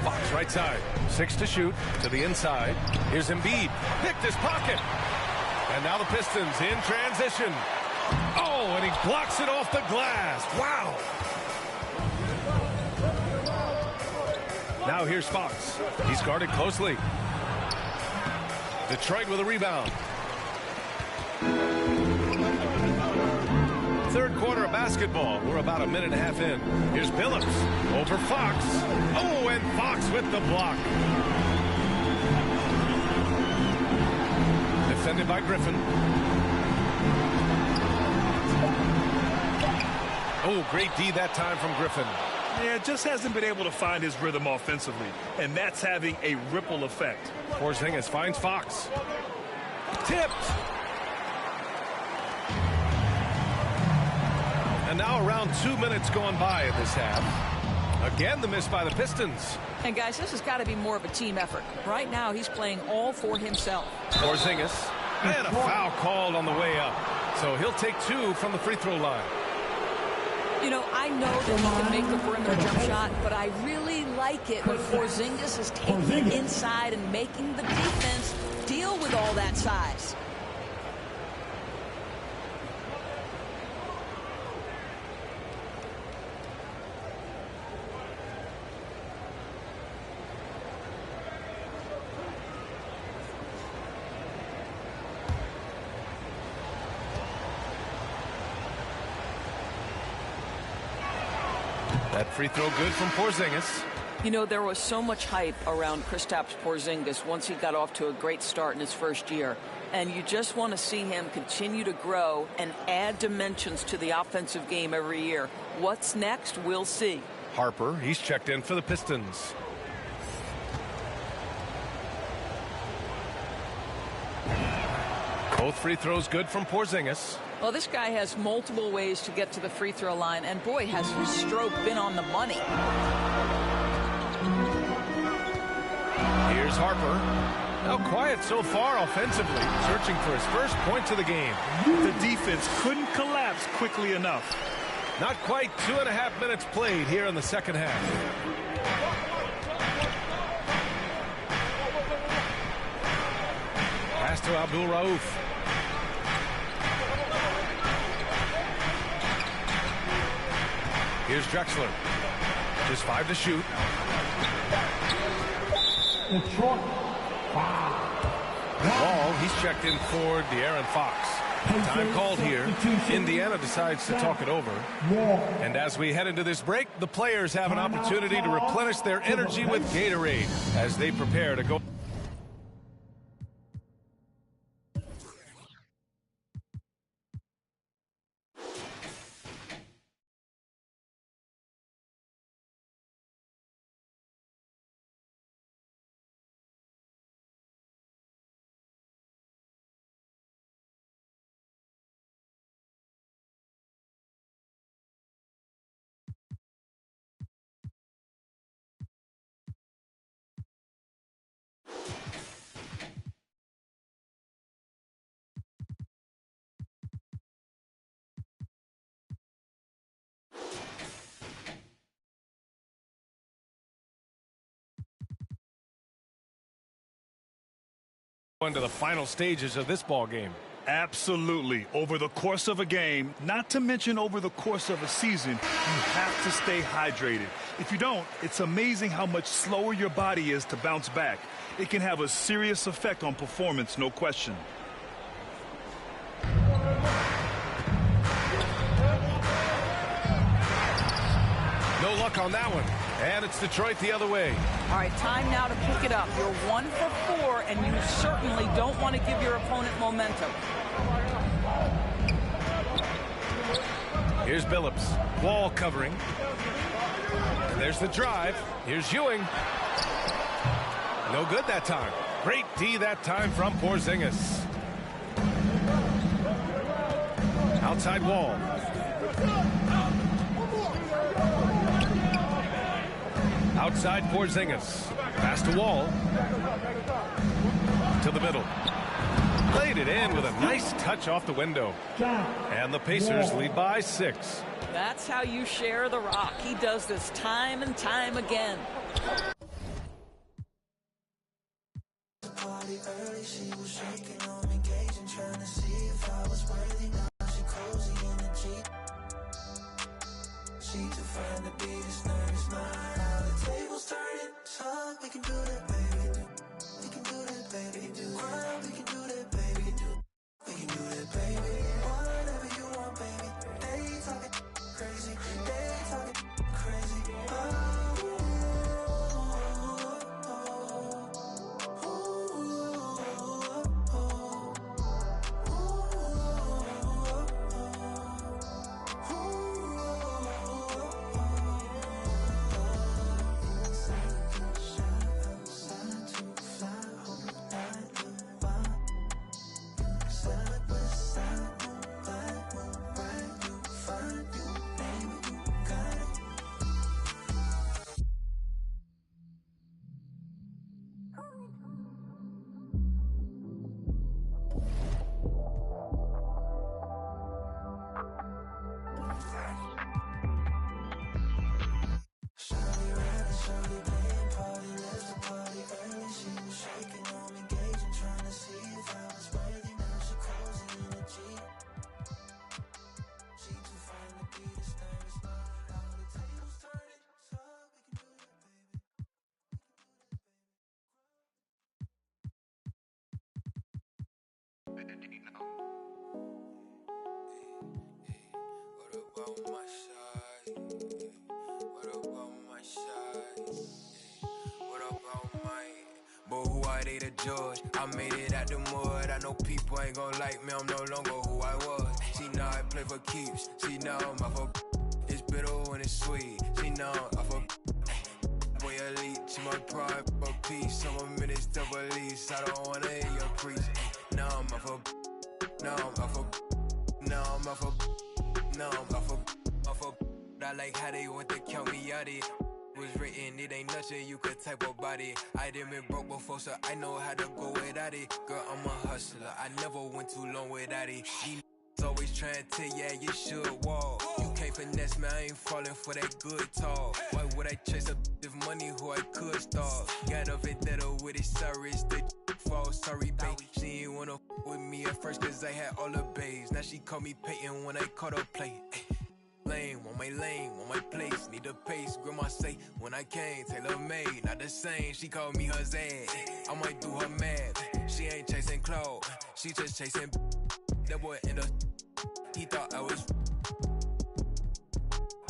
Fox right side. 6 to shoot to the inside. Here's Embiid. Picked his pocket. And now the Pistons in transition. Oh, and he blocks it off the glass. Wow. Now here's Fox. He's guarded closely. Detroit with a rebound. Third quarter of basketball. We're about a minute and a half in. Here's Billups over Fox. Oh, and Fox with the block. Defended by Griffin. Oh, great D that time from Griffin. Yeah, just hasn't been able to find his rhythm offensively, and that's having a ripple effect. Porzingis finds Fox. Tipped. And now around 2 minutes going by in this half. Again, the miss by the Pistons. And guys, this has got to be more of a team effort. Right now, he's playing all for himself. Porzingis, and a foul called on the way up. So he'll take 2 from the free throw line. You know, I know that he can make the perimeter jump shot, but I really like it when Porzingis is taking it inside and making the defense deal with all that size. That free throw good from Porzingis. You know, there was so much hype around Kristaps Porzingis once he got off to a great start in his first year. And you just want to see him continue to grow and add dimensions to the offensive game every year. What's next? We'll see. Harper, he's checked in for the Pistons. Both free throws good from Porzingis. Well, this guy has multiple ways to get to the free throw line, and boy, has his stroke been on the money. Here's Harper. Now quiet so far offensively, searching for his first points of the game. The defense couldn't collapse quickly enough. Not quite 2.5 minutes played here in the second half. Pass to Abdul Rauf. Here's Drexler. Just 5 to shoot. Ball, he's checked in for De'Aaron Fox. Time called here. Indiana decides to talk it over. And as we head into this break, the players have an opportunity to replenish their energy with Gatorade as they prepare to go. Into the final stages of this ball game. Absolutely. Over the course of a game, not to mention over the course of a season, you have to stay hydrated. If you don't, it's amazing how much slower your body is to bounce back. It can have a serious effect on performance, no question. No luck on that one. And it's Detroit the other way. All right, time now to pick it up. You're 1 for 4, and you certainly don't want to give your opponent momentum. Here's Billups. Wall covering. And there's the drive. Here's Ewing. No good that time. Great D that time from Porzingis. Outside Wall. Outside Porzingis. Pass to Wall. To the middle. Played it in with a nice touch off the window. And the Pacers lead by 6. That's how you share the rock. He does this time and time again. What about mine? But who are they to judge? I made it out the mud. I know people ain't gon' like me. I'm no longer who I was. She know I play for keeps. She know I'm off of. It's bitter when it's sweet. She know I'm off of. Boy elite. She my pride for peace. Some minutes to release. I don't wanna hear your preach. Now I'm off of. Now I'm off of. Now I'm off of. Now I'm off of. I like how they want to count me out it. Was written, it ain't nothing you could type about it. I done been broke before, so I know how to go without it. Girl, I'm a hustler, I never went too long without it. These always trying to tell ya you should walk. You can't finesse me, I ain't falling for that good talk. Why would I chase a if money who I could start? Got a vendetta with it, sorry, it's the fall. Sorry, babe, she ain't wanna with me at first cause I had all the babes. Now she call me Peyton when I caught her play. Lane, want my place, need a pace. Grandma say, when I came, tailor made, not the same. She called me her Zed, I might do her mad. She ain't chasing clothes, she just chasing. That boy in the, he thought I was.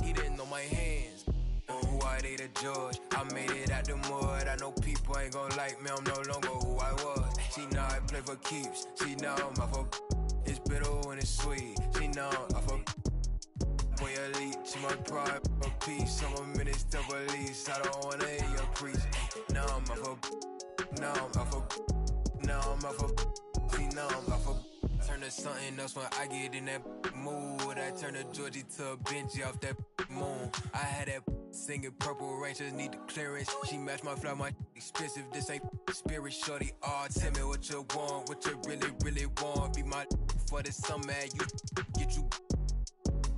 He didn't know my hands. Who are they to judge? I made it out the mud. I know people ain't gon' like me. I'm no longer who I was. She know I play for keeps. She know I'm off of. It's bitter when it's sweet. She know I'm off of. Boy elite, she my pride for peace. Some minutes to release. I don't wanna hear your preach. Now I'm off of. Now I'm off of. Now I'm off of. See, now I'm off of. Turn to something else when I get in that mood. I turn to Georgie to a Benji off that moon. I had that singing Purple Rangers need the clearance. She matched my flow, my expensive. This ain't spirit, shorty. Oh, tell me what you want, what you really want. Be my for the summer, you get you.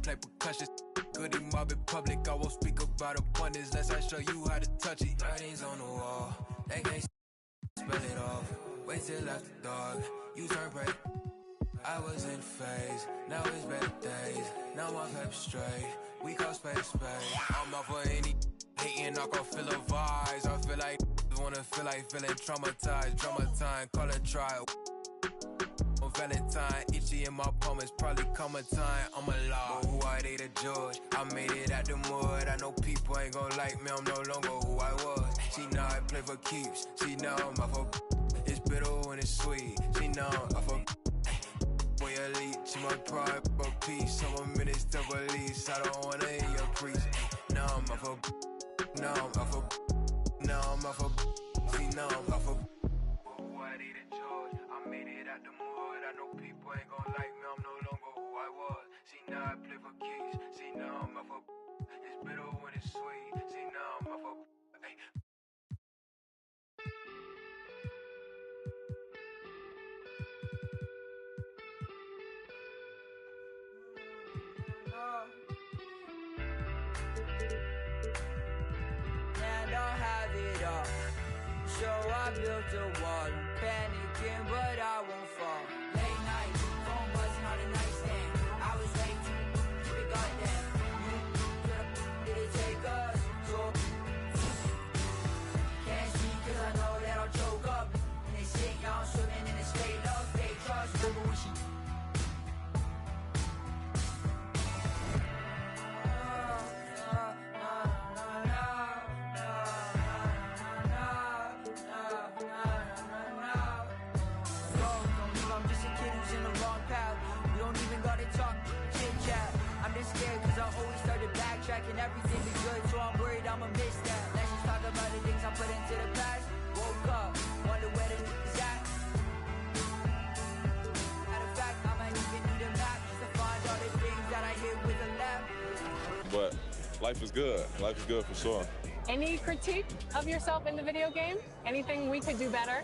Play percussion, goody mob in public. I won't speak about abundance unless I show you how to touch it. Writings on the wall, they can't spell it off. Wait till after dark, you turn prey. I was in phase, now it's better days. Now my pep straight, we call space. I'm out for any hating, I gon' feel a vibes. I feel like wanna feel like feeling traumatized. Drama time, call it trial. On Valentine, itchy in my palm, it's probably come a time I'm alive. But who are they to judge? I made it out the mud. I know people ain't gon' like me, I'm no longer who I was. She know I play for keeps. She know I'm off of. It's bitter when it's sweet. She know I'm off of. Boy elite, she my pride for peace. Some minutes to release. I don't wanna hear your preach. Now I'm off of. Now I'm off of. Now I'm off of. See, now I'm off of. Who are they to judge? I made it out the mud. I know people ain't gon' like me, I'm no longer who I was. See, now I play for keys. See, now I'm off of. It's bitter when it's sweet. See, now I'm off of. Hey. I don't have it all, so I built a wall. I'm panicking, but I won't fall. Late night, phone buzzing on the nightstand. I was late, keep it goddamn. Did it take us? So can't see 'cause I know that I'll choke up. And they say y'all swimming in a state of fake trust. Remember when she and everything be good, so I'm worried I'ma miss that. Let's just talk about the things I put into the past. Woke up, wonder where the is at. Matter of fact, I might even need a map just to find all the things that I hit with a left. But life is good. Life is good for sure. Any critique of yourself in the video game? Anything we could do better?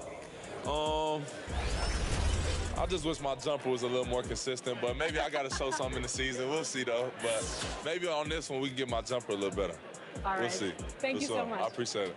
I just wish my jumper was a little more consistent, but maybe I got to show something in the season. We'll see, though. But maybe on this one, we can get my jumper a little better. All right. We'll see. Thank you so much. I appreciate it.